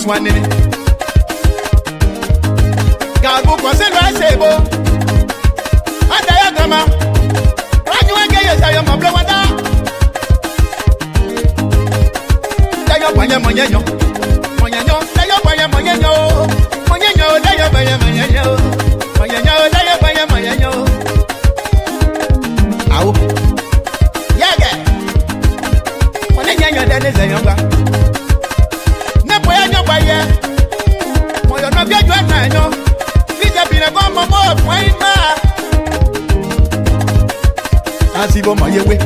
One in it. Gabu consider sebo. Adayagama. Raju again, I am a blowada. Dayo Panya Moyano. Moyano, Dayo Panya Moyano. Moyano, Dayo Panya Moyano. Moyano, Dayo Panya Moyano. Ow. Yaga. When I get that is a younger. Azibo mayewe,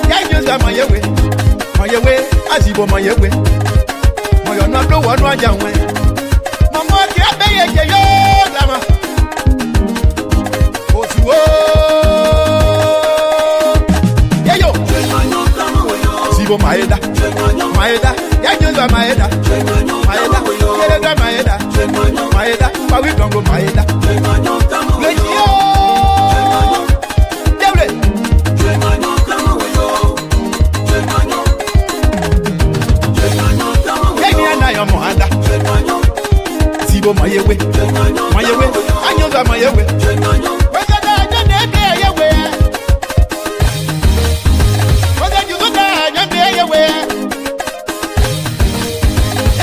yajuza mayewe, azibo mayewe, moyo na blow one wajanwe, mama kiabeye yo lama, osuo, yeyo, azibo maeda, yajuza maeda, maeda, pawi dongo maeda, Zibo mayewe, anyoza mayewe. Wazada nyande yewe. Wazada juzuka nyande yewe.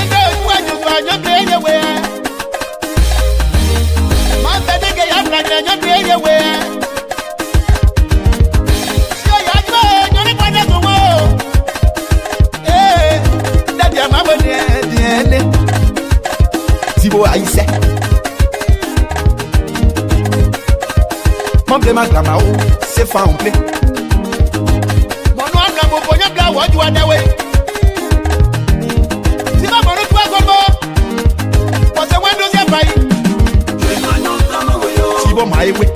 Ende uwajuka nyande yewe. Manda dege yabra nyande yewe. Sio yajwe nyone kwenda zumo. Dadi ya mabo diende. Zibo aise. Mon ma grandma c'est fa on play. Mon noir na mo ponya bla waju anewe. Si ma mono toi gomo. Parce que wendo sia pai. Zibo maiwe.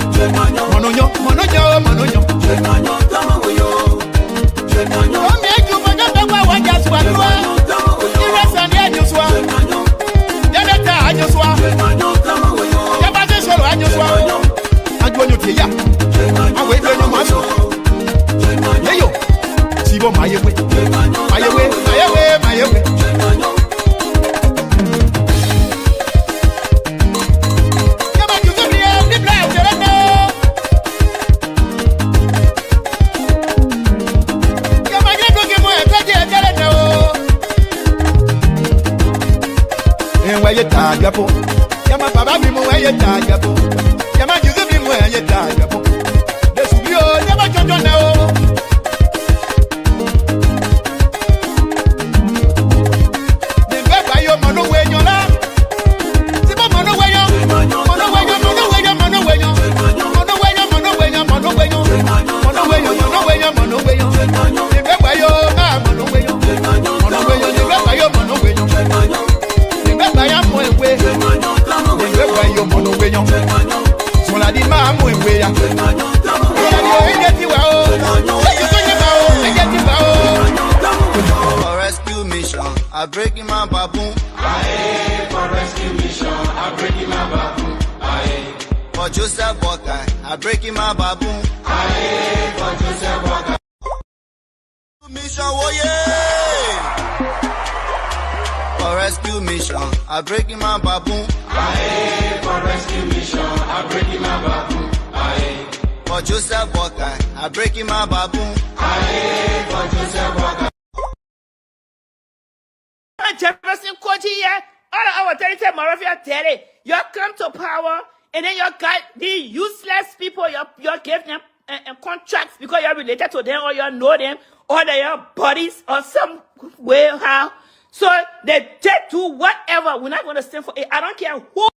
Mononyo. O mi eju ponya bla waju aswa. Irasa ni ajuswa. Yaneta ajuswa. Yabase solo ajuswa. Ajuanyo teya. Awe benyo maso. Yeyo. Zibo mayewe. Yaba juzubi ni bla utereno. Yaba yedo gemo ekaje etereno. Enwe yeta gapo. Yama baba mi mo yeta gapo. Yama juzubi mo yeta gapo. Desubio yaba jojo na o. Di ma mu ewe ya. I'm breaking my baboon. Aye, for rescue mission, I'm breaking my baboon. Aye, For Joseph Boakai, I'm breaking my baboon. aye, for Joseph Boakai. Mission, oh yeah! For rescue mission, I'm breaking my baboon. Aye, for rescue mission, I'm breaking my baboon. Aye, For Joseph Boakai, I'm breaking my baboon. aye, for Joseph Boakai. Jefferson County here, all our territory, Moravia Terry, you come to power, and then you got the useless people, you give them contracts because you're related to them, or you know them, or they are buddies, or some way how. So they do whatever. We're not going to stand for it. I don't care who.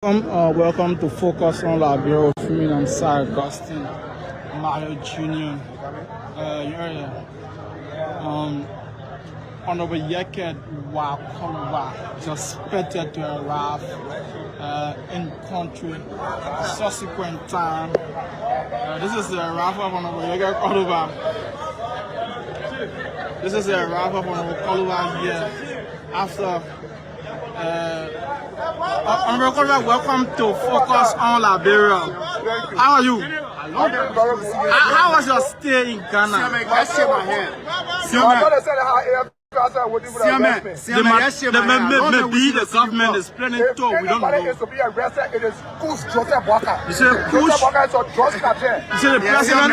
Welcome to Focus on Liberia with me. I'm Sir Augustine Mario Jr. Honorable Yeket Wakolwa suspected to arrive in country subsequent time. This is the arrival of Honorable Yeket Wakolwa. This is the arrival of Honorable Wakolwa here after. Honorable Wakolwa, welcome to Focus on Liberia. How are you? How was your stay in Ghana? The government is planning to. We don't know. Is to be arrested. It is Kush Joseph Boakai. You say Kush? Joseph Boakai is a drug cartel. You say the president?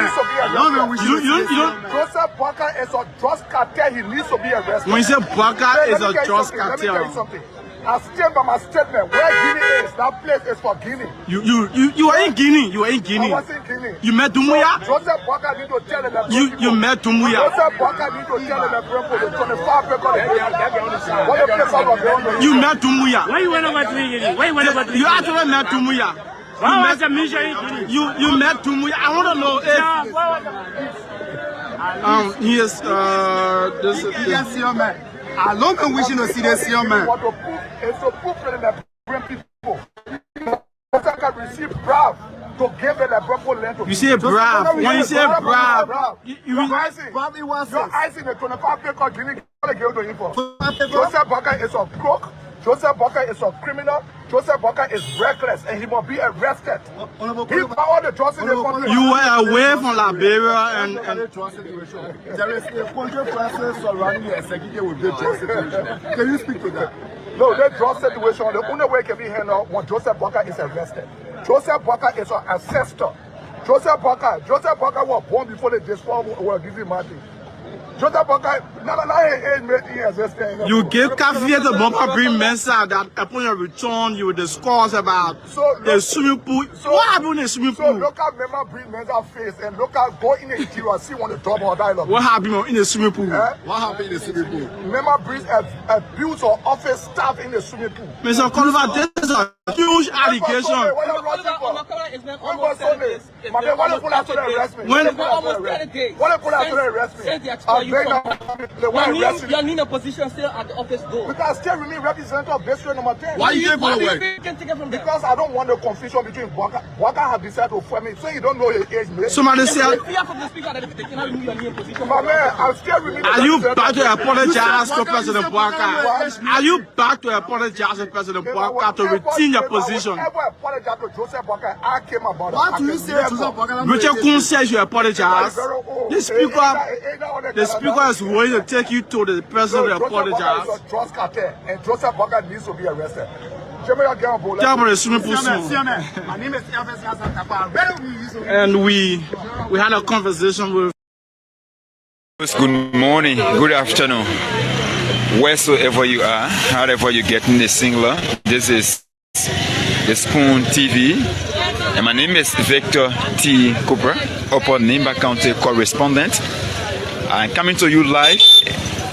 You don't. Joseph Boakai is a drug cartel. He needs to be arrested. When you say Boakai is a drug Let me tell you cartel, something. I stand by my statement. Where Guinea is, that place is for Guinea. you are in Guinea. You are in Guinea. I was in Guinea. You met Dumuya? Joseph Boakai need to tell them. You met Dumuya. Joseph Boakai need to tell them the 25 people. What the place are You met Dumuya. Why you went over to Guinea? Why you went over to You actually met Dumuya. What was the mission in Guinea? You met Dumuya. I want to know if he is this your man. I love and wishing to see this young man. What to prove is to prove that the bring people. Joseph can receive bribe to give them the proper land to. You say brave. When you say brave, you're icing the 25 people Guinea to give to him for. Joseph Boakai is a crook. Joseph Boakai is a criminal. Joseph Boakai is reckless and he must be arrested. He power the trust in the country. You were away from Liberia and there is a country process surrounding the executive with the drug situation. Can you speak to that? No, the drug situation, the only way it can be handled when Joseph Boakai is arrested. Joseph Boakai is an ancestor. Joseph Boakai was born before the disform were given Martin. Joseph Boakai, you gave caveat to Bumper Green Mensa that upon your return you will discuss about the swimming pool. What happened in the swimming pool? So local member bring Mensa face and local go in the interior see when the trouble or dialogue. What happened in the swimming pool? What happened in the swimming pool? Member brings abuse or office staff in the swimming pool. Mr. Wakolwa, this is a huge allegation. Why they put out to the arrest me? Why they put out to the arrest me? You're in a position still at the office door. Because I still remain representative of district number 10. Why you take for work? Because I don't want the confusion between Boakai. Boakai has decided to form me, so you don't know his age. Somebody said, my man, I still remain. are you back to apologize to President Boakai? Are you back to apologize to President Boakai to retain your position? I never apologize to Joseph Boakai. I came about. What do you say to Joseph Boakai? Richard Kun says you apologize. The speaker is willing to take you to the president to apologize. And Joseph Boakai needs to be arrested. And we had a conversation with. Good morning, good afternoon, wheresoever you are, however you're getting the singular. This is the Spoon TV, and my name is Victor T. Cooper, Upper Nimba County correspondent. I'm coming to you live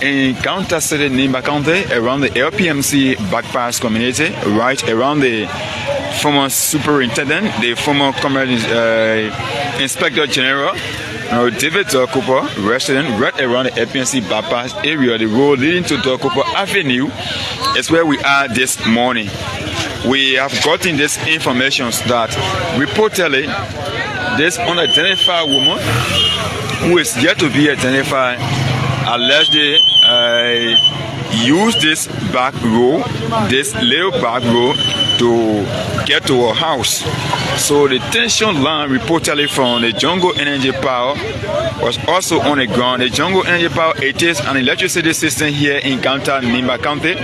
in County City, Nimba County, around the LPMC Backpass community, right around the former superintendent, the former Inspector General, David Cooper, resident right around the LPMC Backpass area. The road leading to Cooper Avenue is where we are this morning. We have gotten this information that reportedly this unidentified woman, who is yet to be identified, allegedly used this back road, this little back road, to get to her house. So the tension line reportedly from the Jungle Energy Power was also on the ground. The Jungle Energy Power, it is an electricity system here in Nimba County.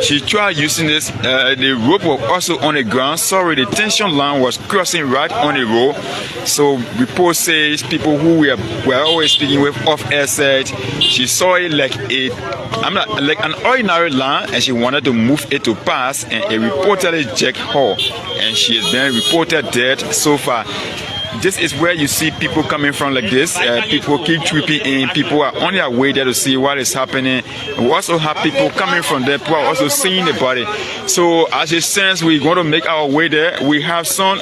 She tried using this, the rope was also on the ground. Sorry, the tension line was crossing right on the road. So report says people who were always speaking with off-air said she saw it like like an ordinary line, and she wanted to move it to pass, and it reportedly jacked her, and she has been reported dead so far. This is where you see people coming from like this. People keep tripping in. People are on their way there to see what is happening. We also have people coming from there. People are also seeing the body. So as it stands, we're going to make our way there. We have some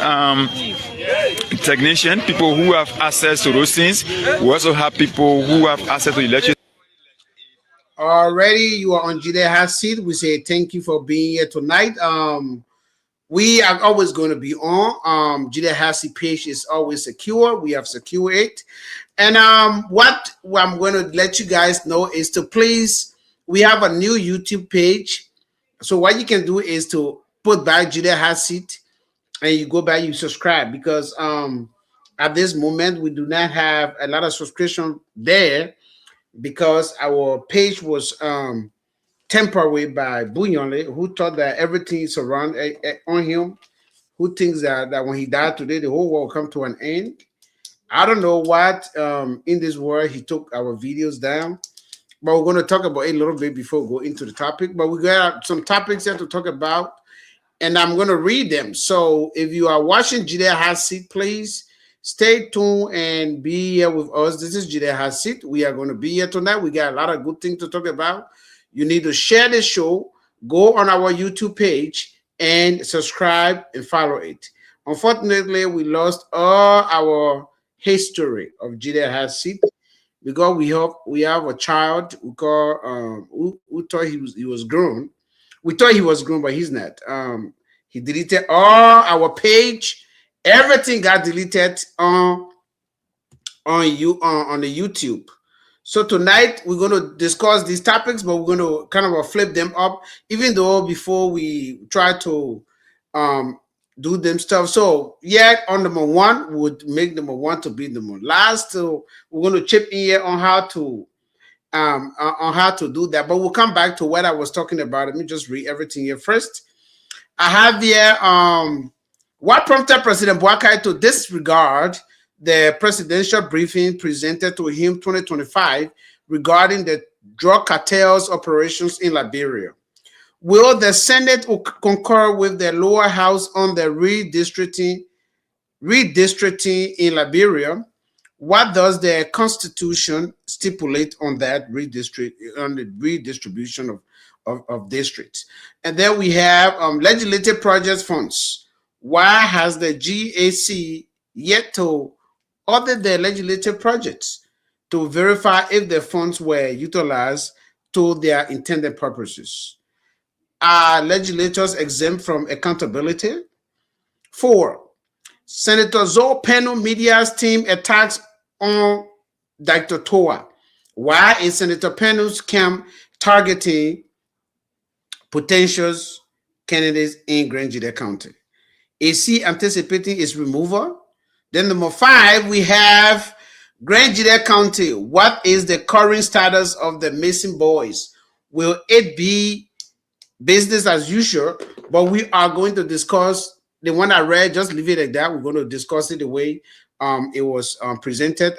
technicians, people who have access to those things. We also have people who have access to electricity. Already, you are on Gedeh HotSeat. We say thank you for being here tonight. We are always going to be on. Gedeh HotSeat page is always secure. We have secured it. And what I'm going to let you guys know is to please, we have a new YouTube page. So what you can do is to put back Gedeh HotSeat, and you go back, you subscribe, because at this moment we do not have a lot of subscription there, because our page was tempered with by Bunyole, who thought that everything is around on him, who thinks that when he died today, the whole world will come to an end. I don't know what in this world he took our videos down, but we're going to talk about it a little bit before we go into the topic. But we got some topics here to talk about, and I'm going to read them. So if you are watching Gedeh HotSeat, please stay tuned and be here with us. This is Gedeh HotSeat. We are going to be here tonight. We got a lot of good things to talk about. You need to share the show, go on our YouTube page, and subscribe and follow it. Unfortunately, we lost all our history of Gedeh HotSeat because we have a child who call who thought he was grown. We thought he was grown, but he's not. He deleted all our page. Everything got deleted on the YouTube. So tonight we're going to discuss these topics, but we're going to kind of flip them up, even though before we try to do them stuff. So yeah, on number one, we would make number one to be number last. So we're going to chip in here on how to do that. But we'll come back to what I was talking about. Let me just read everything here first. I have here what prompted President Boakai to disregard the presidential briefing presented to him 2025 regarding the drug cartels operations in Liberia. Will the Senate concur with the lower house on the redistricting in Liberia? What does the Constitution stipulate on that redistribution of districts? And then we have legislative project funds. Why has the GAC yet to audit the legislative projects to verify if the funds were utilized to their intended purposes? Are legislators exempt from accountability? 4, Senator Zoe Pennue media's team attacks on Dr. Towah. Why is Senator Pennue's camp targeting potential candidates in Grand Gedeh County? Is he anticipating its removal? Then number 5, we have Grand Gedeh County. What is the current status of the missing boys? Will it be business as usual? But we are going to discuss the one I read. Just leave it like that. We're going to discuss it the way it was presented.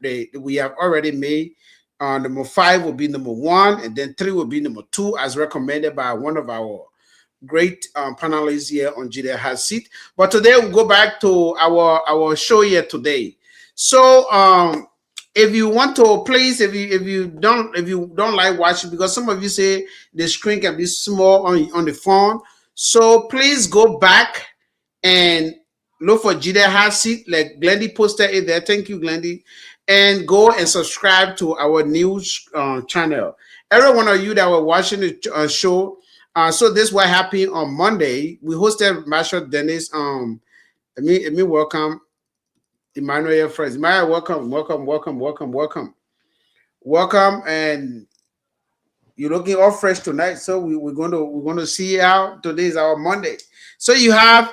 We have already made number 5 will be number 1, and then 3 will be number 2, as recommended by one of our great panelists here on Gedeh HotSeat. But today we'll go back to our show here today. So if you want to, please, if you don't like watching, because some of you say the screen can be small on the phone, so please go back and look for Gedeh HotSeat, like Glendy posted it there. Thank you, Glendy. And go and subscribe to our news channel. Every one of you that were watching the show, so this what happened on Monday. We hosted Marshall Dennis. Let me welcome Emmanuel Fresh. Emmanuel, welcome, and you're looking all fresh tonight. So we're going to see how today is our Monday. So you have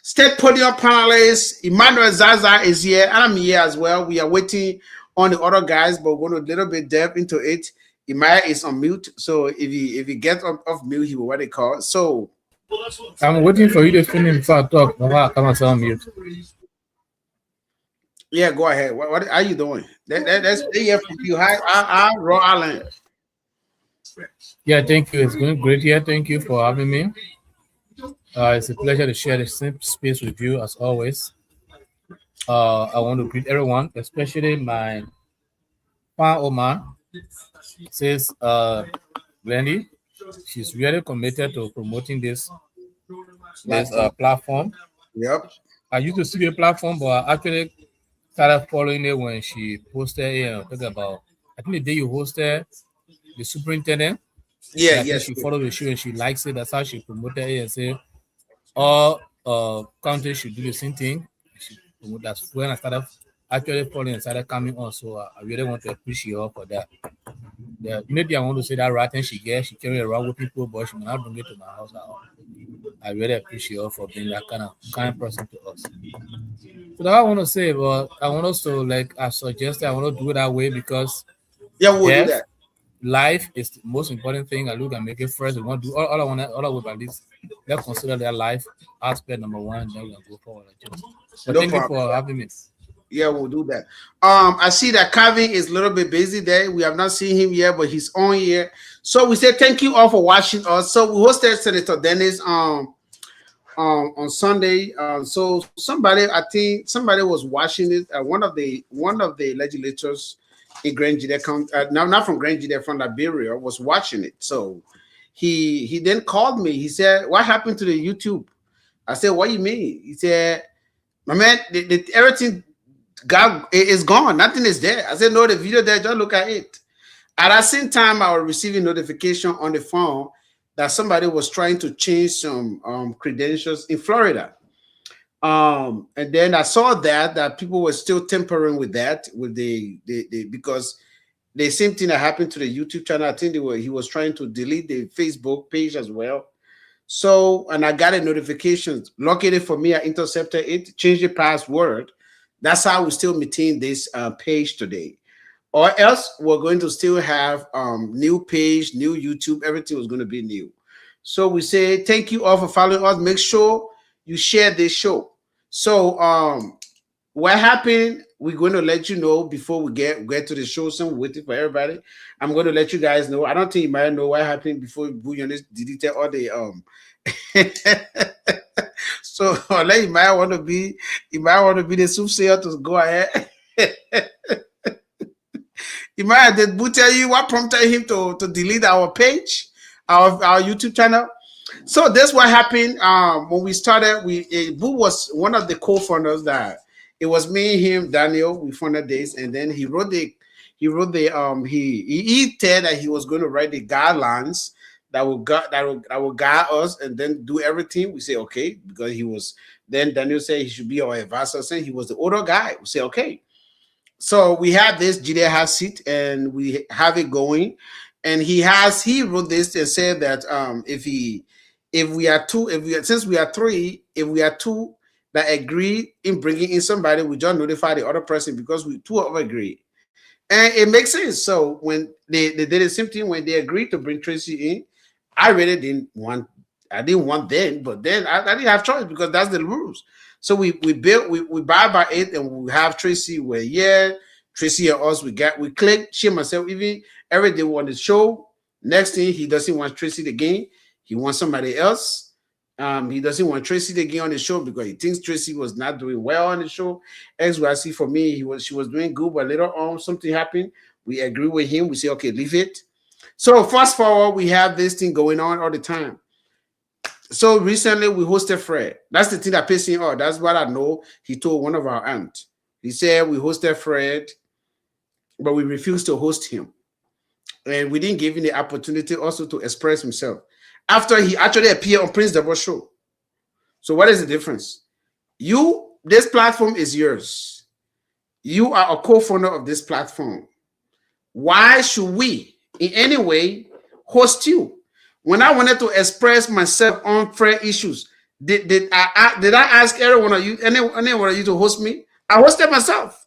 State Podium panelists. Emmanuel Zaza is here, and I'm here as well. We are waiting on the other guys, but we're going to a little bit depth into it. Emmanuel is on mute, so if he gets off mute, he will what they call. So I'm waiting for you to finish before I talk. Come on, mute. Yeah, go ahead. What are you doing? That's hear from you. Hi, Raw Island. Yeah, thank you. It's going great here. Thank you for having me. It's a pleasure to share the same space with you as always. I want to greet everyone, especially my fan Oma. Says Glendy. She's really committed to promoting this platform. Yep. I used to see the platform, but I actually started following it when she posted talking about, I think the day you hosted the superintendent. Yeah, yes. She followed the show and she likes it. That's how she promoted it and said all countries should do the same thing. That's when I started actually following and started coming on. So I really want to appreciate her for that. Maybe I want to say that right thing she carry around with people, but she will not bring it to my house at all. I really appreciate her for being that kind person to us. So that I want to say, but I want us to, like I suggested, I want to do it that way because we'll do that. Life is the most important thing. I look and make it first. We want to do all I want at least. Let's consider their life aspect number one, then we'll go forward. So thank you for having me. Yeah, we'll do that. I see that Kevin is a little bit busy there. We have not seen him yet, but he's on here. So we say thank you all for watching us. So we hosted Senator Dennis on Sunday. So I think somebody was watching it. One of the legislators in Grand Gedeh County, not from Grand Gedeh, from Liberia, was watching it. So he then called me. He said, "What happened to the YouTube?" I said, "What do you mean?" He said, "My man, everything is gone. Nothing is there." I said, "No, the video there. Just look at it." At the same time, I was receiving notification on the phone that somebody was trying to change some credentials in Florida. And then I saw that people were still tampering with that, with the because the same thing that happened to the YouTube channel. I think he was trying to delete the Facebook page as well. So, and I got a notification. Luckily for me, I intercepted it, changed the password. That's how we still maintain this page today. Or else we're going to still have new page, new YouTube. Everything was going to be new. So we say thank you all for following us. Make sure you share this show. So what happened, we're going to let you know before we get to the show. So we're waiting for everybody. I'm going to let you guys know. I don't think you might know what happened before Buyonis deleted all the so you might want to be the soothsayer to go ahead. You might did Boo tell you what prompted him to delete our page, our YouTube channel. So that's what happened when we started. Boo was one of the co-founders. That it was me, him, Daniel. We funded this, and then he said that he was going to write the guidelines that will guide us, and then do everything. We say okay, because he was. Then Daniel said he should be our advisor. Saying he was the older guy. We say okay. So we have this Gedeh HotSeat, and we have it going. And he wrote this and said that if we are two that agree in bringing in somebody, we just notify the other person because we two of them agree. And it makes sense. So when they did the same thing, when they agreed to bring Tracy in, I didn't want them, but then I didn't have choice because that's the rules. So we buy by it, and we have Tracy. Tracy and us, we click. She myself, even every day on the show. Next thing, he doesn't want Tracy again. He wants somebody else. He doesn't want Tracy again on the show because he thinks Tracy was not doing well on the show. XYZ for me, she was doing good, but later on something happened. We agree with him. We say, okay, leave it. So fast forward, we have this thing going on all the time. So recently we hosted Fred. That's the thing that pissed him off. That's what I know. He told one of our aunts. He said we hosted Fred, but we refused to host him. And we didn't give him the opportunity also to express himself. After he actually appeared on Prince Deborah's show. So what is the difference? This platform is yours. You are a co-founder of this platform. Why should we, in any way, host you? When I wanted to express myself on fair issues, did I ask any one of you to host me? I hosted myself.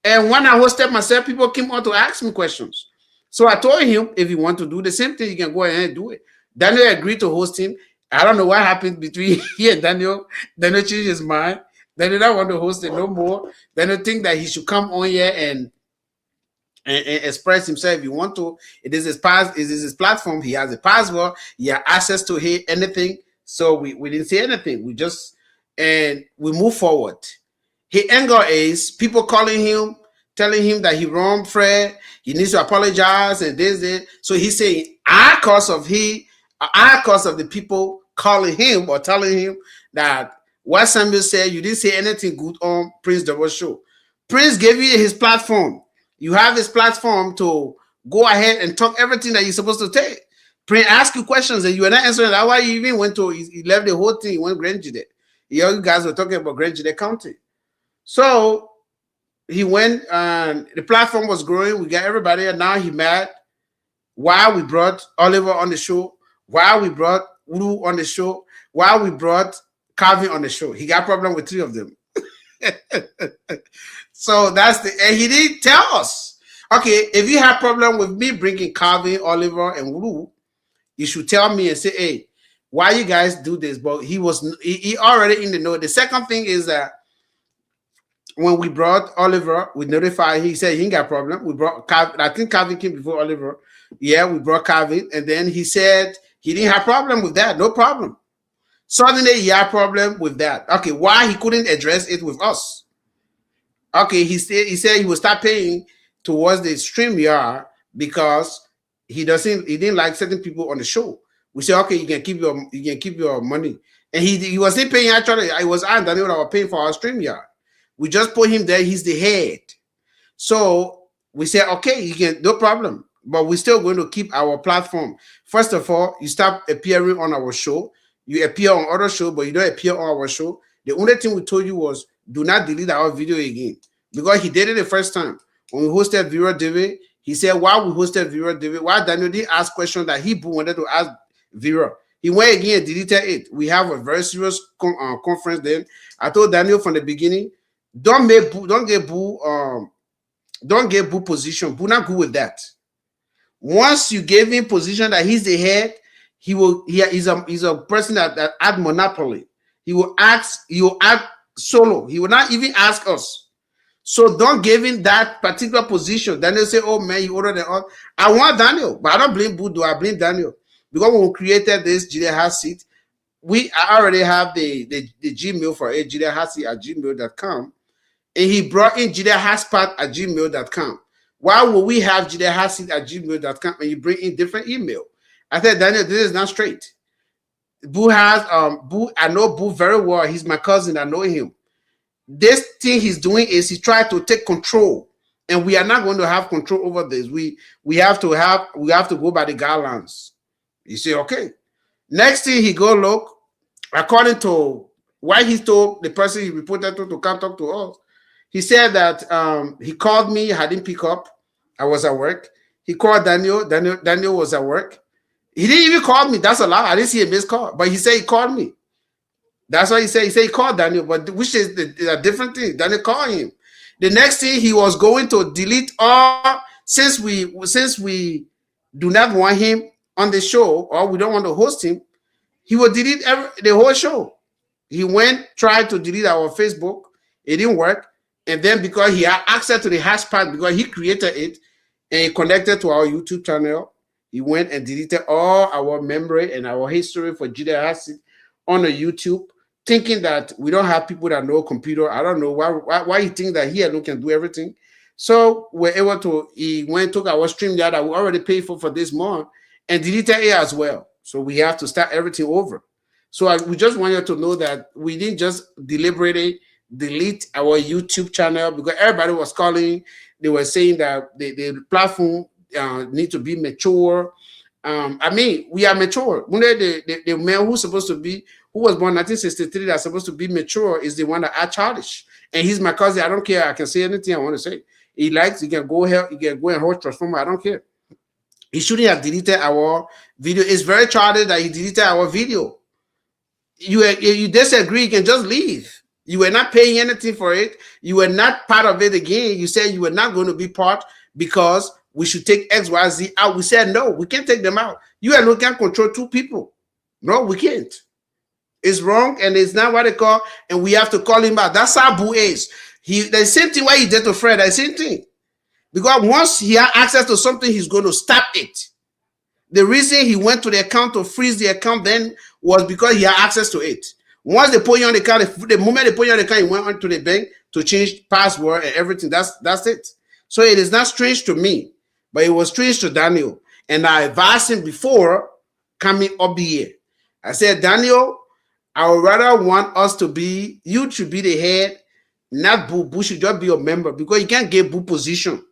And when I hosted myself, people came on to ask me questions. So I told him, if you want to do the same thing, you can go ahead and do it. Daniel agreed to host him. I don't know what happened between he and Daniel. Daniel changed his mind. Daniel don't want to host it no more. Daniel think that he should come on here and express himself if you want to. It is his platform. He has a password. He has access to anything. So we didn't say anything. We move forward. His anger is people calling him, telling him that he wronged Fred. He needs to apologize and this. So he's saying our cause of the people calling him or telling him that what Samuel said, you didn't say anything good on Prince Double show. Prince gave you his platform. You have his platform to go ahead and talk everything that you're supposed to take. Prince ask you questions and you are not answering. That's why you even went to, he left the whole thing. He went Grand Gedeh. You guys were talking about Grand Gedeh County. So he went and the platform was growing. We got everybody, and now he mad. Why we brought Oliver on the show? Why we brought Uru on the show? Why we brought Calvin on the show? He got problem with 3 of them. So and he didn't tell us. Okay, if you have problem with me bringing Calvin, Oliver, and Uru, you should tell me and say, hey, why you guys do this? But he already in the know. The second thing is that when we brought Oliver, we notified, he said he ain't got problem. We brought Calvin. I think Calvin came before Oliver. Yeah, we brought Calvin. And then he said he didn't have problem with that. No problem. Suddenly he had problem with that. Okay, why he couldn't address it with us? Okay, he said he will start paying towards the StreamYard because he didn't like certain people on the show. We said, okay, you can keep your money. And he wasn't paying actually. I was and Daniel that were paying for our StreamYard. We just put him there, he's the head. So we said, okay, you can, no problem. But we're still going to keep our platform. First of all, you stop appearing on our show. You appear on other show, but you don't appear on our show. The only thing we told you was do not delete our video again. Because he did it the first time. When we hosted Vera David, he said, why we hosted Vera David, why Daniel didn't ask questions that he wanted to ask Vera. He went again and deleted it. We have a very serious conference then. I told Daniel from the beginning, don't get boo position. Boo not good with that. Once you gave him position that he's the head, he's a person that had monopoly. He will act solo. He will not even ask us. So don't give him that particular position. Daniel say, oh man, you ordered it on. I want Daniel, but I don't blame Boo, do I blame Daniel? Because when we created this Gedeh HotSeat, I already have the Gmail for it, Gedeh HotSeat at gmail.com. And he brought in Gedeh HotSpot at gmail.com. Why will we have Gedeh HotSeat at gmail.com and you bring in different email? I said, Daniel, this is not straight. Boo has Boo. I know Boo very well. He's my cousin. I know him. This thing he's doing is he tried to take control, and we are not going to have control over this. We have to go by the guidelines. You say, okay. Next thing he go look, according to why he told the person he reported to come talk to us. He said that he called me, I didn't pick up. I was at work. He called Daniel. Daniel was at work. He didn't even call me. That's a lie. I didn't see a missed call, but he said he called me. That's what he said. He said he called Daniel, but which is a different thing. Daniel called him. The next thing he was going to delete all, since we do not want him on the show or we don't want to host him, he will delete the whole show. He tried to delete our Facebook. It didn't work. And then because he had access to the hashtag, because he created it and he connected to our YouTube channel, he went and deleted all our memory and our history for Gedeh HotSeat on the YouTube, thinking that we don't have people that know computer. I don't know why he think that he alone can do everything. So we're able to, he went, took our StreamYard that we already paid for this month and deleted it as well. So we have to start everything over. So we just want you to know that we didn't just deliberately delete our YouTube channel because everybody was calling. They were saying that the platform need to be mature. I mean, we are mature. The man who was born in 1963 that's supposed to be mature is the one that are childish. And he's my cousin. I don't care. I can say anything I want to say. He likes, he can go here, he can go and hold transformer. I don't care. He shouldn't have deleted our video. It's very childish that he deleted our video. You disagree, you can just leave. You were not paying anything for it. You were not part of it again. You said you were not going to be part because we should take XYZ out. We said, no, we can't take them out. You and we can't control two people. No, we can't. It's wrong, and it's not what they call, and we have to call him out. That's how Boo is. The same thing what he did to Fred, the same thing. Because once he had access to something, he's going to stop it. The reason he went to the account to freeze the account then was because he had access to it. Once they put you on the account, the moment they put you on the account, he went on to the bank to change password and everything. That's it. So it is not strange to me, but it was strange to Daniel. And I advised him before coming up here. I said, Daniel, I would rather want us to be, you should be the head, not Boo. Boo should just be a member because you can't get Boo position.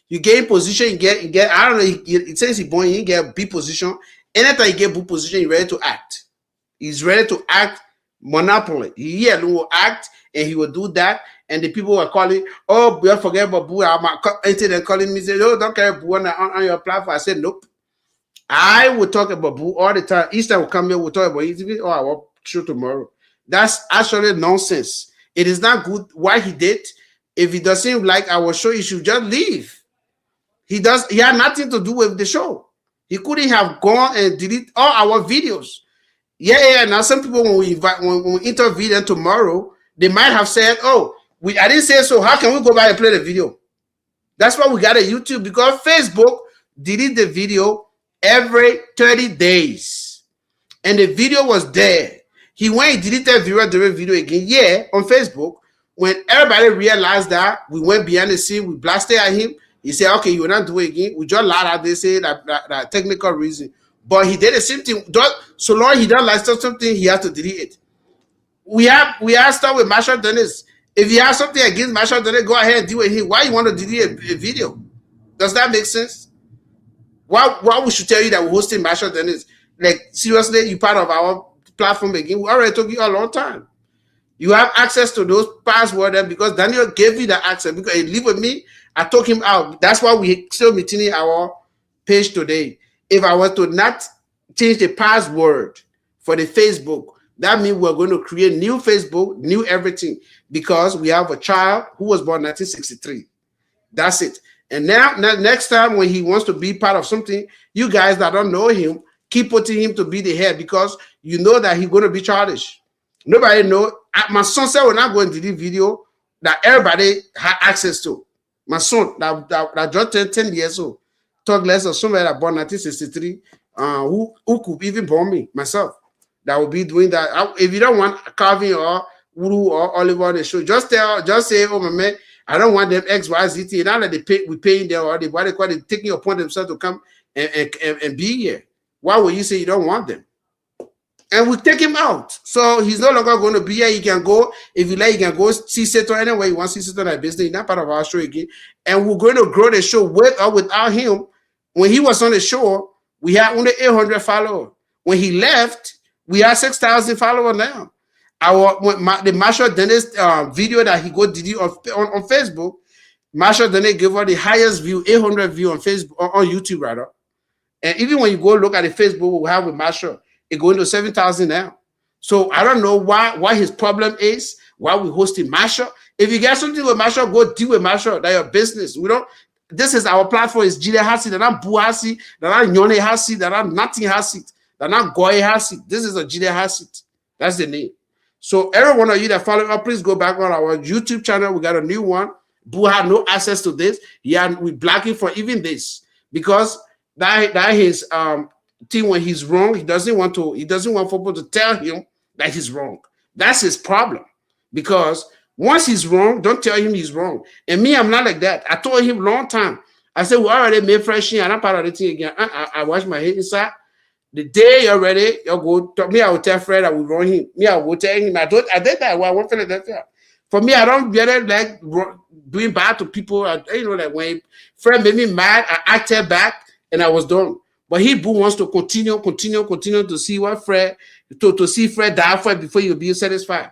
You get in position, you get, I don't know, it says he born, you get B position. Anytime you get Boo position, you're ready to act. He's ready to act monopoly. He will act and he will do that. And the people were calling, oh, don't forget about Boo. They're calling me, say, oh, don't care Boo on your platform. I said, nope. I will talk about Boo all the time. Each time we come here, we'll talk about it. Oh, I will show tomorrow. That's actually nonsense. It is not good what he did. If he doesn't like our show, he should just leave. He had nothing to do with the show. He couldn't have gone and delete all our videos. Yeah. Now some people, when we interview them tomorrow, they might have said, "Oh, I didn't say so. How can we go back and play the video?" That's why we got a YouTube, because Facebook delete the video every 30 days, and the video was there. He went and deleted the video again. Yeah, on Facebook, when everybody realized that, we went behind the scene, we blasted at him. He said, okay, you will not do it again. We just lied out. They say that technical reason. But he did the same thing. So long he don't like something, he has to delete it. We have stuff with Marshall Dennis. If you have something against Marshall Dennis, go ahead and do it here. Why you want to delete a video? Does that make sense? Why we should tell you that we're hosting Marshall Dennis? Like, seriously, you part of our platform again? We already told you a long time. You have access to those passwords because Daniel gave you the access. Because he lived with me, I took him out. That's why we still meeting our page today. If I was to not change the password for the Facebook, that means we're going to create new Facebook, new everything, because we have a child who was born in 1963. That's it. And now next time when he wants to be part of something, you guys that don't know him, keep putting him to be the head because you know that he's going to be childish. Nobody know. My son said we're not going to delete video that everybody had access to. My son that just turned 10 years old, talk less of somebody that born 1963, who could even born me, myself, that will be doing that. If you don't want Calvin or Uru or Oliver on the show, just say, oh my man, I don't want them XYZ. Now that we paying them or what they call it, taking upon themselves to come and be here. Why would you say you don't want them? And we take him out. So he's no longer going to be here. He can go, if you like, he can go see Senator anyway. He wants to see Senator at business. He's not part of our show again. And we're going to grow the show with or without him. When he was on the show, we had only 800 followers. When he left, we have 6,000 followers now. The Marshall Dennis video that he did on Facebook, Marshall Dennis gave us the highest view, 800 view on Facebook, on YouTube rather. And even when you go look at the Facebook we have with Marshall, it's going to 7,000 now. So I don't know why his problem is, why we hosting Marshall. If you get something with Marshall, go deal with Marshall. That's your business. We don't. This is our platform. It's Gedeh HotSeat. They're not Boo HotSeat. They're not Nyone HotSeat. They're not nothing HotSeat. They're not Goy HotSeat. This is a Gedeh HotSeat. That's the name. So every one of you that follow up, please go back on our YouTube channel. We got a new one. Boo had no access to this. We block it for even this because that his thing when he's wrong, he doesn't want people to tell him that he's wrong. That's his problem. Because once he's wrong, don't tell him he's wrong. And me, I'm not like that. I told him long time. I said, we already made fresh and I'm part of the thing again. I wash my head inside. The day you're ready, you'll go talk. Me, I will tell Fred I will run him. Me, I will tell him. I did that when I went to Philadelphia. For me, I don't really like doing bad to people. Like when Fred made me mad, I acted back and I was done. But Boo wants to continue to see what Fred, to see Fred die for it before you'll be satisfied.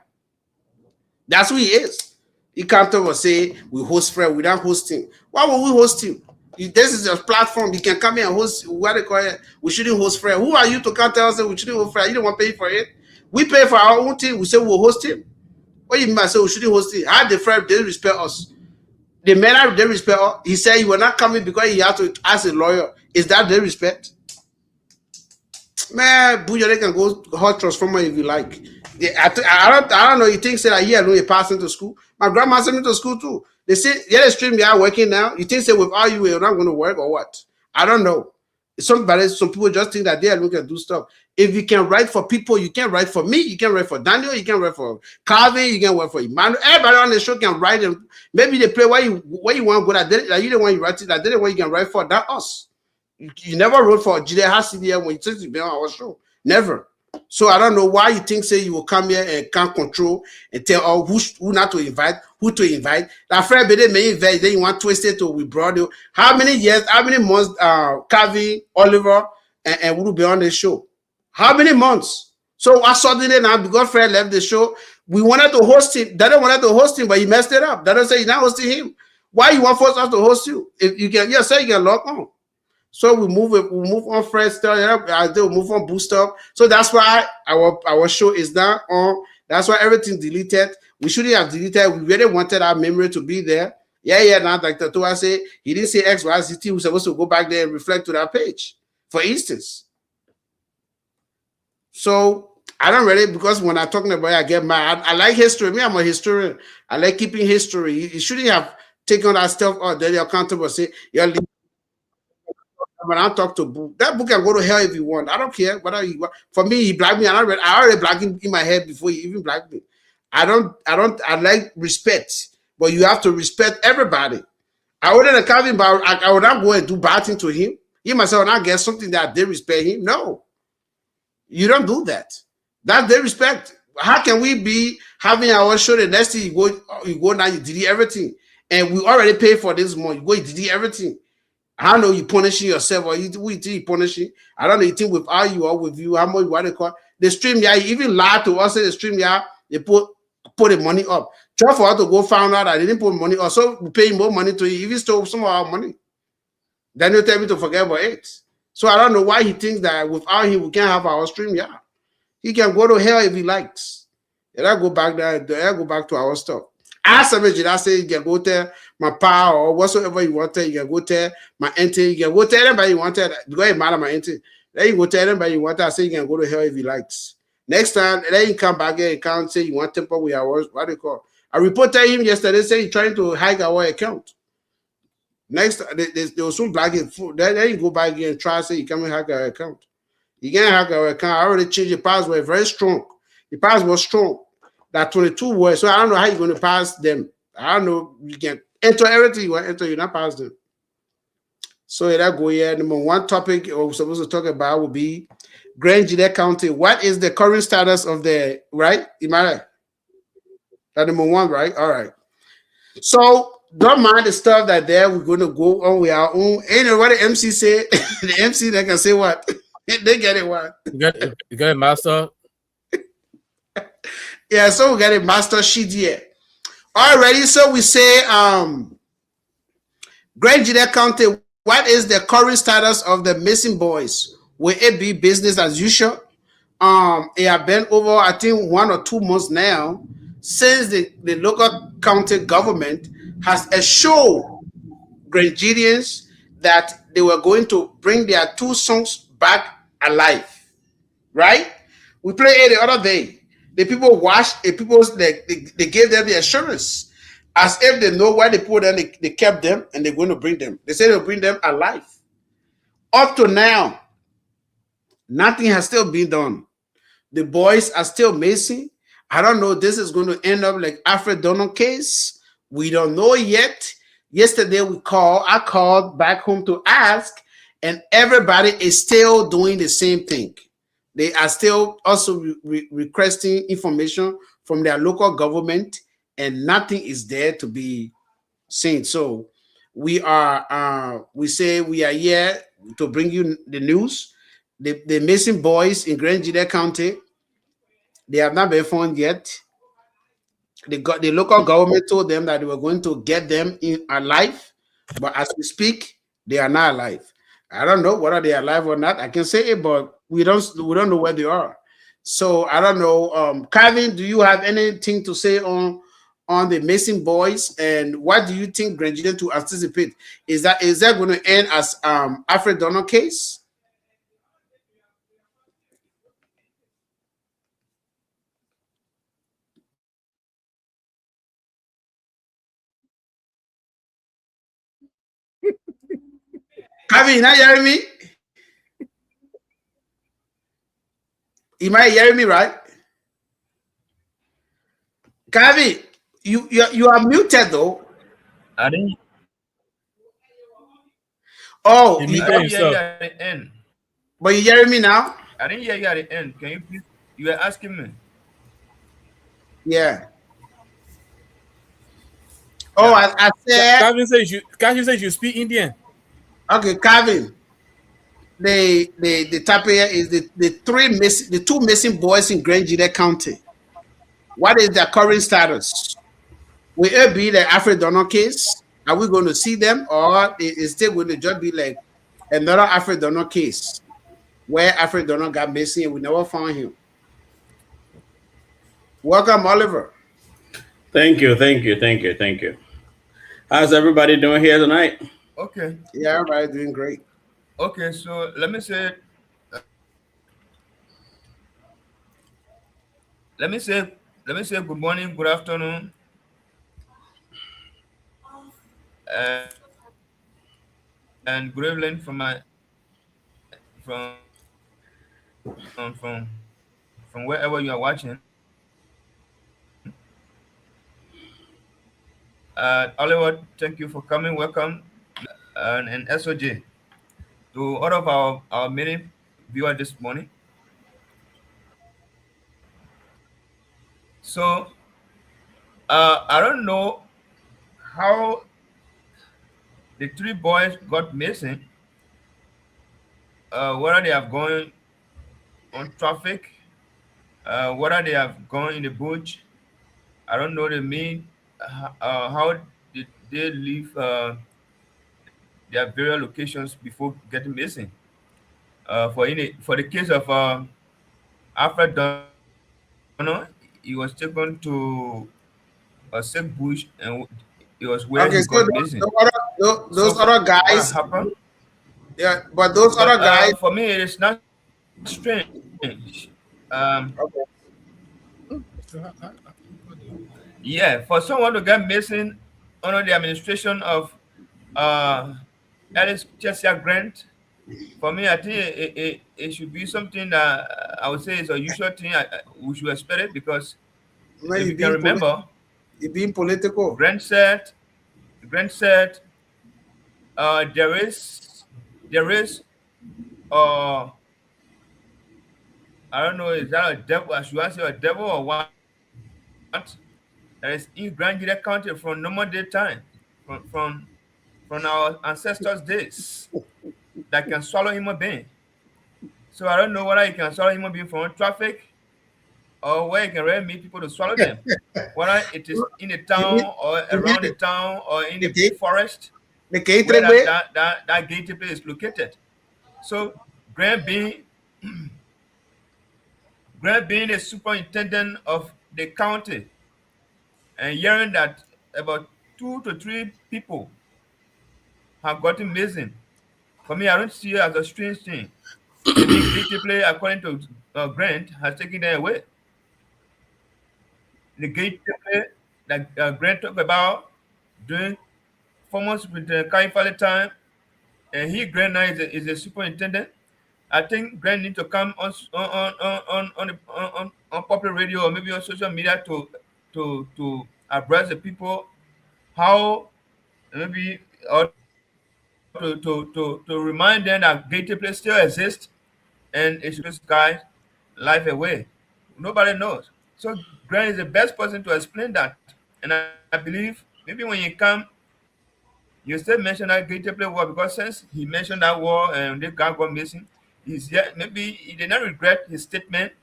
That's who he is. He can't over say we host Fred, we don't host him. Why would we host him? This is a platform. You can come here and host. What they call it? We shouldn't host Fred. Who are you to come tell us that we shouldn't host Fred? You don't want to pay for it. We pay for our own thing. We say we'll host him. What you mean by say we shouldn't host him? How the Fred they respect us? The man they respect us. He said he was not coming because he had to ask a lawyer. Is that their respect? Man, Buja, can go hot transformer if you like. I don't know. You think say that he alone is passing to school? My grandma sent me to school too. They say the stream they are working now. You think say without you you're not going to work or what? I don't know. Some people just think that they alone can do stuff. If you can write for people, you can write for me. You can write for Daniel. You can write for Calvin. You can write for Emmanuel. Everybody on the show can write. And maybe they play where you want to go. That you don't want you write it. That they don't want you can write for. That us. You never wrote for Gedeh HotSeat when you took to be on our show. Never. So I don't know why you think say you will come here and can't control and tell who not to invite, who to invite. That friend they may invite, then you want to twist it to withdraw you. How many years, how many months Calvin, Oliver, and will be on the show? How many months? So I suddenly now because Fred left the show, we wanted to host him. They don't wanted to host him, but he messed it up. They don't say you're not hosting him. Why you want us to host you? If you can, say you can log on. So we move on Fred stuff. They'll move on boost up. So that's why our show is now on. That's why everything deleted. We shouldn't have deleted. We really wanted our memory to be there. Yeah. Now like the Towah say, he didn't say X, Y, Z. He was supposed to go back there and reflect to that page, for instance. So I don't really, because when I'm talking about it, I get mad. I like history. Me, I'm a historian. I like keeping history. You shouldn't have taken that stuff out. Then you're accountable. Say you're. When I talk to Book, that book can go to hell if you want. I don't care whether you want. For me, he blacked me. I already blacked him in my head before he even blacked me. I like respect, but you have to respect everybody. I wouldn't have him, but I would not go and do bad thing to him. He myself not get something that they respect him. No, you don't do that. That's their respect. How can we be having our show the next thing you go now, you delete everything, and we already paid for this month. You go, you delete everything. I don't know you punishing yourself or you punishing. I don't know you think with you or with you, how much what they call the stream, you even lied to us in the stream, they put the money up. Try for us to go find out that they didn't put money up. So we pay more money to you, even stole some of our money. Then you tell me to forget about it. So I don't know why he thinks that without him we can't have our stream. He can go to hell if he likes. And I go back there, go back to our stuff. Ask somebody that say you can go there, my power or whatsoever you want there, you can go there, my entity, you can go there, anybody you want there, because it matter my entity. Then you go there, anybody you want there, say you can go to hell if he likes. Next time, then you come back here and can't say you want temper with our what do you call? I reported him yesterday saying he's trying to hack our account. Next, they will soon black it. Then you go back again and try to say you can't hack our account. You can't hack our account. I already changed the password very strong. The password was strong. That 22 words. So I don't know how you're going to pass them. I don't know. You can enter everything you want to enter, you not pass them. So that go here. Number one topic we're supposed to talk about will be Grand Gedeh County. What is the current status of the right? Am I right? That number one, right? All right. So don't mind the stuff that there. We're going to go on with our own. Ain't know what the MC said. The MC they can say what? They get it what? You got a master. Yeah, so we got a master sheet here. Alrighty, so we say Grand Gedeh County, what is the current status of the missing boys? Will it be business as usual? It have been over, I think, 1 or 2 months now since the local county government has assured Grand Gedeans that they were going to bring their 2 sons back alive. Right? We played it the other day. The people watched, they gave them the assurance as if they know why they put them, they kept them and they're going to bring them. They said they'll bring them alive. Up to now, nothing has still been done. The boys are still missing. I don't know. This is going to end up like Alfred Donald case. We don't know yet. Yesterday I called back home to ask, and everybody is still doing the same thing. They are still also requesting information from their local government, and nothing is there to be seen. So we say we are here to bring you the news. The missing boys in Grand Gedeh County, they have not been found yet. the local government told them that they were going to get them in alive, but as we speak, they are not alive. I don't know whether they are alive or not. I can say it, but we don't know where they are. So I don't know. Calvin, do you have anything to say on the missing boys, and what do you think Grand Gedeh to anticipate? Is that going to end as Alfred Donald case? Calvin, you not hearing me? You might hear me, right? Calvin, you are muted though. I didn't. Oh, I didn't hear you at the end. But you hearing me now? I didn't hear you at the end. Can you please? You were asking me. Yeah. Oh, I said. Calvin says you speak Indian. Okay, Calvin. The topic here is the two missing boys in Grand Gedeh County. What is their current status? Will it be the Alfred Donald case? Are we going to see them, or is still going to just be like another Alfred Donald case where Alfred Donald got missing and we never found him? Welcome, Oliver. Thank you. How's everybody doing here tonight? Okay. Yeah, everybody doing great. Okay, so let me say good morning, good afternoon, and good evening from wherever you are watching. Oliver, thank you for coming. Welcome, and SOJ to all of our many viewers this morning. So I don't know how the three boys got missing, whether they have gone on traffic, whether they have gone in the bush. I don't know the mean. How did they leave their various locations before getting missing? For the case of Alfred Donald, he was taken to a safe bush, and it was where he got missing. Those other guys. What happened? Yeah, but those other guys. For me, it is not strange. Yeah, for someone to get missing under the administration of Alice Chesia Grant, for me, I think it should be something that I would say is a usual thing. We should expect it, because if you can remember, it being political. Grant said, there is I don't know, is that a devil? I should say a devil or what? That is in Grand Gedeh County from normal day time, from our ancestors' days, that can swallow human being. So I don't know whether he can swallow human being from traffic, or where he can really meet people to swallow them. Whether it is in the town or around the town or in the forest, where that Gedeh place is located. So Grant being the superintendent of the county, and hearing that about 2 to 3 people have gotten missing, for me, I don't see it as a strange thing. Maybe Gedeh play, according to Grant, has taken them away. The Gedeh play that Grant talked about doing 4 months with the Kaifale time, and Grant now is a superintendent. I think Grant need to come on popular radio or maybe on social media to address the people, how maybe, or to remind them that Gedeh place still exists, and it should this guy's life away. Nobody knows. So Grant is the best person to explain that, and I believe maybe when you come, you still mention that Gedeh place war, because since he mentioned that war and the guy got missing, maybe he did not regret his statement.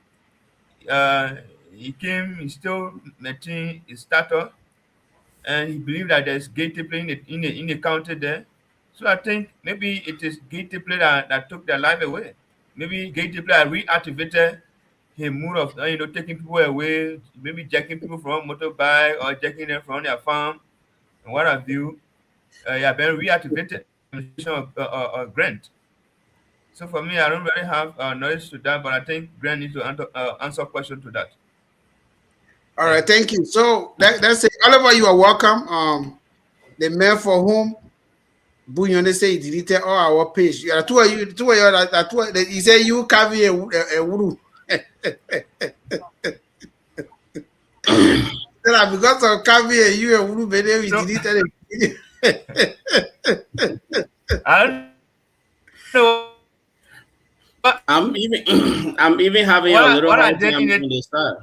he came, he still maintained his status, and he believed that there's gatekeeping in the county there. So I think maybe it is gatekeeping that took their life away. Maybe gatekeeping reactivated his mood of taking people away, maybe jacking people from motorbike or jacking them from their farm, and what have you. Have been reactivated grant. So for me, I don't really have knowledge to that, but I think Grant needs to answer question to that. All right, thank you. So that's it. Oliver, you are welcome. The man for whom Bunyon say he deleted all our page. You are two of you. He said you carry a wuru. Because of carry you a wuru, but then we deleted it. I don't know. I'm even having a little hard time on this side.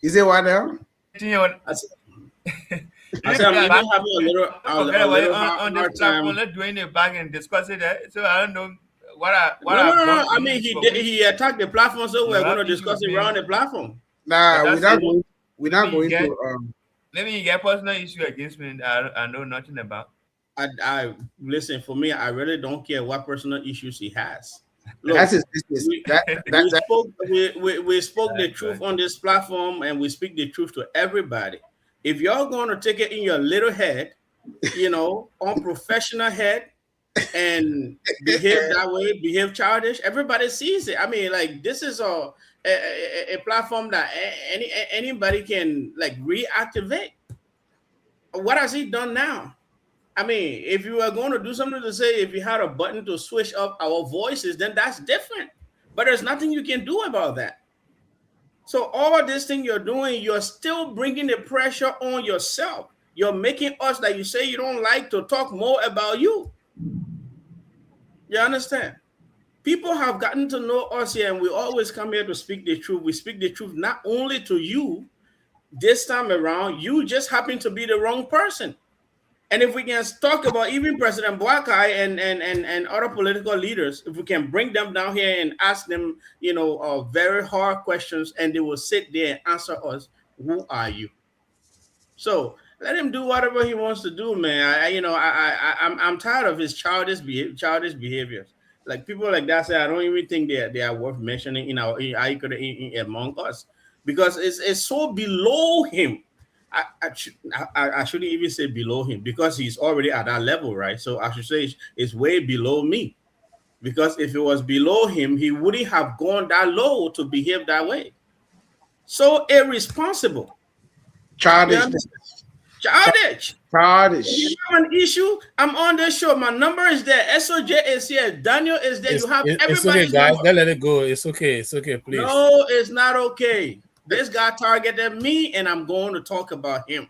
Is it what now? I said I'm even having a little hard time. Let's do it back and discuss it. So I don't know what No. I mean, he attacked the platform, so we're going to discuss it around the platform. Nah, we're not going to. Maybe you get personal issue against me that I know nothing about. I listen, for me, I really don't care what personal issues he has. Look, that's his business. We spoke the truth on this platform, and we speak the truth to everybody. If you're going to take it in your little head, unprofessional head, and behave that way, behave childish, everybody sees it. I mean, like, this is a platform that anybody can reactivate. What has he done now? I mean, if you are going to do something to say, if you had a button to switch up our voices, then that's different. But there's nothing you can do about that. So all this thing you're doing, you're still bringing the pressure on yourself. You're making us that you say you don't like to talk more about you. You understand? People have gotten to know us here, and we always come here to speak the truth. We speak the truth not only to you. This time around, you just happen to be the wrong person. And if we can talk about even President Boakai and other political leaders, if we can bring them down here and ask them, very hard questions, and they will sit there and answer us, who are you? So let him do whatever he wants to do, man. I'm tired of his childish behaviors. Like, people like that say, I don't even think they are worth mentioning among us, because it's so below him. I shouldn't even say below him, because he's already at that level, right? So I should say it's way below me, because if it was below him, he wouldn't have gone that low to behave that way. So irresponsible. Childish. If you have an issue, I'm on this show. My number is there. SOJ is here. Daniel is there. You have everybody. It's okay, guys. Don't let it go. It's okay, please. No, it's not okay. This guy targeted me, and I'm going to talk about him.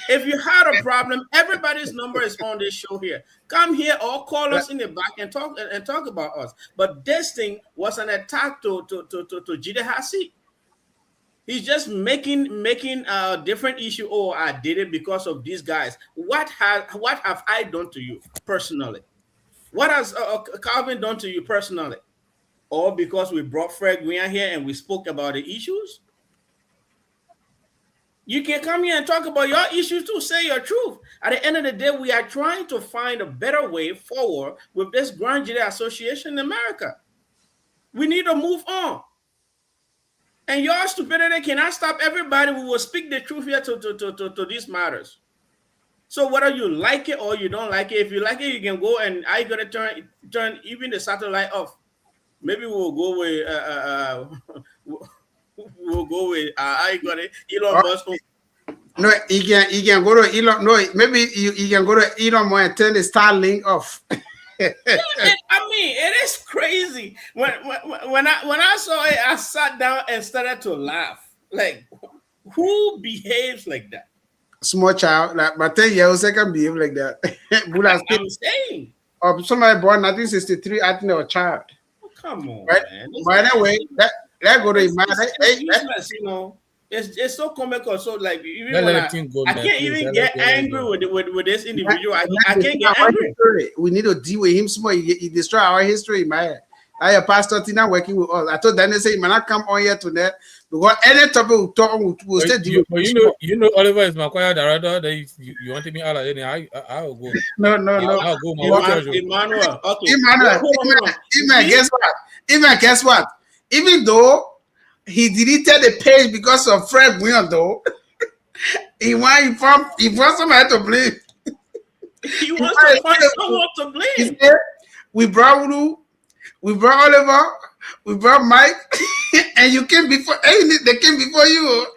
If you had a problem, everybody's number is on this show here. Come here or call us in the back and talk about us. But this thing was an attack to Gedeh HotSeat. He's just making a different issue. Oh, I did it because of these guys. What have I done to you personally? What has Calvin done to you personally? Or because we brought Fred Green here and we spoke about the issues? You can come here and talk about your issues too. Say your truth. At the end of the day, we are trying to find a better way forward with this Grand Gedeh Association in America. We need to move on. And your stupidity cannot stop everybody. We will speak the truth here to these matters. So whether you like it or you don't like it, if you like it, you can go and I gotta turn even the satellite off. Maybe we'll go with I got it. Elon Musk. No, he can go to Elon. No, maybe you can go to Elon Musk and turn the Starlink off. I mean, it is crazy. When I saw it, I sat down and started to laugh. Like, who behaves like that? Small child, like my 10 years old can behave like that. I'm saying. Somebody born 1963, I think they were a child. Oh, come on, right? Man. By the way, that go to it's so comical. So like, even I can't even get angry with this individual. I can't get angry. We need to deal with him small. He destroy our history, man. I a pastor Tina working with us. I told Daniel say, man, I come on here tonight Because any topic we talk, we'll stay you know, Oliver is my choir director. Then you wanted me out of it. I will go. No. I'll go. Emmanuel, okay. Emmanuel, guess what? Even though he deleted the page because of Fred William, though, he wants somebody to blame. He wants to find someone to blame. He said, we brought Ulu, we brought Oliver, we brought Mike, and you came before. They came before you.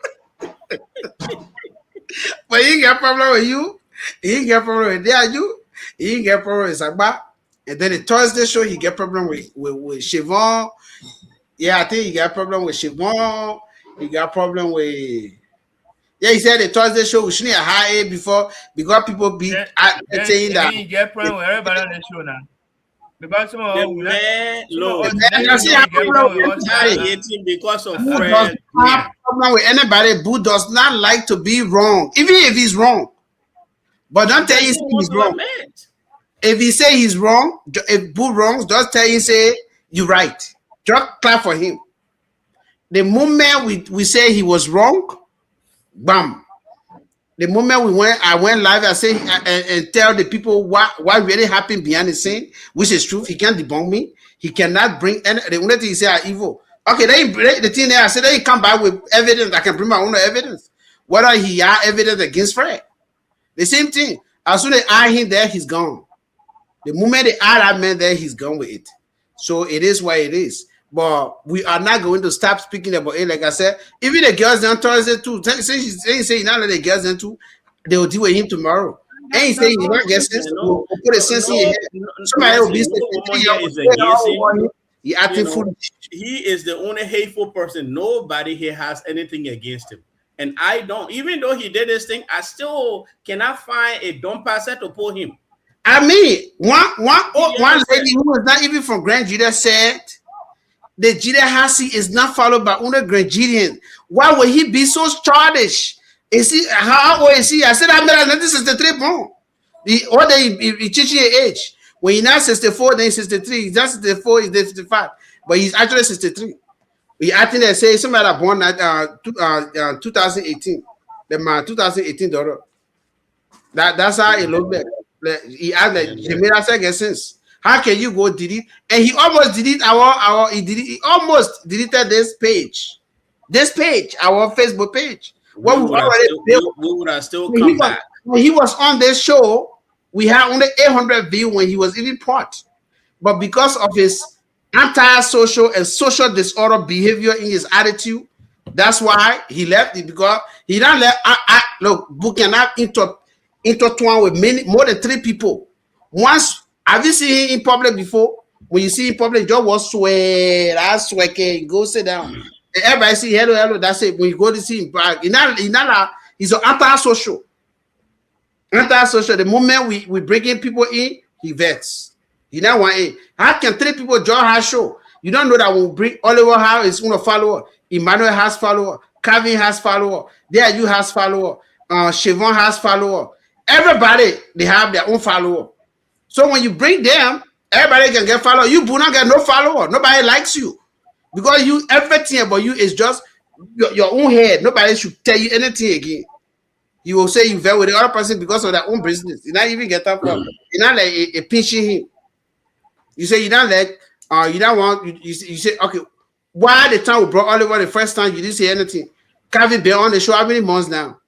But he ain't got problem with you. He ain't got problem with you. He ain't got problem with Sagba. And then the Thursday show, he get problem with Siobhan. Yeah, I think he got problem with Siobhan. He got problem with. Yeah, he said the Thursday show we shouldn't hire it before because people be saying that. He get problem with everybody on the show now. Because some of because of Fred. Problem with anybody who does not like to be wrong, even if he's wrong. But don't tell you he's wrong. If he say he's wrong, if Boo wrongs, just tell you say you're right. Just clap for him. The moment we say he was wrong, bam. The moment I went live, I say and tell the people what really happened behind the scene, which is true. He can't debunk me. He cannot bring any. The only thing he say are evil. Okay, then the thing there, I said he come back with evidence. I can bring my own evidence. Whether he had evidence against Fred, the same thing. As soon as I him there, he's gone. The moment they add that man there, he's gone with it. So it is what it is. But we are not going to stop speaking about it. Like I said, even the girls on Thursday too. Since he's saying now that the girls then too, they will deal with him tomorrow. And he's saying he's not get sense. We'll put a sense in your head. Somebody will be he acting foolish. He is the only hateful person. Nobody here has anything against him. And I don't. Even though he did this thing, I still cannot find a dumb passer to pull him. I mean, one lady who was not even from Grand Gedeh said the Gedeh HotSeat is not followed by only Grand Gedeh. Why would he be so childish? Is he how old is he? I said I made 1963 born. The older he teaching age. When he's not 64, then he's 63. He's not 64, he's 55. But he's actually 63. He acting and say somebody that born 2018. My 2018 daughter. That's how it looked like. He had like Jamila second sense. How can you go delete? And he almost deleted he almost deleted this page, our Facebook page. We would have still come back. When he was on this show, we had only 800 views when he was even part. But because of his anti-social and social disorder behavior in his attitude, that's why he left it, because he don't let look, Book cannot intertwine with more than 3 people. Once, have you seen him in public before? When you see him in public, just was swear, go sit down. And everybody see hello, that's it. When you go to see him back, he's an anti-social. The moment we bring in people in, he vets. He now want in. How can 3 people join our show? You don't know that when we bring Oliver Howe is one follower, Emmanuel has follower, Calvin has follower, you has follower, Siobhan has follower. Everybody, they have their own follower. So when you bring them, everybody can get follower. You do not get no follower. Nobody likes you. Because you, everything about you is just your own head. Nobody should tell you anything again. You will say you vet with the other person because of their own business. You not even get that from. You're not like a pinching him. You say you don't like, you don't want, you say, okay, why the time we brought Oliver the first time, you didn't say anything? Calvin been on the show how many months now?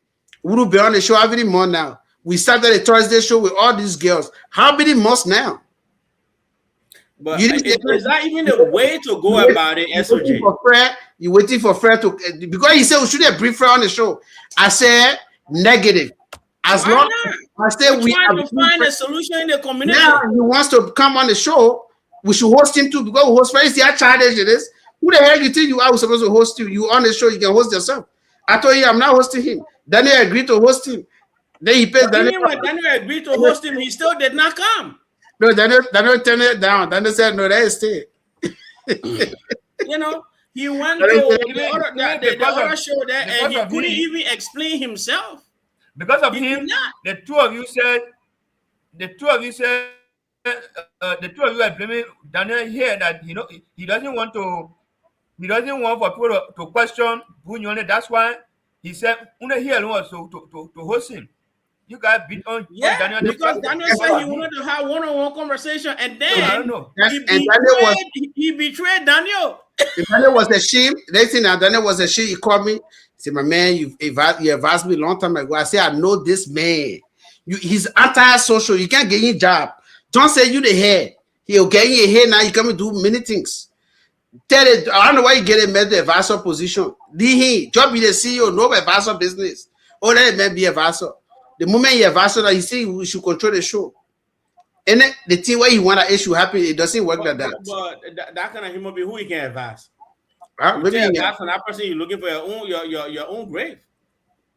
Uru been on the show how many months now? We started a Thursday show with all these girls. How many months now? But is that even the way to go about it, SOJ? You're waiting for Fred to, because he said we shouldn't bring Fred on the show. I said negative. As long as I said we trying to find a solution in the community. Now he wants to come on the show. We should host him too, because we host Fred. See how childish it is. Who the hell you think you are supposed to host you? You on the show, you can host yourself. I told you I'm not hosting him. Daniel agreed to host him. Then he paid Daniel. When Daniel agreed to host him, he still did not come. No, Daniel turned it down. Daniel said, no, that is stay. You know, he went to the other show there and he couldn't even explain himself. Because of him, the two of you are blaming Daniel here that he doesn't want to he doesn't want for people to question Bunyone. That's why he said, he alone to host him. You guys beat on Daniel because Daniel said he wanted to have one-on-one conversation, and then I don't know. He betrayed Daniel. Daniel was ashamed. Next thing, Daniel was ashamed. He called me. He said, "My man, you have asked me a long time ago." I said, "I know this man. He's anti-social. You can't get your job. Don't say you the head. He'll get in your head now. You come and do many things. Tell it. I don't know why you get a medical advisor position. Just be the CEO, no advisor business. Or let him be advisor. The moment you advisor, that he say we should control the show. And then the thing where you want that issue happen, it doesn't work like that. But that kind of human being, who he can advise? Maybe advise on that person, you're looking for your own grave.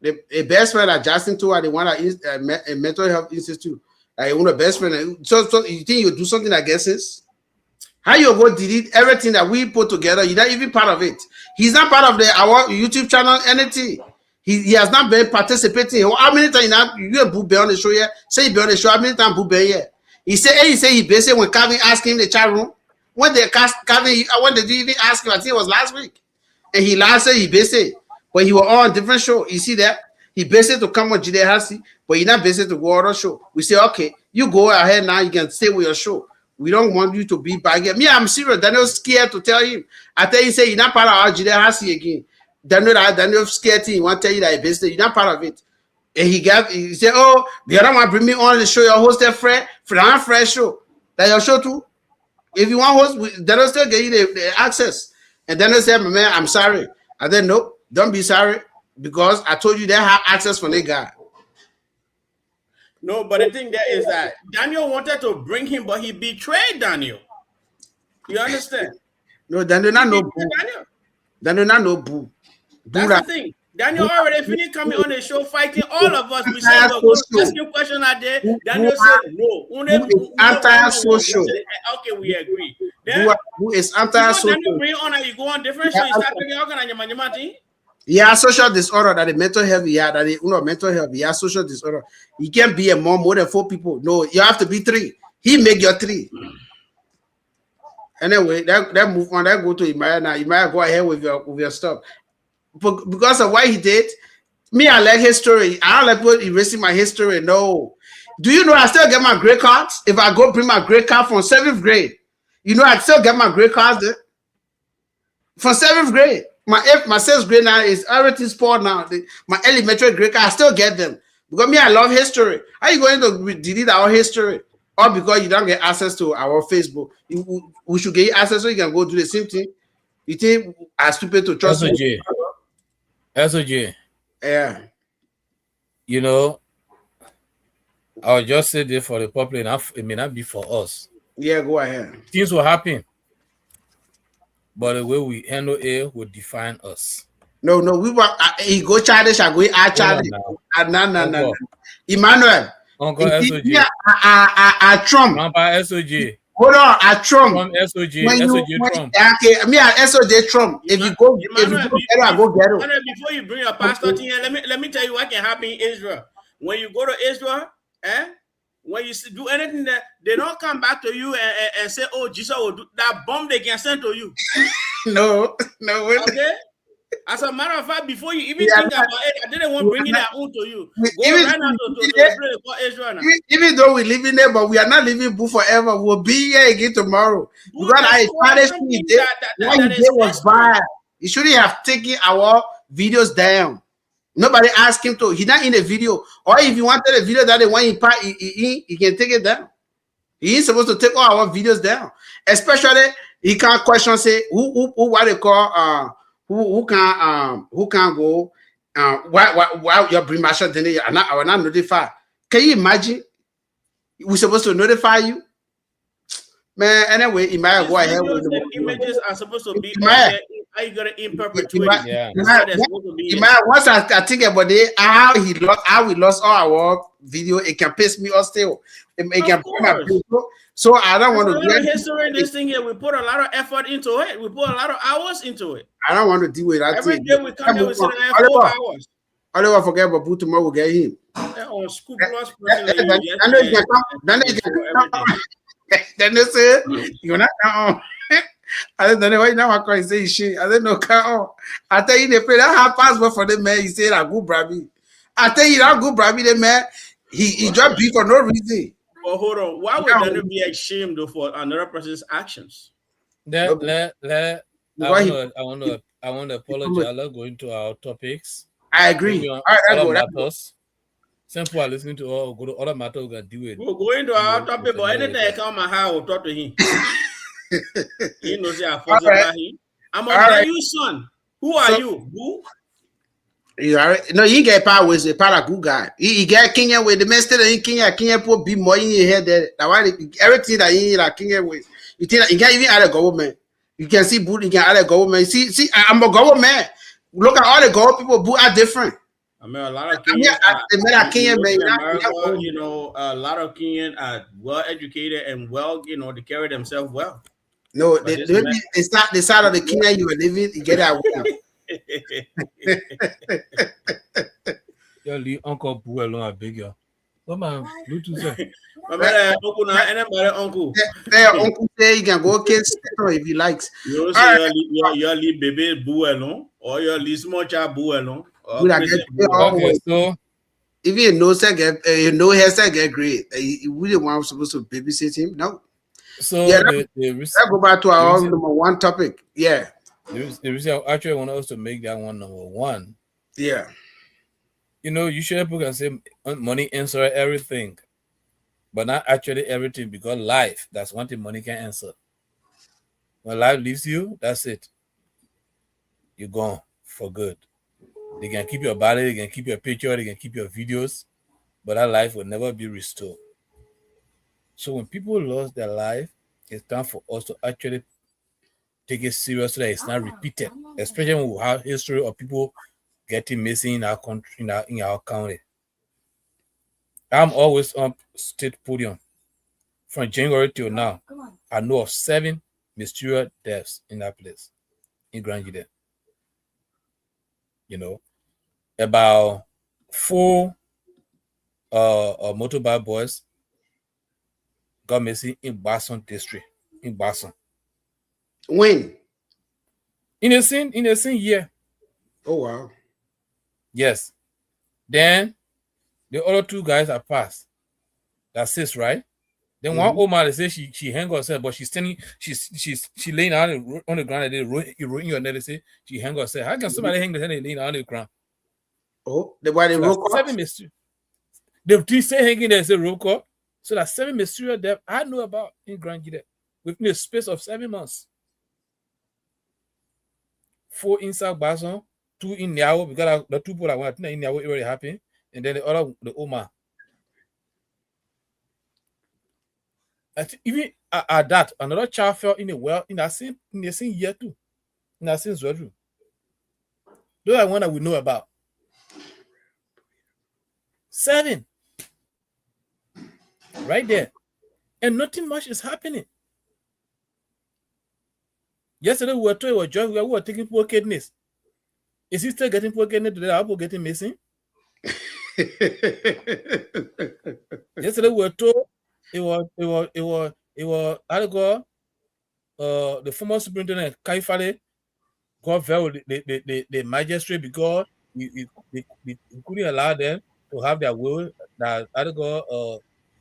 The best friend at Justin Towah, the one at a mental health institute, like one of the best friend. So you think you do something against this? How you go delete everything that we put together? You're not even part of it. He's not part of our YouTube channel, anything. He has not been participating. How many times you have Boo Bear on the show here? Say he be on the show. How many times Boo Bear here? He basically when Calvin asked him in the chat room, when did you even ask him? I think it was last week. And he said he basically, but he was on a different show. You see that? He basically to come on Gedeh HotSeat, but he not basically to go on our show. We say, okay, you go ahead now, you can stay with your show. We don't want you to be back here. Me, I'm serious. Daniel's scared to tell him. I tell you, say you're not part of our Gedeh HotSeat again. Daniel scared him. He want to tell you that basically you're not part of it. And he said, oh, the other one bring me on the show, your hosted Fred show. That your show too. If you want host, Daniel still get you the access. And Daniel said, man, I'm sorry. I said, no, don't be sorry. Because I told you they have access for the guy. No, but the thing there is that Daniel wanted to bring him, but he betrayed Daniel. You understand? No, Daniel not no boo. Daniel not no boo. That's the thing. Daniel already finished coming on the show fighting all of us. We said, go ask your question out there. Daniel said, no. Anti-social. Okay, we agree. Then, who is anti-social? Daniel bring on and you go on different shows. You start talking all kind of thing. Yeah, social disorder, that the mental health, mental health, social disorder. You can't be a mom more than 4 people. No, you have to be 3. He make your 3. Anyway, that move on, that go to Imaya now. Imaya go ahead with your stuff. Because of what he did, me, I like history. I don't like people erasing my history. No. Do you know I still get my grade cards? If I go bring my grade card from 7th grade, I still get my grade cards there. From 7th grade. My 6th grade now is everything sport now. My elementary grade card, I still get them. Because me, I love history. How are you going to delete our history? Or because you don't get access to our Facebook? We should get access so you can go do the same thing. You think I'm stupid to trust you? SOJ. Yeah. I'll just say this for the public. It may not be for us. Yeah, go ahead. Things will happen. But the way we handle it will define us. No, we were. He go childish. I go childish. No. Emmanuel. Uncle SOJ. I Trump. SOJ. Hold on, I Trump. From SOJ Trump. Okay, me and SOJ Trump. If you go get it, I go get it. Before you bring your pastor in here, let me tell you what can happen in Israel. When you go to Israel, when you do anything that they don't come back to you and say, oh, Jesus will do that bomb they can send to you. No. Okay. As a matter of fact, before you even think about it, I didn't want to bring their own to you. Go right now to Israel now. Even though we live in there, but we are not living forever. We'll be here again tomorrow. Because I started that was bad. He shouldn't have taken our videos down. Nobody asked him to. He's not in the video. Or if you wanted a video that they want he can take it down. He ain't supposed to take all our videos down. Especially, he can't question, say, who what they call, who can go, why your bring marshal then I will not notify. Can you imagine? We're supposed to notify you? Man, anyway, you might go ahead with the images are supposed to be how you gonna in perpetuity. Once I think about it, how we lost all our video, it can piss me off still. It can put my people. So I don't want to get history in this thing here. We put a lot of effort into it. We put a lot of hours into it. I don't want to deal with that. Every day we come here, we sit there 4 hours. I don't forget about Boo tomorrow. We'll get him. On school plus person, then they say you're not I don't know why now I can't say shit. I don't know. I tell you, they pay that half passport for the man. He said, "I go Brabi." I tell you, I go Brabi. The man, he dropped beef for no reason. But hold on, why would Daniel be ashamed for another person's actions? I want to apologize. I'll go into our topics. I agree. All matters. Simple, are listening to all go to other matters we can do it. We'll go into our topic, but anything that come my house, we'll talk to him. He knows I force about him. I'm on you, son. Who are you? Who? You are no, you get power with a para good guy. He get Kenya with the master in Kenya put be more in your head there. Now everything that you like Kenya with. You think you can't even add a government. You can see boot, you can add a government. See, I'm a government. Look at all the government people boot are different. I mean, a lot of Kenyans, a lot of Kenyans are well educated and well, they carry themselves well. No, it's not the side of the Kenya you are living. You get that way. Your leave Uncle Boo alone, I beg you. What my Bluetooth say? Uncle. Uncle say you can go kiss if he likes. You say your leave baby Boo alone, or your leave small child Boo alone. Okay, so if you know he get great, you wouldn't want supposed to babysit him. No. So yeah, let's go back to our number one topic. Yeah. The actually want us to make that one number one. Yeah. You should can say money answer everything, but not actually everything, because life, that's one thing money can answer. When life leaves you, that's it. You're gone for good. They can keep your body, they can keep your picture, they can keep your videos, but that life will never be restored. So when people lost their life, it's time for us to actually take it seriously that it's not repeated, especially when we have history of people getting missing in our country, in our county. I'm always on state podium. From January till now, I know of 7 mysterious deaths in that place, in Grand Gedeh. About 4 motorbike boys got missing in Basson district, in Basson. When? In the same year. Oh wow. Yes. Then the other 2 guys are passed. That's 6, right? Then one old man, they say she hang herself, but she's standing, she's laying down on the ground, and they rolling your neck. They say she hang herself. How can somebody hang the head and laying down on the ground? Oh, the body roll 7 mysterious. They say hanging there, say roll call. So that's 7 mysterious deaths I know about in Grand Gedeh within the space of 7 months. 4 inside Basson, 2 in Niawo, because the 2 people that went in Niawo already happened, and then the other, the Oma. Even at that, another child fell in a well in the same year too, in that same Zodru. Those are one that we know about. 7, right there, and nothing much is happening. Yesterday we were told we were taking poor kidneys. Is he still getting poor kidneys today? Are people getting missing? Yesterday we were told it was the former superintendent Kaifale got very the magistrate because we couldn't allow them to have their will. That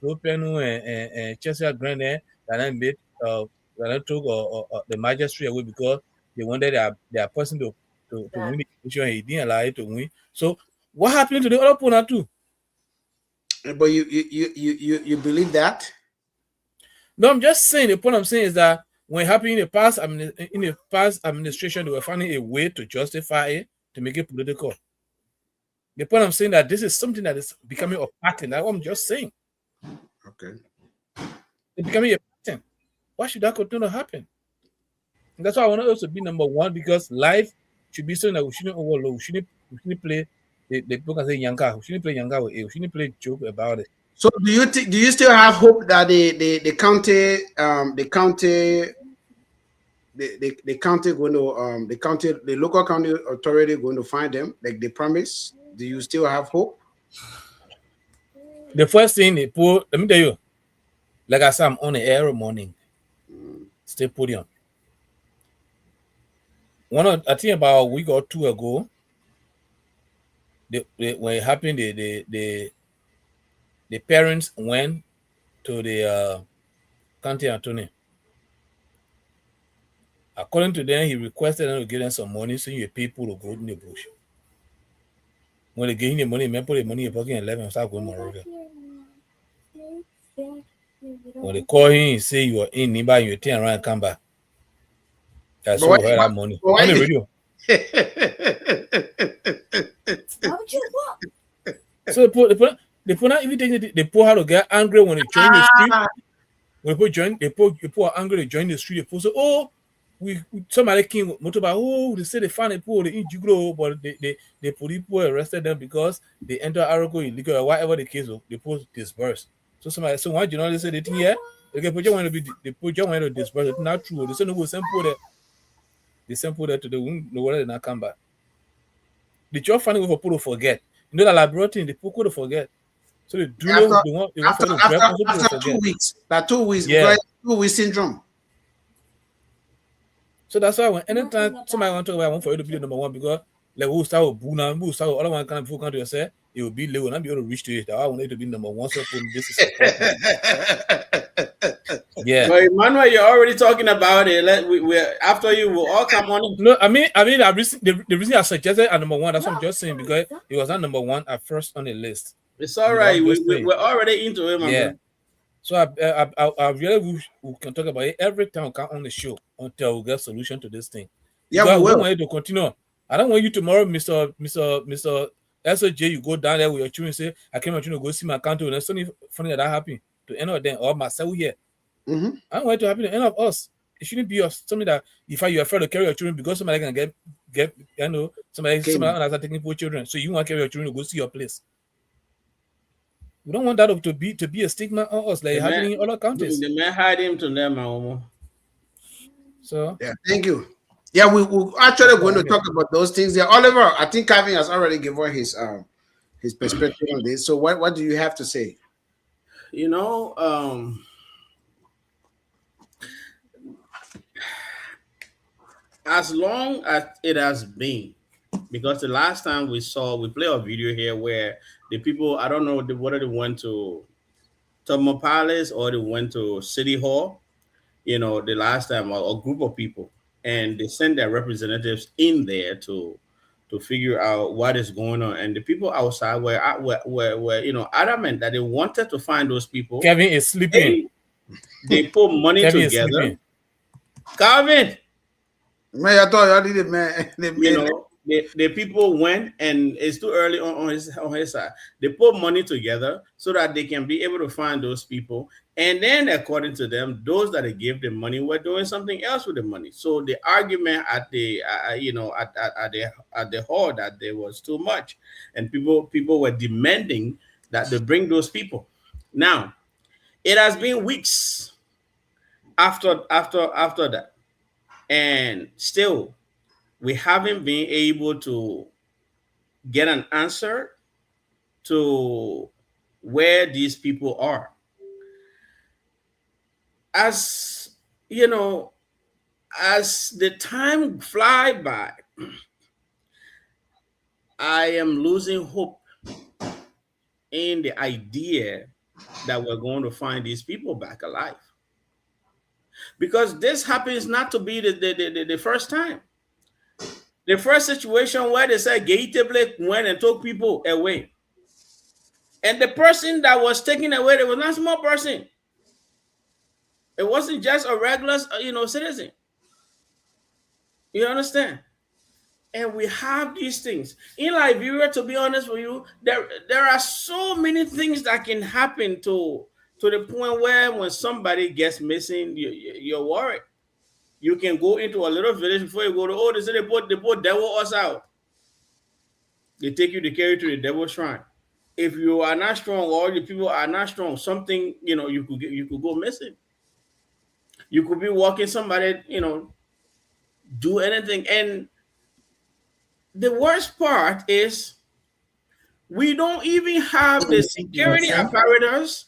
Zoe Pennue and Chester Grand that then made that took the magistrate away because they wanted their person to win the election. He didn't allow it to win. So what happened to the other opponent too? But you believe that? No, I'm just saying. The point I'm saying is that when it happened in the past administration, they were finding a way to justify it, to make it political. The point I'm saying that this is something that is becoming a pattern. That's what I'm just saying. Okay. It's becoming a pattern. Why should that continue to happen? And that's why I want us to be number one, because life should be something that we shouldn't overlook. We shouldn't play the people can say Yanka. We shouldn't play Yanka with it. We shouldn't play joke about it. So do you still have hope that the county the local county authority going to find them like they promised? Do you still have hope? The first thing they put, let me tell you, like I said, I'm on the air morning. Stay podium. I think about a week or two ago, when it happened, the parents went to the county attorney. According to them, he requested them to give them some money so you people to go in the bush. When they gave him the money, man put the money in your pocket and left and start going Monrovia. When they call him, he say you are in nearby, you turn around and come back. That's who heard that money. On the radio. So they put out everything. They put how to get angry when they join the street. When they put angry to join the street. They put so somebody came motorbike. They say they found a pool in Jiglo, but the police arrested them because they enter Arago illegal or whatever the case. They put disperse. So why you know they say the thing here? They put you to disperse. It's not true. They say no go sample that. They sample that to the wound. No whether they not come back. The job finding for people to forget. You know that laboratory they put to forget. So they do after 2 weeks. That 2 weeks. Yeah. 2 weeks syndrome. So that's why when anytime somebody want to talk about, I want for you to be the number one because like who start with Buna, who start with other one kind of people come to yourself, it will be low and be able to reach to it. I want it to be number one. So this is yeah. But Emmanuel, you're already talking about it. We're after you will all come on. No, I mean the reason I suggested at number one, that's what I'm just saying because it was not number one at first on the list. It's all right. We're already into it, man. Yeah. So I really wish we can talk about it every time we come on the show until we get a solution to this thing. Yeah, because we will. I don't want you to continue. I don't want you tomorrow, Mr. SOJ, you go down there with your children and say, I came to go see my country. And there's something funny that happened to any of them or myself here. Mm-hmm. I don't want it to happen to any of us. It shouldn't be something that if you're afraid to carry your children because somebody can get somebody else taking poor children. So you want to carry your children to go see your place. We don't want that to be a stigma on us, like happening in other countries. The man hired him to them, man. So yeah, thank you. Yeah, we actually going to talk about those things. Yeah, Oliver, I think Kevin has already given his perspective on this. So what do you have to say? You know, as long as it has been, because the last time we play a video here where the people, I don't know whether they went to Towah Palace or they went to City Hall, you know, the last time, a group of people, and they sent their representatives in there to figure out what is going on. And the people outside were you know, adamant that they wanted to find those people. Kevin is sleeping. They put money together. Calvin. Man, I thought you did it, man. You know, the people went, and it's too early on his side. They put money together so that they can be able to find those people. And then, according to them, those that they gave the money were doing something else with the money. So the argument at the at the hall that there was too much, and people were demanding that they bring those people. Now, it has been weeks after that, and still we haven't been able to get an answer to where these people are. As you know, as the time fly by, I am losing hope in the idea that we're going to find these people back alive. Because this happens not to be the first time. The first situation where they said Gedeh went and took people away. And the person that was taken away, it was not a small person. It wasn't just a regular, citizen. You understand? And we have these things. In Liberia, to be honest with you, there are so many things that can happen to the point where when somebody gets missing, you're worried. You can go into a little village before you go to, they say they put devil us out. They take you to carry to the devil's shrine. If you are not strong, or your people are not strong, something, you could go missing. You could be walking somebody, do anything. And the worst part is we don't even have the security apparatus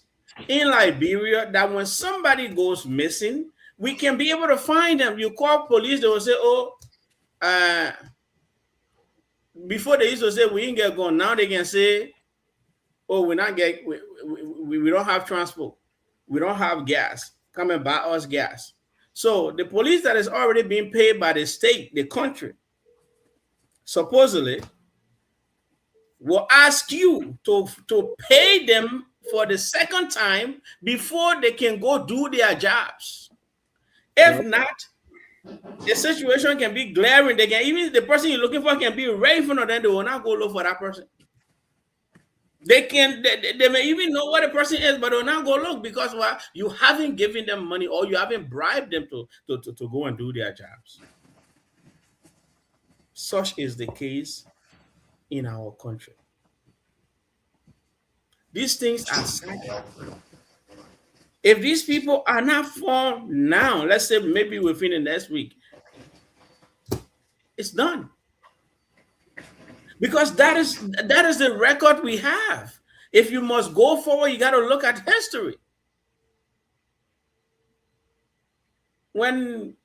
in Liberia that when somebody goes missing, we can be able to find them. You call police, they will say, oh, Before they used to say we ain't get gone. Now they can say, oh, we don't have transport. We don't have gas. Come and buy us gas. So the police that is already being paid by the state, the country, supposedly will ask you to pay them for the second time before they can go do their jobs. If not, the situation can be glaring. They can, even the person you're looking for can be right in front of them. They will not go look for that person. They may even know what the person is, but they will not go look because you haven't given them money or you haven't bribed them to go and do their jobs. Such is the case in our country. These things are sad. If these people are not found now, let's say maybe within the next week, it's done. Because that is the record we have. If you must go forward, you got to look at history. When,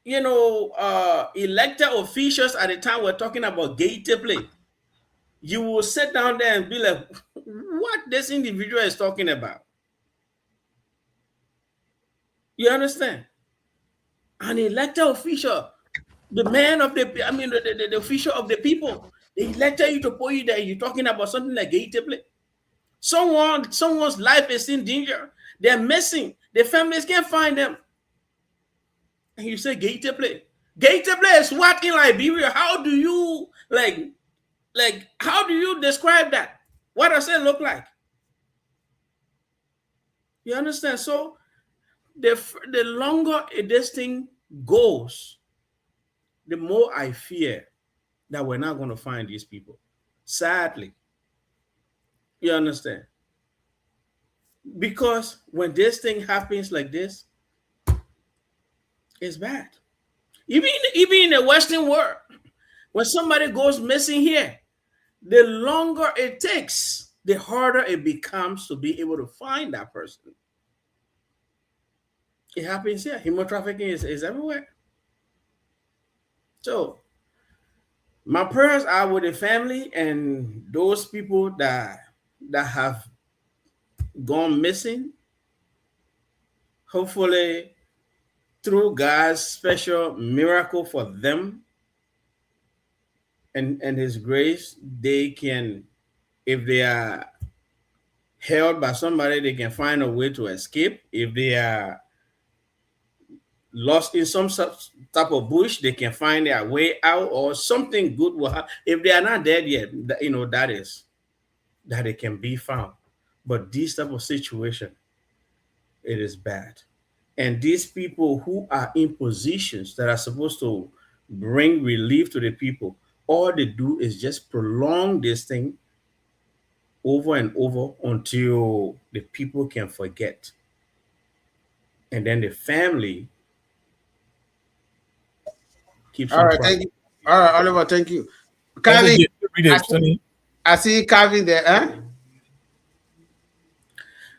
elected officials at the time were talking about Gedeh play, you will sit down there and be like, what this individual is talking about? You understand? An elected official, the man of the official of the people, they elected you to put you there. You're talking about something like Gedeh play. Someone's life is in danger. They're missing. Their families can't find them. And you say Gedeh play. Gedeh play is what in Liberia? How do you how do you describe that? What does it look like? You understand? So the longer this thing goes, the more I fear that we're not going to find these people. Sadly. You understand? Because when this thing happens like this, it's bad. Even in the Western world, when somebody goes missing here, the longer it takes, the harder it becomes to be able to find that person. It happens here. Human trafficking is everywhere. So, my prayers are with the family and those people that have gone missing. Hopefully, through God's special miracle for them and His grace, they can, if they are held by somebody, they can find a way to escape. If they are lost in some type of bush, they can find their way out, or something good will happen. If they are not dead yet, that it can be found. But this type of situation, it is bad. And these people who are in positions that are supposed to bring relief to the people, all they do is just prolong this thing over and over until the people can forget. And then the family keeps on. All right, thank you. All right, Oliver, thank you. Calvin, I see Calvin there, huh?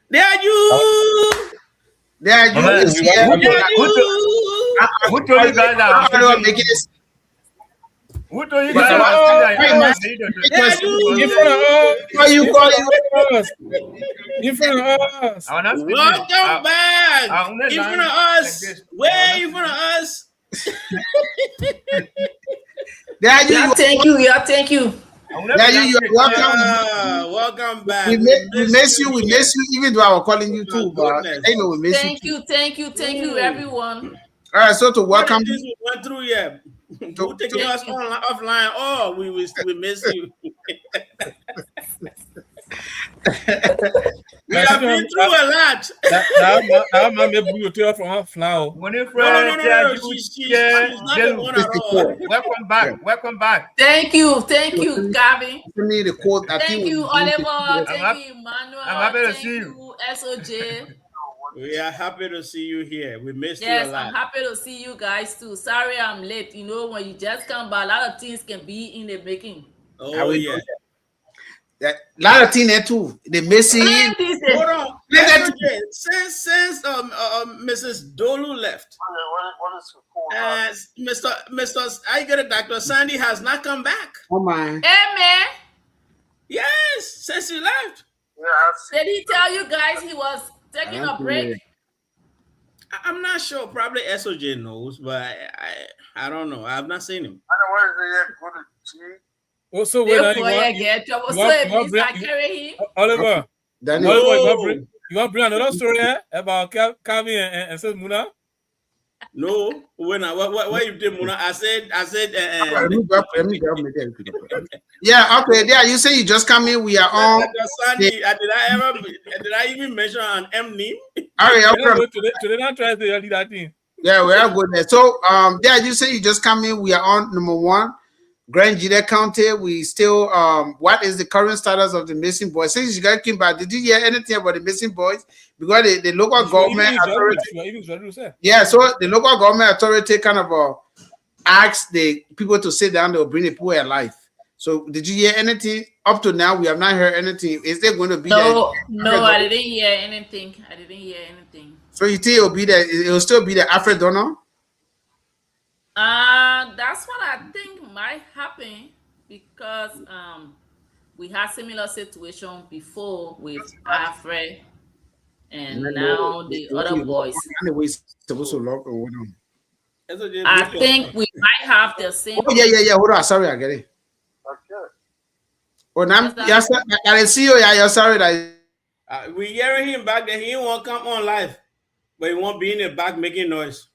There are you. There are you. Who told you guys that? Who told you guys that? You call us? In front of us. Welcome back. In front of us. Way in front of us. Thank you. Yeah, thank you. You're welcome. Welcome back. We miss you. We miss you, even though I was calling you too. But I know we miss you. Thank you, everyone. All right, so to welcome you. We went through, yeah. Who taking us offline? Oh, we miss you. We have been through a lot. No. She's not the one at all. Welcome back. Thank you, Gavin. Thank you, Oliver. Thank you, Emmanuel. I'm happy to see you. SOJ. We are happy to see you here. We missed you a lot. Yes, I'm happy to see you guys too. Sorry I'm late. When you just come by, a lot of things can be in the making. Oh, yeah. A lot of things there too. The missing. Hold on. Since Mrs. Dolu left, Mr. I get it, Dr. Sandy has not come back. Oh my. Amen. Yes, since he left. Did he tell you guys he was taking a break? I'm not sure. Probably SOJ knows, but I don't know. I've not seen him. Also, when Oliver, you want to bring another story about Calvin and said Muna? No, what you did, Muna? I said. Yeah, okay. Yeah, you say you just come in. We are on. Did I even mention an M name? All right, today not try to lead that thing. Yeah, we are good there. So, yeah, you say you just come in. We are on number 1, Grand Gedeh County. We still, what is the current status of the missing boys? Since you guys came back, did you hear anything about the missing boys? Because the local government authority, yeah, so the local government authority kind of asked the people to sit down. They'll bring the poor alive. So, did you hear anything up to now? We have not heard anything. Is there going to be no? I didn't hear anything. So you think it'll be it will still be the Afro donor? That's what I think might happen because we had similar situation before with Afro and now the other boys. I think we might have the same. Oh, yeah. Hold on, sorry, I get it. Okay. Oh, now yes, I see you. Yeah, you're sorry that we hearing him back there. He won't come on live, but he won't be in the back making noise.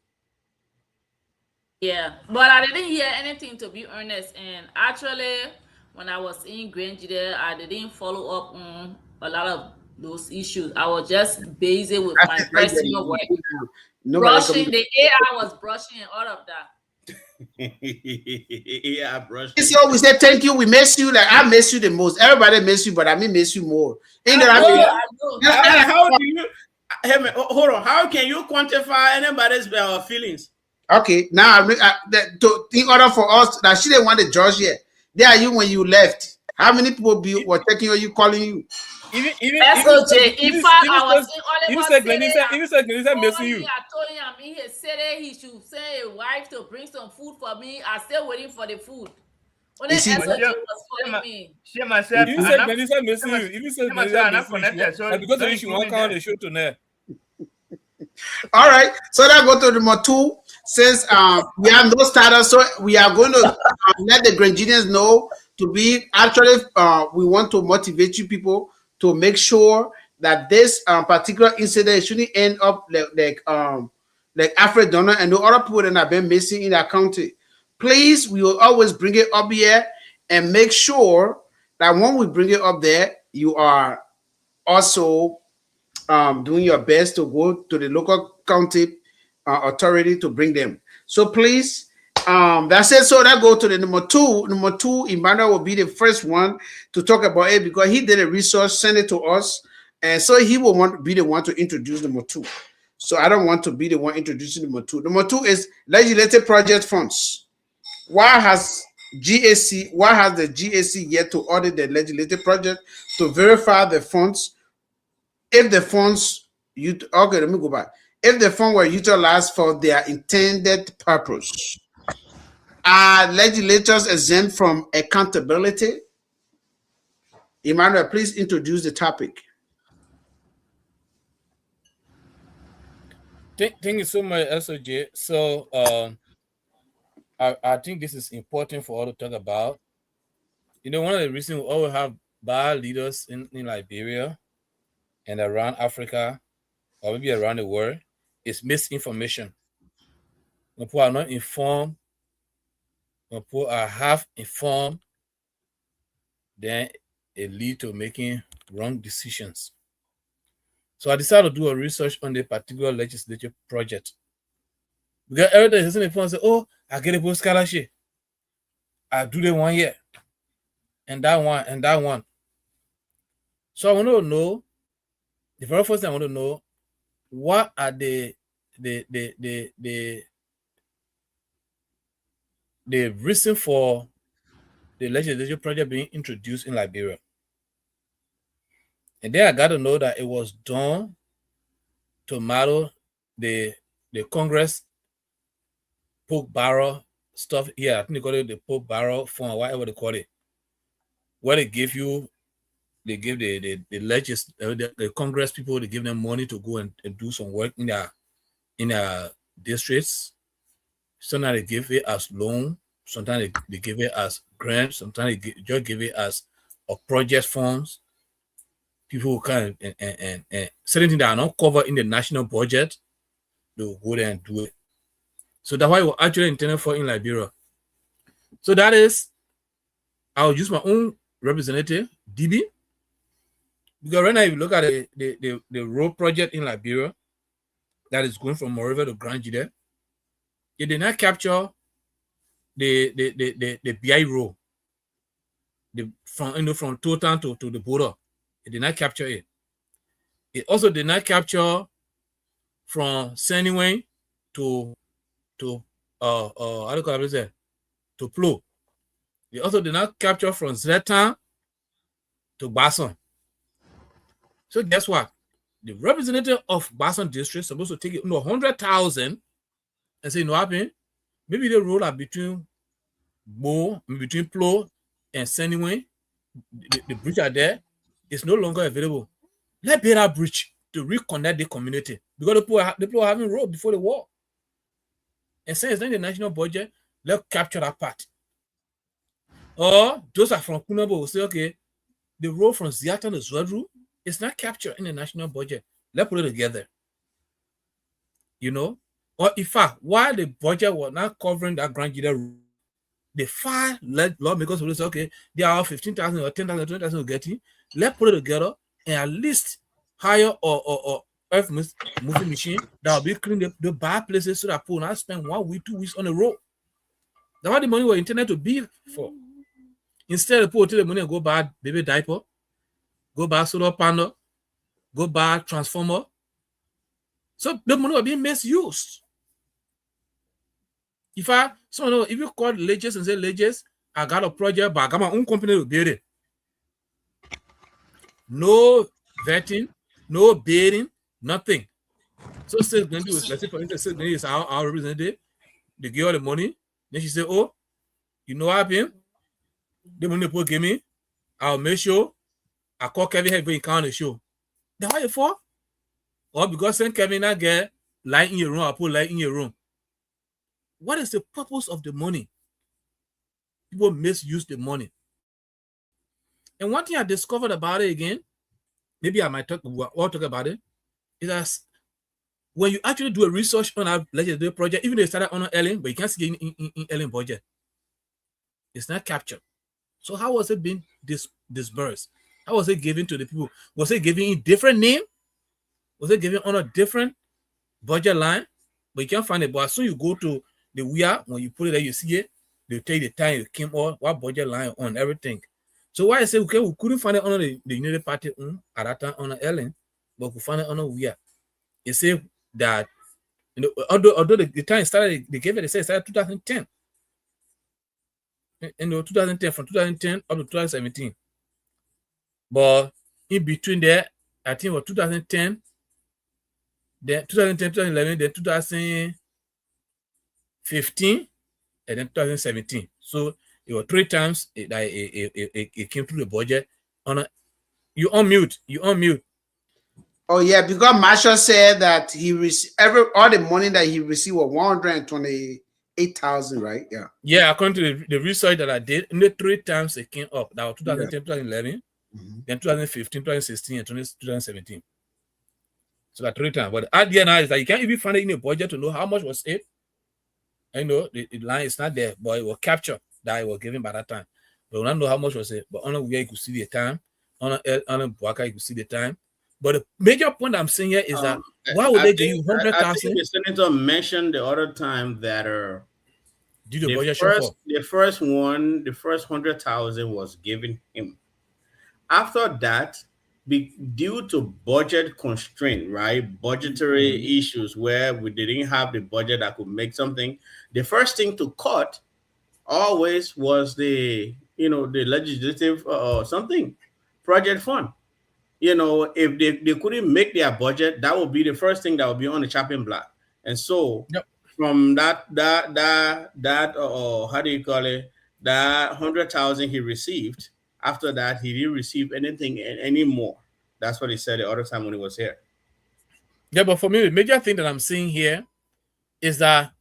Yeah, but I didn't hear anything, to be honest. And actually, when I was in Grand Gedeh, I didn't follow up on a lot of those issues. I was just busy with my personal work. Brushing, the AI was brushing and all of that. Yeah, brushing. So we said thank you. We miss you. Like I miss you the most. Everybody miss you, but I miss you more. I know. How do you? Hold on. How can you quantify anybody's feelings? Okay, now in order for us that she didn't want the judge yet. There are you when you left. How many people were taking you, calling you? Even SOJ. In fact, I was even said missing you. I told him he said he should send a wife to bring some food for me. I'm still waiting for the food. Only SOJ was calling me. She myself. You said Melissa missing you. Even said Melissa missing you. Because she won't come on the show tonight. All right, so that go to number 2. Since we have no status, so we are going to let the Grand Gedehians know to be actually we want to motivate you people to make sure that this particular incident shouldn't end up like Afro donor and the other people that have been missing in our county. Please, we will always bring it up here and make sure that when we bring it up there, you are also doing your best to go to the local county authority to bring them. So please, that's it. So that go to the number 2. Number 2, Emmanuel will be the first one to talk about it because he did a research, send it to us, and so he will want to be the one to introduce number 2. So I don't want to be the one introducing number 2. Number 2 is legislative project funds. Why has the GAC yet to audit the legislative project to verify the funds? If the funds, okay, let me go back. If the funds were utilized for their intended purpose, are legislators exempt from accountability? Emmanuel, please introduce the topic. Thank you so much, SOJ. So I think this is important for all to talk about. You know, one of the reasons we always have bad leaders in Liberia and around Africa, or maybe around the world, is misinformation. When people are not informed, when people are half informed, then it leads to making wrong decisions. So I decided to do a research on the particular legislative project. Because every day, isn't it fun? Say, oh, I get a post scholarship. I do the 1 year, and that one, and that one. So I want to know. The very first thing I want to know, what are the reason for the legislative project being introduced in Liberia? And then I got to know that it was done to model the Congress poke barrel stuff here. I think they call it the poke barrel fund, whatever they call it. Where they give you, they give the Congress people, they give them money to go and do some work in their districts. Sometimes they give it as loan, sometimes they give it as grant, sometimes they just give it as a project funds. People can and certain things that are not covered in the national budget, they'll go there and do it. So that's why it was actually intended for in Liberia. So that is, I'll use my own representative, DB. Because right now, if you look at the road project in Liberia that is going from Monrovia to Grand Gedeh, it did not capture the BI road, from Towah to the border. It did not capture it. It also did not capture from Seneway to how do you call it? To Plo. It also did not capture from Zlatan to Basson. So guess what? The representative of Basson district is supposed to take it 100,000 and say, you know what happened? Maybe the road are between Plo and Seneway. The bridge are there. It's no longer available. Let's build a bridge to reconnect the community because the people are having road before the war. And since it's not in the national budget, let's capture that part. Or those are from Kunabo will say, okay, the road from Ziatan to Zwadru is not captured in the national budget. Let's put it together. You know? Or in fact, while the budget was not covering that Grand Gedeh road, the far lawmakers will say, okay, there are 15,000 or 10,000, 20,000 we're getting. Let's put it together and at least hire or earth moving machine that will be cleaning the bad places so that people will not spend 1 week, 2 weeks on the road. That's what the money was intended to be for. Instead, people take the money and go buy baby diaper, go buy solar panel, go buy transformer. So the money was being misused. If you call Legis and say, Legis, I got a project, but I got my own company to build it. No vetting, no bidding, nothing. So State going to do, let's say for instance, State is our representative, they give her the money, then she say, oh, you know what happened? The money people give me, I'll make sure I call Kevin here when he can't the show. Then why you for? Or because Saint Kevin not get light in your room, I put light in your room. What is the purpose of the money? People misuse the money. And one thing I discovered about it again, maybe I might talk about it, is that when you actually do a research on a legislative project, even though you started on Ellen, but you can't see it in Ellen budget, it's not captured. So how was it being disbursed? How was it given to the people? Was it given in different name? Was it given on a different budget line? But you can't find it. But as soon as you go to the WIA, when you put it there, you see it, they'll tell you the time you came on, what budget line on, everything. So why I say, okay, we couldn't find it on the United Party at that time on Ellen, but we found it on a WIA. You say that, you know, although the time started, they gave it, they said it started 2010. You know, 2010, from 2010 up to 2017. But in between there, I think it was 2010, then 2010, 2011, then 2015, and then 2017. So it was 3 times it came through the budget. You unmute. Oh yeah, because Marshall said that he all the money that he received was 128,000, right? Yeah. Yeah, according to the research that I did, in the 3 times it came up. That was 2010, 2011, then 2015, 2016, and 2017. So that 3 times. But the idea now is that you can't even find it in the budget to know how much was it. I know the line is not there, but it will capture that it was given by that time. But we don't know how much was it. But on the way you could see the time. On Boakai you could see the time. But the major point I'm saying here is that why would they give you 100,000? I think the senator mentioned the other time that the first 100,000 was given him. After that, due to budget constraint, right? Budgetary issues where we didn't have the budget that could make something. The first thing to cut always was the legislative something project fund. you know, if they couldn't make their budget, that would be the first thing that would be on the chopping block. And so from that how do you call it, that 100,000 he received, after that he didn't receive anything anymore. That's what he said the other time when he was here. Yeah, but for me, the major thing that I'm seeing here is that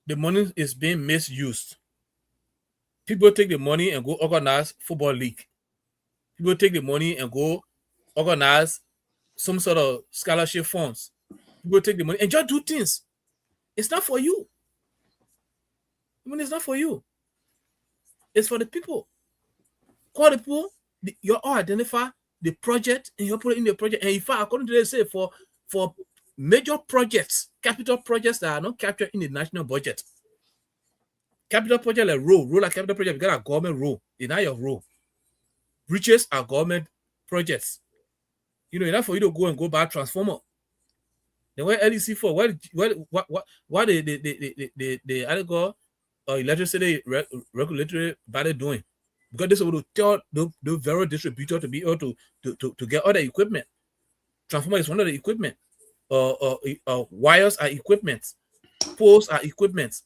the money is being misused. People take the money and go organize football league. People take the money and go organize some sort of scholarship funds. People take the money and just do things. It's not for you. I mean, it's not for you. It's for the people. Call the people. You all identify the project and you put it in the project. And in fact, according to they say, for major projects, capital projects that are not captured in the national budget. Capital project like road like capital project, you got a government road. It's not your road. Bridges are government projects. You know, enough for you to go and go buy a transformer. Then what LEC for? What the article electricity regulatory body doing? Because this will tell the very distributor to be able to get other equipment. Transformer is one of the equipment. Wires are equipment. Poles are equipment.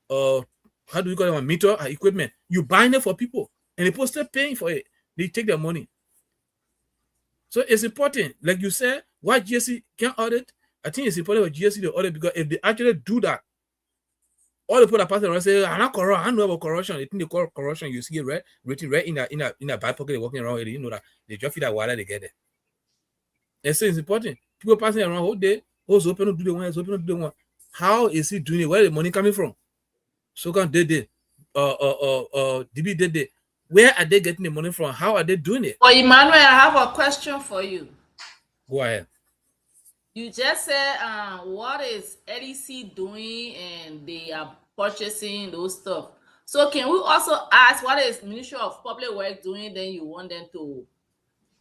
How do you call it? Meter are equipment. You buying it for people, and the people still paying for it. They take their money. So it's important, like you said, why GSC can't audit. I think it's important for GSC to audit, because if they actually do that, all the people that pass around say, "I'm not corrupt. I know about corruption." They think they call corruption. You see it written right in a back pocket, walking around. You know that they just feel that water they get there. And so it's important. People passing around all day. Who's open to do the one? Who's open to do the one? How is he doing it? Where is the money coming from? So can DB did it. Where are they getting the money from? How are they doing it? Well, Emmanuel, I have a question for you. Go ahead. You just said what is LEC doing, and they are purchasing those stuff. So can we also ask what is Ministry of Public Works doing? Then you want them to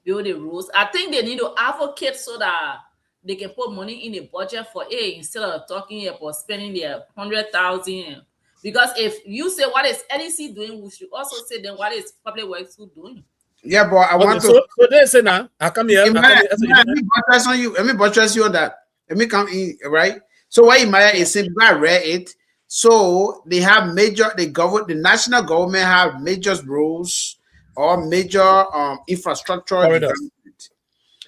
build the roads. I think they need to advocate so that they can put money in the budget for it instead of talking about spending their 100,000. Because if you say what is LEC doing, we should also say then what is Public Works doing. Yeah, but I want to. So they say now, I come here. Let me buttress on you. Let me buttress you on that. Let me come in, right? So what Imaya is saying, I read it. So they have the national government have major roads or major infrastructure development.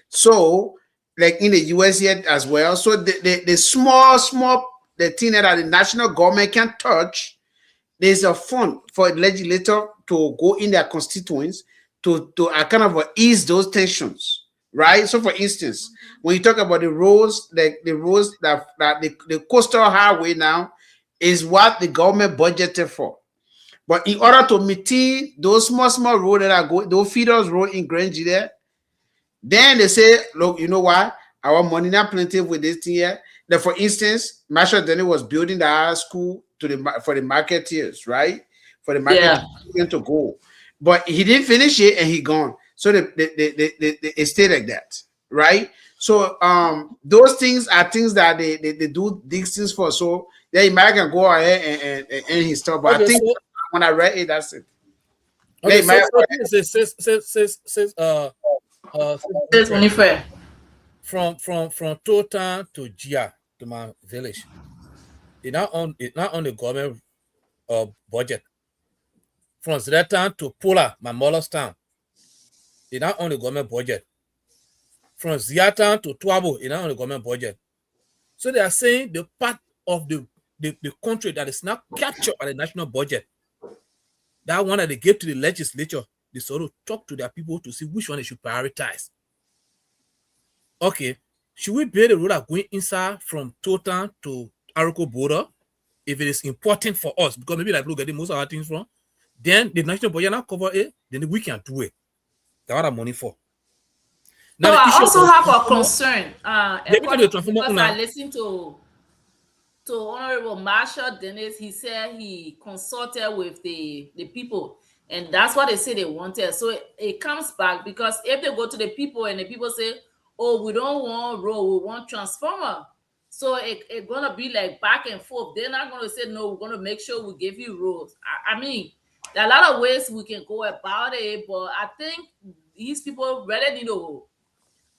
So like in the US yet as well. So the small the thing that the national government can touch, there's a fund for a legislator to go in their constituents to kind of ease those tensions, right? So for instance, when you talk about the roads, the roads that the coastal highway now is what the government budgeted for. But in order to meet those small roads that are going, those feeders road in Grand Gedeh, then they say, look, you know what? Our money not plenty with this thing here. That, for instance, Marshall Denny was building the high school for the marketeers, right? For the marketeers to go, but he didn't finish it and he gone. So it stayed like that, right? So those things are things that they do these things for. So yeah, Mike can go ahead and his stuff. But I think when I read it, that's it. Okay, from Towah to Gia to my village, it's not on the government budget. From Zlatan to Pola, my mother's town, it's not on the government budget. From Ziatan to Towah, it's not on the government budget. So they are saying the part of the country that is not captured by the national budget, that one that they give to the legislature, they sort of talk to their people to see which one they should prioritize. Okay, should we build a road that going inside from Towah to Aroko border if it is important for us? Because maybe like we're getting most of our things from, then the national budget not cover it, then we can do it. That's what our money for. Now, so I also have a concern. Because I listened to Honorable Marshall Dennis. He said he consulted with the people, and that's what they say they wanted. So it comes back, because if they go to the people and the people say, oh, we don't want road, we want transformer. So it's gonna be like back and forth. They're not gonna say, no, we're gonna make sure we give you roads. I mean, there are a lot of ways we can go about it, but I think these people really need to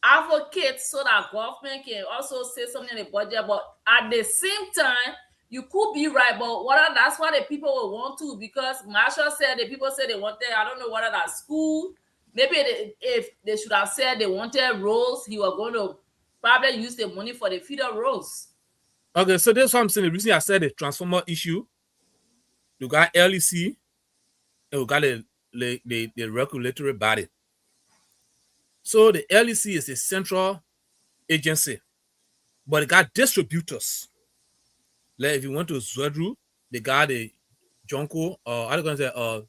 advocate so that government can also say something in the budget. But at the same time, you could be right, but that's what the people will want to, because Marshall said the people said they wanted, I don't know whether that's school. Maybe if they should have said they wanted roads, he was going to probably use the money for the feeder roads. Okay, so that's what I'm saying. The reason I said the transformer issue, you got LEC, and you got the regulatory body. So the LEC is a central agency, but it got distributors. Like if you went to Zodru, they got the Jonko, how are you going to say,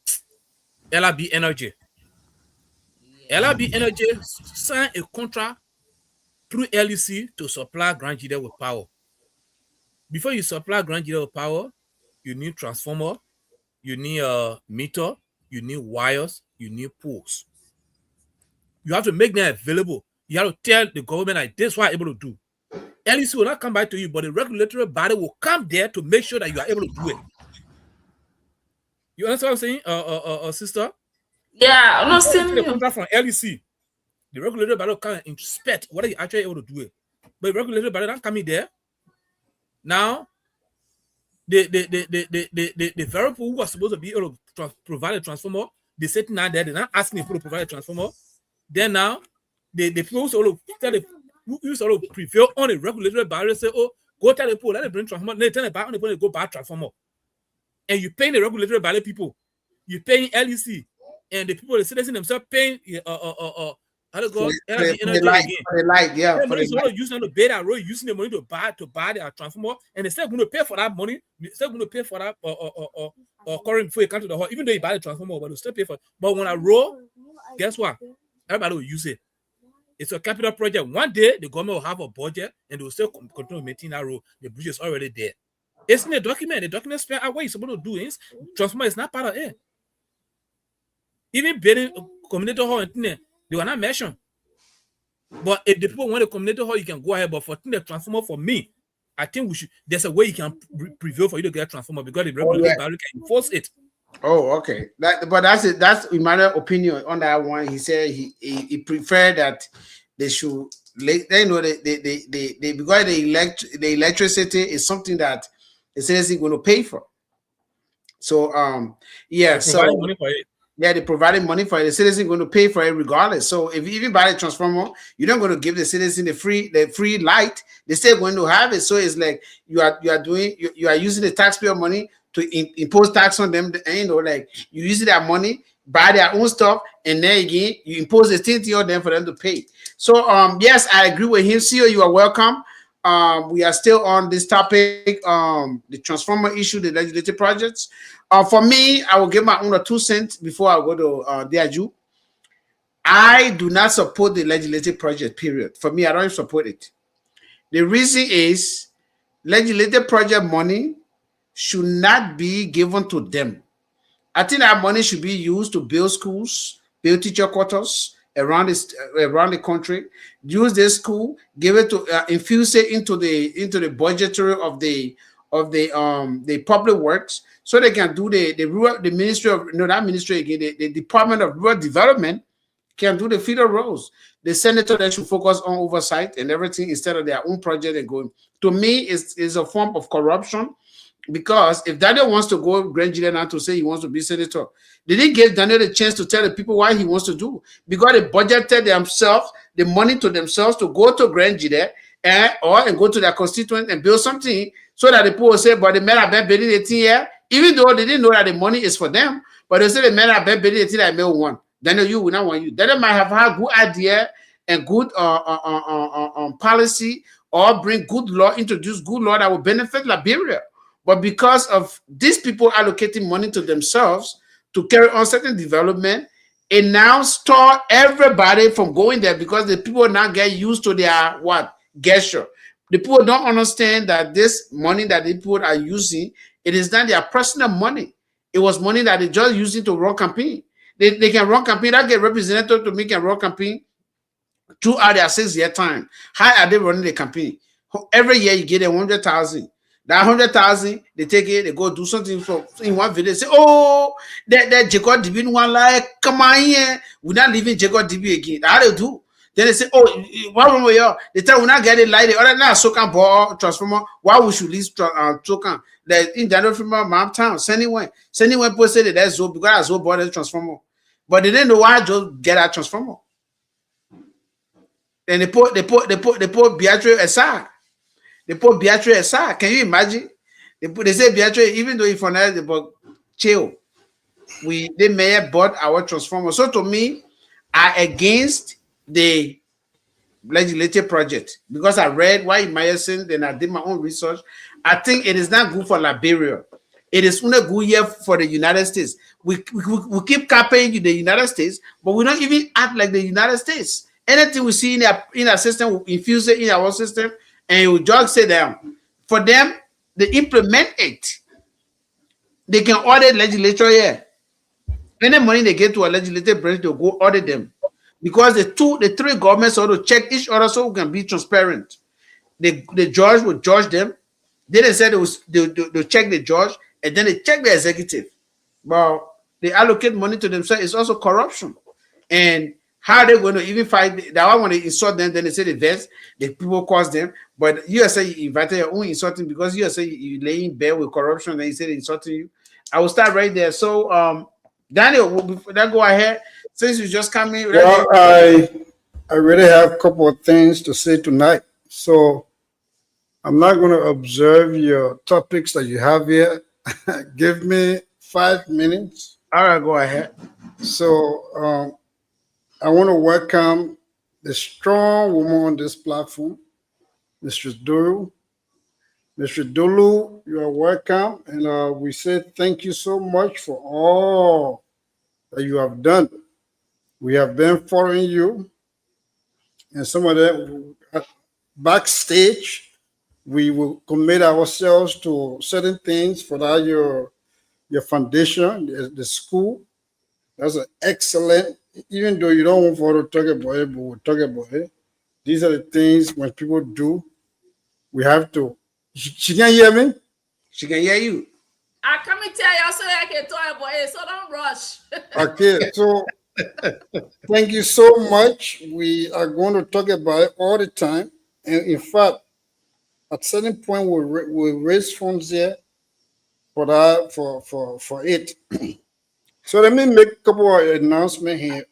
LRB Energy. LRB Energy signed a contract through LEC to supply Grand Gedeh with power. Before you supply Grand Gedeh with power, you need transformer, you need a meter, you need wires, you need poles. You have to make them available. You have to tell the government like this is what I'm able to do. LEC will not come back to you, but the regulatory body will come there to make sure that you are able to do it. You understand what I'm saying, sister? Yeah, I'm not saying the contract from LEC. The regulatory body will come and inspect whether you're actually able to do it. But the regulatory body not coming there. Now, the very people who are supposed to be able to provide a transformer, they sitting down there, they're not asking people to provide a transformer. Then now, the people who sort of prevail on a regulatory body say, oh, go tell the people, let them bring transformer. They tell the buy on the people, go buy transformer. And you paying the regulatory body people, you paying LEC, and the people, the citizens themselves paying how to go energy again. For the light, yeah. For the light. Using to pay that road, using the money to buy their transformer, and instead of going to pay for that money, instead of going to pay for that or current before you come to the hall, even though you buy the transformer, but you still pay for it. But when I roll, guess what? Everybody will use it. It's a capital project. One day the government will have a budget and they will still continue to maintain that road. The bridge is already there. It's in the document. The document spell out what you're supposed to do. Is transformer is not part of it. Even building community hall, they were not mentioned. But if the people want a community hall, you can go ahead. But for the transformer, for me, I think we should. There's a way you can prevail for you to get a transformer because the regulatory body can enforce it. Oh, okay. But that's it. That's Emmanuel's opinion on that one. He said he preferred that they should. They know they because the electricity is something that the citizen going to pay for. So yeah. So money for it. Yeah, they providing money for it. The citizen going to pay for it regardless. So if you even buy a transformer, you're not going to give the citizen the free light. They're still going to have it. So it's like you are using the taxpayer money to impose tax on them, and like you use that money, buy their own stuff, and then again you impose a thing on them for them to pay. So yes, I agree with him. CEO, you are welcome. We are still on this topic, the transformer issue, the legislative projects. For me, I will give my own 2 cents before I go to Diaju. I do not support the legislative project, period. For me, I don't support it. The reason is legislative project money should not be given to them. I think that money should be used to build schools, build teacher quarters around the country. Use this school, give it to infuse it into the budgetary of the public works, so they can do the ministry of the Department of Rural Development can do the feeder roads. The senator that should focus on oversight and everything instead of their own project and going. To me, it's a form of corruption. Because if Daniel wants to go Grand Gedeh now to say he wants to be senator, they didn't give Daniel the chance to tell the people what he wants to do. Because they budgeted themselves, the money to themselves to go to Grand Gedeh and go to their constituent and build something so that the people will say, but the men have been building the thing here, even though they didn't know that the money is for them, but they say the men have been building the thing that may want. Daniel, you will not want you. Daniel might have had good idea and good policy or bring good law, introduce good law that will benefit Liberia. But because of these people allocating money to themselves to carry on certain development, it now stop everybody from going there because the people now get used to their gesture. The people don't understand that this money that the people are using, it is not their personal money. It was money that they just using to run campaign. They can run campaign. That get representative to make a run campaign throughout their 6-year time. How are they running the campaign? Every year you get 100,000. That 100,000, they take it, they go do something in one video. They say, oh, that Jacob DB one like, come on here. We're not leaving Jacob DB again. How they do? Then they say, oh, why wrong with you? They tell we not get it light. Other now so can ball transformer. Why we should lease token? That in January from my town, sending one posted that that's so because I so bought the transformer, but they didn't know why just get a transformer. And they put Beatrice aside. They put Beatrice aside. Can you imagine? They say Beatrice, even though if on that, but chill. The mayor bought our transformer. So to me, I against the legislative project because I read why Maya saying, then I did my own research. I think it is not good for Liberia. It is only good here for the United States. We keep copying the United States, but we don't even act like the United States. Anything we see in our system, we infuse it in our system, and we just say them. For them, they implement it. They can audit legislature here. Any money they get to a legislative branch, they'll go audit them. Because the three governments ought to check each other so we can be transparent. The judge will judge them. Then they said they'll check the judge, and then they check the executive. But they allocate money to themselves. It's also corruption. And how they're going to even fight that I want to insult them, then they say the vets, the people cause them. But you say you invited your own insulting because you say you lay in bed with corruption, and you say they're insulting you. I will start right there. So Daniel, before that go ahead, since you just come in. Well, I really have a couple of things to say tonight. So I'm not going to observe your topics that you have here. Give me 5 minutes. All right, go ahead. So I want to welcome the strong woman on this platform, Mr. Duru. Mr. Dulu, you are welcome. And we say thank you so much for all that you have done. We have been following you. And some of them backstage, we will commit ourselves to certain things for that your foundation, the school. That's an excellent, even though you don't want for to talk about it, but we'll talk about it. These are the things when people do, we have to. She can hear me? She can hear you. I come and tell you so I can talk about it, so don't rush. Okay, so thank you so much. We are going to talk about it all the time. And in fact, at certain point, we'll raise funds here for that, for it. So let me make a couple of announcements here.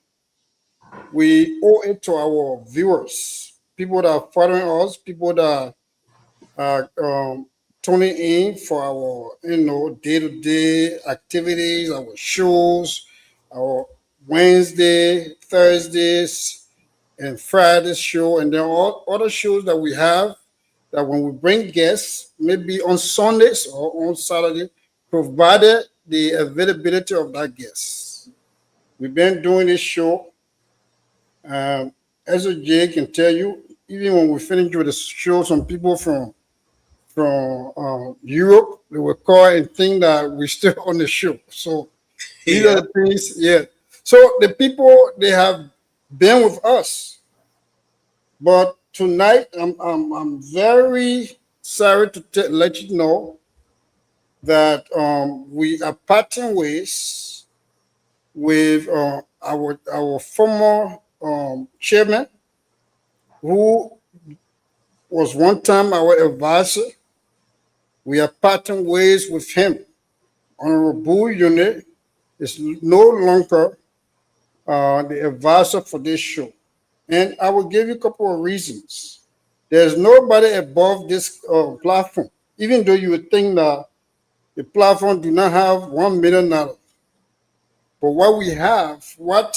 We owe it to our viewers, people that are following us, people that are tuning in for our day-to-day activities, our shows, our Wednesday, Thursdays, and Friday show, and then all other shows that we have that when we bring guests, maybe on Sundays or on Saturday, provided the availability of that guest. We've been doing this show. As a Jay can tell you, even when we finish with the show, some people from Europe, they will call and think that we're still on the show. So these are the things, yeah. So the people, they have been with us. But tonight, I'm very sorry to let you know that we are parting ways with our former chairman, who was one time our advisor. We are parting ways with him. Honorable Unit is no longer the advisor for this show. And I will give you a couple of reasons. There's nobody above this platform, even though you would think that the platform do not have $1 million. But what we have, what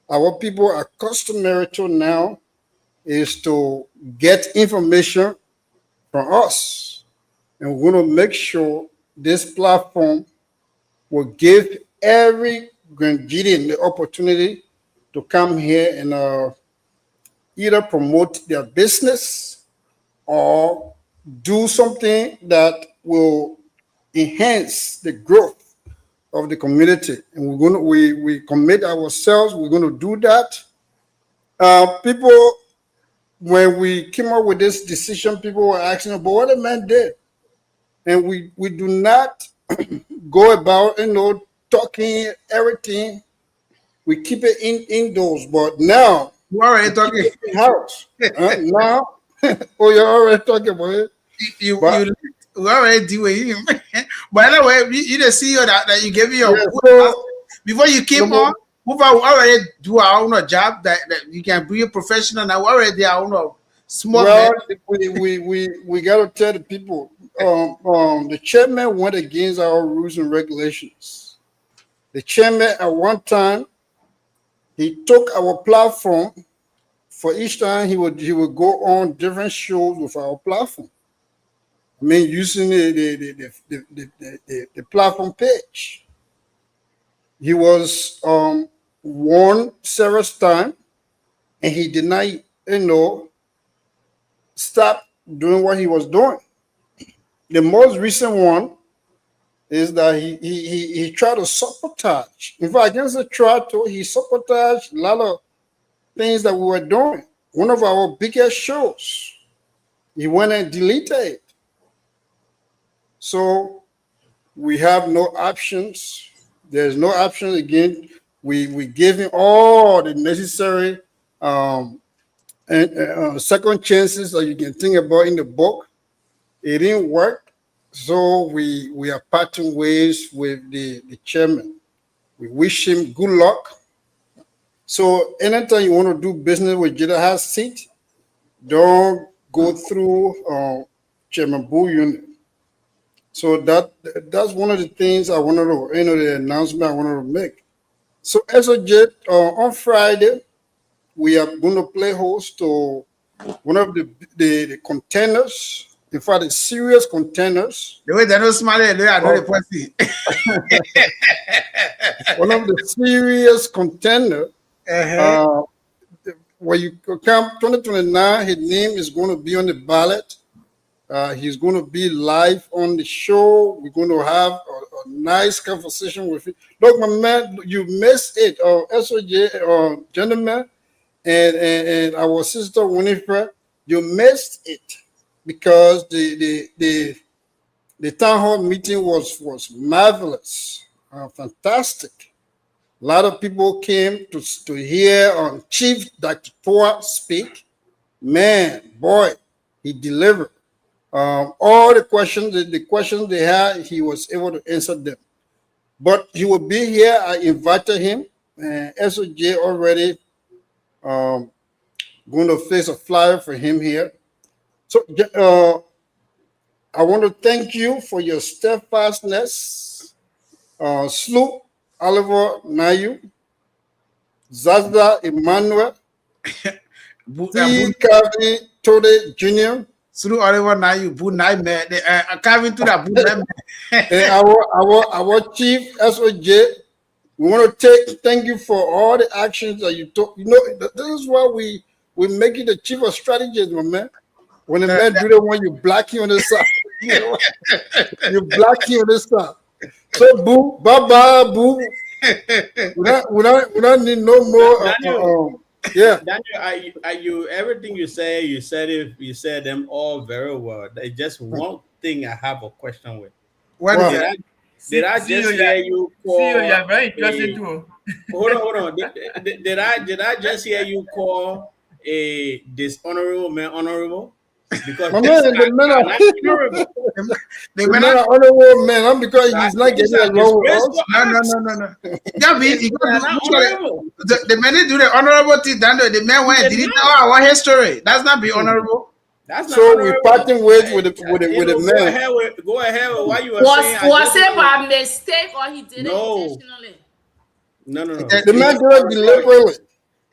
our people are customary to now, is to get information from us. And we're going to make sure this platform will give every Grand Gedeh the opportunity to come here and either promote their business or do something that will enhance the growth of the community. And we commit ourselves, we're going to do that. People, when we came up with this decision, people were asking about what the man did. And we do not go about, talking everything. We keep it indoors. But now We're already talking house. Now, oh, you're already talking about it. We already deal with him. By the way, you the CEO that you gave me your before you came on. We already do our own job that you can be a professional. Now we already our own small. Well, we gotta tell the people. The chairman went against our rules and regulations. The chairman at one time, he took our platform. For each time he would go on different shows with our platform. I mean, using the platform page. He was warned several times, and he did not, stop doing what he was doing. The most recent one is that he tried to sabotage. In fact, against the trial, he sabotaged a lot of things that we were doing. One of our biggest shows, he went and deleted it. So we have no options. There's no option again. We gave him all the necessary second chances that you can think about in the book. It didn't work. So we are parting ways with the chairman. We wish him good luck. So anytime you want to do business with Gedeh HotSeat, don't go through Chairman Boo Unit. So that's one of the things I wanted to, the announcement I wanted to make. So SOJ, on Friday, we are going to play host to one of the contenders. In fact, the serious contenders. The way they don't smile, I know the pussy. One of the serious contenders. When you come 2029, his name is going to be on the ballot. He's going to be live on the show. We're going to have a nice conversation with him. Look, my man, you missed it. SOJ, gentlemen, and our sister Winifred, you missed it because the town hall meeting was marvelous, fantastic. A lot of people came to hear Chief Dr. Towah speak. Man, boy, he delivered. All the questions they had, he was able to answer them. But he will be here. I invited him. And SOJ already going to face a flyer for him here. So I want to thank you for your steadfastness. Sloop Oliver Nayu, Zazda Emmanuel, Calvin Tode Jr. Through Oliver Nayu, Boo Nightmare, Calvin to that Boo Nightmare. And our chief SOJ, we want to thank you for all the actions that you took. This is why we make you the chief of strategies, my man. When the man do that one, you black him on the side. You black him on the side. So Boo, bye Boo. We don't need no more. Daniel, Daniel, everything you said them all very well. There's just one thing I have a question with. Did I just hear you call? You're very interesting too. Hold on. Did I just hear you call a dishonorable man honorable? Because the men are honorable men, because he's not getting along with us. No. The men do the honorable thing. The men went and delete our history. That's not be honorable. That's so we're parting ways with the men. Go ahead with what you were saying. Was it by mistake or he did it intentionally? No. The man did it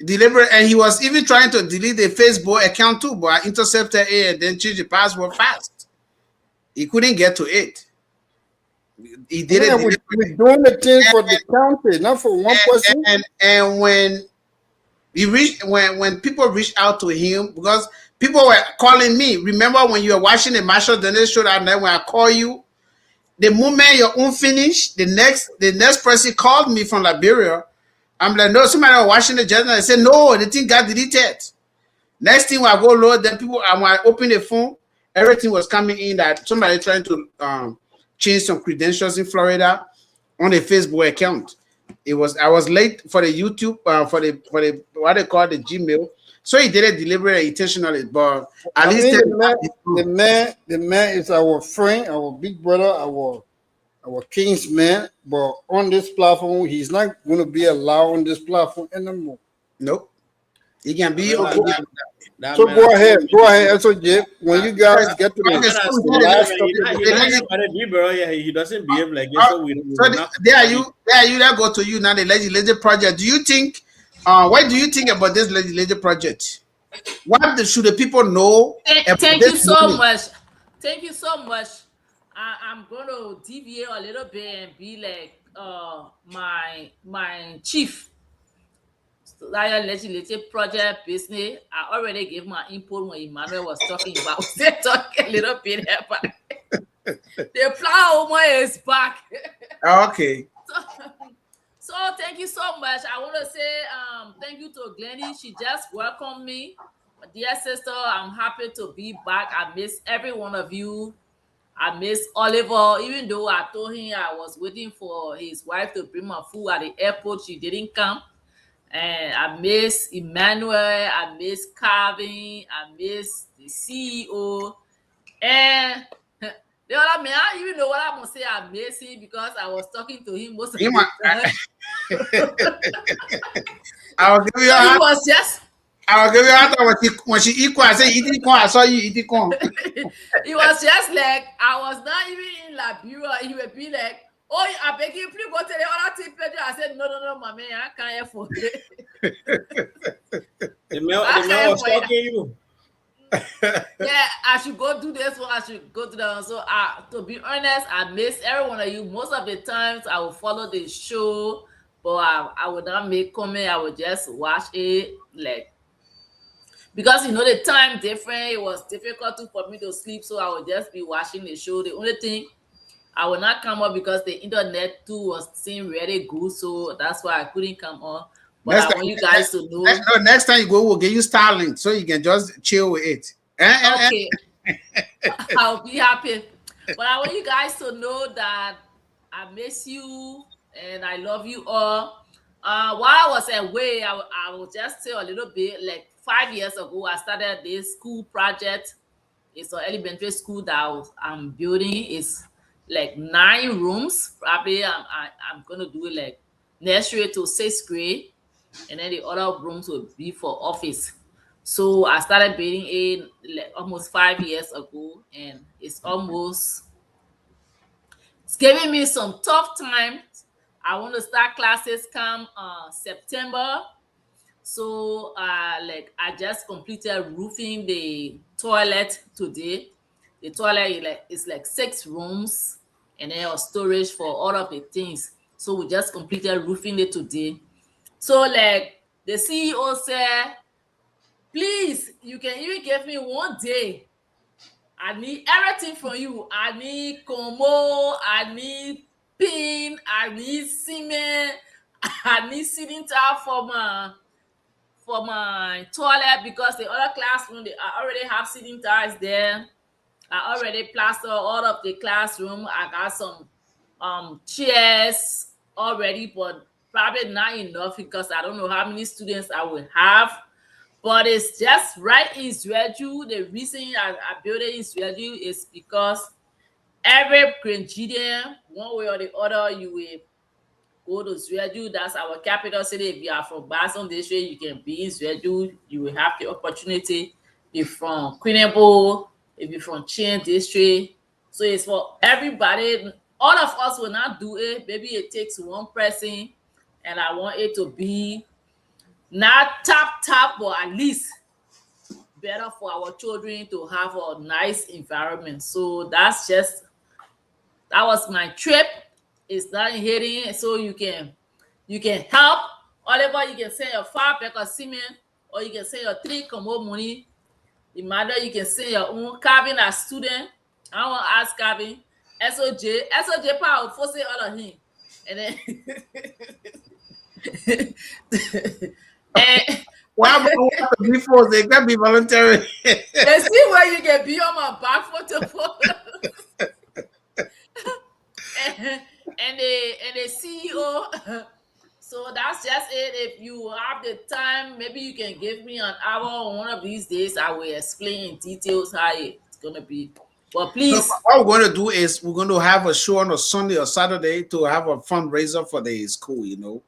deliberately. And he was even trying to delete the Facebook account too, but I intercepted it and then changed the password fast. He couldn't get to it. He did it. We're doing the thing for the county, not for one person. And when people reached out to him, because people were calling me. Remember when you were watching the Marshall Dennis show that night when I call you? The moment you're unfinished, the next person called me from Liberia. I'm like, no, somebody was watching the journal. I said, no, the thing got deleted. Next thing when I go load, then when I open the phone, everything was coming in that somebody trying to change some credentials in Florida on a Facebook account. I was late for the YouTube for the what they call the Gmail. So he did it deliberately, intentionally, but at least the man is our friend, our big brother, our kinsman. But on this platform, he's not going to be allowed on this platform anymore. Nope. He can be. So go ahead, SOJ. When you guys get to the last he doesn't behave like this. So there you that go to you now. The legislative project. Do you think? What do you think about this legislative project? What should the people know? Thank you so much. Thank you so much. I'm going to deviate a little bit and be like my chief. Legislative project business. I already gave my input when Emmanuel was talking about. They talk a little bit about the flower is back. Okay. So thank you so much. I want to say thank you to Glennie. She just welcomed me. Dear sister, I'm happy to be back. I miss every one of you. I miss Oliver, even though I told him I was waiting for his wife to bring my food at the airport. She didn't come. And I miss Emmanuel. I miss Calvin. I miss the CEO. And the other man, I even know what I'm going to say. I miss him because I was talking to him most of the time. I'll give you I'll give you a when she eat corn. I say eating corn. I saw you eating corn. It was just like I was not even in Liberia. He would be like, "Oh, I beg you, please go to the other team." I said, "No, my man, I can't afford it." The man was talking you. Yeah, I should go do this one. I should go to that one. So, to be honest, I miss every one of you. Most of the times, I will follow the show, but I would not make comment. I would just watch it, like, because the time different. It was difficult for me to sleep, so I would just be watching the show. The only thing, I will not come up because the internet too was seeing really good, so that's why I couldn't come on. But I want you guys to know. Next time you go, we'll give you Starlink so you can just chill with it. Okay. I'll be happy. But I want you guys to know that I miss you and I love you all. While I was away, I will just say a little bit. Like 5 years ago, I started this school project. It's an elementary school that I'm building. It's like 9 rooms. Probably I'm gonna do it like nursery to 6th grade, and then the other rooms will be for office. So I started building it like almost 5 years ago, and it's giving me some tough times. I want to start classes come September. So like I just completed roofing the toilet today. The toilet is like 6 rooms, and then a storage for all of the things. So we just completed roofing it today. So like the CEO said, please, you can even give me 1 day. I need everything from you. I need Como, I need pin, I need cement, I need sitting towel for my toilet, because the other classroom, I already have sitting towels there. I already plastered all of the classroom. I got some chairs already, but probably not enough because I don't know how many students I will have. But it's just right in Zwedju. The reason I built it in Zwedju is because every Grand Gedeh, one way or the other, you will go to Zwedju. That's our capital city. If you are from Boston district, you can be in Zwedju. You will have the opportunity. If from Queenable, if you're from Chin district. So it's for everybody. All of us will not do it. Maybe it takes one person, and I want it to be not top, but at least better for our children to have a nice environment. So that was my trip. It's not hitting, so you can help. Oliver, you can send your 5 pack of cement, or you can send your 3 Como money. The matter, you can send your own. Calvin as student. I want to ask Calvin. SOJ power force it all of him. And then and why would be forced? They can be voluntary. And see where you can be on my back photo. and the CEO that's just it. If you have the time, maybe you can give me an hour on one of these days. I will explain in details how it's gonna be. But please, so what we're going to do is we're going to have a show on a Sunday or Saturday to have a fundraiser for the school. You know,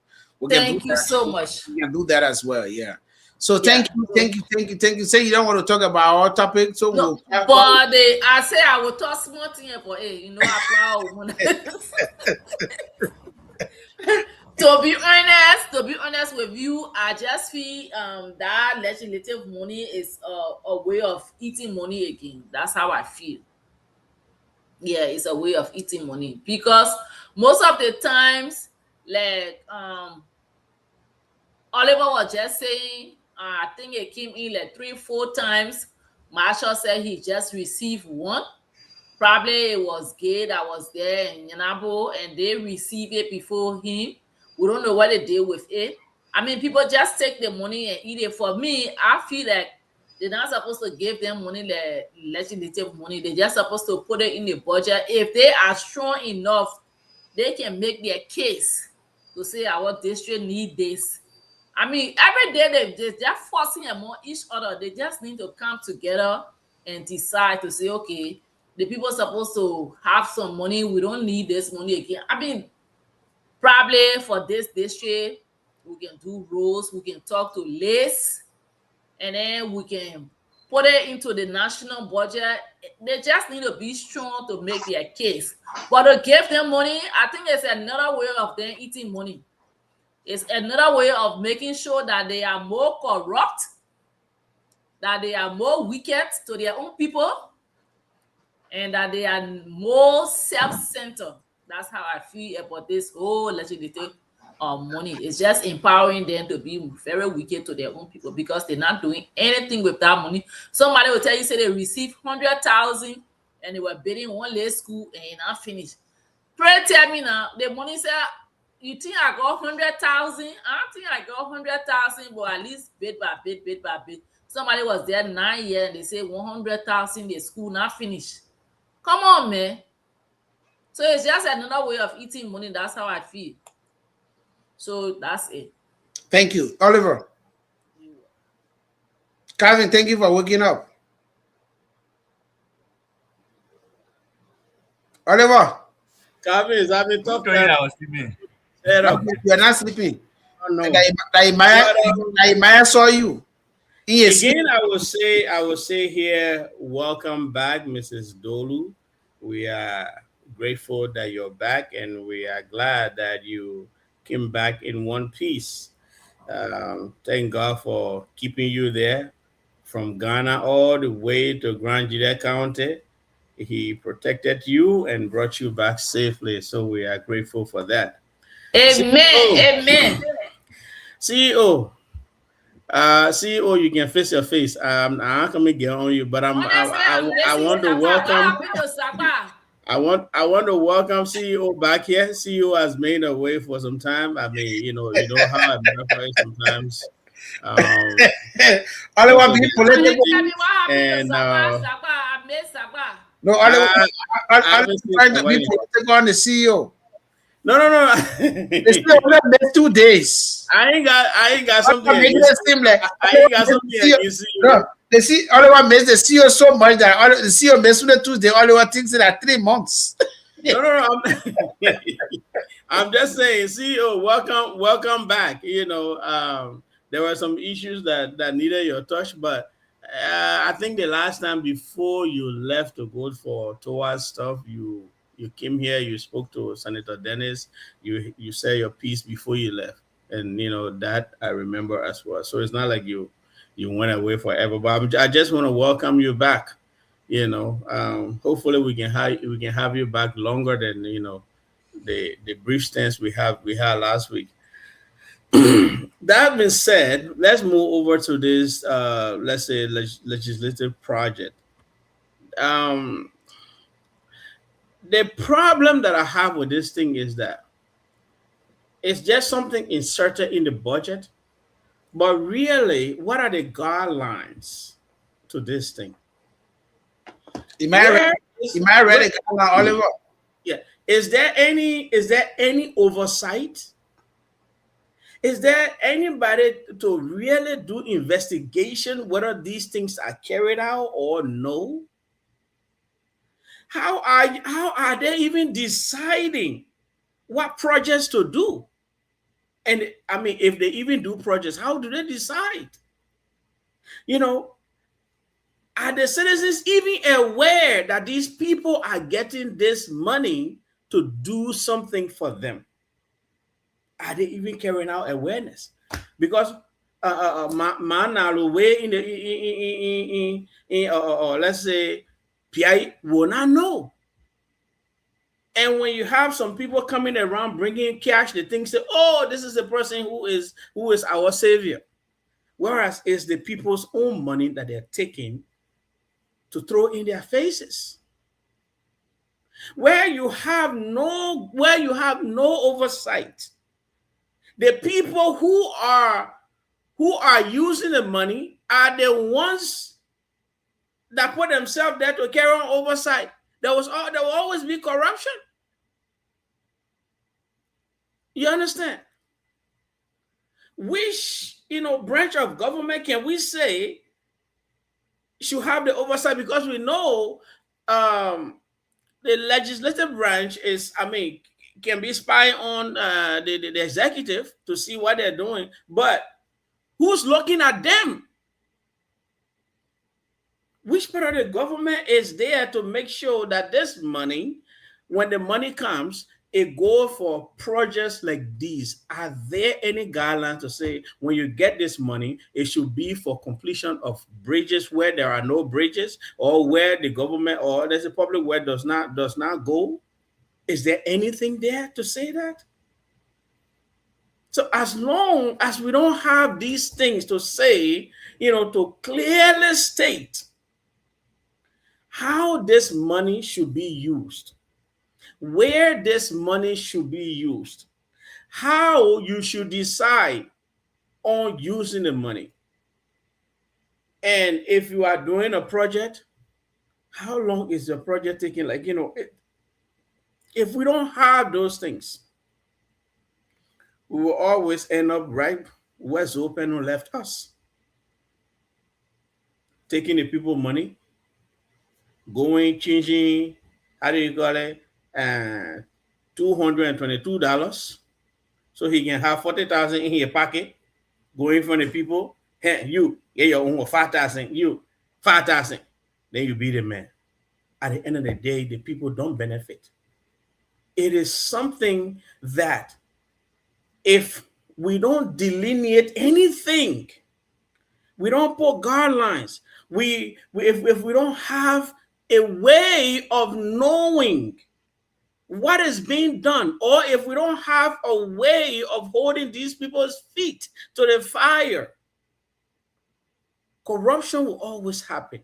thank you so much. We can do that as well. Yeah. So thank you. Say you don't want to talk about our topic, so no, we'll. But I say I will talk small thing for you know To be honest with you, I just feel that legislative money is a way of eating money again. That's how I feel. Yeah, it's a way of eating money because most of the times, like Oliver was just saying, I think it came in like 3-4 times. Marshall said he just received one. Probably it was Gay that was there in Yanabo and they received it before him. We don't know what they did with it. I mean, people just take the money and eat it. For me, I feel like they're not supposed to give them money, like legislative money. They're just supposed to put it in the budget. If they are strong enough, they can make their case to say our district need this. I mean, every day they're forcing among each other. They just need to come together and decide to say, okay, the people are supposed to have some money. We don't need this money again. I mean, probably for this district, we can do roads, we can talk to Liz, and then we can put it into the national budget. They just need to be strong to make their case. But to give them money, I think it's another way of them eating money. It's another way of making sure that they are more corrupt, that they are more wicked to their own people, and that they are more self-centered. That's how I feel about this whole legislative money. It's just empowering them to be very wicked to their own people because they're not doing anything with that money. Somebody will tell you, say they received 100,000 and they were building one lay school and it's not finished. Pray tell me now, the money said, you think I got 100,000? I don't think I got 100,000, but at least bit by bit. Somebody was there 9 years and they say 100,000, the school not finished. Come on, man. So it's just another way of eating money. That's how I feel. So that's it. Thank you, Oliver. Calvin, thank you for waking up. Oliver. Calvin is having tough time. I was sleeping. You're not sleeping. Oh, no. Maya saw you. Yes. Again, I will say here, welcome back, Mrs. Dolu. We are grateful that you're back, and we are glad that you came back in one piece. Thank God for keeping you there from Ghana all the way to Grand Gedeh County. He protected you and brought you back safely, so we are grateful for that. Amen. CEO, you can face your face. I'm not gonna get on you, but I want to welcome. I want to welcome CEO back here. CEO has made a way for some time. I mean, you know how America is sometimes. I want to be political. And no, I trying to be political on the CEO. No. They still only made 2 days. I ain't got something. I ain't got something against you. No, they see Oliver makes the CEO so much that the CEO makes the Tuesday. Oliver thinks that 3 months. No. I'm just saying, CEO, welcome back. You know, there were some issues that needed your touch, but I think the last time before you left to go for Towah stuff, you came here, you spoke to Senator Dennis, you said your piece before you left, and you know that I remember as well. So it's not like you went away forever, but I just want to welcome you back. You know, hopefully we can have you back longer than the brief stance we had last week. That being said, let's move over to this let's say legislative project. The problem that I have with this thing is that it's just something inserted in the budget, but really, what are the guidelines to this thing? Am I ready, Oliver? Yeah. Is there any oversight? Is there anybody to really do investigation whether these things are carried out or no? How are they even deciding what projects to do? And I mean, if they even do projects, how do they decide? You know, are the citizens even aware that these people are getting this money to do something for them? Are they even carrying out awareness? Because man way in the let's say PI will not know. And when you have some people coming around bringing cash, they think, say, oh, this is the person who is our savior. Whereas it's the people's own money that they're taking to throw in their faces. Where you have no oversight, the people who are using the money are the ones that put themselves there to carry on oversight. There will always be corruption. You understand? Which branch of government can we say should have the oversight? Because we know the legislative branch can be spying on the executive to see what they're doing, but who's looking at them? Which part of the government is there to make sure that this money, when the money comes, it goes for projects like these? Are there any guidelines to say when you get this money, it should be for completion of bridges where there are no bridges, or where the government or there's a public where does not go? Is there anything there to say that? So as long as we don't have these things to say, to clearly state how this money should be used, where this money should be used, how you should decide on using the money, and if you are doing a project, how long is the project taking? If we don't have those things, we will always end up right where Zoe Pennue left us, taking the people money, going, changing, how do you call it, $222, so he can have 40,000 in his pocket, going from the people. Hey, you get your own 5,000, you 5,000, then you be the man. At the end of the day, the people don't benefit. It is something that if we don't delineate anything, we don't put guidelines, if we don't have a way of knowing what is being done, or if we don't have a way of holding these people's feet to the fire, corruption will always happen.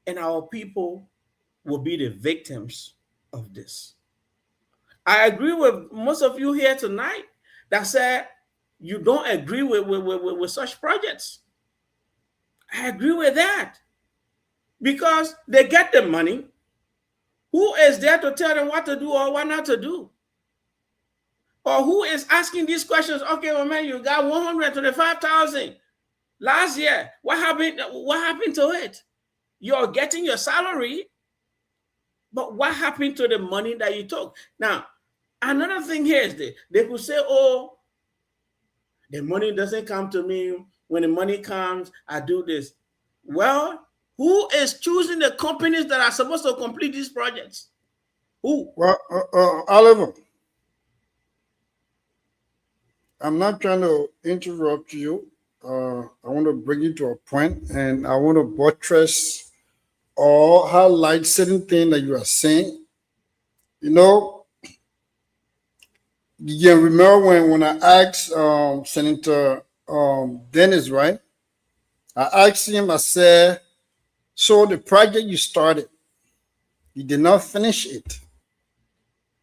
And our people will be the victims of this. I agree with most of you here tonight that said you don't agree with such projects. I agree with that. Because they get the money. Who is there to tell them what to do or what not to do? Or who is asking these questions? Okay, well, man, you got 125,000 last year. What happened? What happened to it? You're getting your salary, but what happened to the money that you took? Now, another thing here is they could say, oh, the money doesn't come to me. When the money comes, I do this. Well, who is choosing the companies that are supposed to complete these projects? Who? Well, Oliver, I'm not trying to interrupt you. I want to bring you to a point, and I want to buttress or highlight certain things that you are saying. You can remember when I asked Senator Dennis, right? I asked him, I said, so the project you started, you did not finish it.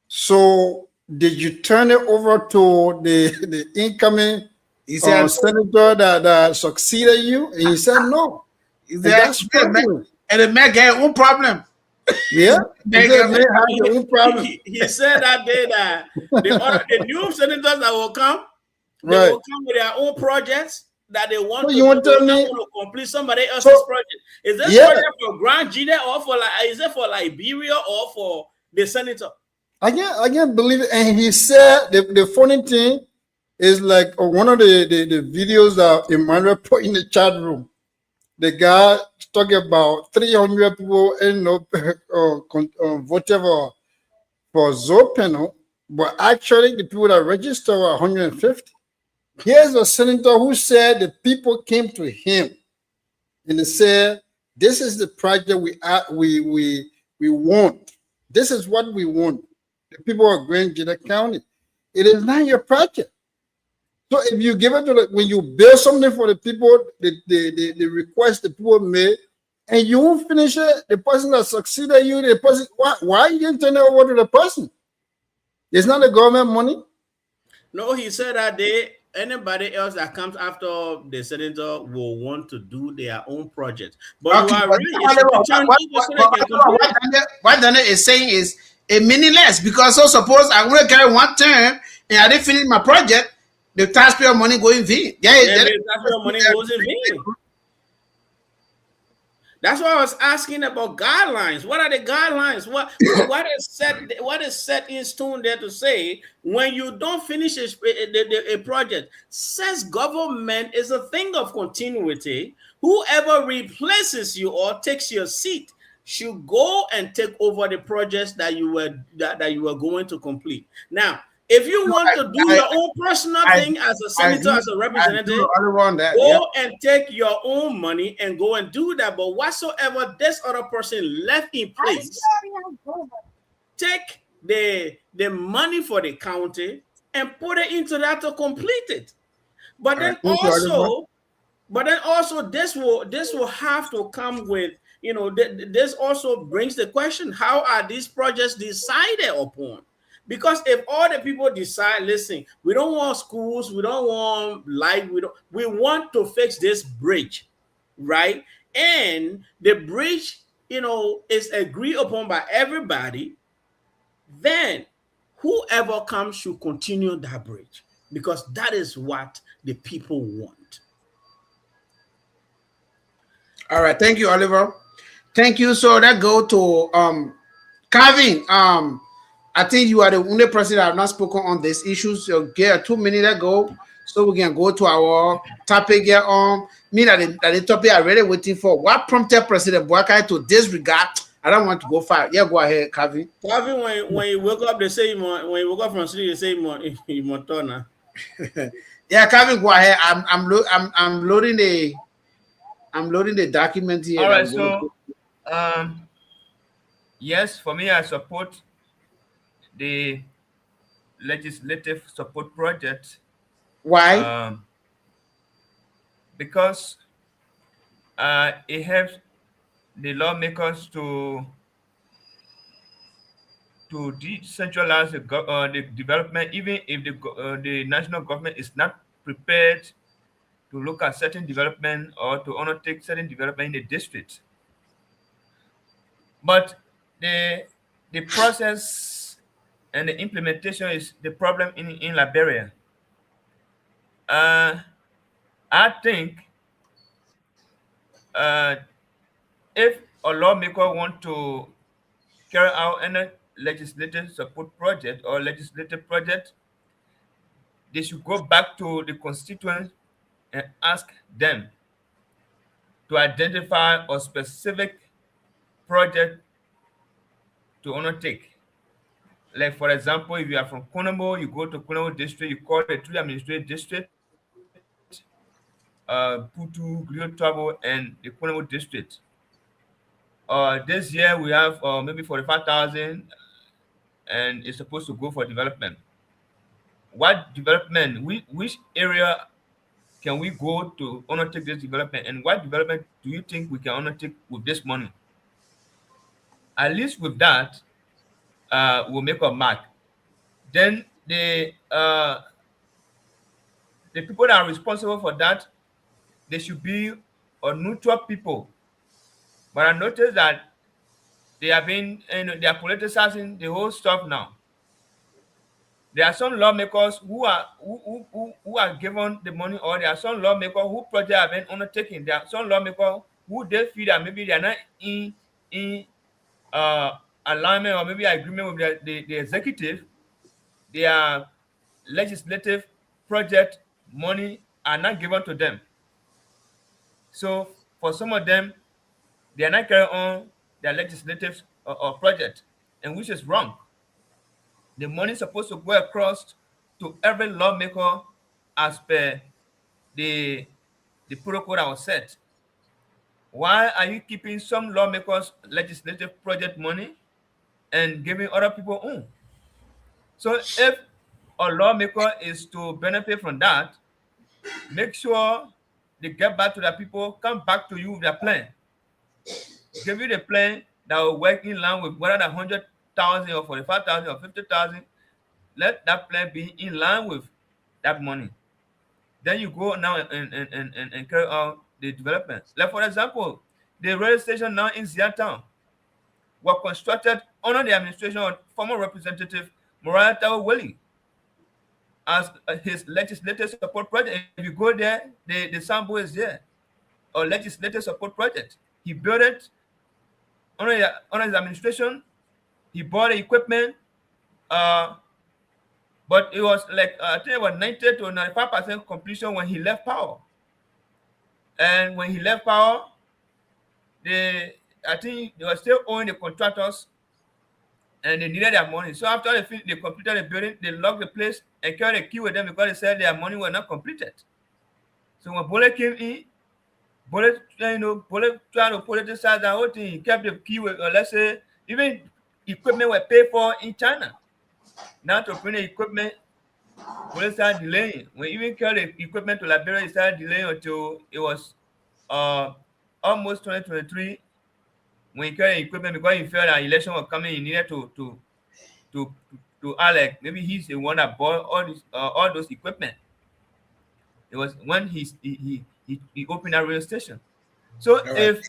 So did you turn it over to the incoming senator that succeeded you? And he said no. And the man got one problem. Yeah, he said that day that the new senators that will come, They Right. will come with their own projects that they want So to you do. want to They tell don't me? want to complete somebody else's So project. Is this yeah, project for Grand Gedeh or for is it for Liberia or for the senator? I can't believe it. And he said the funny thing is like one of the videos that Emmanuel put in the chat room. The guy talking about 300 people end up voted for Zoe Pennue, but actually the people that registered were 150. Here's a senator who said the people came to him and they said, "This is the project we want. This is what we want." The people of Grand Gedeh County. It is not your project. So if you give it to when you build something for the people, the request the people made, and you won't finish it, the person that succeeded you, the person, why you didn't turn it over to the person? It's not the government money. No, he said that anybody else that comes after the senator will want to do their own project. But Okay, you are but right. What Daniel is saying is a meaningless, because so suppose I want to carry one term and I didn't finish my project, the taxpayer money go in vain. Yeah, the taxpayer money goes in vain. That's why I was asking about guidelines. What are the guidelines? What is set in stone there to say when you don't finish a project? Says government is a thing of continuity. Whoever replaces you or takes your seat should go and take over the projects that you were going to complete. Now, if you want to do your own personal thing as a senator, as a representative, go and take your own money and go and do that. But whatsoever this other person left in place, take the money for the county and put it into that to complete it. But then also this will have to come with, this also brings the question, how are these projects decided upon? Because if all the people decide, listen, we don't want schools, we don't want light, we want to fix this bridge, right? And the bridge, is agreed upon by everybody, then whoever comes should continue that bridge, because that is what the people want. All right, thank you, Oliver. Thank you. So that go to Calvin. I think you are the only person that have not spoken on this issue. So get 2 minutes ago, so we can go to our topic here. Me that the topic I'm really waiting for. What prompted President Boakai to disregard? I don't want to go far. Yeah, go ahead, Calvin. Calvin, when you wake up, they say when you woke up from sleep, they say you turn. Yeah, Calvin, go ahead. I'm loading the document here. All right, so yes, for me, I support the legislative support project. Why? Because it helps the lawmakers to decentralize the development, even if the national government is not prepared to look at certain development or to undertake certain development in the district. But the process and the implementation is the problem in Liberia. I think if a lawmaker want to carry out any legislative support project or legislative project, they should go back to the constituents and ask them to identify a specific project to undertake. Like, for example, if you are from Konamo, you go to Konamo district, you call the 3 administrative district, Putu, Towah, and the Konamo district. This year we have maybe 45,000, and it's supposed to go for development. What development? Which area can we go to undertake this development, and what development do you think we can undertake with this money? At least with that, we'll make a mark. Then the people that are responsible for that, they should be a neutral people. But I noticed that they have been, they are politicizing the whole stuff now. There are some lawmakers who are given the money, or there are some lawmakers who project have been undertaken. There are some lawmakers who they feel that maybe they are not in alignment or maybe agreement with the executive. Their legislative project money are not given to them. So for some of them, they are not carrying on their legislative or project, and which is wrong. The money is supposed to go across to every lawmaker as per the protocol that was set. Why are you keeping some lawmakers legislative project money and giving other people own? So if a lawmaker is to benefit from that, make sure they get back to the people, come back to you with their plan. Give you the plan that will work in line with whether the 100,000 or 45,000 or 50,000. Let that plan be in line with that money. Then you go now and carry out the development. Like for example, the rail station now in Town was constructed under the administration of former Representative Towah as his legislative support project. If you go there, the sample is there, or legislative support project. He built it under his administration. He bought the equipment, but it was like I think it was 90 to 95% completion when he left power. And when he left power, I think they were still owing the contractors, and they needed their money. So after they completed the building, they locked the place and carried the key with them because they said their money was not completed. So when Bole came in, Bole tried to politicize the whole thing. He kept the key with, let's say, even equipment were paid for in China. Now to bring the equipment, Bole started delaying. When he even carried the equipment to Liberia, he started delaying until it was almost 2023 when he carried the equipment, because he felt that election was coming. He needed to Alex. Maybe he's the one that bought all those equipment. It was when he opened that rail station. So if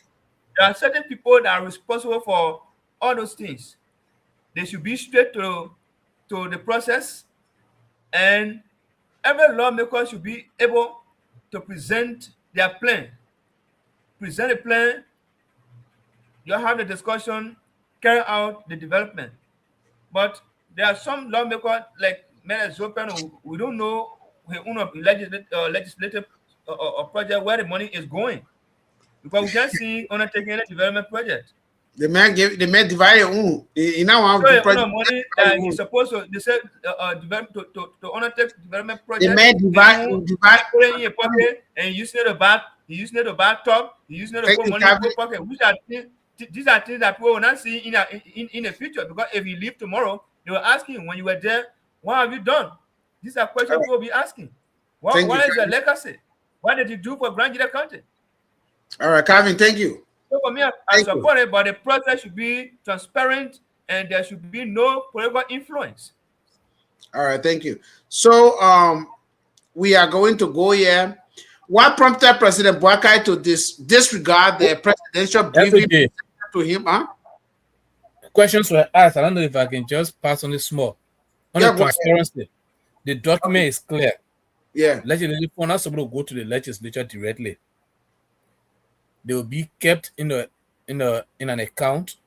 there are certain people that are responsible for all those things, they should be straight to the process, and every lawmaker should be able to present their plan. Present a plan, you have the discussion, carry out the development. But there are some lawmakers like Zoe Pennue, we don't know legislative project where the money is going, because we can't see undertaking any development project. The man divide it. Now so money that he's supposed to develop to undertake development project. The man divide put it in your pocket and using it to buy. He using it to buy top. He using it to put money in your pocket. Which are these are things that people will not see in the future, because if you leave tomorrow, they will ask you, when you were there, what have you done? These are questions people will be asking. What is your legacy? What did you do for Grand Gedeh County? All right, Calvin, thank you. So for me, I support it, but the process should be transparent and there should be no political influence. All right, thank you. So we are going to go here. What prompted President Boakai to disregard the presidential briefing to him? Huh? Questions were asked. I don't know if I can just pass on this small. On the transparency, the document is clear. Yeah. Legislative are not supposed to go to the legislature directly. They will be kept in an account.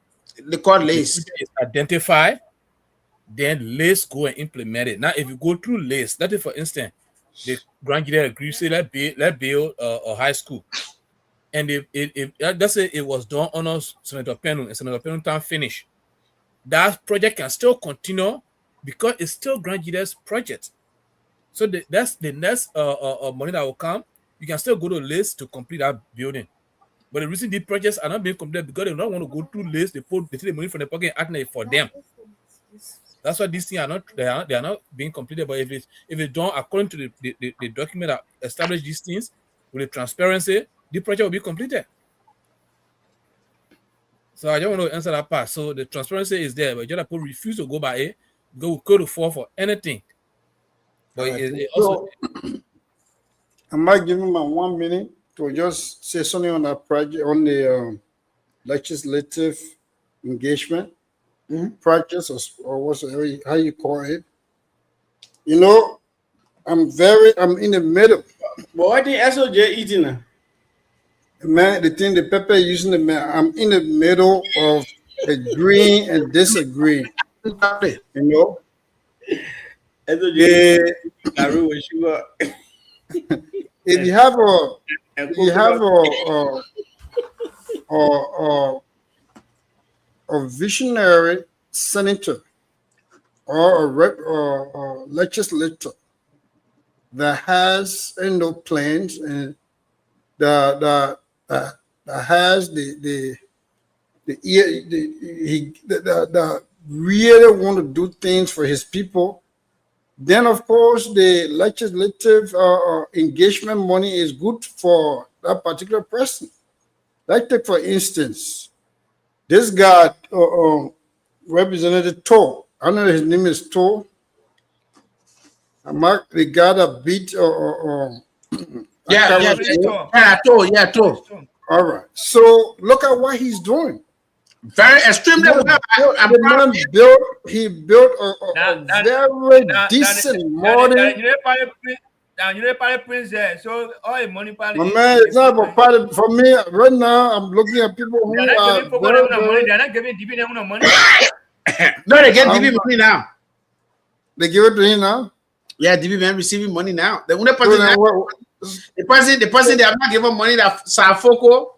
They call LACE. Identify, then LACE go and implement it. Now, if you go through LACE, that is, for instance, the Grand Gedeh agreed, say let's build a high school, and if let's say it was done under Senator Pennue and Senator Pennue time finish, that project can still continue because it's still Grand Gedeh's project. So that's the next money that will come. You can still go to LACE to complete that building. But the reason these projects are not being completed because they don't want to go through LACE, they take the money from the pocket and act for them. That's why these things are not being completed. But if it's done according to the document that establishes these things with the transparency, the project will be completed. So I don't want to answer that part. So the transparency is there, but people refuse to go by it, go to fall for anything. But it also, I might give him 1 minute to just say something on that project, on the legislative engagement projects, or what's how you call it. You know, I'm in the middle. But what the SOJ eating now? Man, the thing the pepper using the man, I'm in the middle of agreeing and disagreeing. You know? SOJ if you have a visionary senator or a rep or legislator that has plans and that has the really want to do things for his people, then of course the legislative engagement money is good for that particular person. Like take for instance, this guy, Representative Towah. I know his name is Towah. The guy that beat Towah. All right. So look at what he's doing. Very extremely well. He built a very decent modern. You know, party prince there. So all the money party. My man, it's not about party. For me, right now, I'm looking at people who They're not giving DB no money. No, they get DB money now. They give it to him now? Yeah, DB man receiving money now. The only person the person they have not given money that Safoko,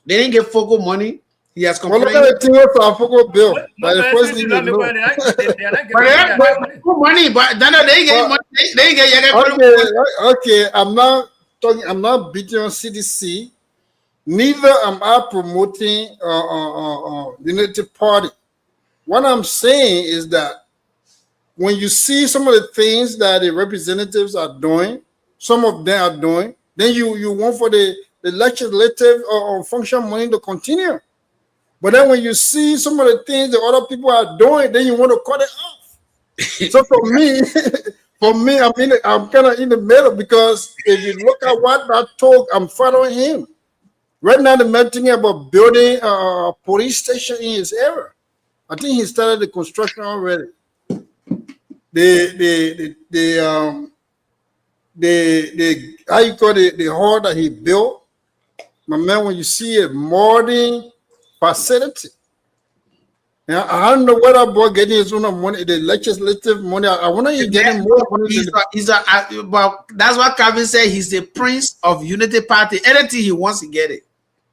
they didn't give Foko money. He has complained. Well, look at the thing with Safoko bill. But the first thing they know. Money, but they ain't getting money. They ain't getting Okay, I'm not beating on CDC. Neither am I promoting Unity Party. What I'm saying is that when you see some of the things that the representatives are doing, some of them are doing, then you want for the legislative or function money to continue. But then when you see some of the things that other people are doing, then you want to cut it off. So for me, I'm kind of in the middle, because if you look at what I told, I'm following him. Right now, the man thinking about building a police station in his area. I think he started the construction already. The how you call it, the hall that he built, my man, when you see a modern facility. Now, I don't know whether boy getting his own money, the legislative money. I wonder he's getting more money. But that's what Calvin said. He's the prince of Unity Party. Anything he wants to get it.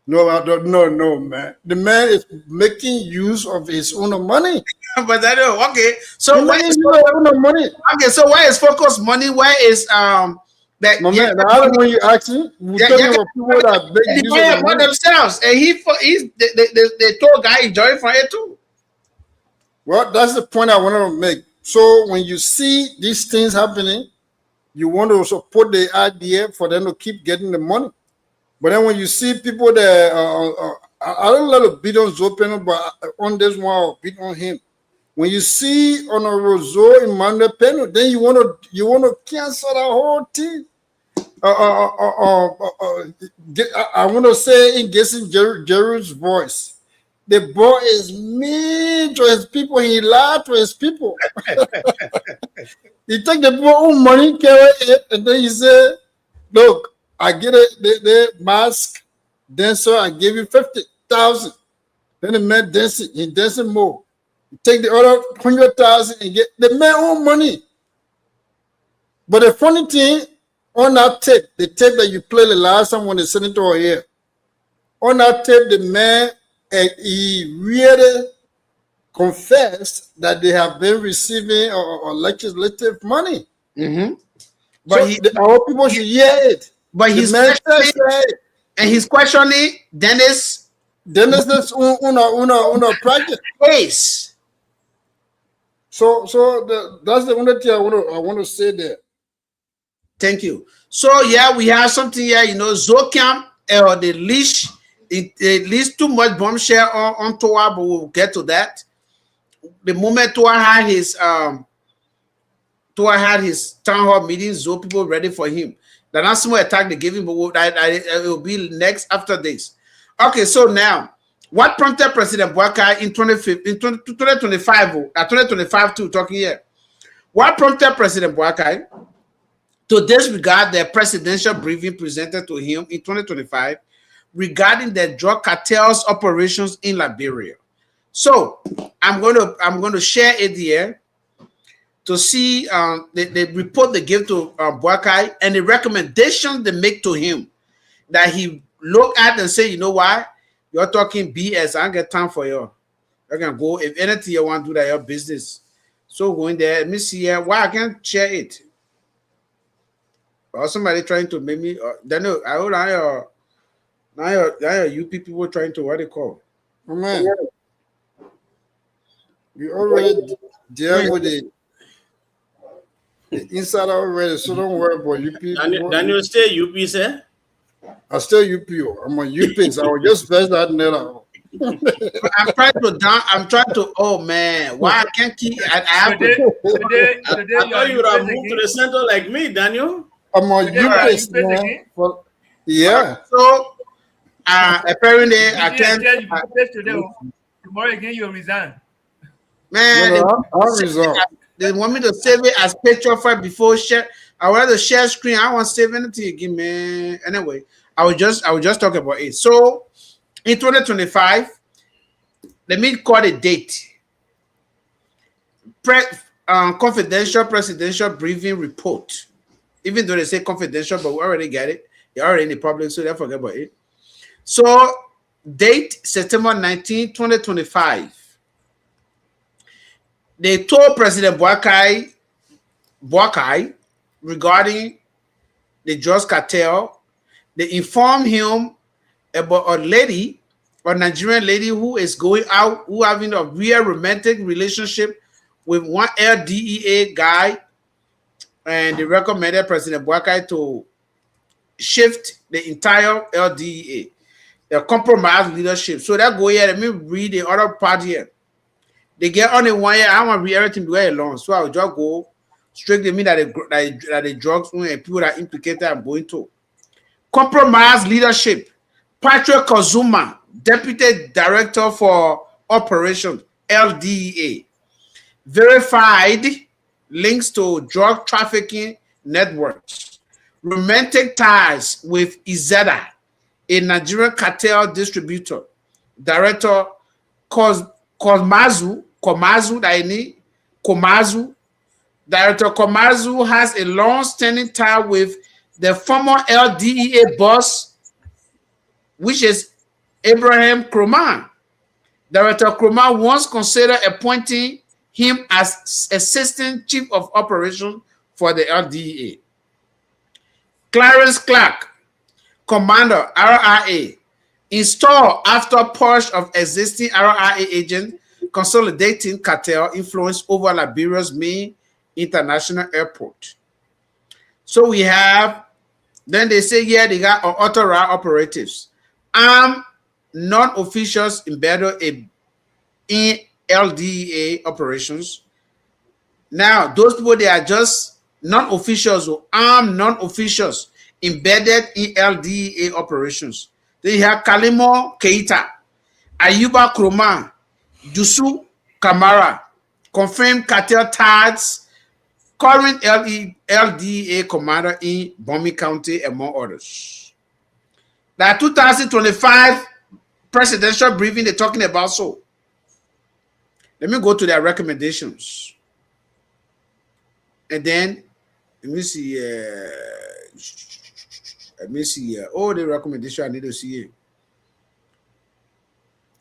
No, I don't. No, man. The man is making use of his own money. But I know. Okay, so where is money? Okay, so where is focus money? Where is that? My man, the other one you asking, we talking about people that make use of money themselves, and he's the tour guy enjoying from it too. Well, that's the point I wanted to make. So when you see these things happening, you want to support the idea for them to keep getting the money. But then when you see people that I don't let it beat on Zoe Pennue, but on this one I'll beat on him. When you see on a Zoe Pennue, then you want to cancel the whole thing. I want to say in guessing Jerry's voice, the boy is mean to his people. He lied to his people. He take the boy own money, carry it, and then he say, "Look, I get the mask dancer. I give you 50,000." Then the man dancing. He dancing more. You take the other 100,000 and get the man own money. But the funny thing, on that tape, the tape that you played the last time when the senator was here, on that tape, the man, he really confessed that they have been receiving legislative money. Mm-hmm. But so our people should hear it. But he's questioning Dennis. Dennis is una project. Yes. So that's the only thing I want to say there. Thank you. So yeah, we have something here. You know, Zocam or the leash. It leads too much bombshell on Towah, but we'll get to that. The moment Towah had his town hall meeting, Zoe people ready for him. The last small attack they gave him, but it will be next after this. Okay, so now, what prompted President Boakai in 2025 too, talking here, What prompted President Boakai to disregard the presidential briefing presented to him in 2025 regarding the drug cartels operations in Liberia? So I'm going to share it here to see the report they give to Boakai and the recommendations they make to him that he look at and say, you know what, you're talking BS. I don't get time for you. You can go if anything you want to do that your business. So going there, let me see here. Why I can't share it? Or somebody trying to make me. Daniel, I hold on now you people trying to what they call. Oh man, we already deal with the inside already, so don't worry about you people. Daniel stay UP, sir. I still UPO. I'm on UP, so I will just fetch that net out. I'm trying to. Oh man, why I can't keep? I have today, I thought you would have moved to the center like me, Daniel. I'm on UP, man. Well, yeah. So apparently I can't. Tomorrow again you resign. Man, I'll resign. They want me to save it as picture file before share. I want to share screen. I want to save anything again, man. Anyway, I will just talk about it. So in 2025, let me call a date. Confidential presidential briefing report. Even though they say confidential, but we already get it. They're already in the public, so they forget about it. So date September 19, 2025. They told President Boakai regarding the drugs cartel. They informed him about a Nigerian lady who is going out, who having a real romantic relationship with one LDEA guy, and they recommended President Boakai to shift the entire LDEA, the compromised leadership. So that go here. Let me read the other part here. They get on the one year. I want to read everything very long, so I will just go straight to me that the drugs and people that are implicated are going to compromise leadership. Patrick Kozuma, Deputy Director for Operations, LDEA, verified links to drug trafficking networks, romantic ties with Izeda, a Nigerian cartel distributor. Director Komazu, Director Komazu has a long-standing tie with the former LDEA boss, which is Abraham Kroman. Director Kroman once considered appointing him as Assistant Chief of Operations for the LDEA. Clarence Clark, Commander, RRA, installed after purge of existing RRA agents consolidating cartel influence over Liberia's main international airport. So we have, then they say, yeah, they got authorized operatives, armed non-officials embedded in LDEA operations. Now, those people, they are just non-officials or armed non-officials embedded in LDEA operations. Then you have Kalimo Keita, Ayuba Kroma, Jusu Kamara, confirmed cartel ties, current LDEA commander in Bomi County, among others. Now, 2025 presidential briefing they're talking about. So, let me go to their recommendations. And then, let me see. Oh, the recommendation I need to see it.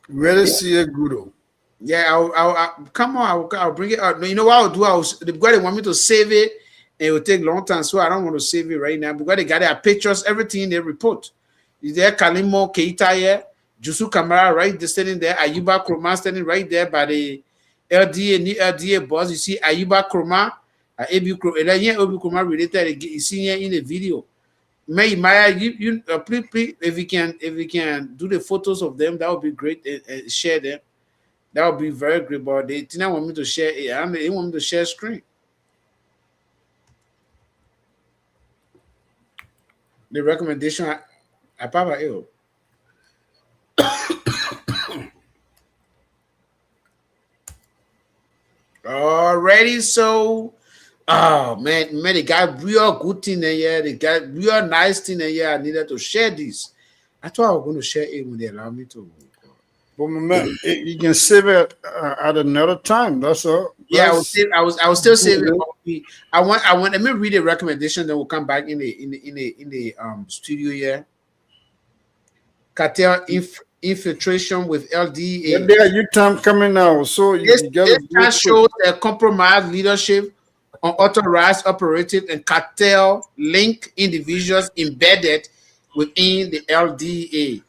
Really see it, Gudo. Yeah, I'll come on. I'll bring it out. You know what I'll do? Because they want me to save it, and it will take a long time, so I don't want to save it right now. Because they got their pictures, everything in the report. Is there Kalimo Keita here, Jusu Kamara right there, standing there, Ayuba Kroma standing right there by the LDA boss. You see Ayuba Kroma, Abu Kroma related. You see here in the video. May Maya, please, if you can do the photos of them, that would be great. And share them. That would be very great. But they didn't want me to share it. They want me to share screen. The recommendation, I probably ill. Alrighty, so Oh man, they got real good thing in here. They got real nice thing in here. I needed to share this. I thought I was going to share it when they allow me to. But my man, you can save it at another time. That's all. Yeah, I was still saving. I want. Let me read a recommendation. Then we'll come back in the studio here. Cartel infiltration with LDA. Yeah, there are your time coming now. So this shows a compromised leadership, unauthorized operative, and cartel link individuals embedded within the LDA.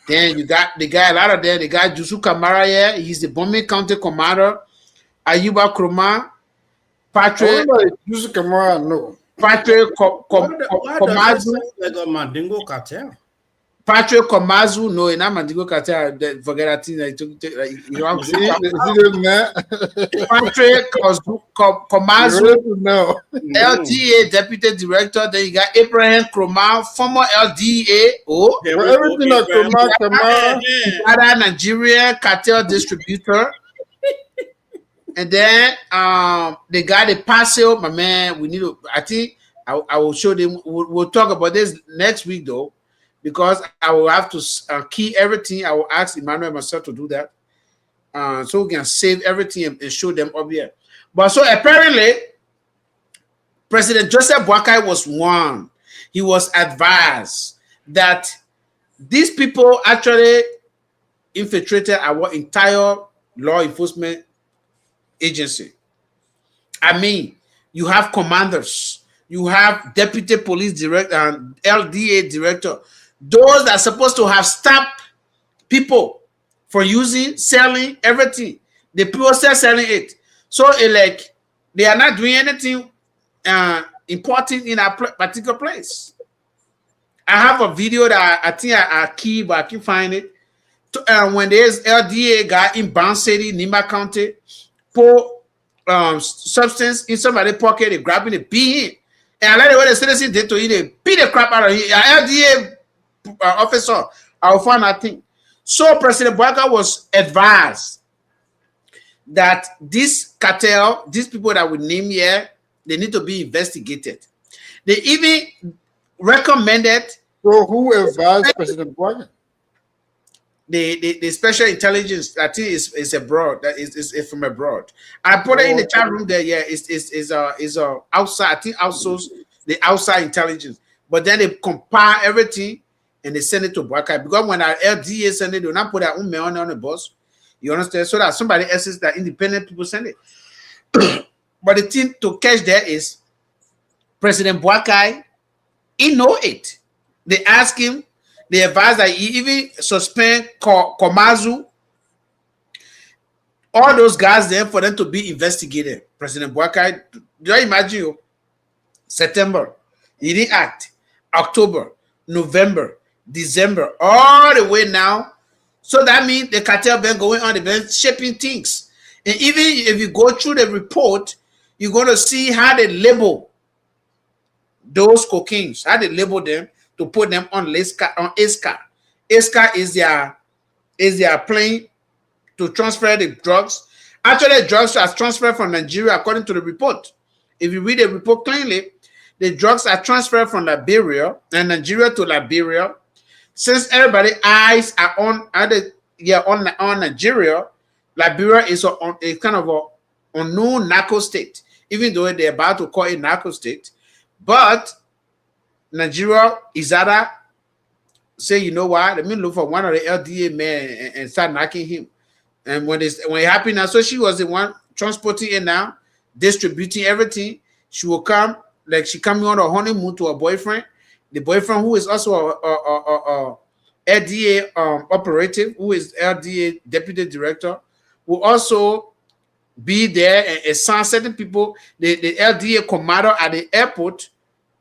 Then you got the guy, a lot of them. The guy Jusu Kamara here. He's the Bombay County commander. Ayuba Kroma, Patrick. Jusu Kamara, no. Patrick Komazu. Like a Mandingo cartel. Patrick Komazu, no, in Mandingo cartel. Forget that thing. You know Patrick Komazu, no. LDA deputy director. Then you got Abraham Kroma, former LDA. Oh, everything like Kroma, Nigeria cartel distributor. And then the guy, the parcel, my man, we need to, I think I will show them. We'll talk about this next week though, because I will have to key everything. I will ask Emmanuel myself to do that. So we can save everything and show them up here. But so apparently, President Joseph Boakai was warned. He was advised that these people actually infiltrated our entire law enforcement agency. I mean, you have commanders, you have deputy police director and LDA director, those that are supposed to have stopped people for using, selling everything. The people still selling it. So like they are not doing anything important in a particular place. I have a video that I think I key, but I can't find it. When there's LDA guy in Bound City, Nima County, pour substance in somebody's pocket, they grabbing it, beat him. And I like the way the citizen did to him, they beat the crap out of him. LDA officer, I will find that thing. So President Boakai was advised that this cartel, these people that we name here, they need to be investigated. They even recommended. So who advised President Boakai? The special intelligence, I think is abroad. That is from abroad. I put it in the chat room there. Yeah, is outside. I think outsource the outside intelligence. But then they compile everything and they send it to Boakai, because when our LDA send it, they will not put their own man on the bus. You understand? So that somebody else's, that independent people send it. But the thing to catch there is President Boakai, he know it. They ask him. They advise that he even suspend Komazu, all those guys there, for them to be investigated. President Boakai, do you imagine? September, he didn't act. October, November, December, all the way now. So that means the cartel been going on, they've been shaping things. And even if you go through the report, you're going to see how they label those cocaines, how they label them, to put them on ISCA. ISCA is their plane to transfer the drugs. Actually, the drugs are transferred from Nigeria according to the report. If you read the report clearly, the drugs are transferred from Liberia and Nigeria to Liberia. Since everybody's eyes are on Nigeria, Liberia is a kind of a unknown narco state, even though they're about to call it narco state. But Nigeria is either say, you know what, let me look for one of the LDA men and start knocking him. And when it happened now, so she was the one transporting it now, distributing everything. She will come, like she coming on a honeymoon to her boyfriend. The boyfriend, who is also a LDA operative, who is LDA deputy director, will also be there and assign certain people. The LDA commander at the airport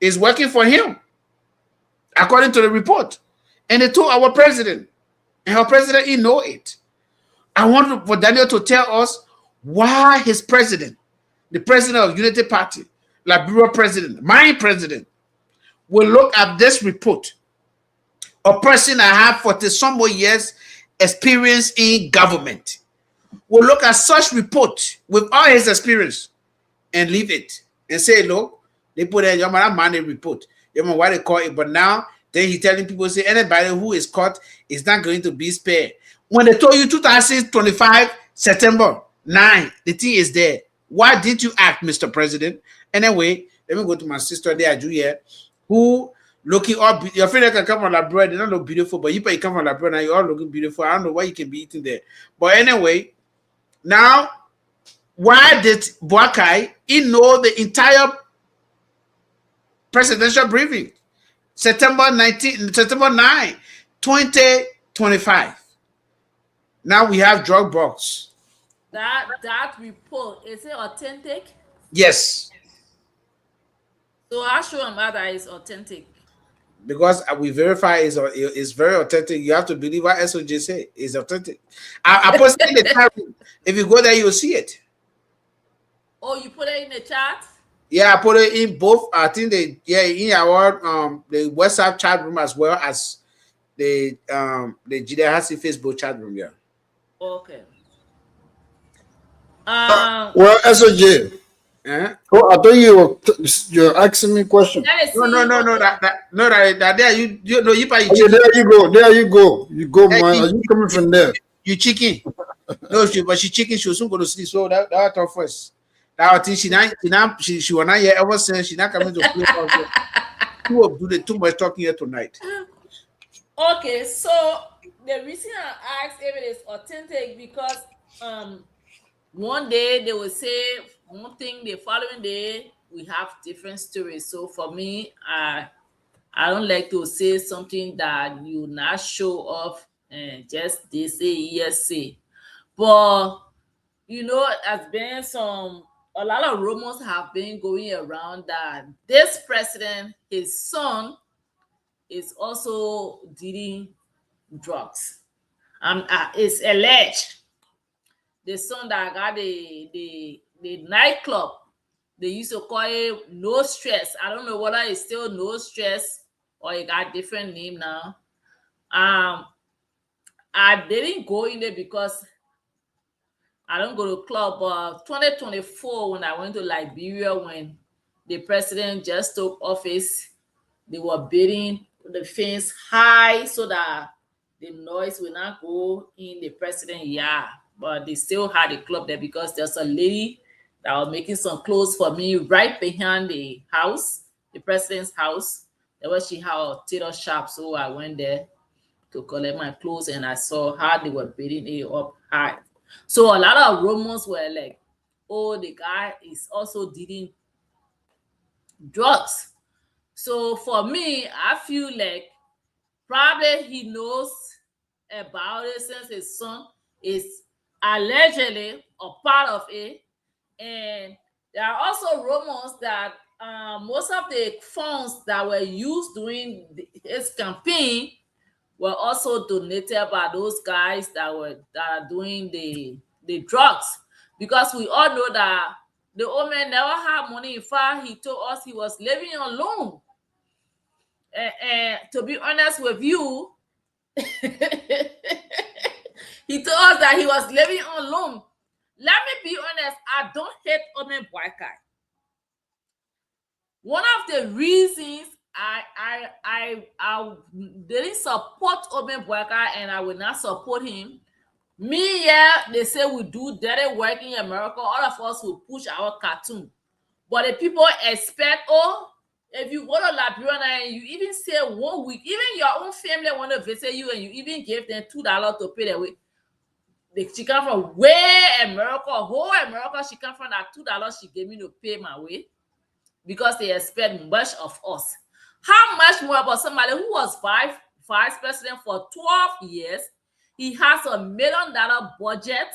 is working for him, according to the report. And they told our president, and our president, he know it. I want for Daniel to tell us why his president, the president of Unity Party, Liberia president, my president, will look at this report. A person that have 40-some more years experience in government will look at such report with all his experience and leave it and say, look, they put in your money report. You know why they call it, but now then he telling people, say anybody who is caught is not going to be spared. When they told you 2025 September 9, the thing is there. Why did you act, Mr. President? Anyway, let me go to my sister there, Julia, who looking up. Your friend can come from Liberia, they don't look beautiful, but you come from Liberia and you're all looking beautiful. I don't know why you can be eating there. But anyway, now, why did Boakai know the entire presidential briefing? September 9, 2025. Now we have drug box. That report, is it authentic? Yes. So I show him that it's authentic. Because we verify it's very authentic. You have to believe what SOJ say is authentic. I posted in the chat room. If you go there, you'll see it. Oh, you put it in the chat? Yeah, I put it in both. I think in our the WhatsApp chat room as well as the Gedeh HotSeat Facebook chat room. Yeah. Okay. Well, SOJ. Yeah. Oh, I thought you're asking me a question. No. That there you know you buy. Okay, there you go. You go, man. Are you coming from there? You chicken. No, but she chicken. She was soon going to sleep. So that thought first. That I think she will not hear ever since she not coming to play. She will do too much talking here tonight. Okay, so the reason I asked if it is authentic because one day they will say one thing, the following day we have different stories. So for me, I don't like to say something that you not show off and just they say yes say. But you know, has been a lot of rumors have been going around that this president, his son, is also dealing drugs. It's alleged the son that got the nightclub, they used to call it No Stress. I don't know whether it's still No Stress or it got different name now. I didn't go in there because I don't go to club. But 2024, when I went to Liberia, when the president just took office, they were bidding the fence high so that the noise will not go in the president's yard. But they still had a club there because there's a lady that was making some clothes for me right behind the house, the president's house. That was she had a tailor shop, so I went there to collect my clothes and I saw how they were bidding it up high. So a lot of rumors were like, oh, the guy is also dealing drugs. So for me, I feel like probably he knows about it since his son is allegedly a part of it. And there are also rumors that most of the funds that were used during his campaign were also donated by those guys that are doing the drugs. Because we all know that the old man never had money. In fact, he told us he was living alone. And to be honest with you, he told us that he was living alone. Let me be honest, I don't hate Omen Boakai. One of the reasons I didn't support Omen Boakai and I will not support him. Me, yeah, they say we do dirty work in America. All of us will push our cartoon. But the people expect, oh, if you go to Liberia and you even say 1 week, even your own family want to visit you and you even give them $2 to pay their way. She come from where America, whole America, she come from that $2 she gave me to pay my way because they expect much of us. How much more about somebody who was vice president for 12 years? He has $1 million budget,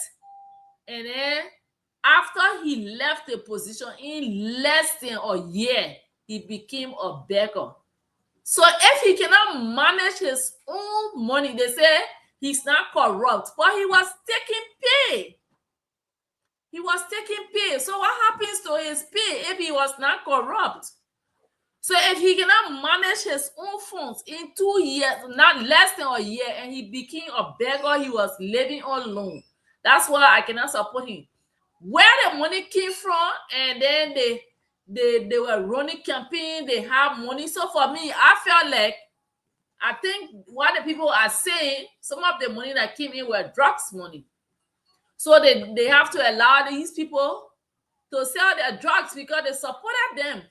and then after he left the position in less than a year, he became a beggar. So if he cannot manage his own money, they say he's not corrupt, but he was taking pay. He was taking pay. So what happens to his pay if he was not corrupt? So if he cannot manage his own funds in 2 years, not less than a year, and he became a beggar, he was living on loan. That's why I cannot support him. Where the money came from, and then they were running campaign, they have money. So for me, I felt like, I think what the people are saying, some of the money that came in were drugs money. So they have to allow these people to sell their drugs because they supported them.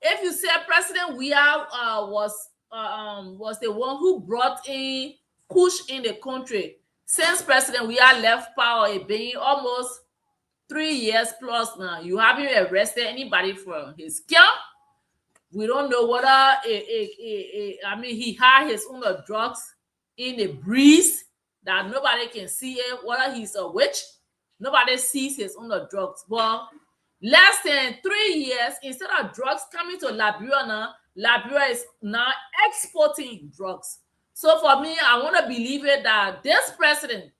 If you say President Weah was the one who brought in push in the country, since President Weah left power, it been almost 3 years plus now. You haven't arrested anybody for his scam. We don't know whether I mean, he had his own drugs in the breeze that nobody can see it, whether he's a witch. Nobody sees his own drugs. But less than 3 years, instead of drugs coming to Liberia now, Liberia is now exporting drugs. So for me, I want to believe it that this president,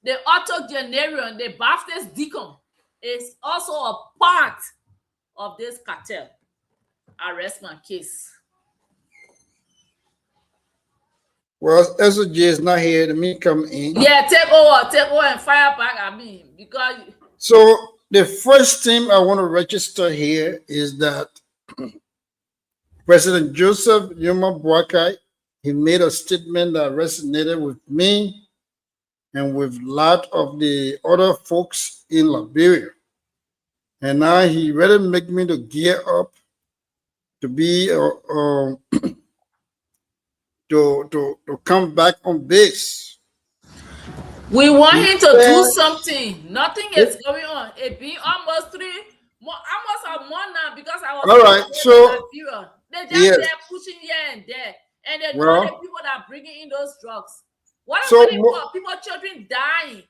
the octogenarian, the Baptist deacon, is also a part of this cartel. I rest my case. Well, SOJ is not here. Let me come in. Yeah, take over and fire back at me because. So the first thing I want to register here is that President Joseph Yuma Boakai, he made a statement that resonated with me and with a lot of the other folks in Liberia. And now he really make me to gear up to be to come back on base. We want him to do something. Nothing is going on. It been almost almost a month now because I was all right. So they just there pushing here and there, and they know the people that are bringing in those drugs. What about people, children dying?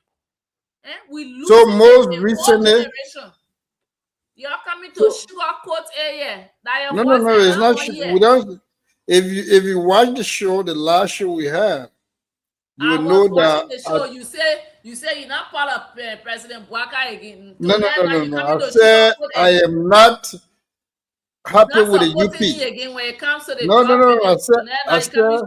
We lose. So most recently, you're coming to sugarcoat area. No, it's not. We don't. If you watch the show, the last show we had, you will know that. The show, you say you're not part of President Boakai again. No. I said I am not happy with the UP. Again when it comes to the No.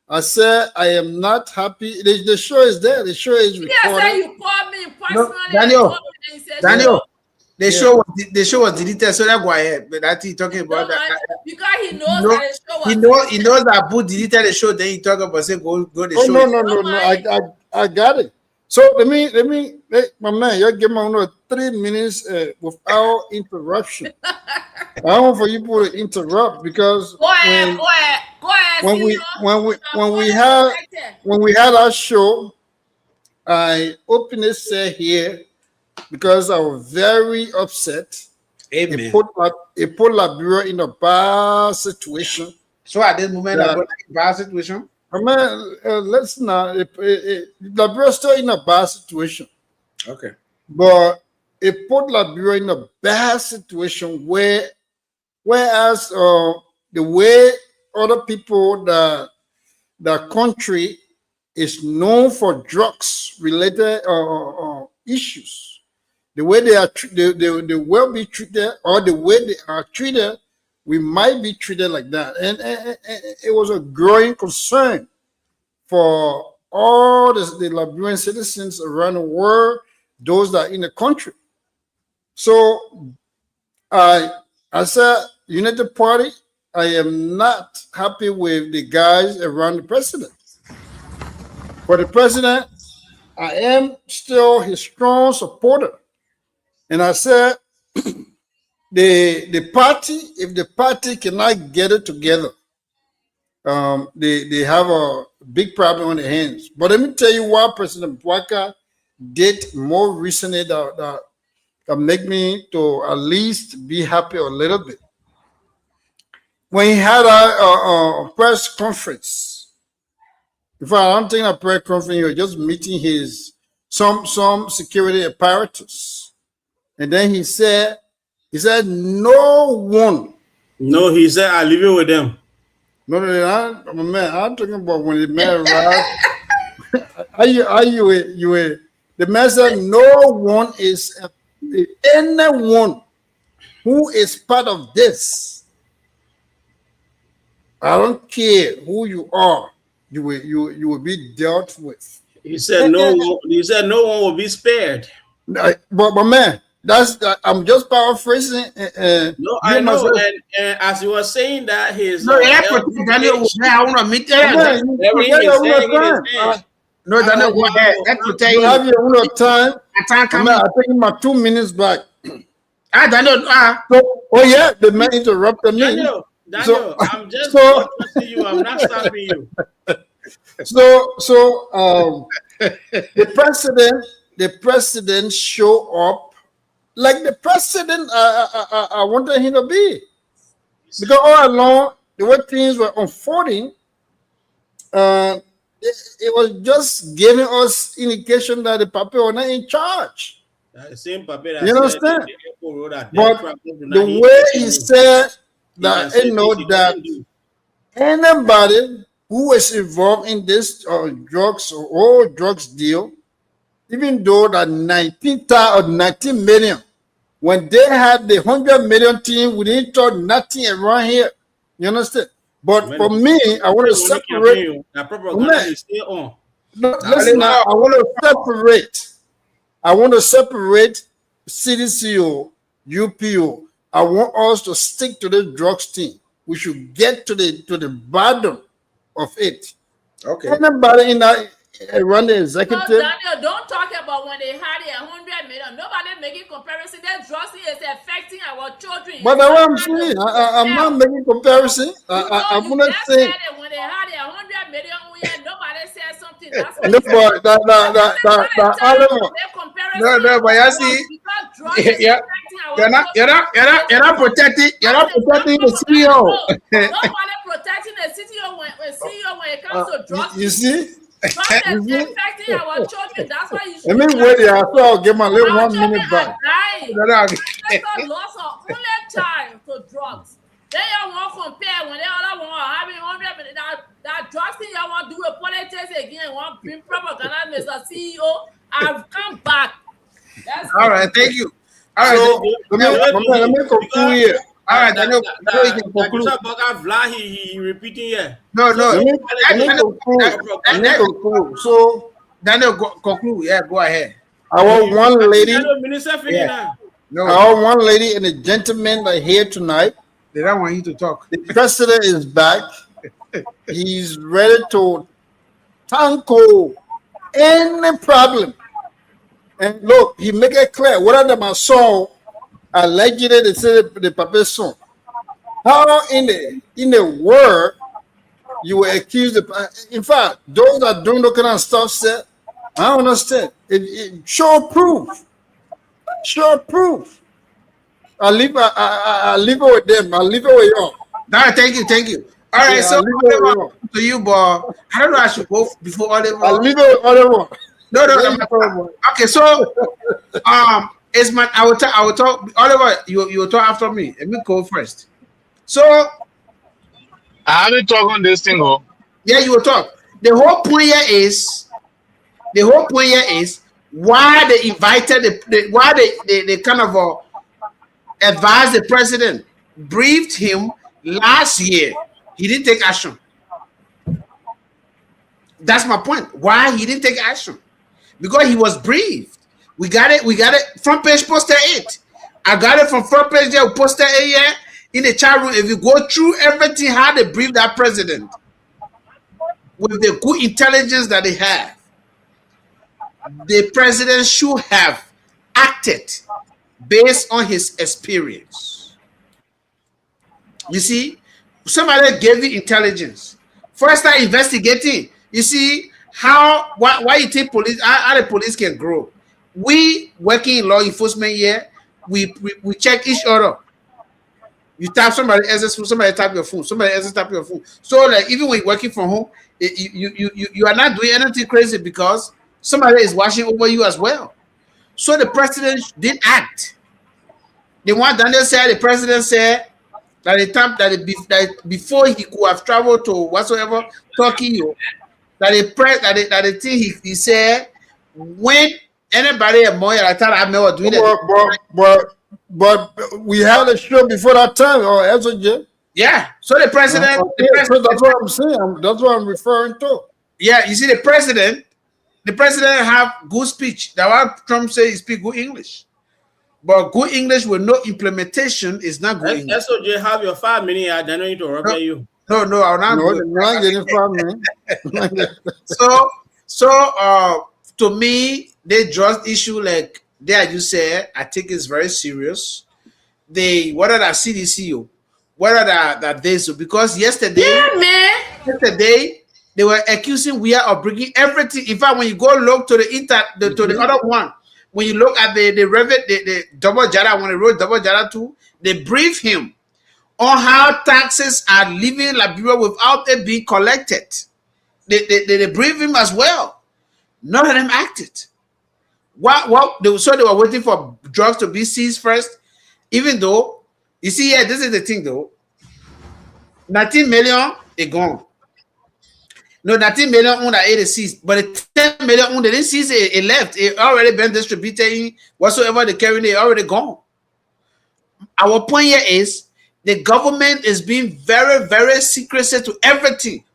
I said I am not happy. The show is there. The show is recorded. Yeah, you called me personally. Daniel. The show was deleted, so that's why. But that's he talking about that. Because he knows that the show was he knows that Boo deleted the show. Then he talk about say go the show. No. I got it. So let me my man, you give me 3 minutes without interruption. I don't want for you to interrupt because go ahead. when we had our show, I openly said here, because I was very upset. Amen. It put Liberia in a bad situation. So at this moment, I'm in a bad situation. Man, let's not. Liberia is still in a bad situation. Okay. But it put Liberia in a bad situation whereas the way other people, the country is known for drugs related issues. The way they will be treated, or the way they are treated, we might be treated like that. And it was a growing concern for all the Liberian citizens around the world, those that are in the country. So I said, United Party, I am not happy with the guys around the president. For the president, I am still his strong supporter. And I said, the party, if the party cannot get it together, they have a big problem on their hands. But let me tell you what President Boakai did more recently that make me to at least be happy a little bit. When he had a press conference, in fact, I don't think a press conference, he was just meeting some security apparatus. And then he said, no one. No, he said, I leave it with them. No, I'm talking about when the man arrived. The man said, no one is, anyone who is part of this, I don't care who you are, you will be dealt with. He said no one will be spared. But man, I'm just paraphrasing. No, I know. And as you were saying that his no, Daniel was there. I want to meet there. No, Daniel was there. You have your own time. I think my 2 minutes back. Daniel. Oh yeah, the man interrupted me. Daniel, I'm just trusting you. I'm not stopping you. So the president show up like the president I wanted him to be, because all along the way things were unfolding, it was just giving us indication that the Papa was not in charge. The same Papa that you understand? But the way he said that, that anybody who is involved in this drugs deal, even though that 19 million, when they had the 100 million team, we didn't talk nothing around here. You understand? But for me, I want to separate. Listen, I want to separate CDCO, UPO. I want us to stick to the drugs team. We should get to the bottom of it. Okay. Anybody in that run the executive? No, Daniel, don't talk about when they had 100 million. Nobody making comparison. That drugs is affecting our children. But that's what I'm saying. I'm not making comparison. I'm not saying. When they had 100 million, nobody said something. That's what no, but you see, you're not protecting the CEO. Nobody protecting the CEO when it comes to drugs. You see? Affecting our children. That's why you should. Let me wait here. I'll give my little 1 minute back. Lost of only child to drugs. They all want to compare when they all want having 100 million. That drugs thing you want to do with politics again. Want to bring propaganda, Mr. CEO. I've come back. That's all right. Thank you. All right. So, let me conclude here. All right, Daniel. He repeating here. No. Let me conclude. So, Daniel, conclude. Yeah, go ahead. I want one lady. Yeah. No. I want one lady and a gentleman that are here tonight. They don't want you to talk. The president is back. He's ready to tackle any problem. And look, he make it clear. Whatever my son allegedly they say the Papa's son. How in the world you will accuse the? In fact, those that don't know kind of stuff said, I don't understand. It show proof. Show proof. I leave it with them. I leave it with you. No, thank you. All right, so to you, but I don't know. I should go before Oliver. I'll leave it with Oliver. No. Okay, so it's my. I will talk. Oliver, you will talk after me. Let me go first. So I haven't talked on this thing, oh. Yeah, you will talk. The whole point here is why they invited why they kind of advised the president, briefed him last year. He didn't take action. That's my point. Why he didn't take action? Because he was briefed. We got it. Front page posted it. I got it from front page there. We posted it here in the chat room. If you go through everything, how they brief that president with the good intelligence that they have, the president should have acted based on his experience. You see, somebody gave you intelligence. First start investigating. You see why you think police how the police can grow. We working in law enforcement here, we check each other. You tap somebody else's phone, somebody tap your phone, somebody else tap your phone. So like even when you're working from home, you are not doing anything crazy because somebody is watching over you as well. So the president did act. The one Daniel said, the president said that that before he could have traveled to whatsoever Turkey, that the thing he said when anybody a more I thought I remember doing it. But we had a show before that time, or SOJ. Yeah. So the president, that's what I'm saying. That's what I'm referring to. Yeah, you see, the president have good speech. That what Trump says he speak good English. But good English with no implementation is not good English. SOJ, have your 5 minutes. I don't need to interrupt you. No, I'll not do it. Not getting 5 minutes. So to me, they drugs issue like there you say, I think it's very serious. What are the CDC? What are that this? Because yesterday, they were accusing we are of bringing everything. In fact, when you go look to the other one, when you look at the double jara, when they wrote double jara 2, they brief him on how taxes are leaving Liberia without it being collected. They brief him as well. None of them acted. They were waiting for drugs to be seized first, even though you see, yeah, this is the thing though. 19 million they gone. No, 19 million on that it seized, but the 10 million on they didn't seize it left. It already been distributed. Whatsoever they carry, they already gone. Our point here is the government is being very, very secretive to everything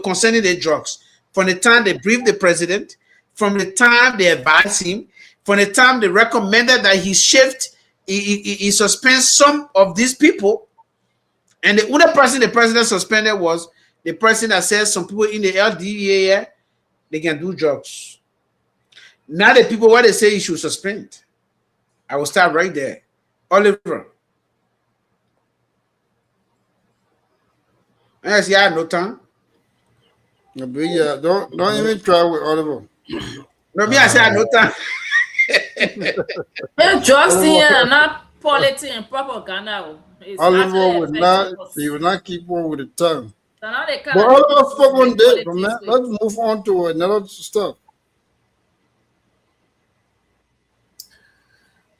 concerning the drugs. From the time they brief the president, from the time they advise him, from the time they recommended that he shift, he suspends some of these people. And the other person the president suspended was the person that says some people in the LDA, they can do drugs. Now the people what they say you should suspend. I will start right there. Oliver. Yes, yeah, no time. Yeah, don't even try with Oliver. No, me I say I no time. Drugs here, not politics and propaganda. Oliver would not keep on with the tongue. So now they But Oliver spoke on that, man. Let's move on to another stuff.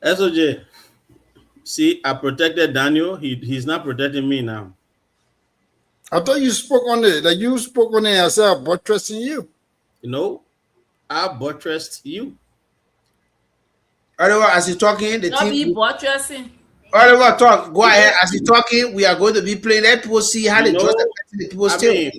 SOJ, see, I protected Daniel. He's not protecting me now. I thought you spoke on it. Like you spoke on it as I buttressing you. You know, I buttressed you. Oliver, as he's talking, the not team. be buttressing. Oliver, talk. Go ahead. As he's talking, we are going to be playing. Let people see how they trust the people still.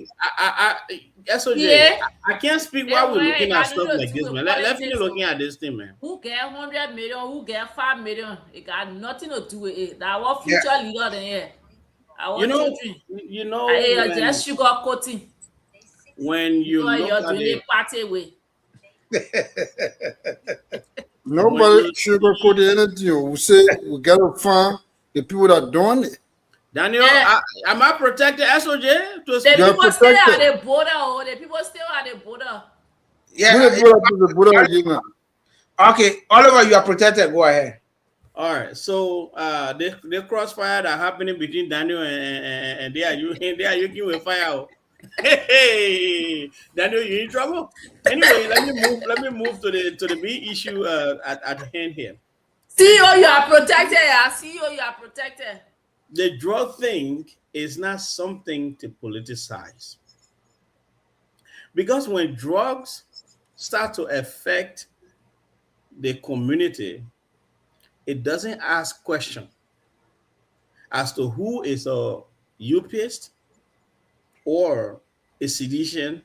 SOJ, Yeah. I can't speak while we're looking at stuff like this, man. Let's finish looking at this thing, man. Who get 100 million? Who get 5 million? It got nothing to do with it. That what future leader than here. You know, I just sugar coating. When you you're look at doing it, a party way. Nobody sugarcoat anything. We say we gotta find the people that doing it. Daniel, am I protected, SOJ? The people still at the border. The people still at the border. Yeah. Okay, Oliver, you are protected. Go ahead. All right. So the crossfire that happening between Daniel and they are using with fire. Hey, Daniel, you in trouble? Anyway, let me move to the big issue at hand here. CEO, you are protected. CEO, you are protected. The drug thing is not something to politicize. Because when drugs start to affect the community, it doesn't ask question as to who is a UPist or a sedition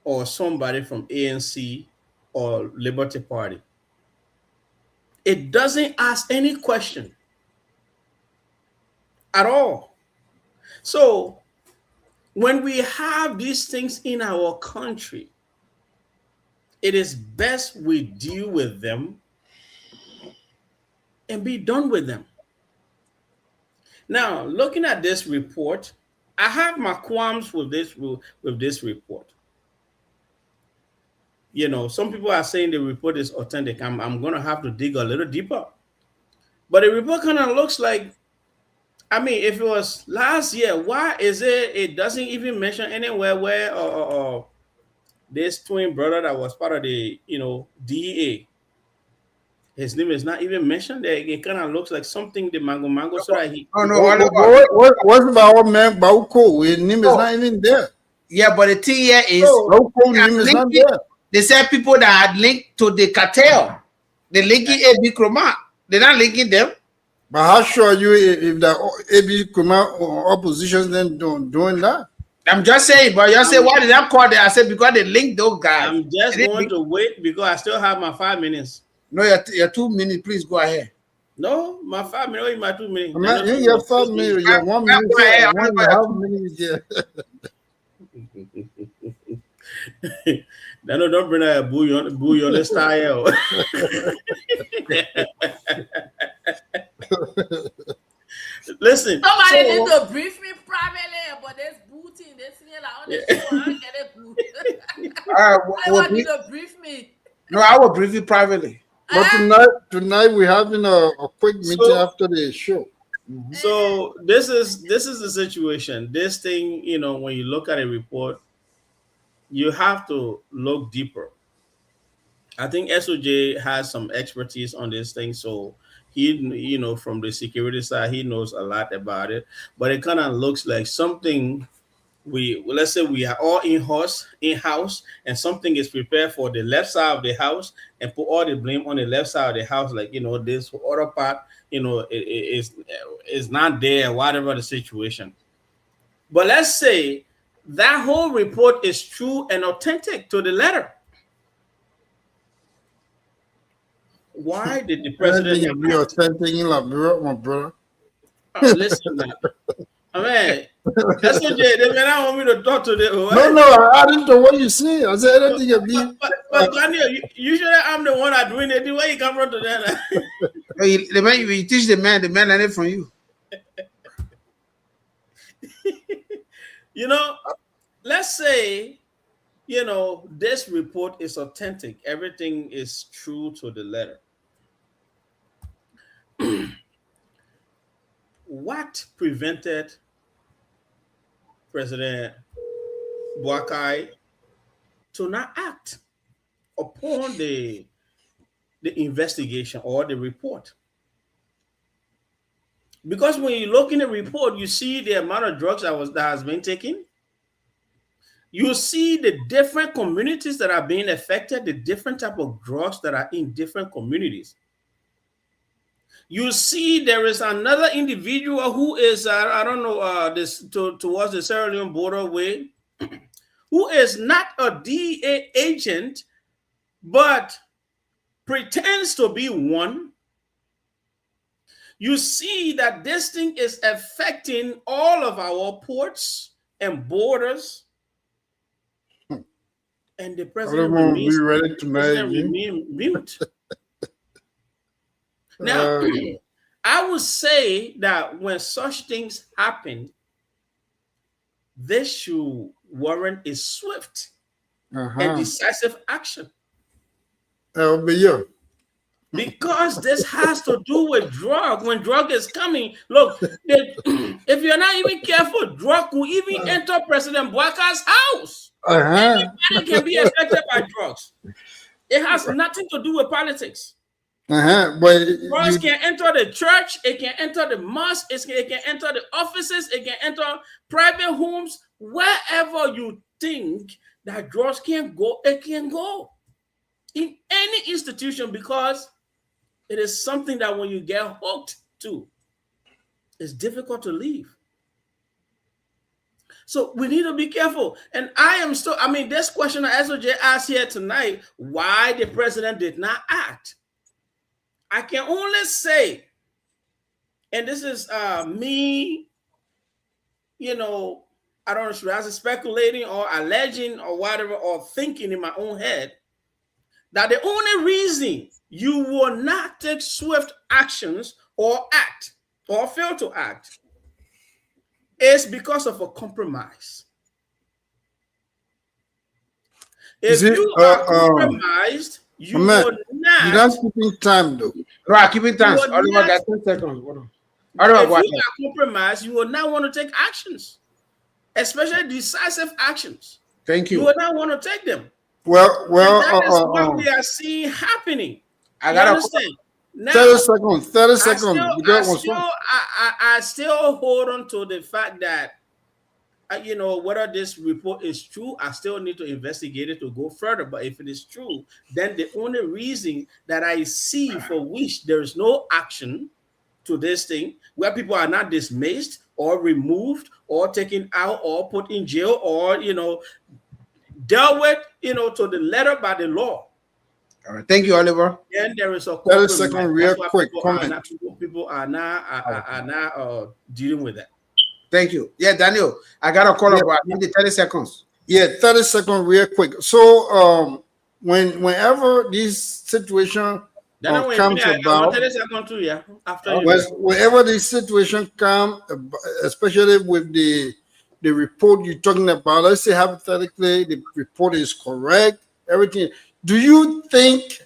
or somebody from ANC or Liberty Party. It doesn't ask any question at all. So when we have these things in our country, it is best we deal with them and be done with them. Now, looking at this report, I have my qualms with this report. You know, some people are saying the report is authentic. I'm going to have to dig a little deeper. But the report kind of looks like, I mean, if it was last year, why is it doesn't even mention anywhere where this twin brother that was part of the, DEA, his name is not even mentioned there. It kind of looks like something the mango so that he. Oh no! What about our man Bauko? His name is not even there. Yeah, but the thing here is Bauko name is not there. They said people that had linked to the cartel, they linking AB Kroma. They're not linking them. But how sure are you if the AB Kroma opposition then doing that? I'm just saying, but you say why did I call them? I said because they linked those guys. I'm just going to wait because I still have my 5 minutes. No, you're 2 minutes. Please go ahead. No, my 5 minutes, my 2 minutes. Man, you have 5 minutes. You have 1 minute. 1.5 minutes. Yeah. No, don't bring a bouillon style. Listen. Somebody need to brief me privately about this booting. This thing like on the show, I get it boot. I want you to brief me. No, I will brief you privately. But tonight we're having a quick meeting after the show. So this is the situation. This thing, when you look at a report, you have to look deeper. I think SOJ has some expertise on this thing, so he, from the security side, he knows a lot about it. But it kind of looks like something let's say we are all in-house, and something is prepared for the left side of the house and put all the blame on the left side of the house, like this other part, is not there, whatever the situation. But let's say that whole report is true and authentic to the letter. Why did the president be authentic in Liberia, my brother? Listen, man. I mean, that's what they don't want me to talk to them. No, I didn't know what you say. I said anything can be. But Daniel, usually I'm the one that doing it. Where you come from to that? The man, you teach the man learn it from you. Let's say, this report is authentic. Everything is true to the letter. What prevented President Boakai to not act upon the investigation or the report? Because when you look in the report, you see the amount of drugs that has been taken. You see the different communities that are being affected, the different type of drugs that are in different communities. You see there is another individual who is, towards the Sierra Leone border way, who is not a DEA agent, but pretends to be one. You see that this thing is affecting all of our ports and borders. And the president remain mute. Now, I would say that when such things happen, this should warrant a swift and decisive action. Because this has to do with drug. When drug is coming, look, if you're not even careful, drug will even enter President Boakai's house. Anybody can be affected by drugs. It has nothing to do with politics. Drugs can enter the church, it can enter the mosque, it can enter the offices, it can enter private homes. Wherever you think that drugs can go, it can go. In any institution, because it is something that when you get hooked to, it's difficult to leave. So we need to be careful. And this question that SOJ asked here tonight, why the president did not act. I can only say, and this is me, I don't know, should I say speculating or alleging or whatever, or thinking in my own head, that the only reason you will not take swift actions or act or fail to act is because of a compromise. If you are compromised, you will not. You're not keeping time, though. No, I'm keeping time. Oliver got 10 seconds. If you are compromised, you will not want to take actions, especially decisive actions. Thank you. You will not want to take them. Well, that is what we are seeing happening. I got understand. Now, 30 seconds. I still hold on to the fact that, whether this report is true, I still need to investigate it to go further. But if it is true, then the only reason that I see for which there is no action to this thing, where people are not dismissed or removed or taken out or put in jail or, dealt with, to the letter by the law, All right, thank you, Oliver. Then there is a 30 second real quick comment. People are now dealing with that. Thank you. Yeah, Daniel, I got a call about 30 seconds. Yeah, 30 seconds real quick. So whenever this situation comes about, 30 seconds too, yeah. After whenever this situation comes, especially with the report you're talking about, let's say hypothetically the report is correct, everything. Do you think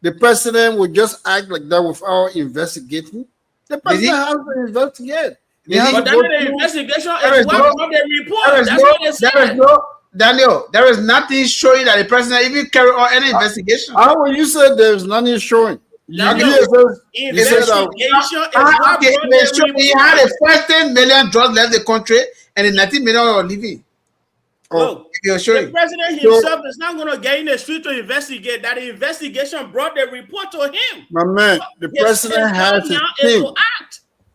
the president would just act like that without investigating? The president has to investigate. But the investigation is what the report. That's what they said. Daniel, there is nothing showing that the president even carried on any investigation. How will you say there's nothing showing? Investigation is what he had a 14 million drugs left the country and the 19 million are leaving. Look, the president himself is not going to get in the street to investigate. That the investigation brought the report to him. My man, the president has a team.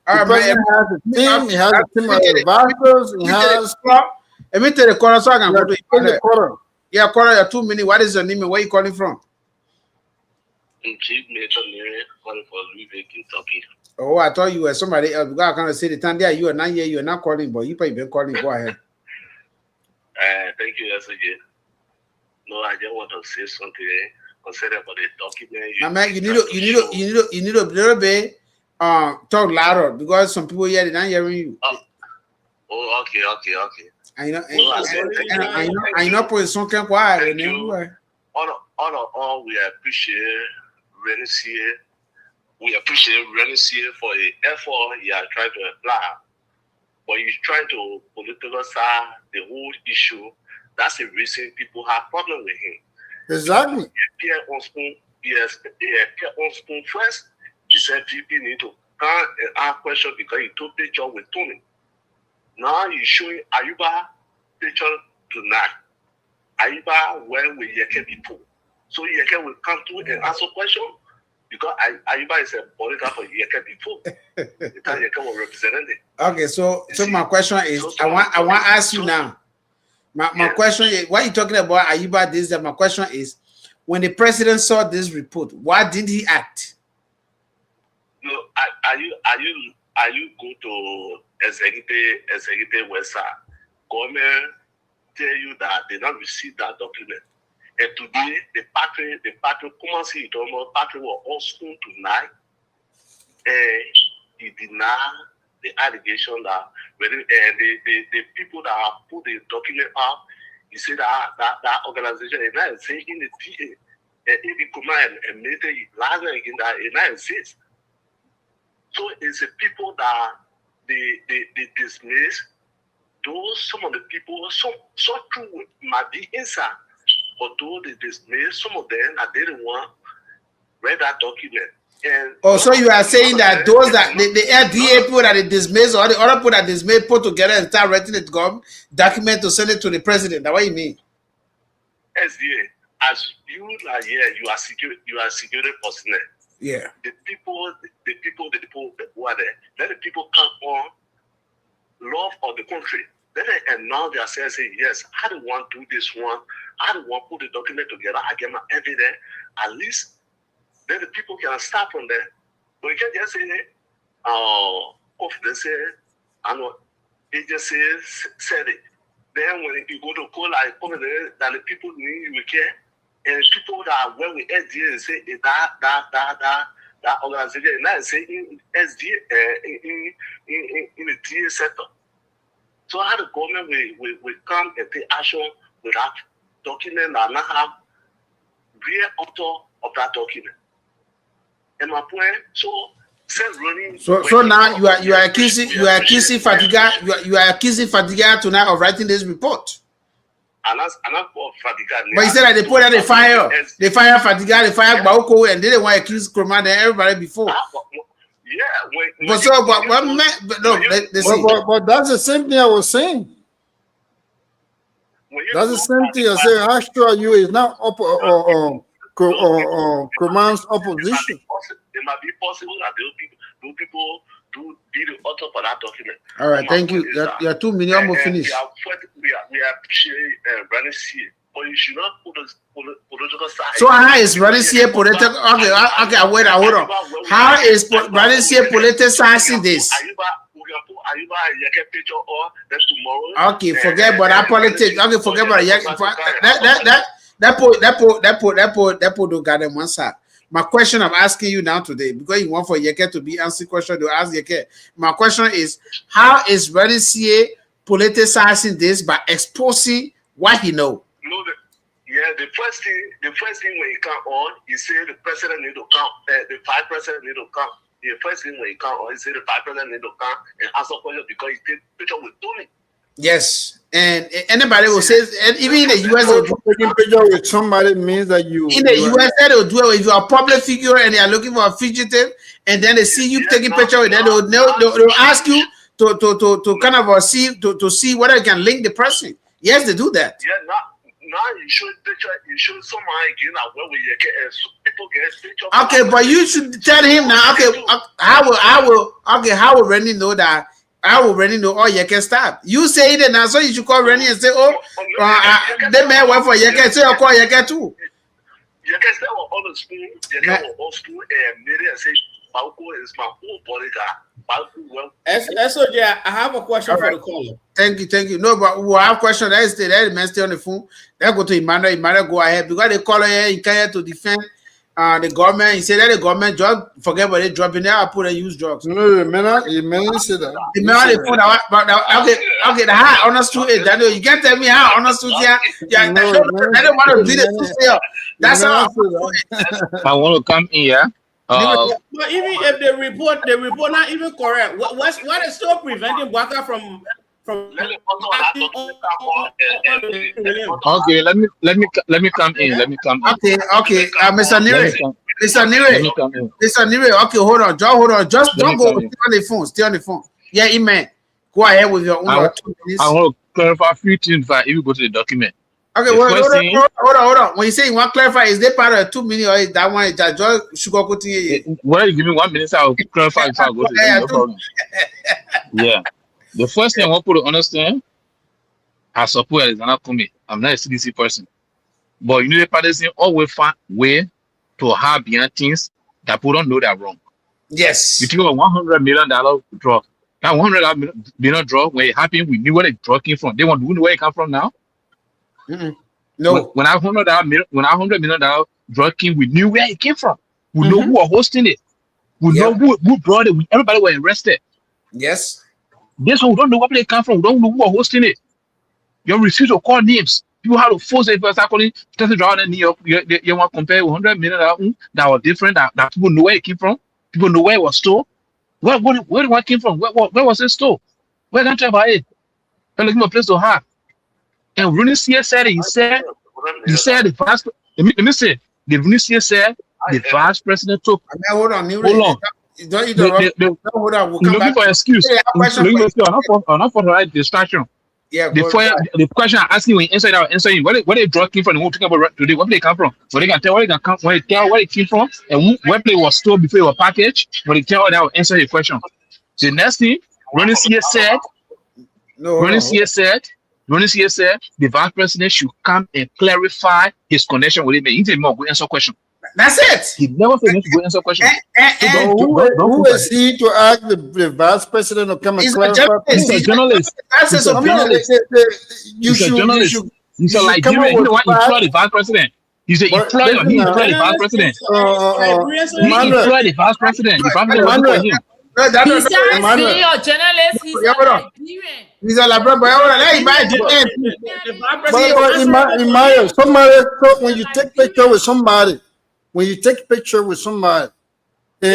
The president has a team. He has a team of advisors. He has. Let me tell the corner so I can go to the corner. Yeah, corner, you're 2 minutes. What is your name and where are you calling from? Chief Nathan calling for Louisville, Kentucky. Oh, I thought you were somebody else. Because I can't say the time there. You are not here. You are not calling, but you probably been calling. Go ahead. Thank you, SJ. No, I just want to say something concerning about the document. My man, you need a little bit talk louder because some people here they not hearing you. Oh, okay. I know for something quiet. Thank you. All we appreciate Renessier. We appreciate Renessier for the effort he are trying to apply. But he's trying to politicize the whole issue. That's the reason people have problem with him. Exactly. He appeared on spoon first. He said people need to come and ask questions because he took picture with Tony. Now he's showing Ayuba picture tonight. Ayuba where we Yeke people. So Yeke will come to and ask a question because Ayuba is a political for Yeke people. Yeke will represent it. Okay, so my question is, I want to ask you now. My question is, why are you talking about Ayuba this? My question is, when the president saw this report, why didn't he act? No, are you go to executive website? Government tell you that they not receive that document. And today the party come see it almost party were all school tonight. And he denied the allegation that the people that have put the document up, he said that organization is not saying in the TA. If you come and make it last night again that it not exist. So it's the people that they dismiss. Those some of the people so true might be inside, but though they dismiss, some of them that they didn't want read that document. And so you are saying that those that the LDA people that they dismiss or the other people that dismiss put together and start writing the document to send it to the president. That's what you mean? SDA, as you are here, you are security personnel. Yeah. The people who are there, let the people come on love of the country. Then they announce themselves, say, yes, I don't want to do this one. I don't want to put the document together. I get my evidence. At least then the people can start from there. But you can't just say, they say, I know, agency said it. Then when you go to call, that the people need you care. And people that are well with SDA say that organization, not say in SDA, in the TA sector. So how the government will come and take action with that document and not have real author of that document. And my point, so now you are accusing Fatiga tonight of writing this report. And that's for Fatiga. But you said that they put out the fire Fatiga, they fire Bauko, and they didn't want to accuse Kroma and everybody before. But that's the same thing I was saying. That's the same thing I saying. Astro you is not Kroman's opposition. It might be possible that those people do be the author for that document. All right, thank you. You're 2 minutes almost finished. We appreciate Renessier but you should not put a political side. So how is Radicia political? Okay, wait, hold on. How is Radicia politicizing this? Okay, forget about that politics. Okay, forget about that don't got them one side. My question I'm asking you now today, because you want for Yeke to be answering question to ask Yeke. My question is, how is Radicia politicizing this by exposing what he know? No, the first thing when you come on, you say the president need to come, the vice president need to come. The first thing when you come on, you say the vice president need to come and answer questions because he take picture with Tony. Yes, and anybody will say, and even in the US, taking picture with somebody means that you. In the US, they'll do it if you're a public figure and they are looking for a fugitive, and then they see you taking picture with them, they'll ask you to kind of see to see whether you can link the person. Yes, they do that. Yeah, now you show picture, you show somebody again where we get people get picture. Okay, but you should tell him now. Okay, how will Rennie know that? I will Rennie know all Yeke stop. You say it now, so you should call Rennie and say, oh, they may work for Yeke, so you call Yeke too. Yeke stay on the school, Yeke was old school, and maybe I say, Bauko is my whole bodyguard. SOJ, I have a question for the caller. Thank you. No, but we'll have question. That man stay on the phone. Let's go to Emmanuel. Emmanuel, go ahead. Because the caller here in Kenya to defend the government. He said that the government just forget about it dropping there. I put and use drugs. No, the man said that. The man on the phone. Okay, the how honest truth is. Daniel, you can't tell me how honest truth here. I don't want to be the truth here. That's how I want to come in here. But even if the report not even correct, what is still preventing Boakai from acting on? Okay, let me come in. Okay. Mr. Nire. Okay, hold on. Just don't go. Stay on the phone. Yeah, Amen. Go ahead with your own. I want to clarify a few things if you go to the document. Okay, hold on. When you say you want to clarify, is that part of 2 minutes or is that one is just sugar coating? Well, you give me 1 minute, I'll clarify if I go to the problem. Yeah. The first thing I want people to understand, I support Alexander Kumi. I'm not a CDC person. But you know the partisan always find way to hide behind things that people don't know they're wrong. Yes. You think about $100 million drug. That $100 million drug, when it happened, we knew where the drug came from. They want to know where it came from now. No. When I $100 million drug came, we knew where it came from. We know who was hosting it. We know who brought it. Everybody were arrested. Yes. This one, we don't know where they come from. We don't know who was hosting it. You refuse to call names. People have to force it first. Calling Tesla driver in New York. You want to compare $100 million that was different. That people know where it came from. People know where it was stored. Where it came from? Where was it stored? Where can't about it? They're looking for a place to hide. And Rooney said the vice. Let me say, the Rooney said the vice president took. Hold on. Hold on. Hold on. We'll looking for an excuse. I'm not for the right distraction. Yeah. The question I'm asking when you answer where they drug came from and we're talking about today, where they come from. So they can tell where they come, where they tell where it came from, and where it was stored before it was packaged. But they tell that will answer the question. So the next thing, Rooney said. Rooney said the vice president should come and clarify his connection with him. He didn't go answer question. That's it. He never said to go answer question. Who is he to ask the vice president to come and clarify? He's a journalist. He's a journalist. He's a Nigerian. You know what? He employed the vice president. He's an employer. He employed the vice president. He employed the vice president. The vice president was for him. He's a journalist. He's a Nigerian. He's a Labrador. But somebody, when you take picture with somebody, the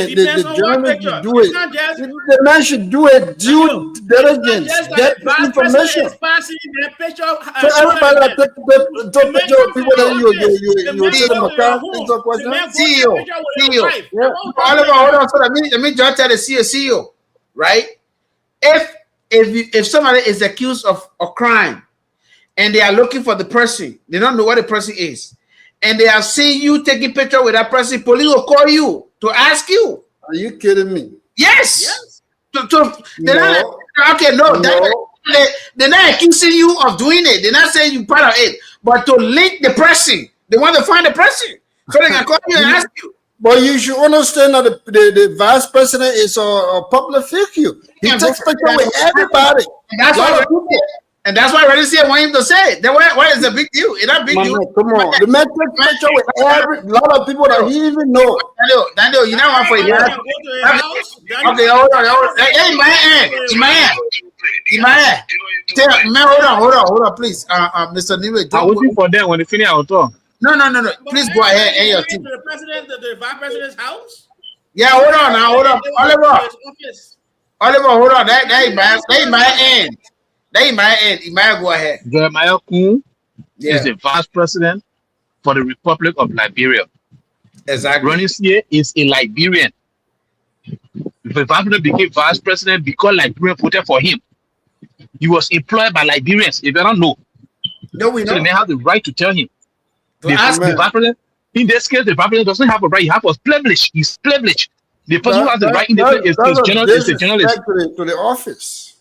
journalist should do it. The man should do it due diligence. Get information. So everybody that take picture of people that you tell them account. CEO. Hold on. So let me just tell the CEO, right? If somebody is accused of a crime and they are looking for the person, they don't know what the person is, and they have seen you taking picture with that person, police will call you to ask you. Are you kidding me? Yes. They're not accusing you of doing it. They're not saying you part of it. but to link the person. They want to find the person so they can call you and ask you. But you should understand that the vice president is a public figure. He takes picture with everybody. And that's why. And that's why Reddy want him to say it. Then what is the big deal? It's not big deal. Come on. The man takes picture with a lot of people that he even know. Daniel, you know what for you? Okay, hold on. Hey, man. Hold on, please. Mr. Niwe. I'm waiting for them when they finish our talk. No. Please go ahead and your team. The president, the vice president's house? Yeah, hold on. Oliver, hold on. They might end. He might go ahead. Jeremiah Kun is the vice president for the Republic of Liberia. Exactly. Ronnie Sier is a Liberian. The vice president became vice president because Liberian voted for him. He was employed by Liberians. If you don't know, we know. So they have the right to tell him. The vice president, in this case, the vice president doesn't have a right. He has a privilege. He's privileged. The person who has the right in the is the journalist. To the office.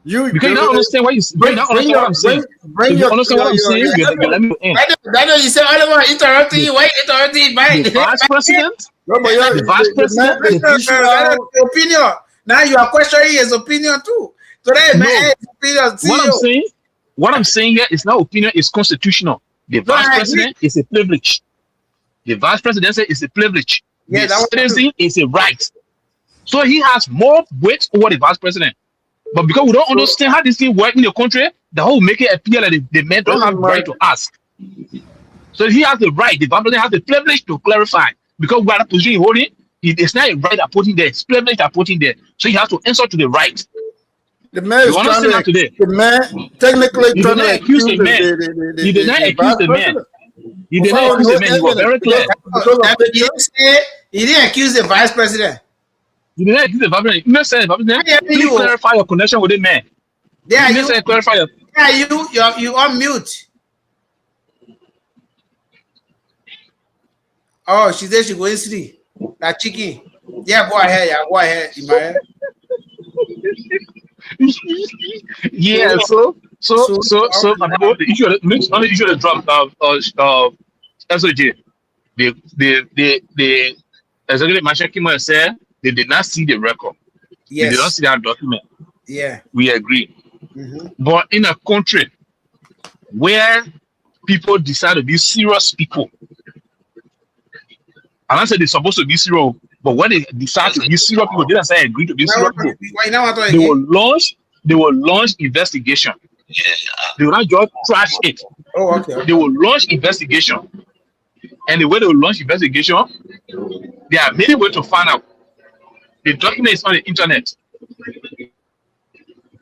You don't understand what what I'm saying. You understand what I'm saying? You let me end. Daniel, you said Oliver interrupting you. Wait, interrupting the vice president. The vice president. Opinion. Now you are questioning his opinion too. Today, man, his opinion. What I'm saying here is not opinion. It's constitutional. The vice president is a privilege. The vice presidency is a privilege. Yeah, the citizen is a right. So he has more weight over the vice president. But because we don't understand how this thing works in the country, the whole make it appear like the men don't have the right to ask. So he has the right, the vice president has the privilege to clarify. Because we are the position he's holding, it's not a right to put him there, it's privilege to put him there. So he has to answer to the right. The man is trying to, the man technically trying to accuse the man. He did not accuse the man. He did not accuse the man. He was very clear. He didn't accuse the vice president. You did not accuse the vice president. You said, please clarify your connection with the man. Yeah, you said clarify your. Yeah, you on mute. Oh, she said she going to sleep. That chicken. Yeah, go ahead. Imaya. Yeah, so the issue of drop SOJ. The executive marshal came and said they did not see the record. Yes. They did not see that document. Yeah. We agree. But in a country where people decide to be serious people, and I said they're supposed to be serious, but when they decide to be serious people, they don't say agree to be serious people. They will launch investigation. They will not just trash it. Oh, okay. They will launch investigation. And the way they will launch investigation, there are many ways to find out. The document is on the internet.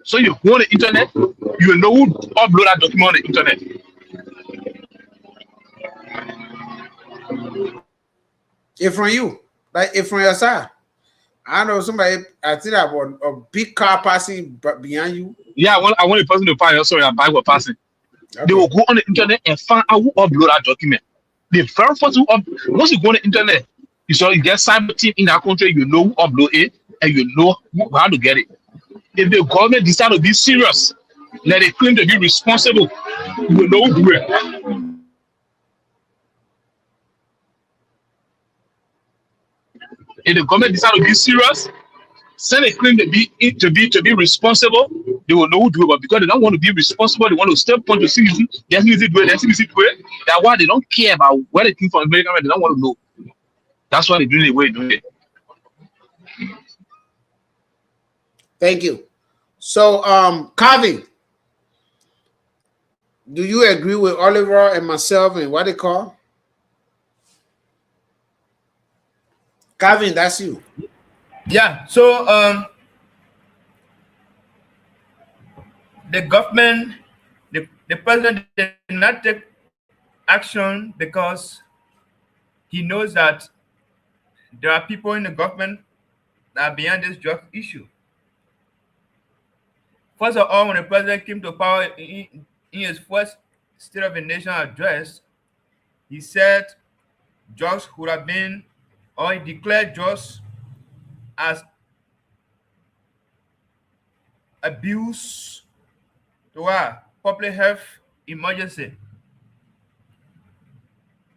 So you go on the internet, you will know who upload that document on the internet. If from you, like if from your side. I know somebody, I think I want a big car passing behind you. Yeah, I want a person to find. Sorry, a bike was passing. Okay. They will go on the internet and find out who upload that document. The very first once you go on the internet, you get cyber team in that country, you know who upload it and you know how to get it. If the government decide to be serious, let they claim to be responsible, you will know who do it. If the government decide to be serious, send a claim to be responsible, they will know who do it. But because they don't want to be responsible, they want to step on the CBC, the CBC do it, the CBC do it. That's why they don't care about where they came from America, they don't want to know. That's why they do it the way they do it. Thank you. So, Calvin, do you agree with Oliver and myself and what they call? Calvin, that's you. Yeah, so the government, the president did not take action because he knows that there are people in the government that are behind this drug issue. First of all, when the president came to power in his first State of the Nation address, he said drugs would have been, or he declared drugs as abuse to a public health emergency.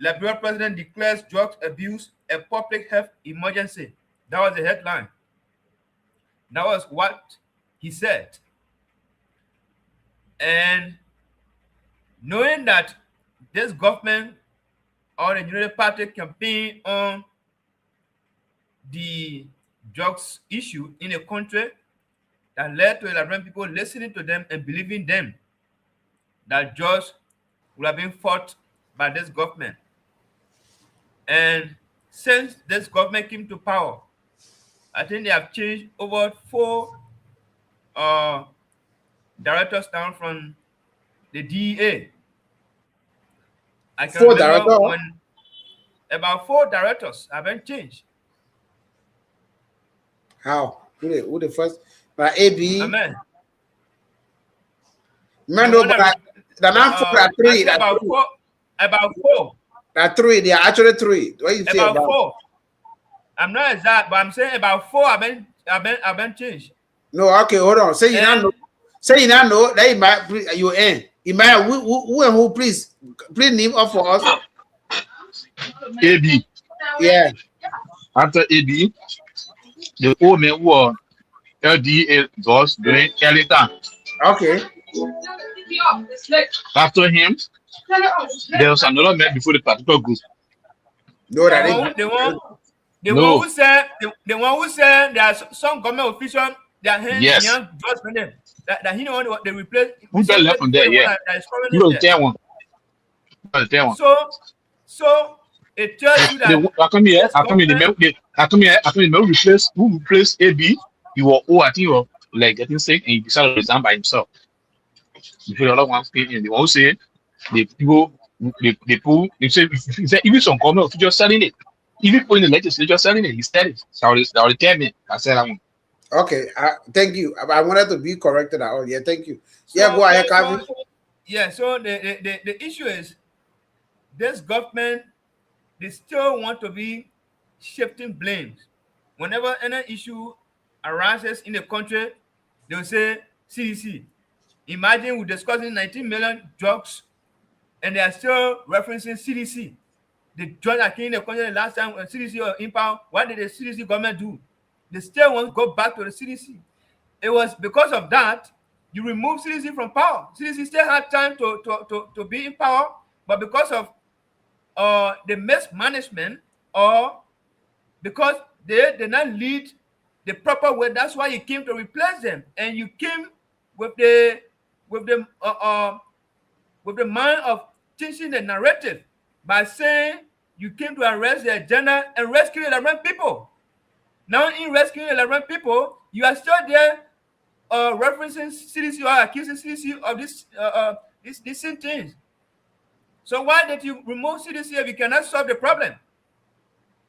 Liberia president declares drug abuse a public health emergency. That was the headline. That was what he said. And knowing that this government or the United Party campaign on the drugs issue in a country that led to 11 people listening to them and believing them, that drugs would have been fought by this government. And since this government came to power, I think they have changed over 4 directors down from the DEA. I can remember when about 4 directors have been changed. How? Who the first? AB. Amen. Man, no, but the man for 3. About 4. About 4. That 3. They are actually 3. What you say about 4? I'm not exact, but I'm saying about 4 have been changed. No, okay, hold on. Say you don't know. Say you don't know. That you might you end. You might who and who please name up for us. AB. Yeah. After AB, the old man was LDA was during early time. Okay. After him, there was another man before the particular group. No, that the one who said the one who said there are some government officials that yes. young drugs for them that he know what they replace. Who's that left from there? Yeah. You don't tell one. So it tells you that I come here. Who replaced AB? You were I think you were like getting sick and he decided to resign by himself. Before the other one came in, they all say they say even some government officials selling it. Even people in the legislature selling it, he said it. So I tell me. I said that one. Okay, thank you. I wanted to be corrected. Yeah, thank you. Yeah, go ahead, Calvin. So the issue is this government, they still want to be shifting blames. Whenever any issue arises in the country, they will say CDC. Imagine we're discussing 19 million drugs and they are still referencing CDC. The drug that came in the country the last time when CDC was in power, what did the CDC government do? They still want to go back to the CDC. It was because of that you remove CDC from power. CDC still had time to be in power, but because of the mismanagement or because they did not lead the proper way, that's why you came to replace them, and you came with the mind of changing the narrative by saying you came to arrest the agenda and rescue 11 people. Now, in rescuing 11 people, you are still there referencing CDC or accusing CDC of these same things. So why did you remove CDC if you cannot solve the problem?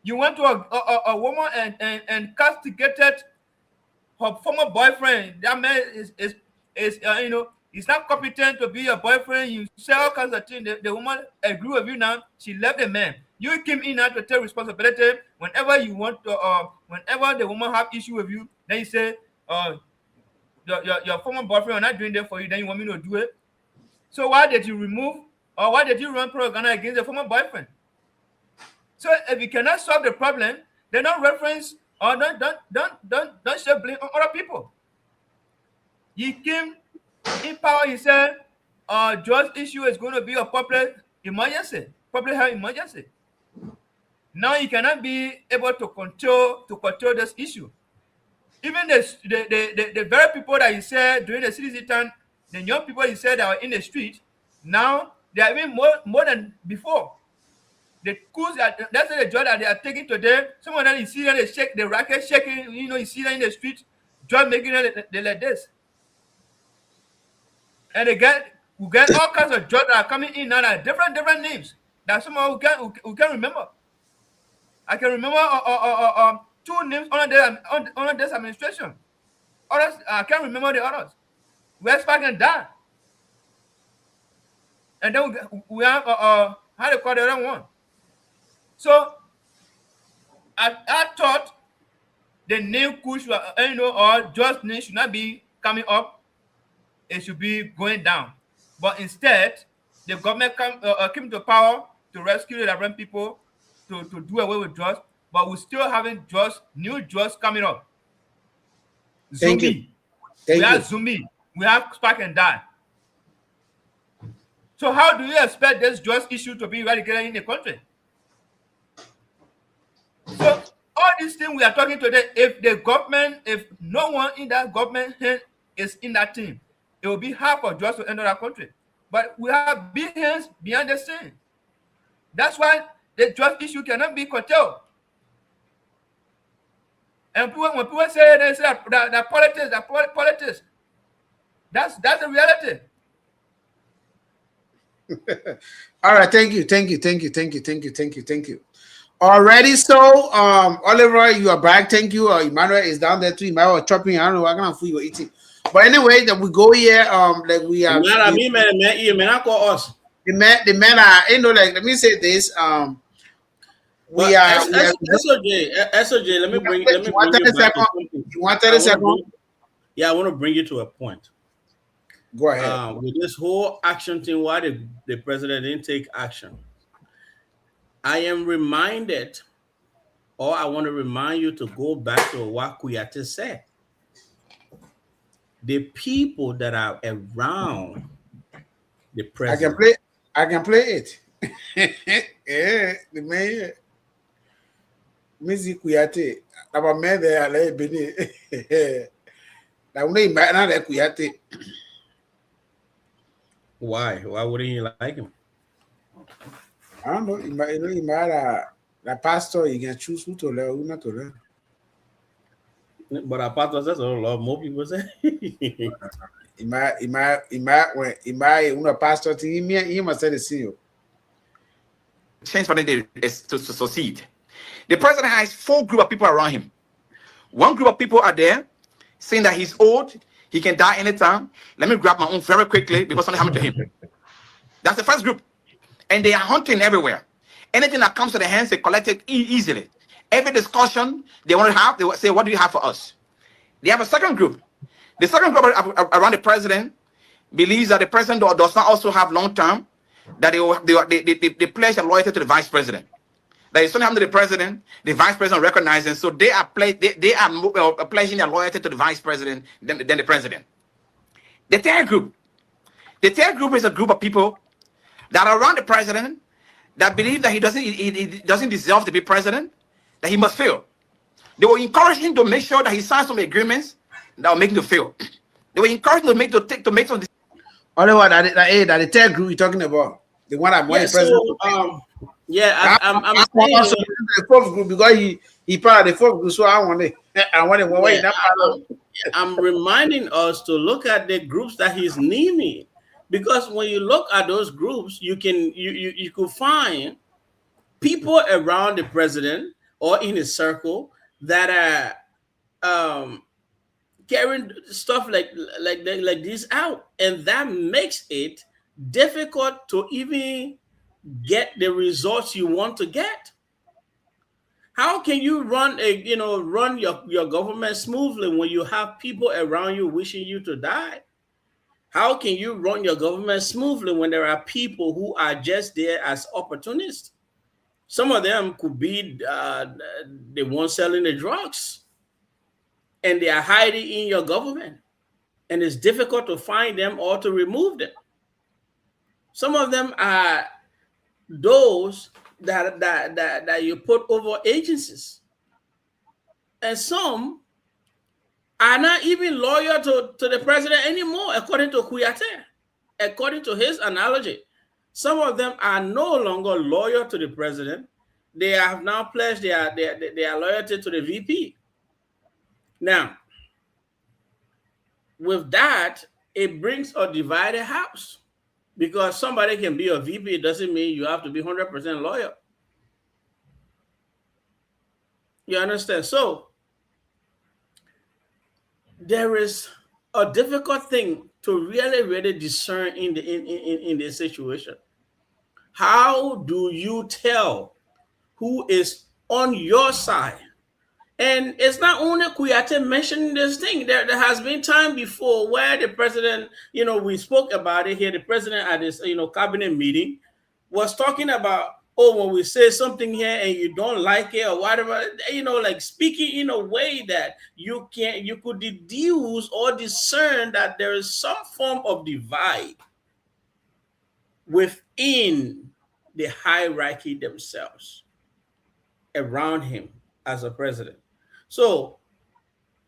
You went to a woman and castigated her former boyfriend. That man is he's not competent to be your boyfriend. You say all kinds of things. The woman agree with you now. She left the man. You came in now to take responsibility. Whenever you want to, whenever the woman have issue with you, then you say, your former boyfriend are not doing that for you. Then you want me to do it. So why did you remove or why did you run propaganda against the former boyfriend? So if you cannot solve the problem, then don't reference or don't share blame on other people. He came in power. He said, drug issue is going to be a public emergency, public health emergency. Now you cannot be able to control this issue. Even the very people that you said during the CDC time, the young people you said that were in the street, now they are even more than before. The coups that's the job that they are taking today. Some of them you see them, they shake the racket shaking. You see them in the street, drug making they like this, and we get all kinds of drugs that are coming in now that different names that someone who can remember. I can remember 2 names under this administration. Others I can't remember the others. West Park and Dan. And then we have how they call the other one. So I thought the name Kush or just name should not be coming up. It should be going down. But instead, the government came to power to rescue the Liberian people, to do away with drugs, but we're still having drugs, new drugs coming up. Thank you. Zumbi. Thank We you. have Zumbi. We have Spark and Die. So how do you expect this drugs issue to be eradicated in the country? So all these things we are talking today, if the government, if no one in that government is in that team, it will be hard for drugs to enter that country. But we have big hands behind the scene. That's why the drug issue cannot be curtailed. And when people say they say that politics, that's the reality. All right, thank you. Already, so Oliver, you are back. Thank you. Emmanuel is down there too. Emmanuel chopping. I don't know what kind of food you're eating. But anyway, that we go here. Like we have. The men are. You know, like let me say this. We are. SOJ. Let me bring you back. You want 30 seconds? Yeah, I want to bring you to a point. Go ahead. With this whole action thing, why the president didn't take action? I am reminded, or I want to remind you to go back to what Kuyate said. The people that are around the president. I can play it. Yeah, the man. Music Kuyate. About me there, let be. Now we might not like Kuyate. Why? Why wouldn't you like him? I don't know. You might the pastor. You can choose who to learn, who not to learn. But our pastors, that's a lot more people say. He might when pastor to him, he must say the same. Change for them is to succeed. The president has 4 groups of people around him. One group of people are there saying that he's old, he can die anytime. Let me grab my own very quickly because something happened to him. That's the first group. And they are hunting everywhere. Anything that comes to their hands, they collect it easily. Every discussion they want to have, they will say, what do you have for us? They have a second group. The second group around the president believes that the president does not also have long-term, that they pledge their loyalty to the vice president. That if something happens to the president, the vice president recognizes, so they are pledging their loyalty to the vice president than the president. The third group is a group of people that are around the president that believe that he doesn't deserve to be president, that he must fail. They will encourage him to make sure that he signs some agreements that will make him to fail. They will encourage him to make some. Oliver, that the third group you're talking about, the one I'm Yeah, president. I'm also the fourth group because he part of the fourth group, so I want it. I'm reminding us to look at the groups that he's naming, because when you look at those groups, you could find people around the president or in his circle that are carrying stuff like this out, and that makes it difficult to even get the results you want to get. How can you run your government smoothly when you have people around you wishing you to die? How can you run your government smoothly when there are people who are just there as opportunists? Some of them could be the ones selling the drugs, and they are hiding in your government, and it's difficult to find them or to remove them. Some of them are those that you put over agencies, and some are not even loyal to the president anymore, according to Kuyate. According to his analogy, some of them are no longer loyal to the president. They have now pledged their loyalty to the VP. Now, with that, it brings a divided house. Because somebody can be a VP, it doesn't mean you have to be 100% loyal. You understand? So there is a difficult thing to really discern in this situation. How do you tell who is on your side? And it's not only Kuyate mentioning this thing. There has been time before where the president, we spoke about it here. The president at this, cabinet meeting was talking about oh, when we say something here and you don't like it or whatever, you know, like speaking in a way that you could deduce or discern that there is some form of divide within the hierarchy themselves around him as a president. So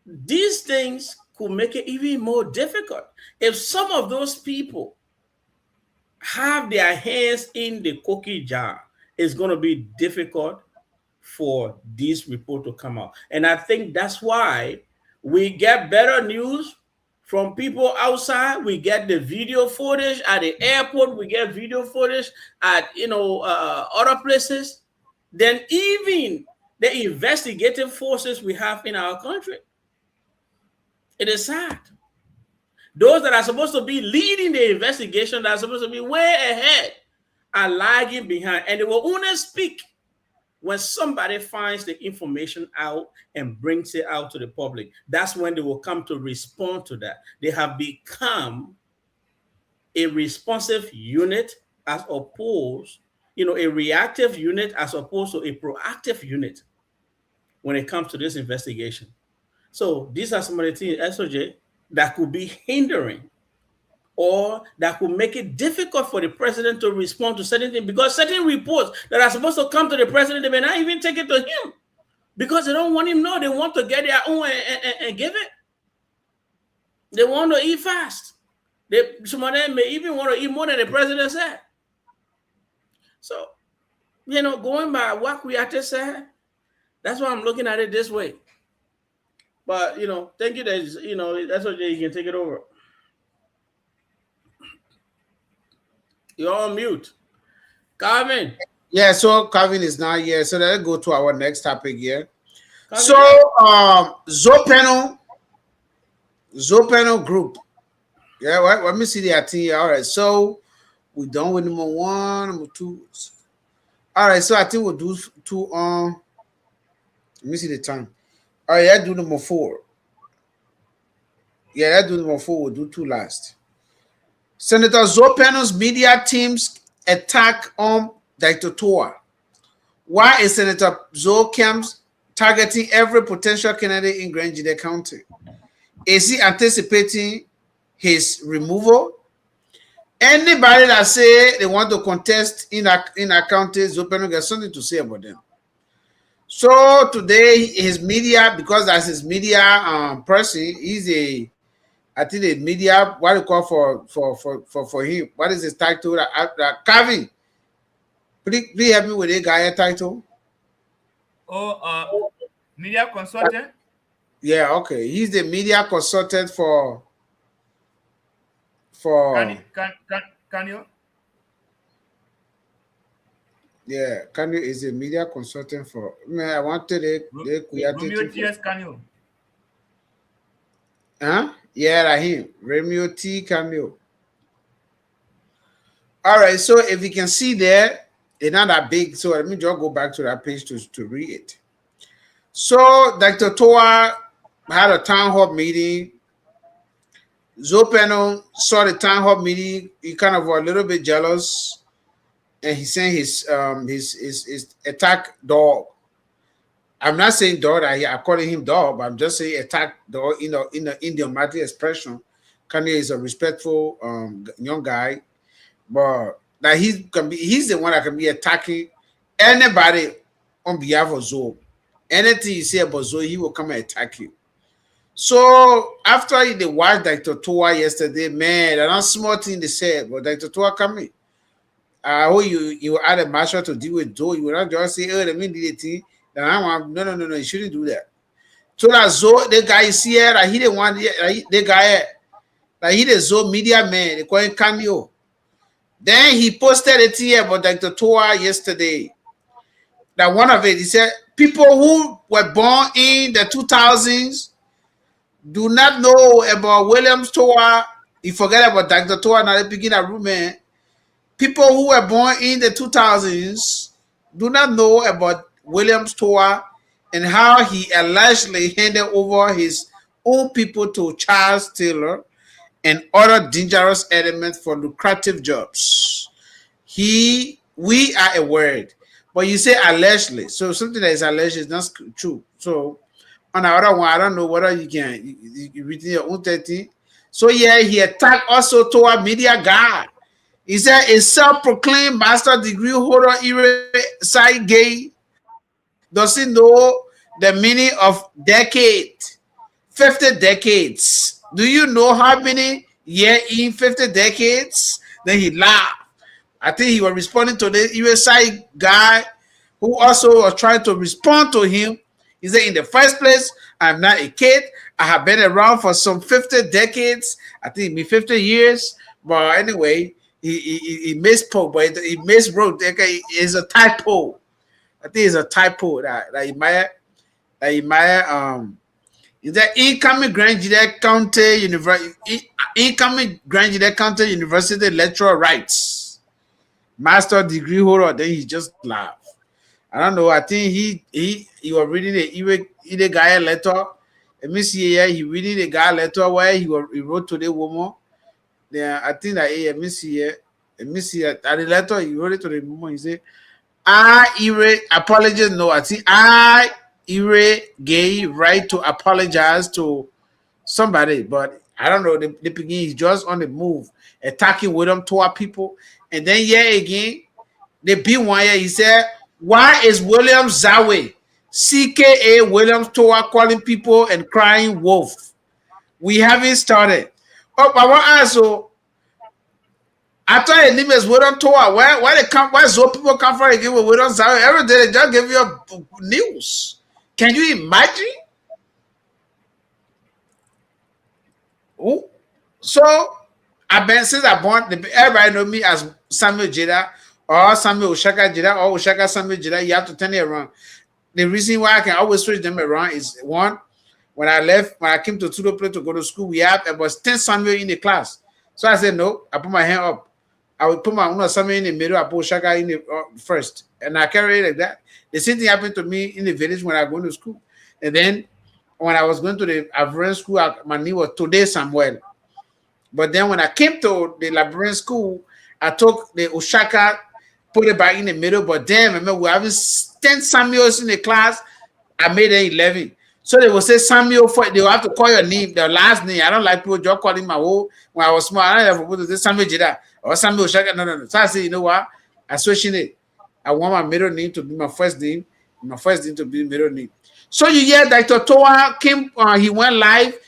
these things could make it even more difficult. If some of those people have their hands in the cookie jar, it's going to be difficult for this report to come out. And I think that's why we get better news from people outside. We get the video footage at the airport. We get video footage at, other places than even the investigative forces we have in our country. It is sad. Those that are supposed to be leading the investigation, that are supposed to be way ahead, are lagging behind. And they will only speak when somebody finds the information out and brings it out to the public. That's when they will come to respond to that. They have become a responsive unit as opposed, a reactive unit as opposed to a proactive unit when it comes to this investigation. So these are some of the things, SOJ, that could be hindering or that could make it difficult for the president to respond to certain things, because certain reports that are supposed to come to the president, they may not even take it to him because they don't want him to know. They want to get their own and give it. They want to eat fast. Some of them may even want to eat more than the president said. So, going by what we have to say, that's why I'm looking at it this way. But, thank you. That's what you can take it over. You're on mute. Calvin. Yeah, so Calvin is not here. So let's go to our next topic here. Calvin. So, Zoe Pennue group. Yeah, let me see the thing. All right, so we're done with number 1, number 2. All right, so I think we'll do 2 on. Let me see the time. All right, let's do number 4. Yeah, let's do number 4. We'll do 2 last. Senator Zoe Pennue's media teams attack on Dr. Towah. Why is Senator Zoe Camps targeting every potential candidate in Grand Gedeh County? Is he anticipating his removal? Anybody that say they want to contest in a county, Zoe Pennue got something to say about them. So today, his media, because that's his media person, he's I think the media, what do you call for him? What is his title? Calvin, please help me with the guy title. Media consultant. Yeah, okay. He's the media consultant for. Can you? Yeah, Pennue is a media consultant for. I wanted Romeo T.S. Pennue. Huh? Yeah, like him. Romeo T. Pennue. All right, so if you can see there, it's not that big. So let me just go back to that page to read it. So Dr. Towah had a town hall meeting. Zoe Pennue saw the town hall meeting. He kind of was a little bit jealous, and he sent his attack dog. I'm not saying dog. I'm calling him dog, but I'm just saying attack dog. In the idiomatic expression, Kanye is a respectful young guy, but that he's the one that can be attacking anybody on behalf of Zoe. Anything you say about Zoe, he will come and attack you. So after they watched Dr. Towah yesterday, man, that's not small thing they said, but Dr. Towah coming. You add a marshal to deal with Zoe. You will not just say, let me do the thing. No, you shouldn't do that. So that Zoe, the guy is here, that he didn't want the guy, that he the Zoe media man, they call him Cameo. Then he posted a thing about Dr. Towah yesterday. That one of it, he said, people who were born in the 2000s do not know about Williams Towah. You forget about Dr. Towah, now they begin a rumor. People who were born in the 2000s do not know about Williams Towah and how he allegedly handed over his own people to Charles Taylor and other dangerous elements for lucrative jobs. We are aware But you say allegedly, so something that is alleged is not true. So on the other one, I don't know whether you can you within your own 30. So yeah, he attacked also Towah media guy. He said a self-proclaimed master degree holder, side gay, doesn't know the meaning of decade, 50 decades. Do you know how many years in 50 decades? Then he laughed. I think he was responding to the USI guy who also was trying to respond to him. He said, in the first place, I'm not a kid. I have been around for some 50 decades. I think maybe 50 years. But anyway, he misspoke, but he miswrote. It's a typo. I think it's a typo that he might is that incoming Grand Gedeh County University, incoming Grand Gedeh County University lecturer writes, master degree holder. Then he just laughed. I don't know. I think he was reading the guy letter. Let me see here. He reading the guy letter where he wrote to the woman. Then I think that let me see here. Let me see at the letter he wrote it to the woman. He said, I apologize. No, I think gay right to apologize to somebody, but I don't know. The beginning he's just on the move, attacking William Towah people, and then again, the big one here. He said, "Why is William Zoe, CKA William Towah, calling people and crying wolf? We haven't started." Oh, but what also? After the name is William Towah, why they come? Why Zoe people come from again with William Zoe? Every day they just give you news. Can you imagine? Oh, so I've been since I born. Everybody know me as Samuel Gedeh or Samuel Oshaka Gedeh or Oshaka Samuel Gedeh. You have to turn it around. The reason why I can always switch them around is one. When I came to Tudo to go to school, we have about 10 Samuel in the class. So I said no. I put my hand up. I would put my own Samuel in the middle. I put Oshaka in the first, and I carry it like that. The same thing happened to me in the village when I was going to school. And then when I was going to the Liberian school, my name was Today Samuel. But then when I came to the Liberian school, I took the Oshaka, put it back in the middle. But then, remember, we were having 10 Samuels in the class. I made it 11. So they will say Samuel, they will have to call your name, their last name. I don't like people just calling my whole, when I was small, I don't have to say Samuel Gedeh or Samuel Oshaka. No. So I said, you know what? I switching it. I want my middle name to be my first name, my first name to be middle name. So you hear Dr. Towah came, he went live.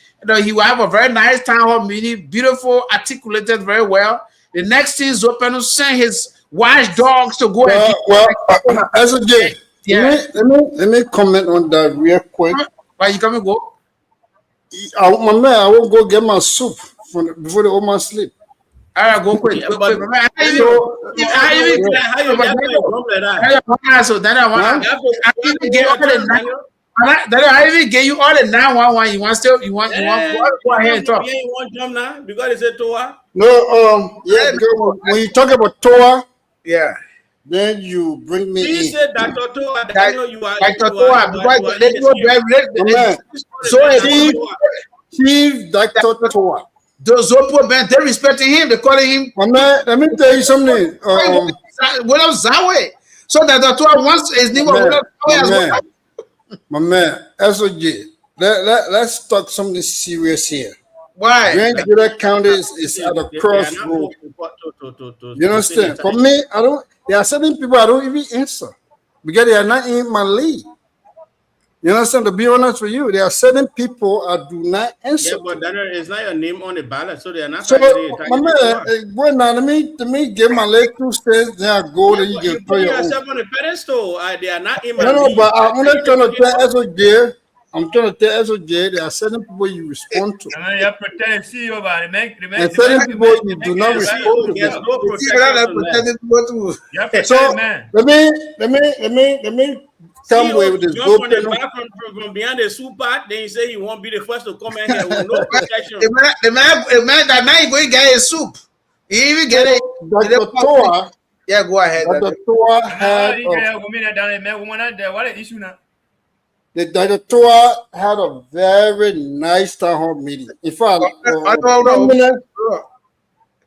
He will have a very nice town hall meeting, beautiful, articulated very well. The next thing Zoe Pennue sent his watchdogs to go as a day. Yeah. Let me comment on that real quick. Why you coming go? My man, I will go get my soup before the woman sleep. All right, go quick. I even gave you all the 911. You want go ahead and talk. You want jump now because it's a Towah. No, yeah. When you talk about Towah, yeah, then you bring me Please in. say Dr. Towah. Daniel, you are Dr. Towah. Chief Dr. Towah. Those Zopo man, they're respecting him. They're calling him. Man, let me tell you something. William Zoe. So that Dr. Towah wants his name. My man, SOJ. Let's talk something serious here. Why? Grand Gedeh County is at a crossroad. You understand? For me, there are certain people I don't even answer because they are not in my league. You understand? To be honest with you, there are certain people I do not answer. Yeah, but that is not your name on the ballot, so they are not. So, my man, well, now let me get my leg 2 steps, then I go. Then you can put yourself on the pedestal. They are not in my. No, but I'm not trying to tell SOJ. I'm trying to tell SOJ there are certain people you respond to. You pretend to see you about it. And certain people you do not respond to. There's no protection. So let me come away with this. Jump on the back from behind the super, then you say he won't be the first to come in here with no protection. The man that now he going to get a soup. He even get it. Dr. Towah. Yeah, go ahead. Dr. Towah had. What is the issue now? The Dr. Towah had a very nice town hall meeting. In fact,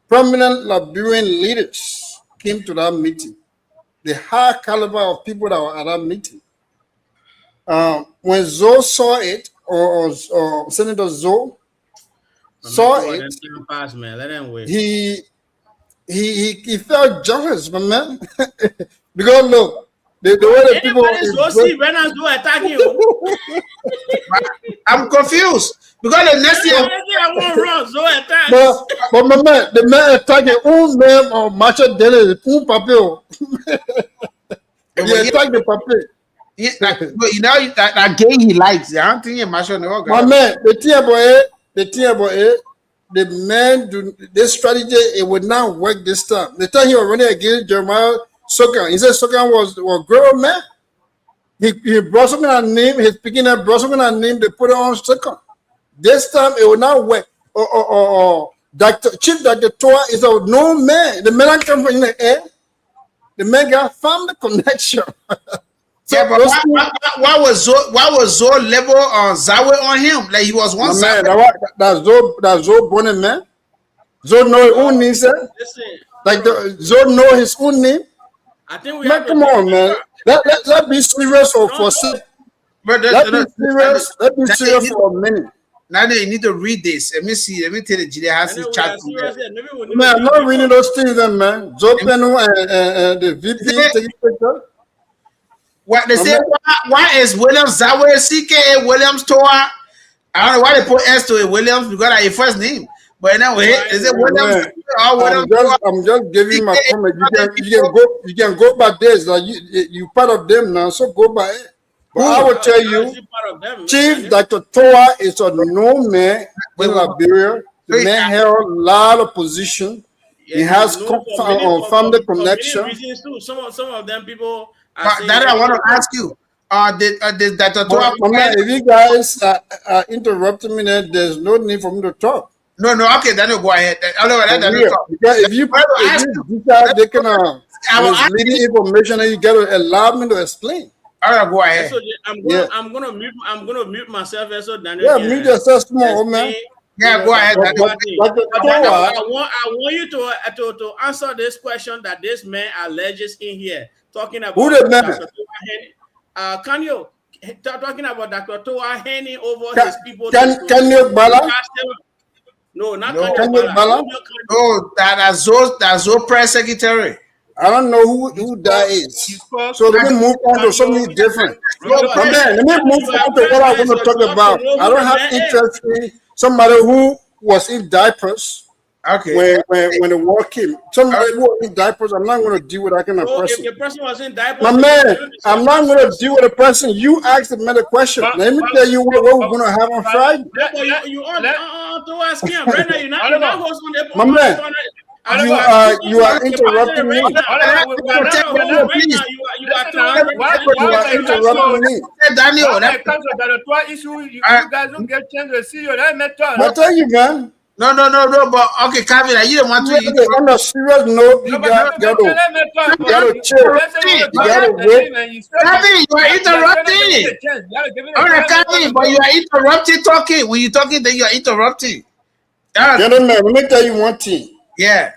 prominent Liberian leaders came to that meeting. the high caliber of people that were at that meeting. When Zoe saw it, or Senator Zoe saw it, pass, man. Let them wait. He felt jealous, my man. Because look, the way the people attacking you. I'm confused because the next year but my man, the man attacking own man or macho dele own papel. He attacked the papel. Yeah, but you know that gay he likes. I don't think macho no. My man, the thing about it, the man do this strategy. It would not work this time. The time he was running against Jeremiah Sokan, he said Sokan was grown man. He brought something and name. He's picking up brought something and name. They put it on Sokan. This time it will not work. Chief Dr. Towah is a no man. The man come from in the air. The man got family connection. So yeah, but why was Zoe level on Zawe on him? Like he was one man. That's Zoe born a man. Zoe know his own name, sir. Like Zoe know his own name. I think we man, come on, man. Let's be serious for let's be serious for a minute. Now they need to read this. Let me see. Let me tell the Gedeh HotSeat chat. Man, I'm not reading those things, then, man. Zoe Pennue and the VP taking picture. What they say? Why is Williams Zawe CK Williams Towah? I don't know why they put S to it, Williams, because that's your first name. But anyway, is it Williams? I'm just giving my comment. You can go by this. Like you part of them now, so go by it. But I will tell you, Chief Dr. Towah is a no man in Liberia. The man held a lot of position. He has family connection. Some of them people. That I want to ask you. Did Dr. Towah? If you guys are interrupting me, then there's no need for me to talk. No, okay, then you go ahead. Because if you they can misleading information, and you got to allow me to explain. All right, go ahead. So I'm gonna mute myself. So Daniel mute yourself, small man. Yeah, go ahead. I want you to answer this question that this man alleges in here, talking about who the man? Can you talking about Dr. Towah handing over his people? Can you Bala? No, not Can you Bala? No, that's Zoe press secretary. I don't know who that is. So let me move on to something different. Let me move on to what I want to talk about. I don't have interest in somebody who was in diapers. Okay. When the war came, somebody who was in diapers, I'm not going to deal with that kind of person. If the person was in diapers, my man, I'm not going to deal with a person. You asked the man a question. Let me tell you what we're going to have on Friday. You to ask him. Right now, you're not hosting the. My man. You are interrupting me. You are interrupting me. Daniel, that comes to the Towah issue. You guys don't get chance to see your method. I tell you, man. No, but okay, Kevin, you don't want to. On a serious note, you got to chill. You got to wait. Kevin, you are interrupting. All right, Kevin, but you are interrupting talking. When you talking, then you are interrupting. Gentlemen, let me tell you one thing. Yeah.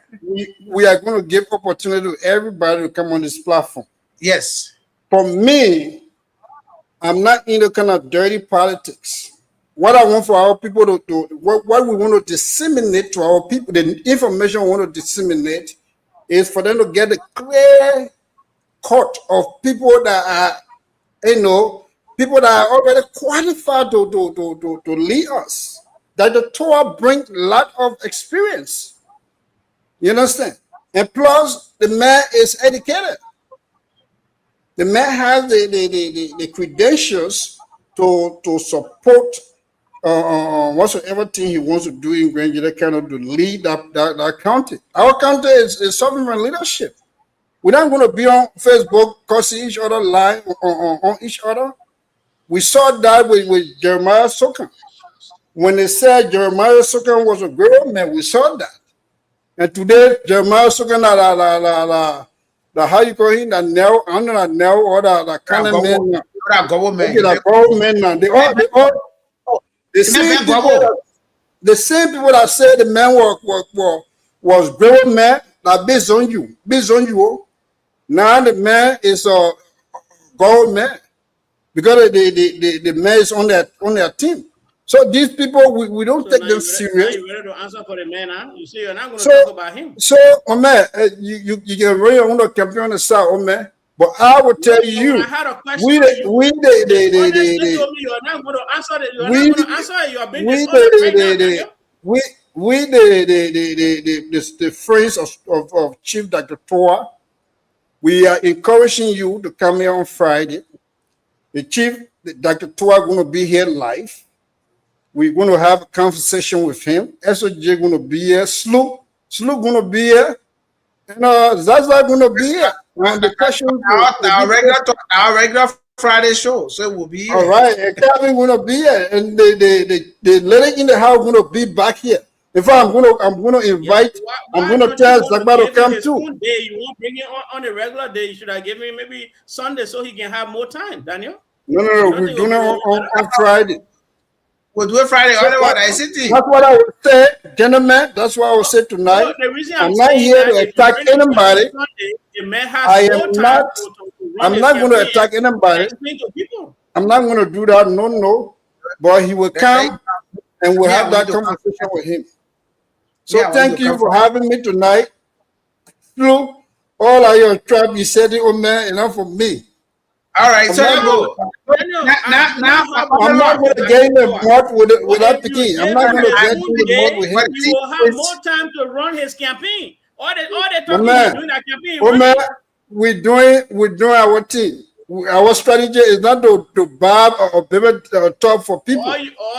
We are going to give opportunity to everybody to come on this platform. Yes. For me, I'm not in the kind of dirty politics. What I want for our people to do, what we want to disseminate to our people, the information we want to disseminate is for them to get a clear cut of people that are, people that are already qualified to lead us. That the Towah brings a lot of experience. You understand? And plus, the man is educated. The man has the credentials to support whatsoever thing he wants to do in Grand Gedeh County to lead that county. Our county is suffering from leadership. We're not going to be on Facebook cussing each other, lying on each other. We saw that with Jeremiah Sokan. When they said Jeremiah Sokan was a girl man, we saw that. And today, Jeremiah Sokan, how you call him, the kind of men. The same people that said the man was grown man, that based on you. Now the man is a gold man because the man is on their team. So these people, we don't So take now them you serious. ready to answer for the man, huh? You say you're not going to So, talk about him. so, my man, you get ready on the campaign on the side, oh man. But I will tell So you, when I had a question we to you, honestly the told me you're not going to answer it. You're we not going to answer it. You are being we dishonest right now, Daniel. the friends of Chief Dr. Towah, we are encouraging you to come here on Friday. The Chief Dr. Towah going to be here live. We're going to have a conversation with him. SOJ going to be here. Sloop going to be here. And Zaza going to be here. The question Our regular Friday show, so it will be here. All right, and Calvin going to be here, and the lady in the house going to be back here. In fact, I'm going to invite. I'm going to tell Zagba to come too. You won't bring it on a regular day. You should have given him maybe Sunday so he can have more time, Daniel. No, we're doing it on Friday. We'll do it Friday. That's what I would say, gentlemen. That's what I would say tonight. No, the reason I'm not here to attack anybody. I am not. I'm not going to attack anybody. I'm not going to do that. No. But he will come and we'll have that conversation with him. So thank you for having me tonight. Through all of your tribe, you said it, oh man, enough for me. All right, so now I'm not going to get in the mud with that picking. I'm not going to get in the mud with him. He will have more time to run his campaign. All the talking man, doing that campaign. Oh man, we're doing our thing. Our strategy is not to barb or baby talk for people.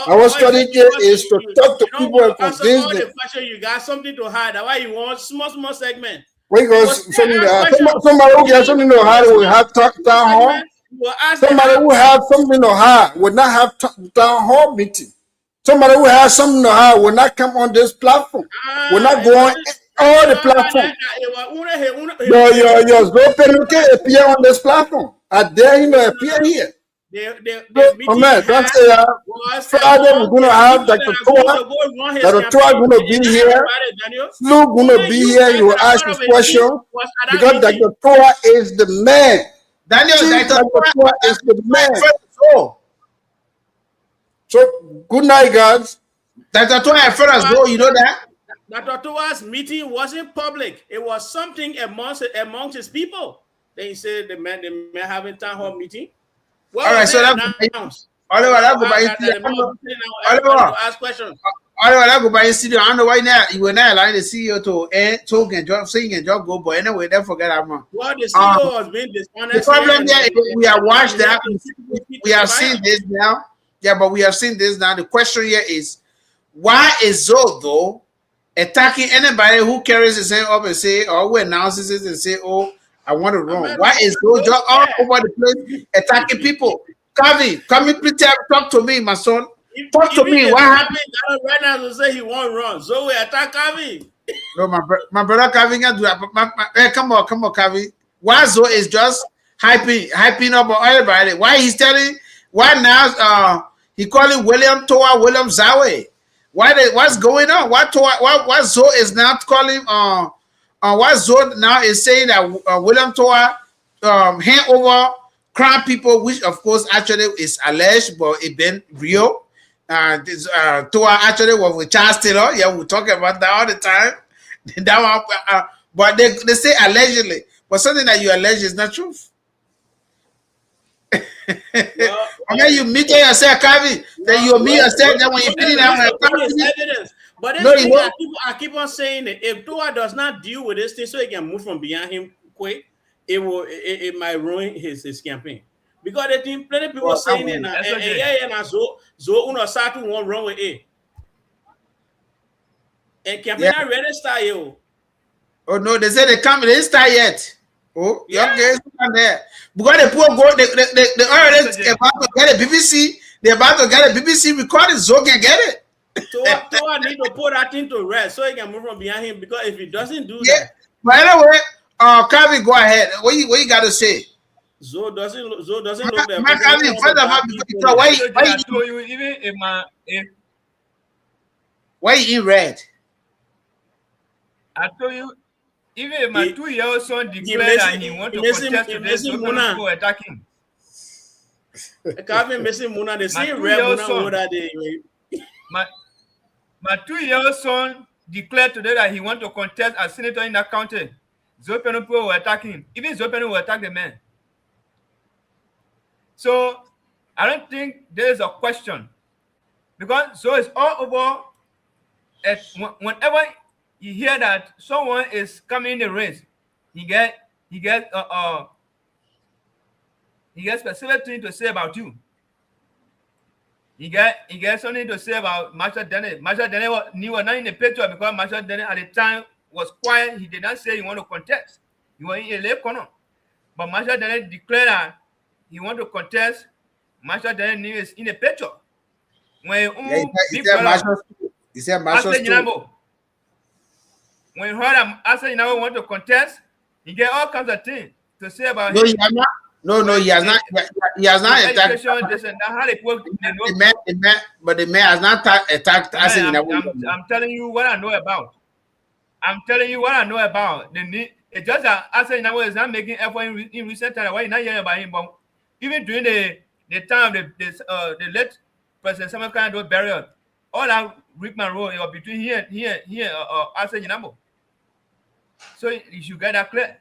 Our strategy is to talk to people and convince them. You got something to hide. That's why you want small segment. Because somebody who has something to hide will have town hall. Somebody who has something to hide will not have town hall meeting. Somebody who has something to hide will not come on this platform. Will not go on all the platforms. Your Zoe Pennue can appear on this platform. I dare him to appear here. Man, don't say Friday we're going to have Dr. Towah. Dr. Towah going to be here. Flu going to be here. You will ask his question because Dr. Towah is the man. Daniel, Dr. Towah is the man. So good night, guys. Dr. Towah first go. You know that. Dr. Towah's meeting wasn't public. It was something amongst his people. Then he said the man having town hall meeting. Well, all right, so that's Oliver, that go by ask questions. Oliver, that go by studio. I don't know why now you were not allowing the CEO to talk and job, sing and job go, but anyway, don't forget that man. Well, the CEO has been dishonest. The problem there is we have watched that. We have seen this now. Yeah, but we have seen this now. The question here is, why is Zoe though attacking anybody who carries his hand up and say, or who announces it and say, oh, I want to run? Why is Zoe just all over the place attacking people? Kavi, come in, please talk to me, my son. Talk to me. What happened? Right now to say he won't run. Zoe attack Kavi. No, my brother Kavi can do that. Come on, Kavi. Why Zoe is just hyping up on everybody? Why he's telling? Why now? He calling William Towah, William Zawe. What's going on? Why Zoe is now calling? Why Zoe now is saying that William Towah hand over crime people, which of course actually is alleged, but it been real. Towah actually was with Charles Taylor. Yeah, we talk about that all the time. That one, but they say allegedly, but something that you allege is not truth. Well, and then you meet yourself, Kavi. Then you meet yourself. Then when you finish that, evidence. But I keep on saying that if Towah does not deal with this thing, so he can move from behind him quick, it might ruin his campaign. Because the team, plenty of people saying it now. And so uno satu won't run with it. And campaign not ready start you. Oh no, they say they didn't start yet. Oh, yeah, okay, it's not there. Because the poor go, they already about to get a BBC. They're about to get a BBC recording, so can get it. Towah need to put that thing to rest so he can move from behind him. Because if he doesn't do that, but anyway, Kavi, go ahead. What you got to say? Zoe doesn't look there. Why you in red? I told you, Even if my 2-year-old son declared that he want to contest today, so people attack him. Calvin missing Muna, they say rare Muna over day. My 2-year-old son declared today that he want to contest as senator in that county. Zoe Pennue will attack him. Even Zoe Pennue will attack the man. So I don't think there is a question, because so it's all over. Whenever you hear that someone is coming in the race, he get specific thing to say about you. He get something to say about Marshall Denny. Marshall Denny was not in the picture because Marshall Denny at the time was quiet. He did not say he want to contest. He was in a late corner. But Marshall Denny declared that he want to contest. Marshall Denny is in the picture. When he said Marshall when he heard that Asa Inabo want to contest, he get all kinds of things to say about him. He has not. He has not attacked. But the man has not attacked Asa Inabo. I'm telling you what I know about. It's just that Asa Inabo is not making effort in recent time. Why you not hearing about him? But even during the time the late President Samuel Kanye burial, all that Rickman Road was between here Asa Inabo. So you should get that clear.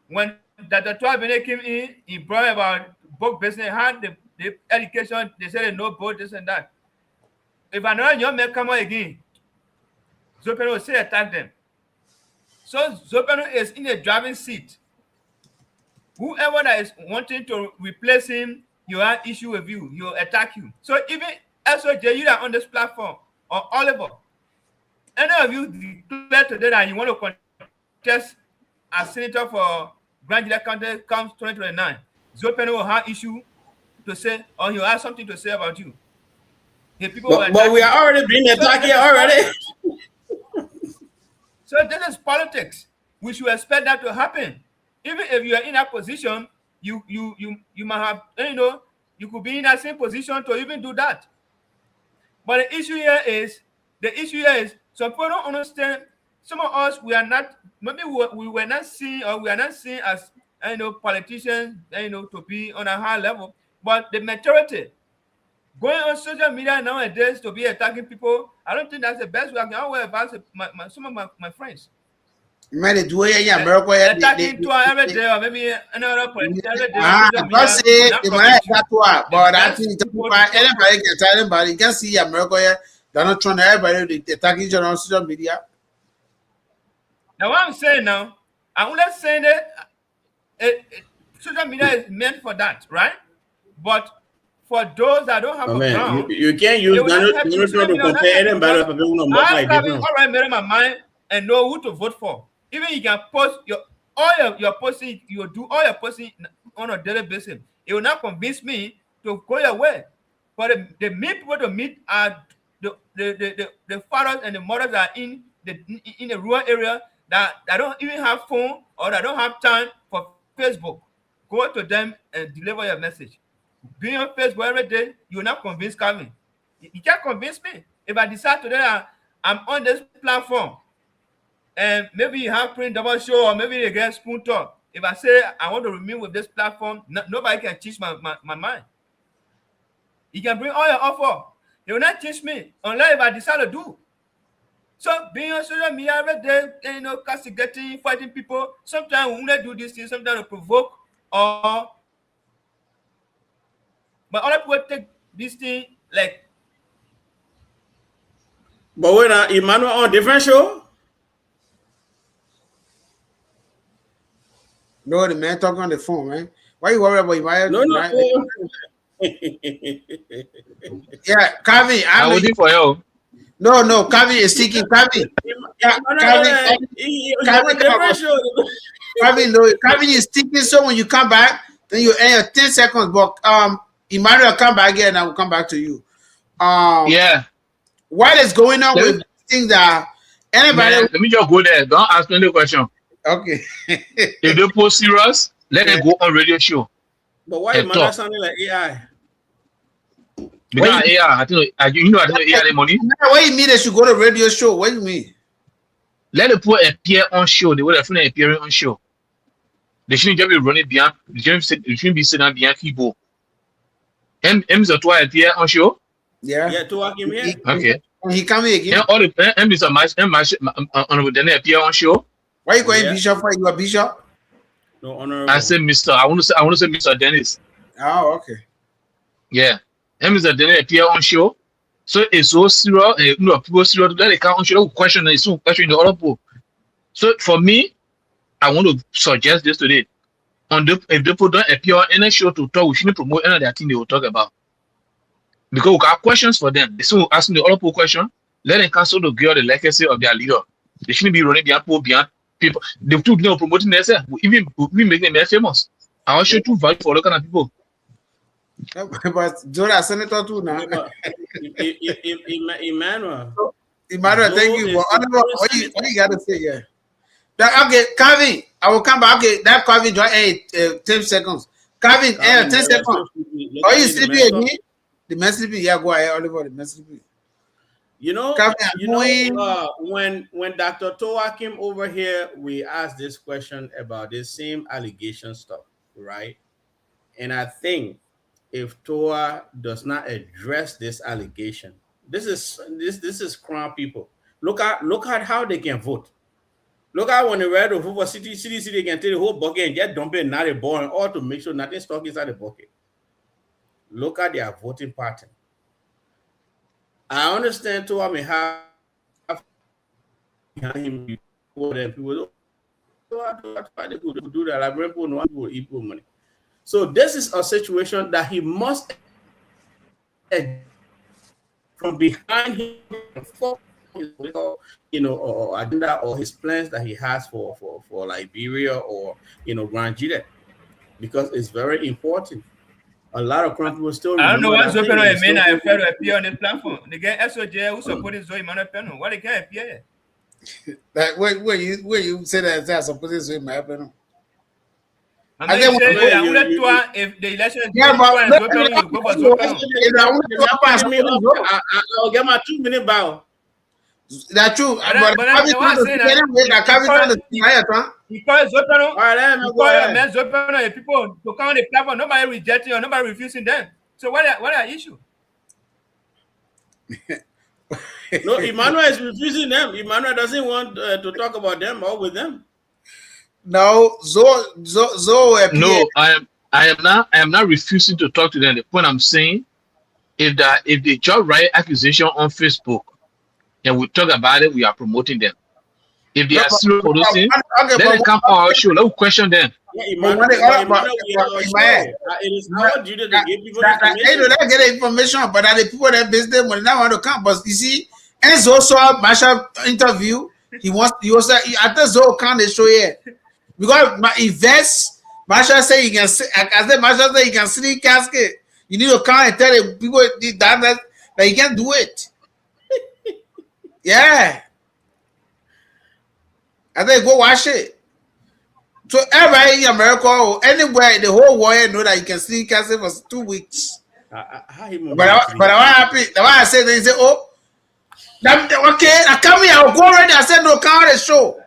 When Dr. Towah came in, he brought about book business, had the education, they said no boat, this and that. If another young man come out again, Zoe Pennue will say attack them. So Zoe Pennue is in the driving seat. Whoever that is wanting to replace him, you have issue with you, he will attack you. So even SOJ, you are on this platform, or Oliver, any of you declare today that you want to contest as senator for Grand Gedeh County comes 2029, Zoe Pennue will have issue to say, or he'll have something to say about you. But we are already being attacked here already. So this is politics. We should expect that to happen. Even if you are in that position, you might have, you could be in that same position to even do that. But the issue here is some people don't understand. Some of us, we are not, maybe we were not seen, or we are not seen as politicians, to be on a high level. But the majority going on social media nowadays to be attacking people, I don't think that's the best way. I can always advise some of my friends. Attacking Towah every day, or maybe another politician every day. But I think anybody can tell anybody. You can see America, they're not trying to everybody attacking each other on social media. Now, what I'm saying now, I'm not saying that social media is meant for that, right? But for those that don't have a ground, you can't use that to compare anybody. I made up my mind and know who to vote for. Even you can post all your posting, you do all your posting on a daily basis. It will not convince me to go your way. But the main people to meet are the fathers and the mothers that are in the rural area that don't even have phone or that don't have time for Facebook. Go to them and deliver your message. Being on Facebook every day, you will not convince Calvin. You can't convince me. If I decide today that I'm on this platform, and maybe you have print double show, or maybe you get spoon talk. If I say I want to remain with this platform, nobody can teach my mind. You can bring all your offer. They will not teach me unless if I decide to do. So being on social media every day, castigating, fighting people, sometimes we want to do this thing, sometimes to provoke, but other people take this thing like. But when Emmanuel on different show? No, the man talking on the phone, man. Why you worried about Emmanuel? No. Yeah, Calvin, I'm waiting for you. No, Calvin is speaking. Calvin, Calvin is speaking. So when you come back, then you end your 10 seconds. But Emmanuel, come back again, and I will come back to you. Yeah. What is going on with things that anybody? Man, let me just go there. Don't ask me the question. Okay. If they post serious, let them go on radio show. But why Emmanuel sounding like AI? Because AI, I think AI the money. What do you mean they should go to radio show? What do you mean? Let the people appear on show. They would have appearing on show. They shouldn't just be running behind. They shouldn't be sitting behind people. Mr. Towah appear on show. Yeah, Towah came here. Okay. He come here again. And all the Mr. Honorable then appear on show. Why you going bishop for? You a bishop? No, honorable. I said Mr. I want to say Mr. Dennis. Oh, okay. Yeah. And Mr. Dennis appear on show. So it's so serious. People serious that they can't on show. Question is so question the other people. So for me, I want to suggest this today. If people don't appear on any show to talk, we shouldn't promote any of that thing they will talk about. Because we got questions for them. They still asking the other people question. Let them cancel the girl the legacy of their leader. They shouldn't be running behind people. They too promoting themselves. We make them famous. I want to show too value for local people. But Zoe Senator too now. Emmanuel, thank you. What you got to say here? Okay, Calvin, I will come back. Okay, that Calvin, 10 seconds. Calvin, 10 seconds. Are you sleeping again? The message, yeah, go ahead, Oliver. The message. When Dr. Towah came over here, we asked this question about this same allegation stuff, right? And I think if Towah does not address this allegation, this is Crown people. Look at how they can vote. Look at when they ready to vote for city, they can take the whole bucket and just dump it in the ball and all to make sure nothing stuck inside the bucket. Look at their voting pattern. I understand Towah may have him before them people do that. Like people know people equal money. So this is a situation that he must from behind him his or agenda or his plans that he has for Liberia or Grand Gedeh, because it's very important. A lot of Crown people still. I don't know what Zoe Pennue mean. I fail to appear on this platform. They get SOJ who supported Zoe Pennue. Why they can't appear? Like where you say that I supported Zoe Pennue. I think if the election is I'll get my 2-minute bow. That's true. Because Zoe Pennue, people to count the platform, nobody rejecting or nobody refusing them. So what are issue? No, Emmanuel is refusing them. Emmanuel doesn't want to talk about them or with them. No, Zoe. No, I am not refusing to talk to them. The point I'm saying, if they just write accusation on Facebook and we talk about it, we are promoting them. If they are serious for those things, let them come for our show. Let's question them. It is our duty to give people information. They get the information, but the people that business will not want to come. But you see, and also Marshall interview. He also I think Zoe can't show here. Because my invest, Marshall say you can see. I said Marshall say you can see the casket. You need to come and tell the people that you can't do it. Yeah. I think go watch it. So everybody in America or anywhere in the whole world know that you can see casket for 2 weeks. But I'm happy. That's why I said they say, oh, okay, I come here, I'll go already. I said no, come on the show.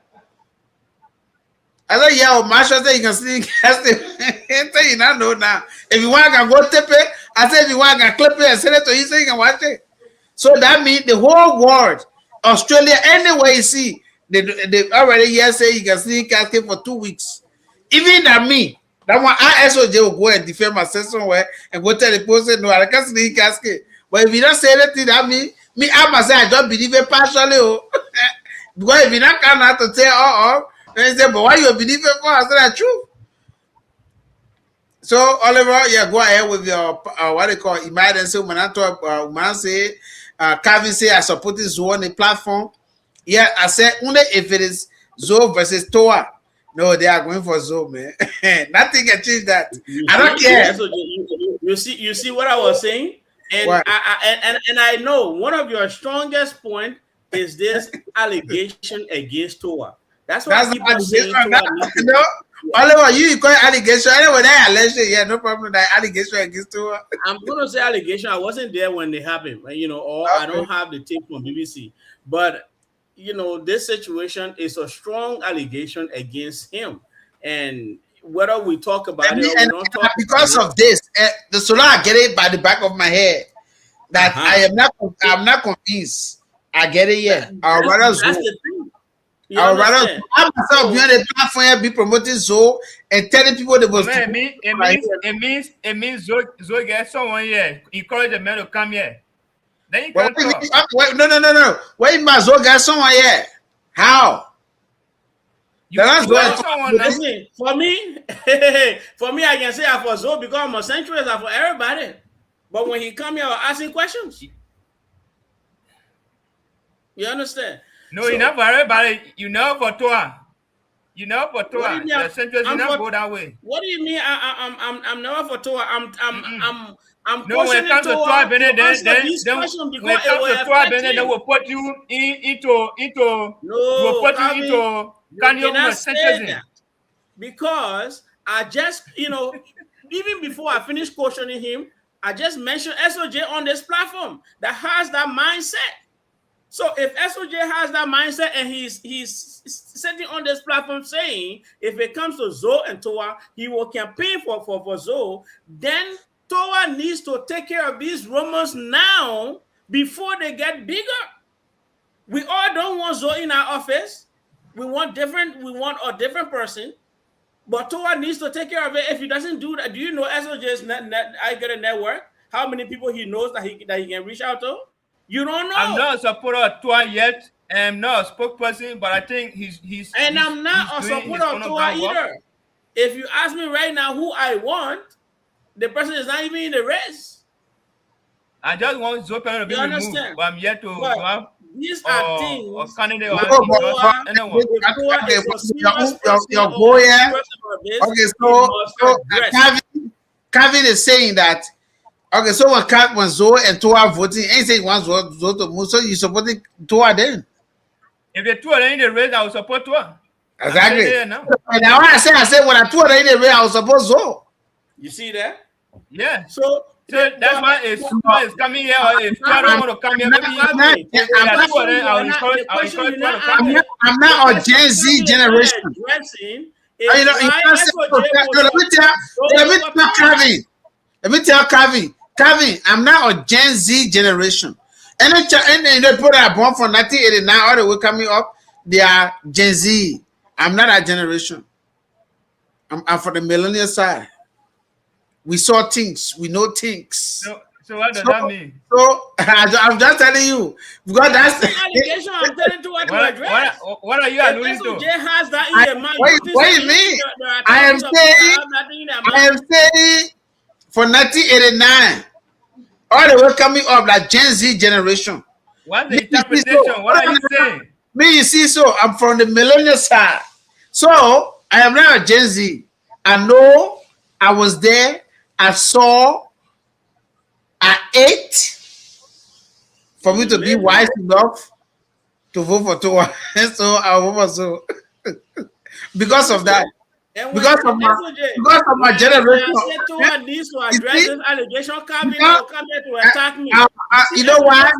I said, yeah, Marshall said you can see casket. You not know now. If you want, I can go tip it. I said, if you want, I can clip it and send it to you so you can watch it. So that means the whole world, Australia, anywhere you see, they already here say you can see casket for 2 weeks. Even at me, that one I SOJ will go and defend myself somewhere and go tell the person, no, I can't see casket. But if you don't say anything, that means me, I must say I don't believe it partially. Because if you don't come out to say, then say, but why you believe it for? I said that's true. So Oliver, yeah, go ahead with your what they call emergency. When I talk, when I say, Calvin say I support this Zoe on the platform. Yeah, I said only if it is Zoe versus Towah. No, they are going for Zoe, man. Nothing can change that. I don't care. So you see what I was saying, and I know one of your strongest point is this allegation against Towah. That's what people say. No, Oliver, you call allegation. Anyway, that allegation, yeah, no problem. That allegation against Towah. I'm gonna say allegation. I wasn't there when they happened, or I don't have the tape from BBC, but this situation is a strong allegation against him, and whether we talk about it or we don't talk because of this, the solar I get it by the back of my head that I'm not convinced. I get it yet. I'd rather Zoe. I'd rather I myself be on the platform here, be promoting Zoe and telling people they was. It means Zoe get someone here, encourage the men to come here. Then you can talk. No. Wait, my Zoe got someone here. How? For me, I can say I for Zoe because I'm a centrist. I for everybody. But when he come here asking questions, you understand? No, you know for everybody. You know for Towah. You know for Towah. The centrist you never go that way. What do you mean? I'm never for Towah. I'm no, when it comes to Towah Bennett, then when it comes to Towah Bennett, they will put you into centrism. Because I just, even before I finished questioning him, I just mentioned SOJ on this platform that has that mindset. So if SOJ has that mindset and he's sitting on this platform saying if it comes to Zoe and Towah, he will campaign for Zoe, then Towah needs to take care of these rumors now before they get bigger. We all don't want Zoe in our office. We want a different person. But Towah needs to take care of it. If he doesn't do that, do you know SOJ's I get a network? How many people he knows that he can reach out to? You don't know. I'm not a supporter of Towah yet. I'm not a spokesperson, but I think he's I'm not a supporter of Towah either. If you ask me right now who I want, the person is not even in the race. I just want Zoe Pennue to be removed, but I'm yet to have these are things. Or candidate your boy. Okay, so Kevin is saying that. Okay, so when Zoe and Towah voting, ain't saying one Zoe to move, so you supporting Towah then? If the two are in the race, I will support Towah. Exactly. And now I said when I two are in the race, I will support Zoe. You see that? Yeah. So that's why if Towah is coming here, or if Towah don't want to come here, I'm not a Gen Z generation. Let me tell Kevin, I'm not a Gen Z generation. And they put a born from 1989 all the way coming up, they are Gen Z. I'm not that generation. I'm for the millennial side. We saw things, we know things. So what does that mean? So I'm just telling you, because that's the allegation I'm telling to address. What are you alluding to? Has that in mind. What do you mean? I am saying for 1989, all the way coming up like Gen Z generation. What's the interpretation? What are you saying? Me, you see, so I'm from the millennial side. So I am not a Gen Z. I know I was there. I saw. I ate. For me to be wise enough to vote for Towah. So I vote for Zoe. Because of that. Because of my generation. Towah needs to address this allegation. Come here to attack me. You know why?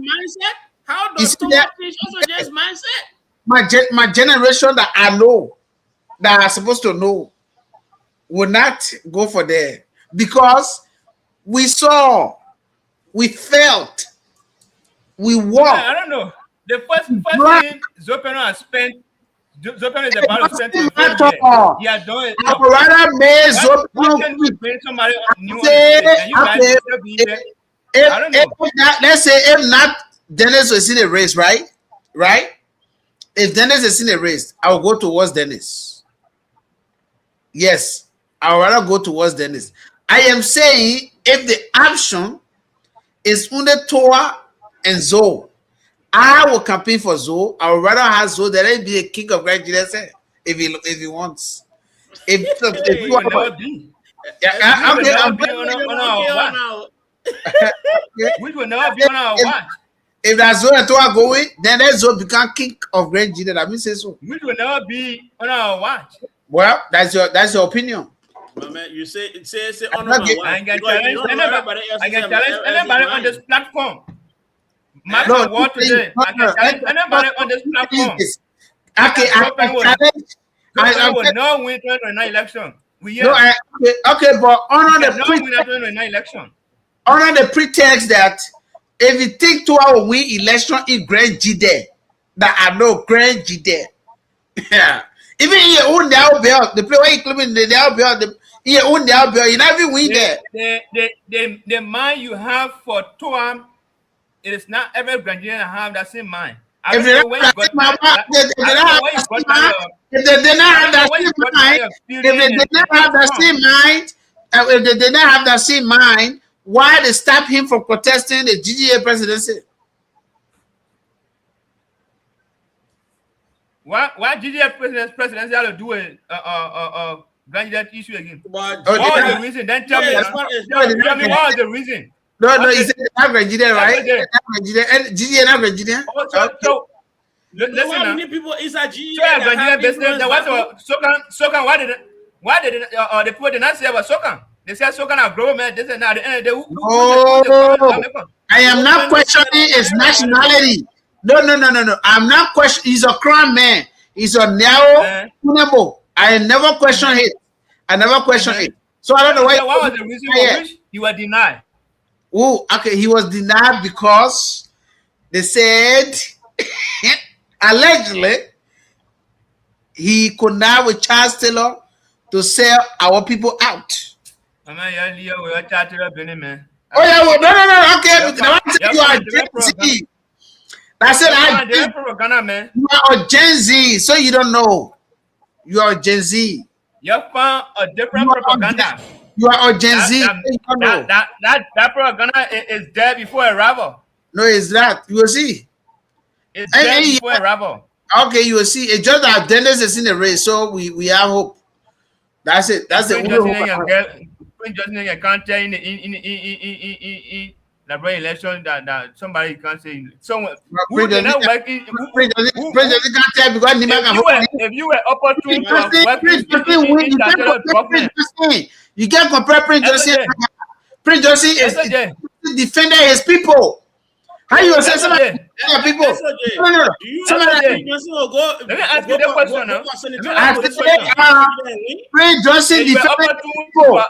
How does Towah teach SOJ's mindset? My generation that I know, that I'm supposed to know, will not go for there. Because we saw, we felt, we walked. I don't know. The first thing Zoe Pennue has spent, Zoe Pennue is about to spend to vote. He has done it. I would rather make Zoe Pennue somebody new and you guys will be there. I don't know. Let's say if not Dennis is in a race, right? Right? If Dennis is in a race, I will go towards Dennis. Yes, I would rather go towards Dennis. I am saying if the option is under Towah and Zoe, I will campaign for Zoe. I would rather have Zoe than it be a king of Grand Gedeh if he wants. If you want to be. Which will never be on our watch. If that's Zoe and Towah going, then that Zoe become king of Grand Gedeh. That means say so. Which will never be on our watch. Well, that's your opinion. My man, you say on my watch. I can challenge anybody on this platform. March on war today. I can challenge anybody on this platform. Okay, I will not win 2029 election. Okay, but honor the pretext that if you think Towah will win election in Grand Gedeh, that I know Grand Gedeh. Yeah. Even in your own the play where you claiming the you never win there. The mind you have for Towah, it is not every Grand Gedeh have that same mind. If they don't have that same mind, why they stop him from contesting the GDA presidency? Why GDA presidency have to do a Grand Gedeh issue again? What was the reason? Then tell me. Tell me what was the reason. No, he said not Grand Gedeh, right? GDA not Grand Gedeh. So listen, how many people is a GDA? Grand Gedeh business. Sokan. Why did the people did not say about Sokan? They said Sokan are government. They said now the end. I am not questioning his nationality. No. I'm not questioning. He's a crime man. He's a narrow. I never question it. So I don't know why. What was the reason for which you were denied? Oh, okay. He was denied because they said allegedly he could not with Charles Taylor to sell our people out. Oh yeah, well, no. Okay, you are Gen Z. That's it. You are a Gen Z, so you don't know. You are Gen Z. You found a different propaganda. You are a Gen Z. That propaganda is there before arrival. No, it's not. You will see. It's there before arrival. Okay, you will see. It's just that Dennis is in the race, so we have hope. That's it. That's the only hope. Just you can't tell in the election that somebody can't say someone who did not work in. If you were opportune to work you can't compare Prince Johnson. Prince Johnson is defending his people. How you say somebody people? No. Let me ask you the question now. Prince Johnson defending people.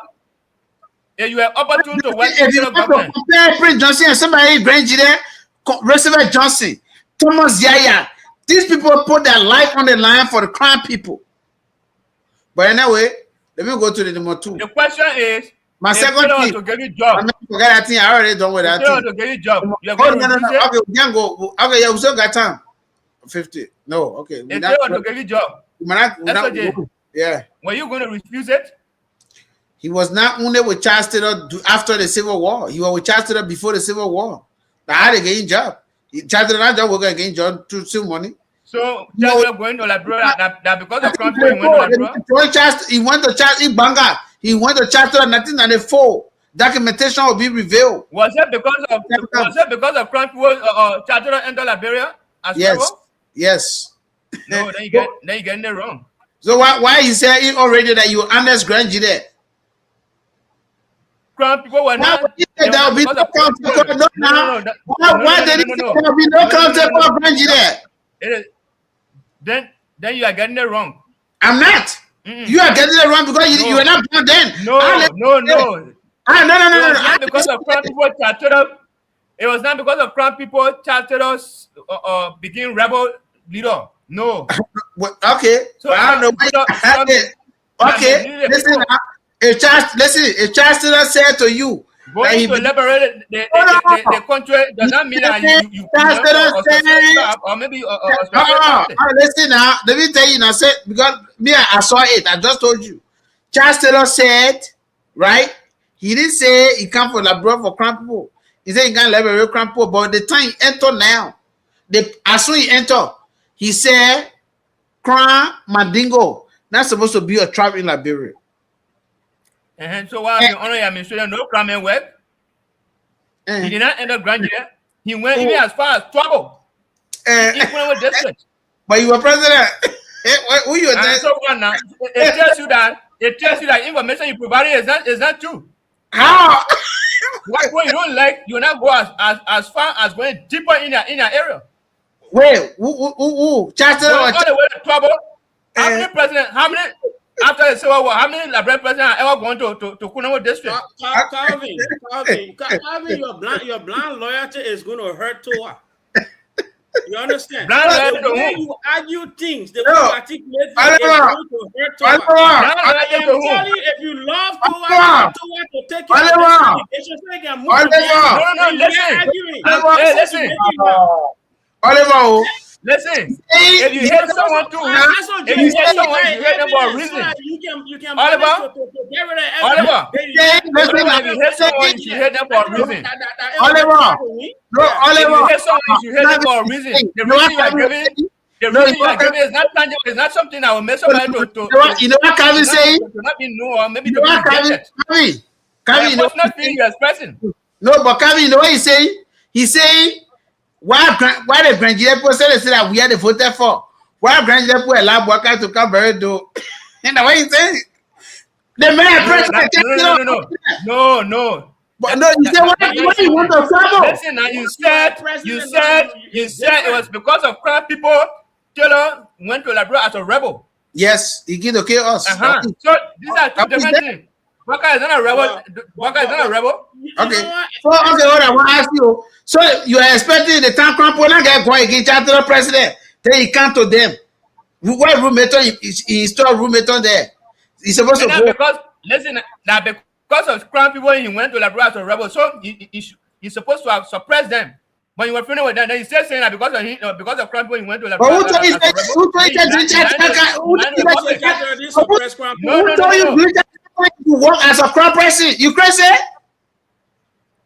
Yeah, you are opportune to work if you compare Prince Johnson and somebody Grand Gedeh, Roosevelt Johnson, Thomas Yaya, these people put their life on the line for the crime people. But anyway, let me go to the number 2. The question is, my second thing to give you job. I'm not forget that thing. I already done with that thing. To give you job. No. Okay, we can go. Okay, yeah, we still got time. 50. No, okay. To give you job. Yeah. Were you going to refuse it? He was not only with Charles Taylor after the Civil War. He was with Charles Taylor before the Civil War. Now, how they getting job? Charles Taylor not job, we're going to get job to save money. So, Charles going to Liberia, that because of country, he went to Liberia? He went to Charles in Banga. He went to Charles Taylor 1994. Documentation will be revealed. Was it because of crime Charles Taylor entered Liberia as well? Yes. No, then you getting it wrong. So why he said already that you honest Grand Gedeh? People were not. Why did there will be no counter? Why did there be no counter for Grand Gedeh? Then you are getting it wrong. I'm not. You are getting it wrong because you were not born then. No. Because of crime people charted up. It was not because of crime people charted us begin rebel leader. No. Okay. So I don't know. Okay. Listen now. If Charles Taylor said to you, going to liberate the country does not mean that you or maybe listen now. Let me tell you now. Because me, I saw it. I just told you. Charles Taylor said, right? He didn't say he come for Liberia for crime people. He said he can't liberate crime people. But the time he enter now, as soon as he enter, he said, crime Mandingo not supposed to be a tribe in Liberia. And so while the honor administration no crime and work, he did not enter Grand Gedeh. He went even as far as Towah. Equal district. But you were president. Who you were so now, it tells you that information you provided is not true. How? What you don't like, you not go as far as going deeper in your area. Wait, who? Chancellor all the way to trouble. How many presidents? How many after the Civil War? How many Liberia presidents are ever gone to Kunawa district? Calvin, your blind loyalty is going to hurt Towah. You understand? The way you argue things, the way you articulate things is going to hurt Towah. I am telling you, if you love Towah, Towah to take care of this litigation so you can move on. Listen, if you hate someone too, if you hate someone, you hate them for a reason. You can Oliver, if you hate someone, you hate them for a reason. Oliver, if you hate someone, you hate them for a reason. The reason you are giving is not tangible. It's not something that will make somebody to you know what Calvin saying? To not be known or maybe to be rejected. Calvin, you know what's not feeling you're expressing? No, but Calvin, you know what he's saying? He's saying why the Grand Gedeh president say that we are the voter for? Why Grand Gedeh allow Boakai to come very do? And the way he saying, the man president. No. But no, you said why you want to travel? Listen, now you said it was because of crime people. Taylor went to Liberia as a rebel. Yes, he did okay us. So these are two different things. Boakai is not a rebel. Boakai is not a rebel. Okay. So hold on. I want to ask you. So you are expecting the town crime will not get going against the president? Then he can't to them. What roommate he installed roommate on there? He's supposed to go. Because listen, now because of crime people, he went to Liberia as a rebel. So he's supposed to have suppressed them. But you were friendly with them. Then he said saying that because of crime people, he went to Liberia. Who told you you work as a crime person? You crazy?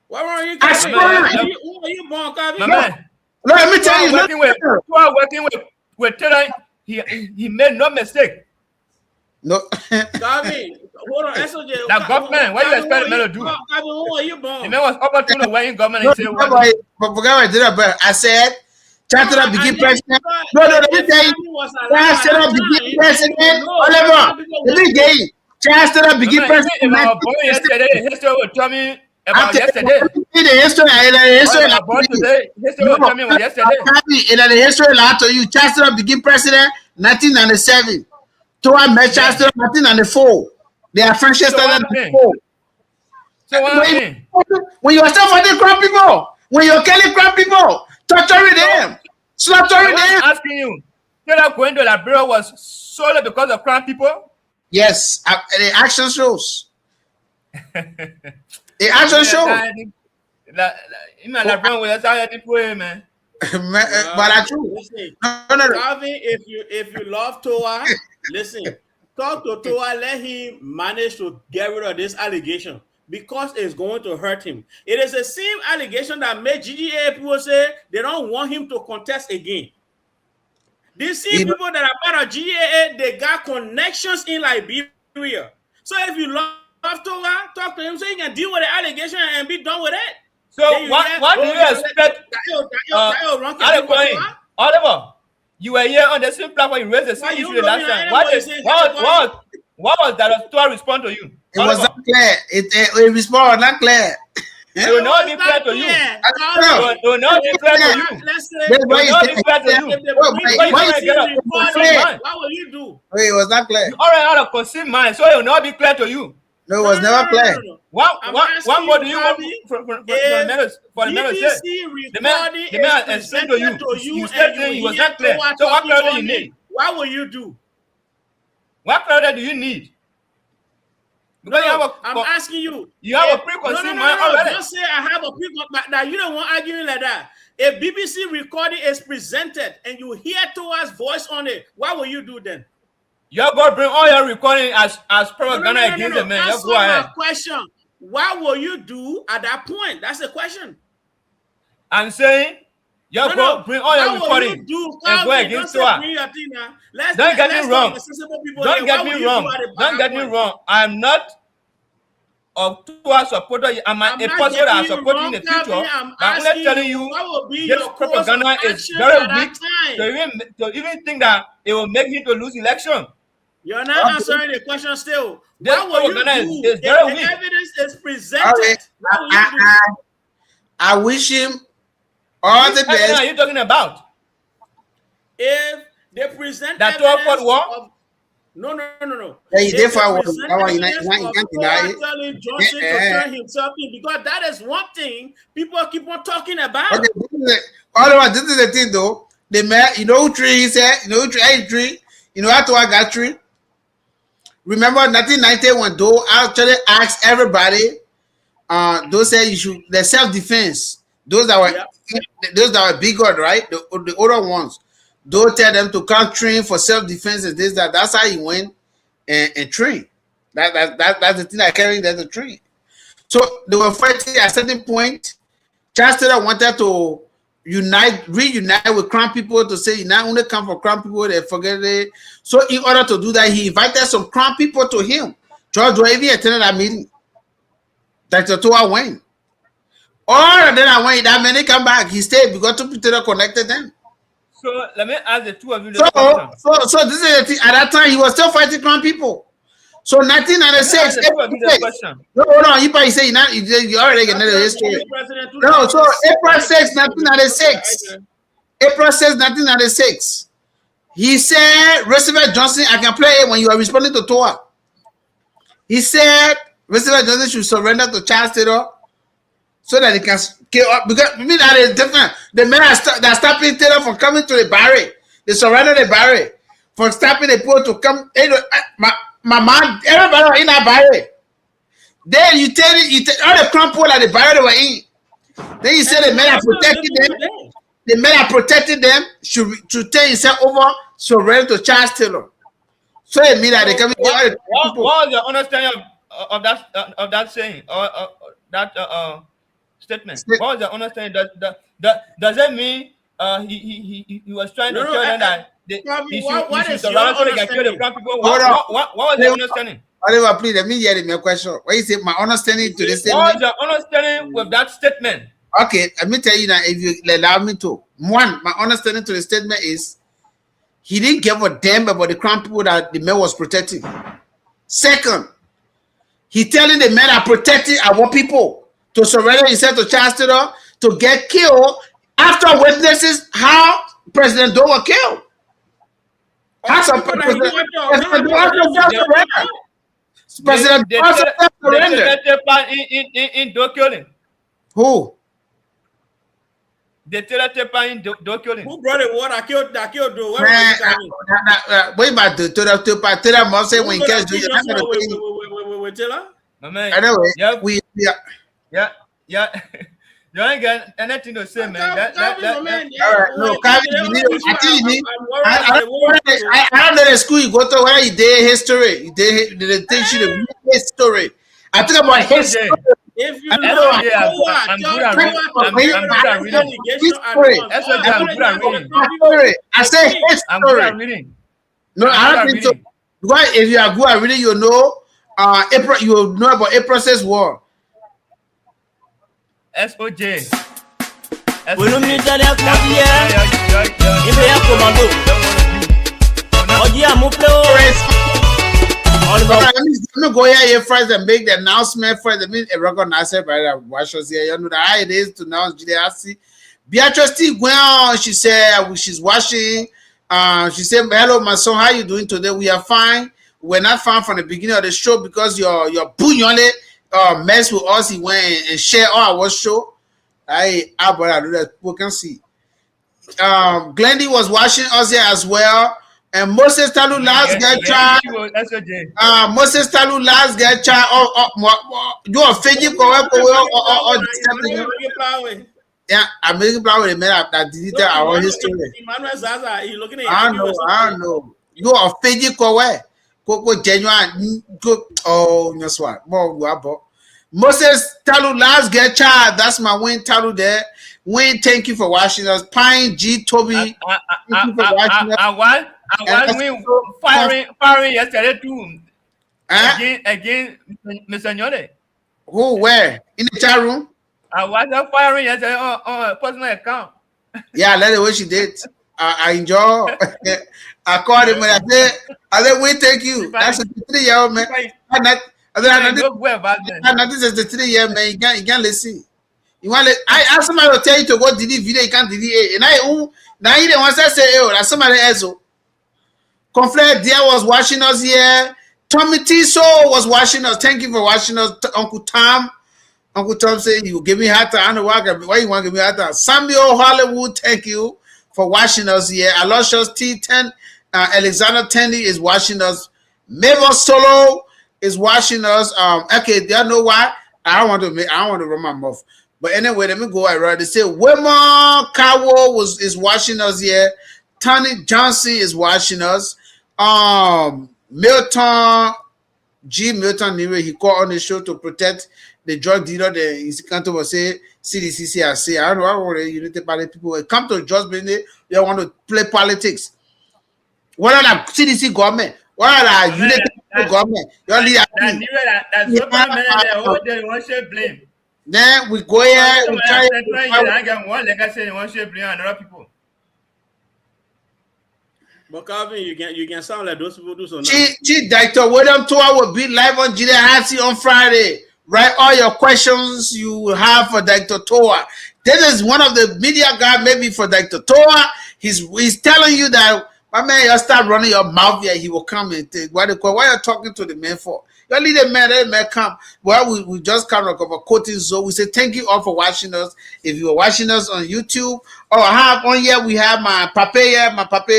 Why were you crazy? Who are you born, Calvin? No, let me tell you. Working with Taylor, he made no mistake. No. Calvin, hold on. SOJ. That government, what do you expect the man to do? Calvin, who are you born? The man was opportune to wearing government and say, but forget what I did. I said, Chancellor begin president. No, let me tell you. Chancellor begin president. Oliver, let me tell you. Chancellor begin president. Yesterday, history will tell me about yesterday. The history will tell me about yesterday. In the history, I told you, Chancellor begin president 1997. Towah met Chancellor 1994. They are friendships started before. So what happened? When you are still fighting crime people, when you are killing crime people, torturing them, slaughtering them. I'm asking you, Taylor going to Liberia was solely because of crime people? Yes, the action shows. The action show. Man. But I true. Calvin, if you love Towah, listen, talk to Towah, let him manage to get rid of this allegation because it's going to hurt him. It is the same allegation that made GDA people say they don't want him to contest again. These same people that are part of GAA, they got connections in Liberia. So if you love Towah, talk to him so he can deal with the allegation and be done with it. So what do you expect? Oliver, you were here on the same platform. You raised the same issue the last time. What was that Towah respond to you? It was not clear. It responded not clear. It will not be clear to you. It will not be clear to you. It will not be clear to you. What will you do? It was not clear. You already had a conceived mind, so it will not be clear to you. No, it was never clear. One more do you want for the minister? The man explained to you. You said he was not clear. So what clarity do you need? What will you do? What clarity do you need? Because I'm asking you. You have a preconceived mind already. Don't say I have a preconceived. Now you don't want arguing like that. If BBC recording is presented and you hear Towah's voice on it, what will you do then? You're going to bring all your recording as propaganda against the man. That's not my question. What will you do at that point? That's the question. I'm saying you're going to bring all your recording and go against Towah. Don't get me wrong. Don't get me wrong. I'm not a Towah supporter. I'm a person that I'm supporting in the future. I'm only telling you this propaganda is very weak to even think that it will make him to lose election. You're not answering the question still. This What will you do if the evidence is presented? Okay. What will you do? I wish him all the What best. are you talking about? If they present That evidence 12 what? of, no. Yeah, he If did they for what? present That one, you evidence can't of deny it. Towah telling Johnson to turn himself in, because that is one thing people keep on talking about. Okay, this is the thing though. The man, you know who tree he said, you know who tree, hey, tree, you know how to I got tree. Remember 1990 when Doe actually asked everybody, those said you should the self-defense. Those that were bigger, right? The older ones. Doe tell them to come train for self-defense and this, that. That's how he went and train. That's the thing that carrying them to train. So they were fighting at a certain point. Chancellor wanted to reunite with Crown people to say, you not only come for Crown people, they forget it. So in order to do that, he invited some Crown people to him. George even attended that meeting. Dr. Towah went. Or then I went, that many come back. He stayed because two people connected them. So let me ask the two of you. So this is the thing. At that time, he was still fighting Crown people. So 1996. No, hold on. You say you already get the history. No, so April 6, 1996. April 6, 1996. He said, Roosevelt Johnson, I can play it when you are responding to Towah. He said Roosevelt Johnson should surrender to Charles Taylor so that he can kill up. Because that is different. The men that stopping Taylor from coming to the barrel. They surrender the barrel for stopping the people to come. My man, everybody in that barrel. Then you tell all the Crown people at the barrel they were in. Then you say the men are protecting them. The men are protecting them should take himself over, surrender to Charles Taylor. So it means that they come. What was your understanding of that saying or that statement? What was your understanding? Does that mean he was trying to tell them that what was your understanding? Whatever, please let me hear my question. What is it? My understanding to this statement. What was your understanding with that statement? Okay, let me tell you now. If you allow me to, one, my understanding to the statement is he didn't give a damn about the Crown people that the man was protecting. Second, he telling the men are protecting our people to surrender himself to Charles Taylor to get killed after witnesses how President Doe was killed. President in Doe killing. Who? They tell that in Doe killing. Who brought the water? That killed Doe. Wait about the Taylor must say when catch do we Taylor? My man. Anyway, yeah. You ain't got anything to say, man. No, I don't know the school you go to where you did history. They teach you the history. I think about history. If you I'm good at reading. I say history. I'm good at reading. No, I don't think so. Because if you are good at reading, you know April. You know about April 6th war. SOJ. Let me go here first and make the announcement first. Let me recognize it by the watchers here. You know how it is to announce Gedeh HotSeat. Beatrice T. Gwen, she said she's watching. She said, hello, my son, how you doing today? We are fine. We're not fine from the beginning of the show because your bouillon mess with us. He went and shared our show. I do that. People can see. Glendy was watching us here as well. And Moses Talu last get tried. Moses Talu last get tried. You are Fiji yeah, I'm making plan with the man that deleted our history. I know. You are Fiji Go genuine. Oh, that's what. More Moses Talu last get child. That's my Wayne Talu there. Wayne, thank you for watching us. Pine G Toby. Thank you for watching us. I was firing yesterday too. Again, Mr. Nyole. Who? Where? In the chat room? I was firing yesterday on a personal account. Yeah, that's the way she did. I enjoy. I called him and I said, we take you. That's a 3-year-old man. This is the 3-year man. You can't listen. You want I ask somebody to tell you to go delete video, you can't delete it. And now you don't want to say, oh, that's somebody else. Conflict there was watching us here. Tommy Tiso was watching us. Thank you for watching us. Uncle Tom. Uncle Tom said, you give me hard time. I don't know why you want to give me hard time. Samuel Hollywood, thank you for watching us here. Aloysius T10, Alexander Tandy is watching us. Mabel Solo is watching us. Okay, do you know why? I don't want to run my mouth. But anyway, let me go. I read. They say Wilma Kawo is watching us here. Tony Johnson is watching us. Milton Nire, he called on the show to protect the drug dealer. The can't say CDC. I don't know. I want to unite people. Come to just bring it. They want to play politics. What are the CDC government? What are the unity government? Blame. Then we go here. We try. But Calvin, you can sound like those people do so now. Chief Director William Towah will be live on Gedeh HotSeat on Friday. Write all your questions you have for Director Towah. This is one of the media guys, maybe for Director Towah. He's telling you that, my man, you start running your mouth here. He will come and take what they call. Why are you talking to the man for? You lead a man, let man come. Well, we just kind of quoting Zoe. We say thank you all for watching us. If you are watching us on YouTube, or I have on here, we have my papa here,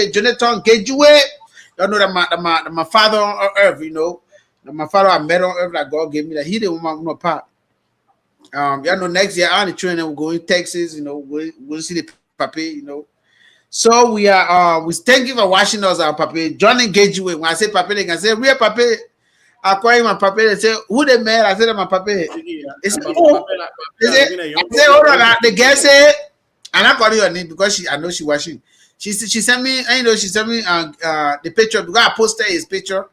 Jonathan Gedeh. You know that my father on earth, you know. My father I met on earth that God gave me that he didn't want no part. You know, next year on the training we'll go in Texas, you know, we'll see the papa, you know. So we are we thank you for watching us, our papa. Johnny Gedeh. When I say papa, they can say real papa. I call him my papa. They say, who the man? I said, my papa. They say, oh. I say, hold on. The girl said, and I call your name because I know she watching. She sent me, you know, she sent me the picture because I posted his picture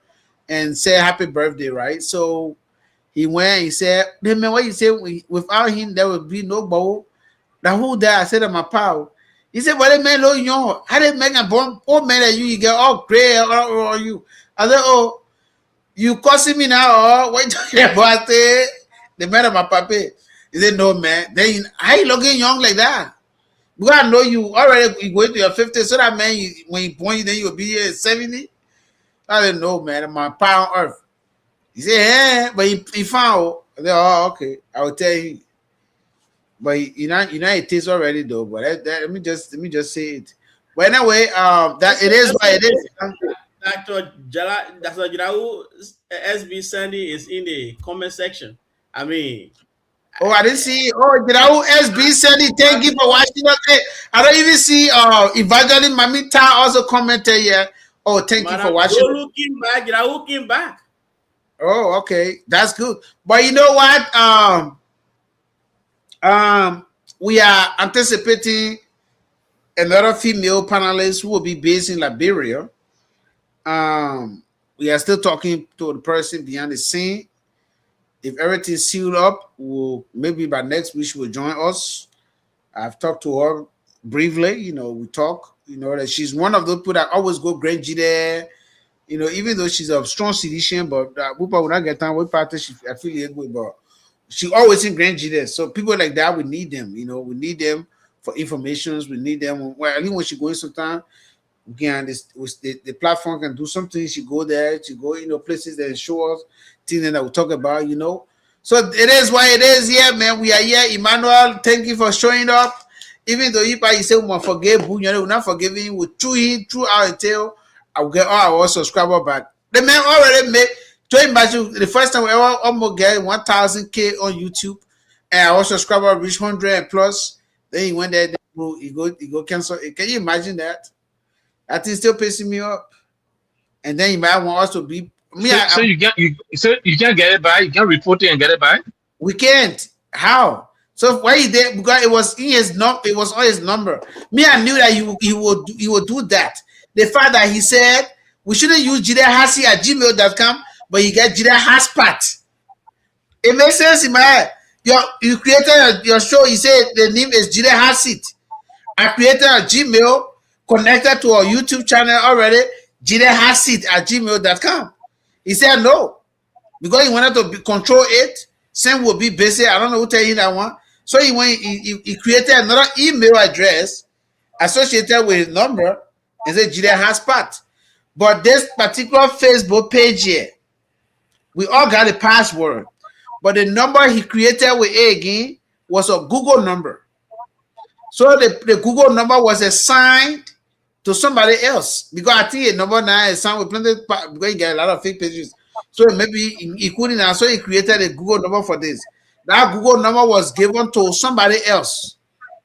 and said happy birthday, right? So he went and he said, hey man, what you say? Without him, there would be no bowl. The whole day I said, my pal. He said, well, man, low young. How did make a bomb? Oh man, you get all gray or you? I said, oh. You cussing me now, or what you talking about? The man of my papa. He said, no, man. Then how you looking young like that? Because I know you already going to your 50s, so that man, when you born, then you'll be here at 70. I didn't know, man. My power on earth. He said, yeah, but he found. I said, oh, okay. I will tell you. But you know, it is already though. But let me just say it. But anyway, that it is what it is. Dr. Jalawu SB Sandy is in the comment section. I mean, oh, I didn't see. Oh, Jalawu SB Sandy, thank you for watching us. I don't even see Evangeline Mamita also commented here. Oh, thank you for watching. Jalawu came back. Oh, okay, that's good. But you know what? We are anticipating another female panelist who will be based in Liberia. We are still talking to the person behind the scene. If everything's sealed up, maybe by next week she will join us. I've talked to her briefly. You know, we talk. You know that she's one of those people that always go Grand Gedeh. You know, even though she's a strong citizen, but we will not get time. What party she affiliated with, but she always in Grand Gedeh. So people like that, we need them. You know, we need them for informations. We need them. Well, at least when she goes sometime. Again, the platform can do something. She go there, she go, you know, places that show us things that we'll talk about, you know. So it is what it is here, man. We are here. Emmanuel, thank you for showing up. Even though you say we want to forgive, you know, we're not forgiving you. Through our tail, I'll get all our subscribers back. The man already made, to imagine, the first time we ever almost get 1,000K on YouTube, and our subscriber reached 100 and plus. Then he went there, he go cancel. Can you imagine that? That thing still pissing me up. And then you might want us to be me. So you can't get it back. You can't report it and get it back. We can't. How? So why he did? Because it was in his it was on his number. Me, I knew that he would do that. The fact that he said we shouldn't use Gedeh HotSeat at gmail.com, but you get Gedeh HotSeat. It makes sense in my head. You created your show. You said the name is Gedeh HotSeat. I created a Gmail. Connected to our YouTube channel already. Gedeh HotSeat at gmail.com. He said no, because he wanted to control it. Same will be busy. I don't know who tell you that one. So he created another email address associated with his number and said Gedeh HotSpot. But this particular Facebook page here, we all got a password. But the number he created with A again was a Google number. So the Google number was assigned to somebody else, because I think a number now is signed with plenty because you get a lot of fake pages. So maybe he couldn't, and so he created a Google number for this. That Google number was given to somebody else.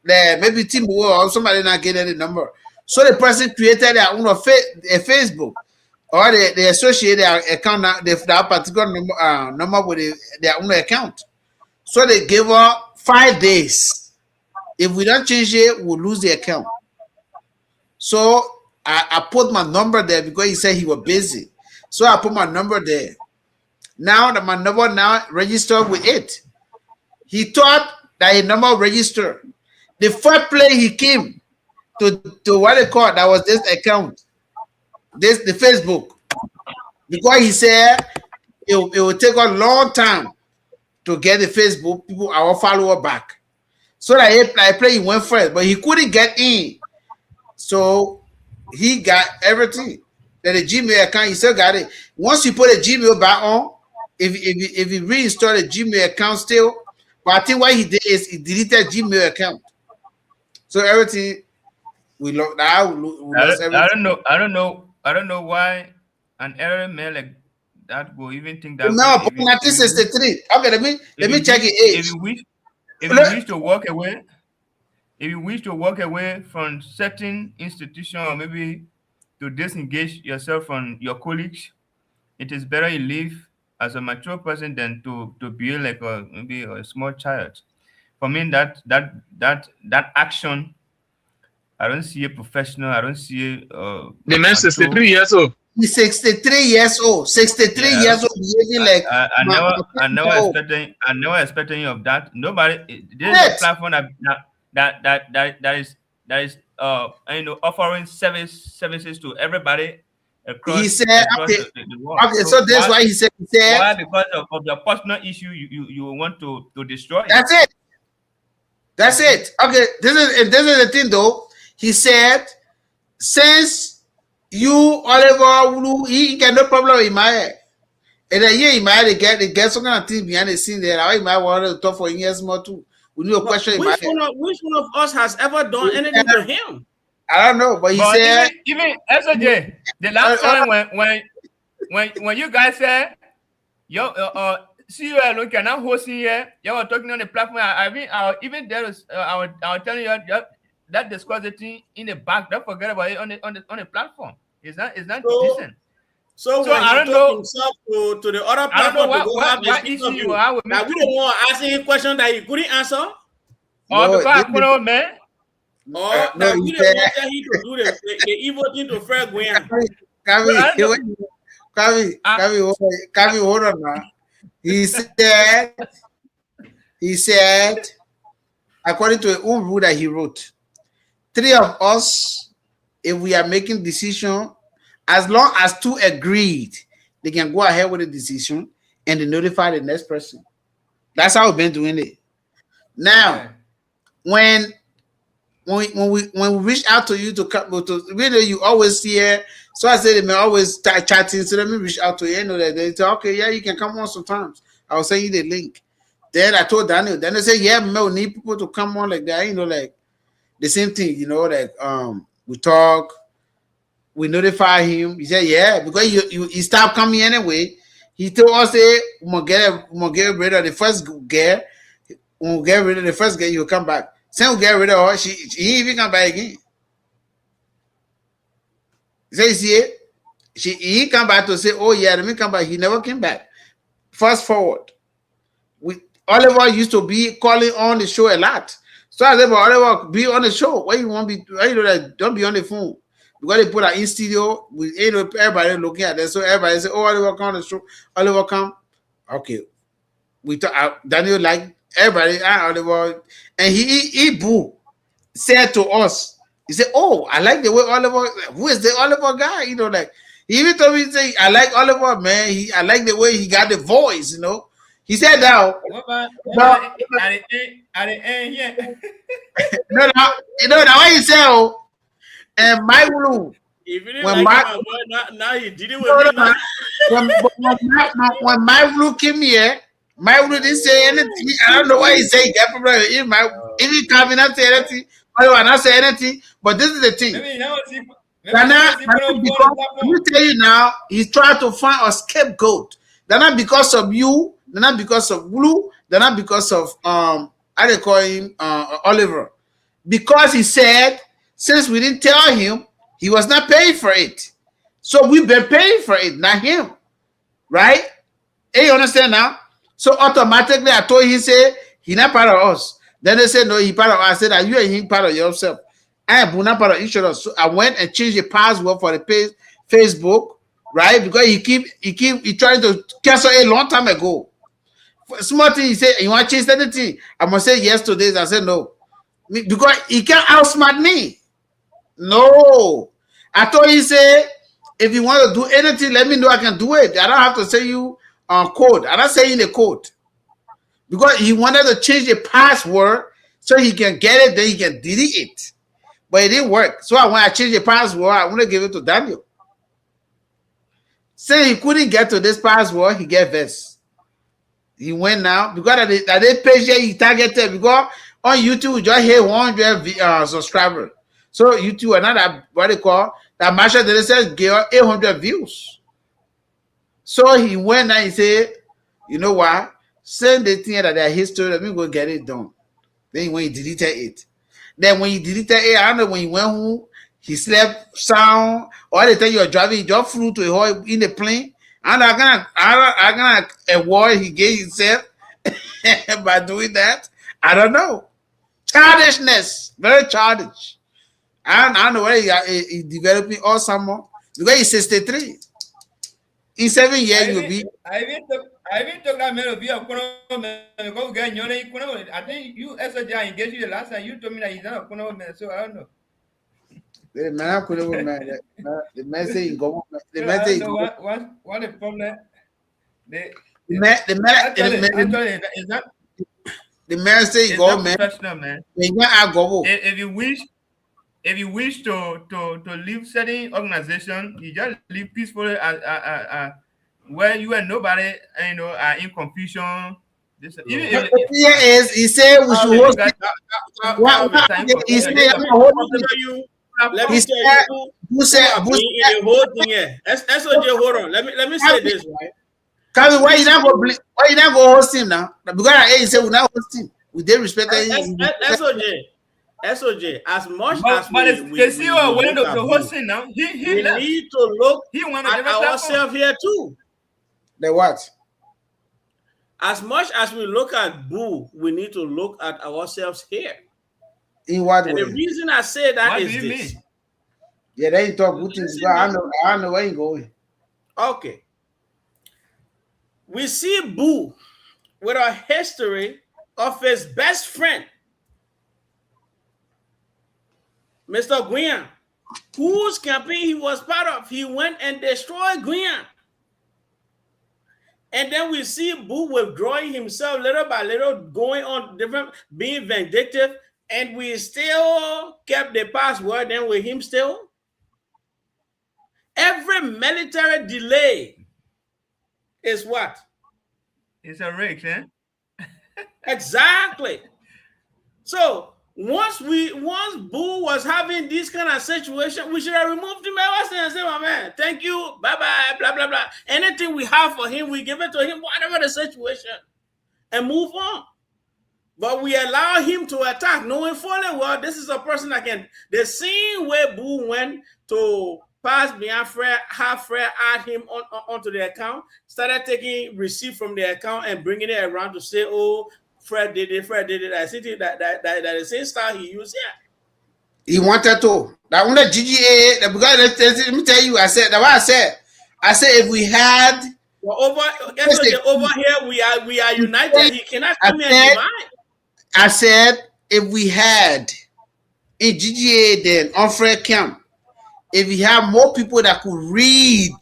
Maybe Tim or somebody not getting the number. So the person created their own a Facebook, or they associate their account that particular number with their own account. So they gave her 5 days. If we don't change it, we'll lose the account. So I put my number there because he said he was busy. So I put my number there. Now that my number now registered with it. He thought that his number registered. The first place he came to what they call that was this account, the Facebook, because he said it will take a long time to get the Facebook people, our follower back. So I play he went first, but he couldn't get in. So he got everything. Then the Gmail account, he still got it. Once you put a Gmail back on, if he reinstalled a Gmail account still, but I think what he did is he deleted Gmail account. So everything we lost. I don't know why an error mail like that will even think that. No, but 1963. Okay, let me check it. If you wish to walk away. If you wish to walk away from certain institution, or maybe to disengage yourself from your colleagues, it is better you live as a mature person than to be like maybe a small child. For me, that action, I don't see a professional. I don't see a. The man 63 years old. He's 63 years old. 63 years old, behaving like. I never expected any of that. Nobody. This is a platform that is offering services to everybody across. He said, across okay, the world. Okay, so that's why he said. Why? Because of the personal issue you want to destroy. That's it. That's it. Okay, this is the thing though. He said, since you Oliver, he got no problem with my head. And then he might get some kind of thing behind the scene there. I might want to talk for years more too. We need a question. Which one of us has ever done anything to him? I don't know, but he said even SOJ, the last time when you guys said see you alone cannot host here, you were talking on the platform. I mean, even there was I was telling you that discuss the thing in the back. Don't forget about it on the platform. It's not decent. So when I don't know himself to the other platform to go have this interview, now we don't want to ask him a question that he couldn't answer. Oh, because I put on, man. Oh, now we don't want him to do the evil thing to Fred Gwen. Kavi, hold on now. He said, according to a own rule that he wrote, 3 of us, if we are making decision, as long as 2 agreed, they can go ahead with the decision and they notify the next person. That's how we've been doing it. Now, when we reach out to you to come to, you always hear. So I said, man, always start chatting. So let me reach out to you. You know that they say, okay, yeah, you can come on sometimes. I'll send you the link. Then I told Daniel. Then they said, yeah, man, we need people to come on like that. You know, like the same thing. You know, like we talk. We notify him. He said, yeah, because he stopped coming anyway. He told us, we're gonna get rid of the first girl. When we get rid of the first girl, you'll come back. Then we get rid of her. She even come back again. So you see it? He come back to say, oh yeah, let me come back. He never came back. Fast forward. Oliver used to be calling on the show a lot. So I said, but Oliver, be on the show. Why you want to be? Why you know that? Don't be on the phone. Because they put our in studio, everybody looking at that. So everybody say, oh, Oliver come on the show. Oliver come. Okay. We talk. Daniel like everybody. Oliver, and he boo said to us. He said, oh, I like the way Oliver. Who is the Oliver guy? You know, like He even told me, say, I like Oliver, man. I like the way he got the voice, you know. He said that. No, you know that way he said, oh, and my blue. If you didn't like him, now you did it with me. When my blue came here, my blue didn't say anything. I don't know why he said that. If he come in and say anything, I don't want to say anything. But this is the thing. Let me tell you now, he's trying to find a scapegoat. They're not because of you, they're not because of Blue, they're not because of how they call him Oliver. Because he said, since we didn't tell him, he was not paying for it. So we've been paying for it, not him. Right? Hey, you understand now? So automatically I told him, he said, he's not part of us. Then they said, no, he's part of us. I said, are you and him part of yourself? I am not part of each other. So I went and changed the password for the page, Facebook, right? Because he tried to cancel it a long time ago. Small thing, he said, you want to change anything? I must say yes to this. I said no. Because he can't outsmart me. No. I told him, say, if you want to do anything, let me know I can do it. I don't have to say you code. I'm not saying the code. Because he wanted to change the password so he can get it, then he can delete it. But it didn't work. So when I changed the password, I want to give it to Daniel. Since he couldn't get to this password, he get vexed. He went now because that page here he targeted, because on YouTube we just hit 100 subscribers. So YouTube another what they call that Marshall they said gave 800 views. So he went and he said, you know what? Send the thing that their history, let me go get it done. Then when he deleted it. Then when he deleted it, I don't know, when he went home, he slept sound. All the time you're driving, he just flew to a hole in the plane. And I'm gonna award he gave himself by doing that. I don't know. Childishness, very childish. I don't know whether he's developing all summer because he's 63. In 7 years, he will be. I even took that man to be a I think you SJ engaged you the last time. You told me that he's not a man, so I don't know. The man couldn't man. The man say he go. The man say what the problem? The man say he go, man. If you wish to leave certain organization, you just live peacefully where you and nobody, you know, are in confusion. He said we should host. He said let me tell you who said the whole thing here. SOJ, hold on. Let me say this, right? Kami, why you not go host him now? Because he said we not host him. We did respect him. SOJ, as much as we went to hosting now, we need to look at ourselves here too. The what? As much as we look at Boo, we need to look at ourselves here. In what way? The reason I say that what is do you this. mean? Yeah, they talk good things, but I know where you going. Okay. We see Boo with a history of his best friend, Mr. Guian, whose campaign he was part of. He went and destroyed Guian. And then we see Boo withdrawing himself little by little, going on different, being vindictive, and we still kept the password then with him still. Every military delay is what? It's a risk, eh? Exactly. So once Boo was having this kind of situation, we should have removed him and say, my man, thank you, bye-bye, blah, blah, blah. Anything we have for him, we give it to him, whatever the situation, and move on. But we allow him to attack, knowing fully well this is a person that can, the same way Boo went to pass beyond Fred, have Fred add him onto the account, started taking receipt from the account and bringing it around to say, oh, Fred did it. I see that the same style he used here. He wanted to. That one the GGA, because let me tell you, I said if we had over here we are united. He cannot come here and divide. I said if we had in GGA then on Fred camp, if we have more people that could read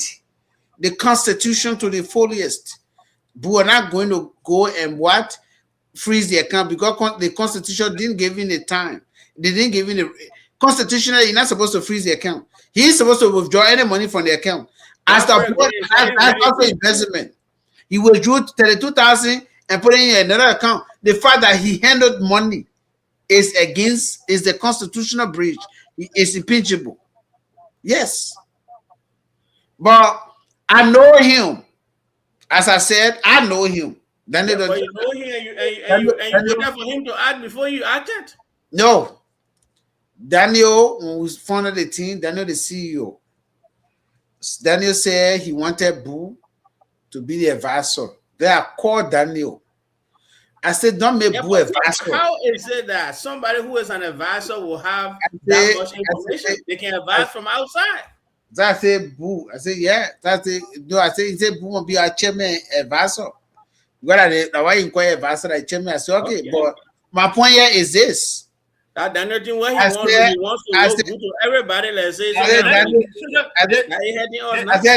the Constitution to the fullest, we are not going to go and what? Freeze the account, because the Constitution didn't give him the time. They didn't give him the constitutionally, you're not supposed to freeze the account. He's supposed to withdraw any money from the account. As the board, that's also investment. He withdrew 32,000 and put it in another account. The fact that he handled money is the constitutional breach. It's impeachable. Yes. But I know him. As I said, I know him. Daniel, but you know him and you waited for him to act before you acted? No. Daniel was founded the team. Daniel, the CEO. Daniel said he wanted Boo to be the advisor. They are called Daniel. I said, don't make Boo advisor. How is it that somebody who is an advisor will have that much information? They can advise from outside. So I said, Boo. I said, yeah. That's it. No, I said, he said, Boo will be our chairman advisor. Why you inquire advisor like chairman? I said, okay, but my point here is this. That Daniel thing what he wants to look good to everybody. Let's say I said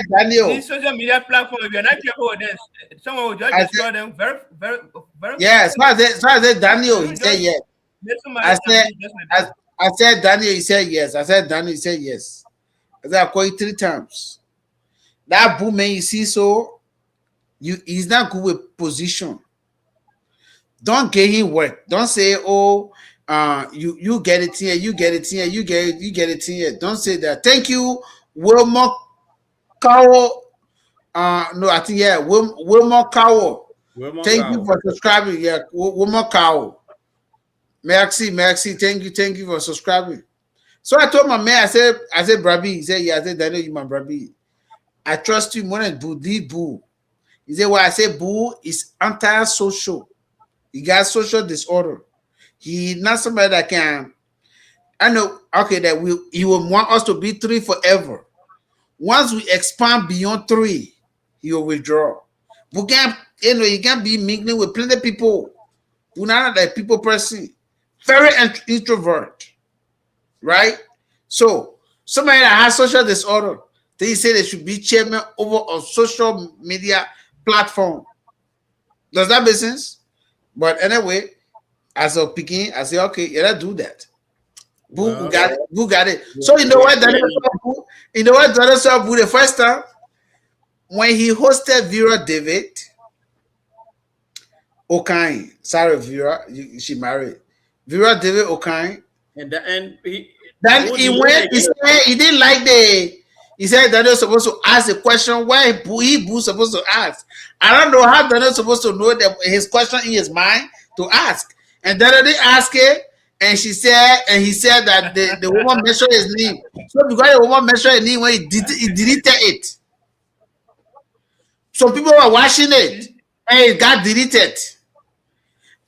Daniel. These social media platforms, if you're not careful with this, someone will just destroy them very, very, very. Yeah, so I said Daniel. He said yes. I said Daniel. He said yes. I said Daniel. He said yes. I said I call you 3 times. That Boo man, you see, so he's not good with position. Don't get him work. Don't say, oh. You get it here, you get it here, you get it here. Don't say that. Thank you, Wilmer Cow. No, I think Wilmer Cow. Thank you for subscribing. Yeah, Wilmer Cow. Merci. Thank you for subscribing. So I told my man, I said, Brabi. He said, yeah. I said, Daniel, you my Brabi. I trust you more than Boo. He said, well, I said, Boo is anti-social. He got social disorder. He not somebody that can. I know. Okay, that he will want us to be 3 forever. Once we expand beyond 3, he will withdraw. We can't. You can't be mingling with plenty of people. We're not that people person. Very introvert, right? So somebody that has social disorder, they say they should be chairman over a social media platform. Does that make sense? But anyway. As of picking, I say, okay, yeah, let's do that. Boo got it. Boo got it. So you know what? Daniel saw Boo the first time when he hosted Vera David Okai. Sorry, Vera, she married Vera David Okai. And he went. He said he didn't like the. He said Daniel supposed to ask a question where Boo supposed to ask. I don't know how Daniel supposed to know that his question in his mind to ask. And then they asked her, and he said that the woman mentioned his name. So because the woman mentioned his name, when he deleted it. So people were watching it, and it got deleted.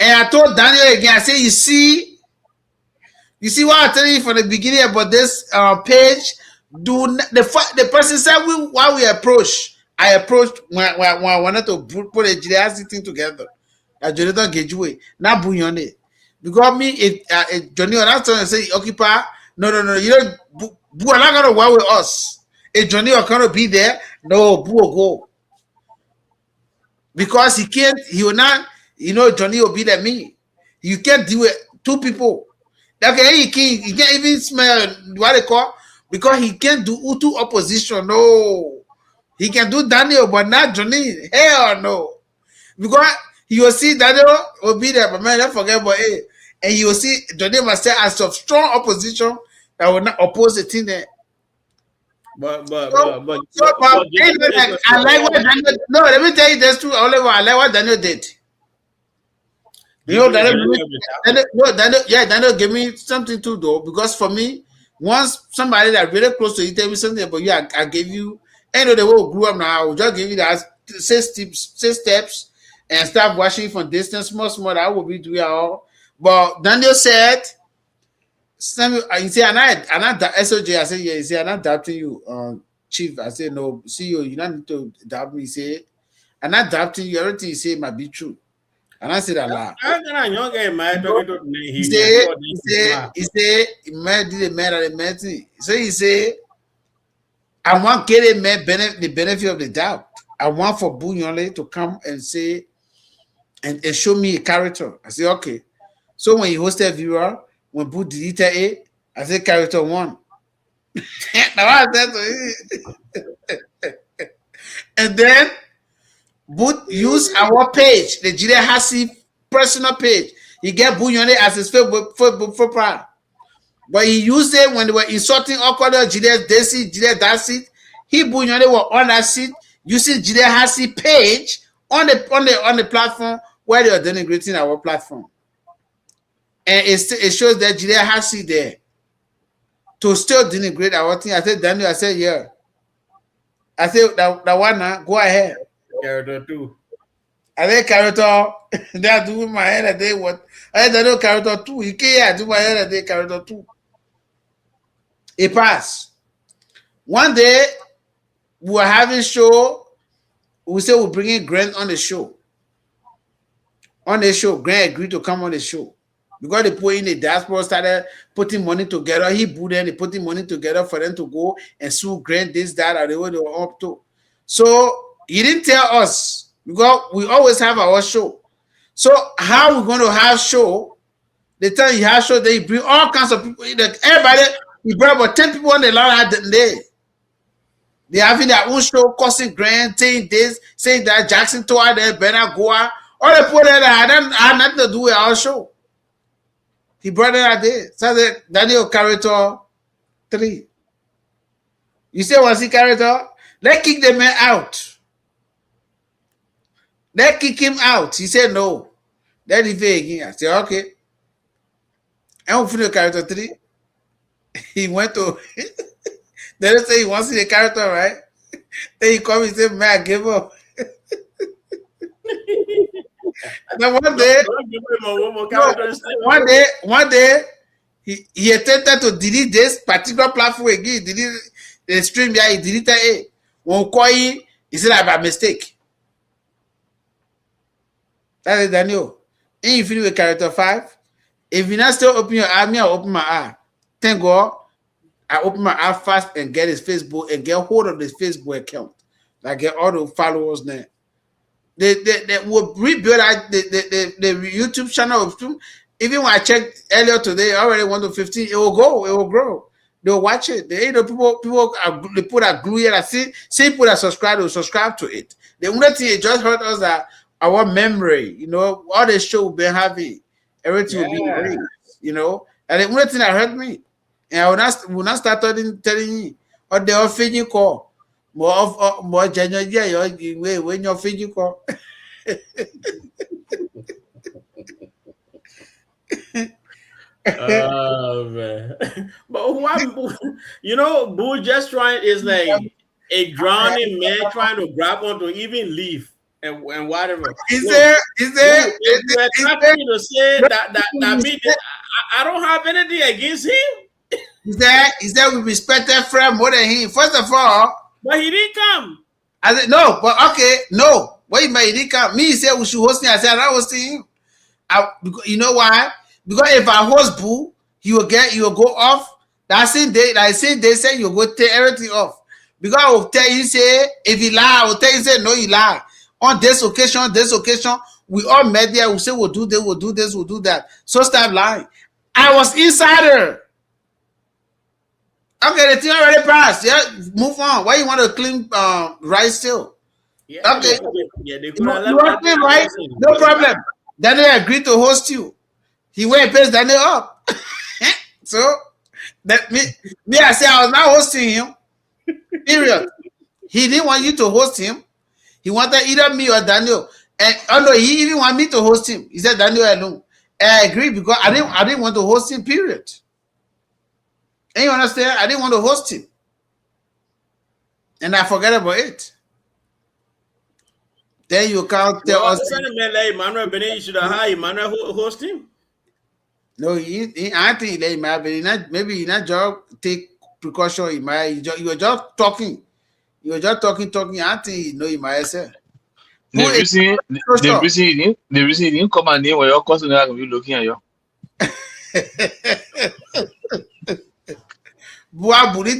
And I told Daniel again, I said, you see what I'm telling you from the beginning about this page? The person said why we approach. I approached when I wanted to put a GDI thing together. Jonathan Gejue, not Bouillonne. Because me, if Johnny or that time say, occupy, no, you don't, Boo are not going to work with us. If Johnny are going to be there, no, Boo will go. Because he will not, Johnny will be like me. You can't deal with 2 people. Okay, he can't even smell what they call, because he can't do 2 opposition. No. He can do Daniel, but not Johnny. Hell no. Because you will see Daniel will be there, but man, don't forget about it. And you will see Johnny must say as of strong opposition that will not oppose the thing there. I like what Daniel. No, let me tell you this too. I like what Daniel did. Daniel gave me something to do, because for me, once somebody that really close to you tell me something about you, I gave you. The way we grew up now, I will just give you that 6 steps. And start watching from distance, small. I will be doing all. But Daniel said, "You say, I'm not SOJ." I said, "Yeah." He said, "I'm not doubting you, Chief." I said, "No, CEO, you don't need to doubt me." He said, "I'm not doubting you. Everything you say might be true." And I said, "Allah." He said, "Man did the man. So he said, I want Gedeh man the benefit of the doubt. I want for Bunyole to come and say and show me a character. I say, okay. So when he hosted viewer, when Boo deleted it, I say character 1. Now I said to him. And then Boo use our page, the Gedeh HotSeat personal page. He get Bunyole as his Facebook profile. But he used it when they were insulting all color Gedeh Desi, Gedeh Dasi. He Bunyole were on that seat using Gedeh HotSeat page on the platform where they are denigrating our platform. And it shows that Gedeh HotSeat there to still denigrate our thing. I said, Daniel, I said, yeah. I said, that one now, go ahead. Character 2. I said, character, they are doing my head a day. What? I said, no, character 2. You can't do my head a day, character 2. It passed. One day, we were having show. We said we're bringing Grant on the show. On the show, Grant agreed to come on the show. Because they put in the diaspora, started putting money together. He put in, they putting money together for them to go and sue Grant, this, that, or the way they were up to. So he didn't tell us, because we always have our show. So how we going to have show? They tell you have show, they bring all kinds of people. Everybody, he brought about 10 people on the line that day. They having their own show, causing Grant, saying this, saying that, Jackson Towah there, Bernard Goa. All the people that had nothing to do with our show. He brought it out there. So the Daniel character 3. You say, was he character? Let's kick the man out. Let's kick him out. He said no. Then he failed again. I said, okay. And we finish character 3. He went to then they say he wants to see the character, right? Then he come and say, man, I give up. And then one day, he attempted to delete this particular platform again. Delete the stream there, he deleted it. When we call him, he said that by mistake. That is Daniel. And you finish with character 5. If you not still open your eye, me, I open my eye. Thank God, I open my eye fast and get his Facebook and get hold of his Facebook account. Like get all the followers there. They will rebuild the YouTube channel. Even when I checked earlier today, already 1 to 15, it will go, it will grow. They'll watch it. People they put a glue here. See people that subscribe, will subscribe to it. The only thing it just hurt us that our memory, you know, all the show we've been having, everything will be great, you know. And the only thing that hurt me, and I will not start telling you, or they are feeding call. More January, yeah, when you're physical. Oh man. But why, you know, Boo just trying is like a drowning man trying to grab onto even leave and whatever. Is there you're trying to say that me, I don't have anything against him. Is that we respected friend more than him? First of all, but he didn't come. I said, no, but okay, no. Wait a minute, he didn't come. Me, he said we should host him. I said, I was hosting him. You know why? Because if I host Boo, he will go off. That same day, they say you'll go take everything off. Because I will tell you, say, if he lie, I will tell you, say, no, he lie. On this occasion, we all met there. We say, we'll do this, we'll do this, we'll do that. So stop lying. I was insider. Okay, the thing already passed. Yeah, move on. Why you want to claim right still? Yeah, okay. Yeah, they you right? No problem. Daniel agreed to host you. He went and pays Daniel up. So that me, I said I was not hosting him. Period. He didn't want you to host him. He wanted either me or Daniel. And no, he even wanted me to host him. He said Daniel alone. And I agreed because I didn't want to host him. Period. And you understand? I didn't want to host him. And I forgot about it. Then you can't tell us. Emmanuel Benin should have hired Emmanuel host him. No, I think maybe he not just take precaution. You were just talking. You were just talking. I think you know he might say. The reason he didn't come and name where your cousin are be looking at you. Bois bullet,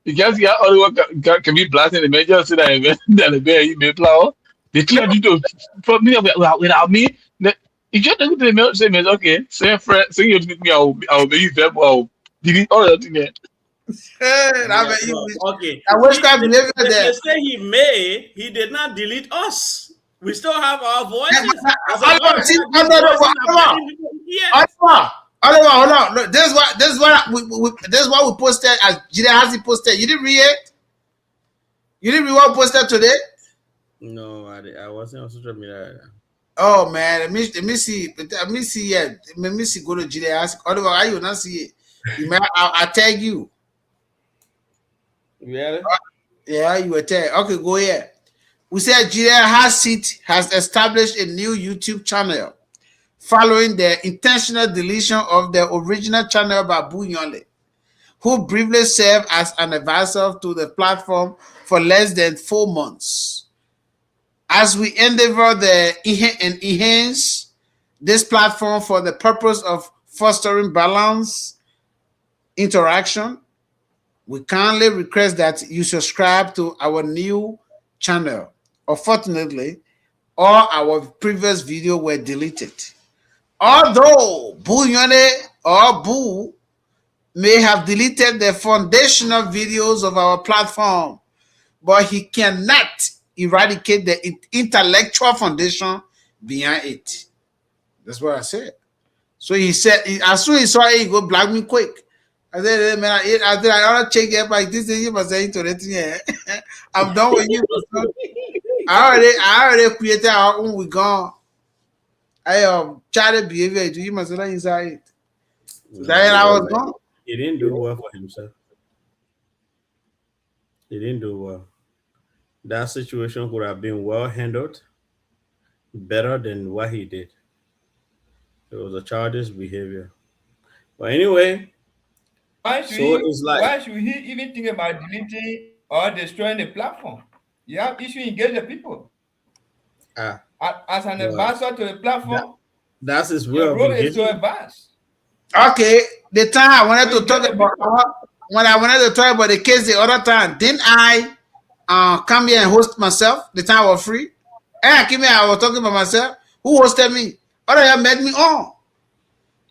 You just get all the can be blasting the major so that the bear you may plow. They clear to from me without me. You just look at the mail say, okay, say friend, say you with me, I'll be them, I'll delete all that thing. Okay. They say he did not delete us. We still have our voices. Hold on. Look, this is what we posted as Gedeh HotSeat posted. You didn't read it? You didn't read what we posted today? No, I wasn't on social media. Oh man, let me see. Let me see. Yeah, let me see. Go to Gedeh HotSeat. Otherwise, I will not see it. I'll tag you. Yeah. Yeah, you will tag. Okay, go ahead. We said Gedeh HotSeat has established a new YouTube channel following the intentional deletion of the original channel by Boo Yonle, who briefly served as an advisor to the platform for less than 4 months. As we endeavor to enhance this platform for the purpose of fostering balance interaction, we kindly request that you subscribe to our new channel. Unfortunately, all our previous videos were deleted. Although Boo Yonle or Boo may have deleted the foundational videos of our platform, but he cannot eradicate the intellectual foundation behind it. That's what I said. So he said, as soon as he saw it, he go black me quick. I said, man, I don't check it by this thing you must say to it. I'm done with you. I already created our own. We gone. I child behavior. You must not inside it. So that I was gone. He didn't do well for himself. He didn't do well. That situation could have been well handled, better than what he did. It was a childish behavior. But anyway, why should he even think about deleting or destroying the platform? You have issue engage the people. As an advisor to the platform, that's his way of role is to advise. Okay, the time I wanted to talk about the case the other time, didn't I come here and host myself the time I was free? And I came here, I was talking about myself. Who hosted me? Other you met me on.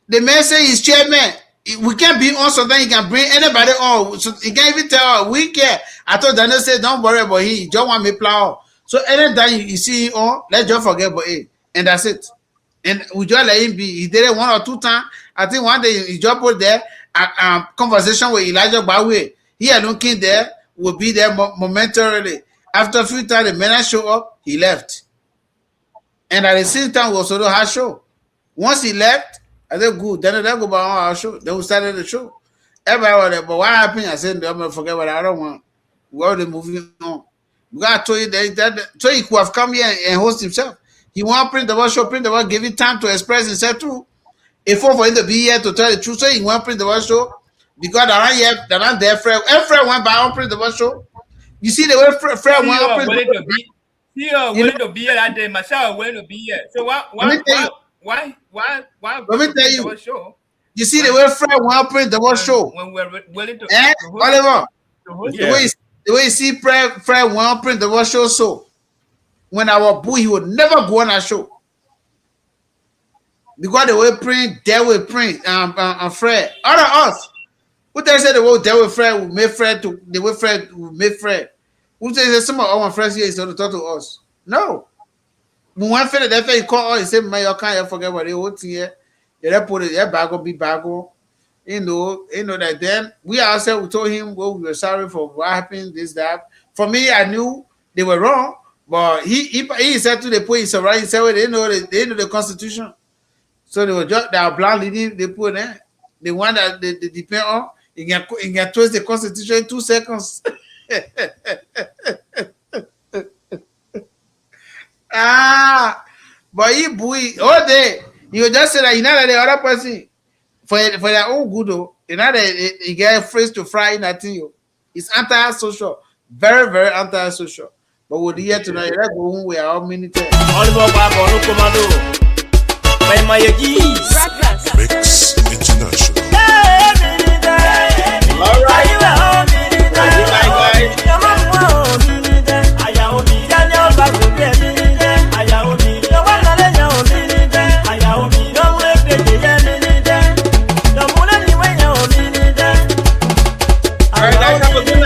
The man say he's chairman. We can't be on something. He can bring anybody on. So he can't even tell we care. I told Daniel said, don't worry about he just want me plow. So anytime you see him on, let's just forget about it. And that's it. And we just let him be. He did it 1 or 2 times. I think one day he just put there a conversation with Elijah Bawe. He had no king there, will be there momentarily. After a few times, the man show up, he left. And at the same time, we also do our show. Once he left, I said, good. Then they go back on our show. Then we started the show. Everybody was there. But what happened? I said, I'm going to forget what I don't want. We're already moving on. God told you that so he could have come here and host himself. He want to print the show, give him time to express himself too. If for him to be here to tell the truth, so he want to print the show because they're not there. Fred went by on print the show. You see the way Fred went on print the show. Willing to be here that day. Myself willing to be here. So why? Let me tell you. Show? You see the way Fred went print the show. When we're willing to. Oliver, the way you see Fred went print the show. So when our boy, he would never go on our show because the way print, there will print. Fred, other us. Who they say the way there will Fred will make Fred to the way Fred will make Fred. Who says some of our friends here is going to talk to us? No. When one fellow that he call us, he said, "Man, you can't forget what they want here. You put it, be back on." You know that then we ourselves we told him, well, we were sorry for what happened, this, that. For me, I knew they were wrong, but he said to the point, he's right. He said, well, they know the Constitution. So they were just that blind leading they put there. The one that they depend on, you can twist the Constitution in 2 seconds. But he boy all day you just say that you know that the other person for their own good though, you know that you get phrase to fry nothing. It's anti-social, very, very anti-social. But we're here tonight, let's go home. We are all military. Mix International. All right. that type of thing.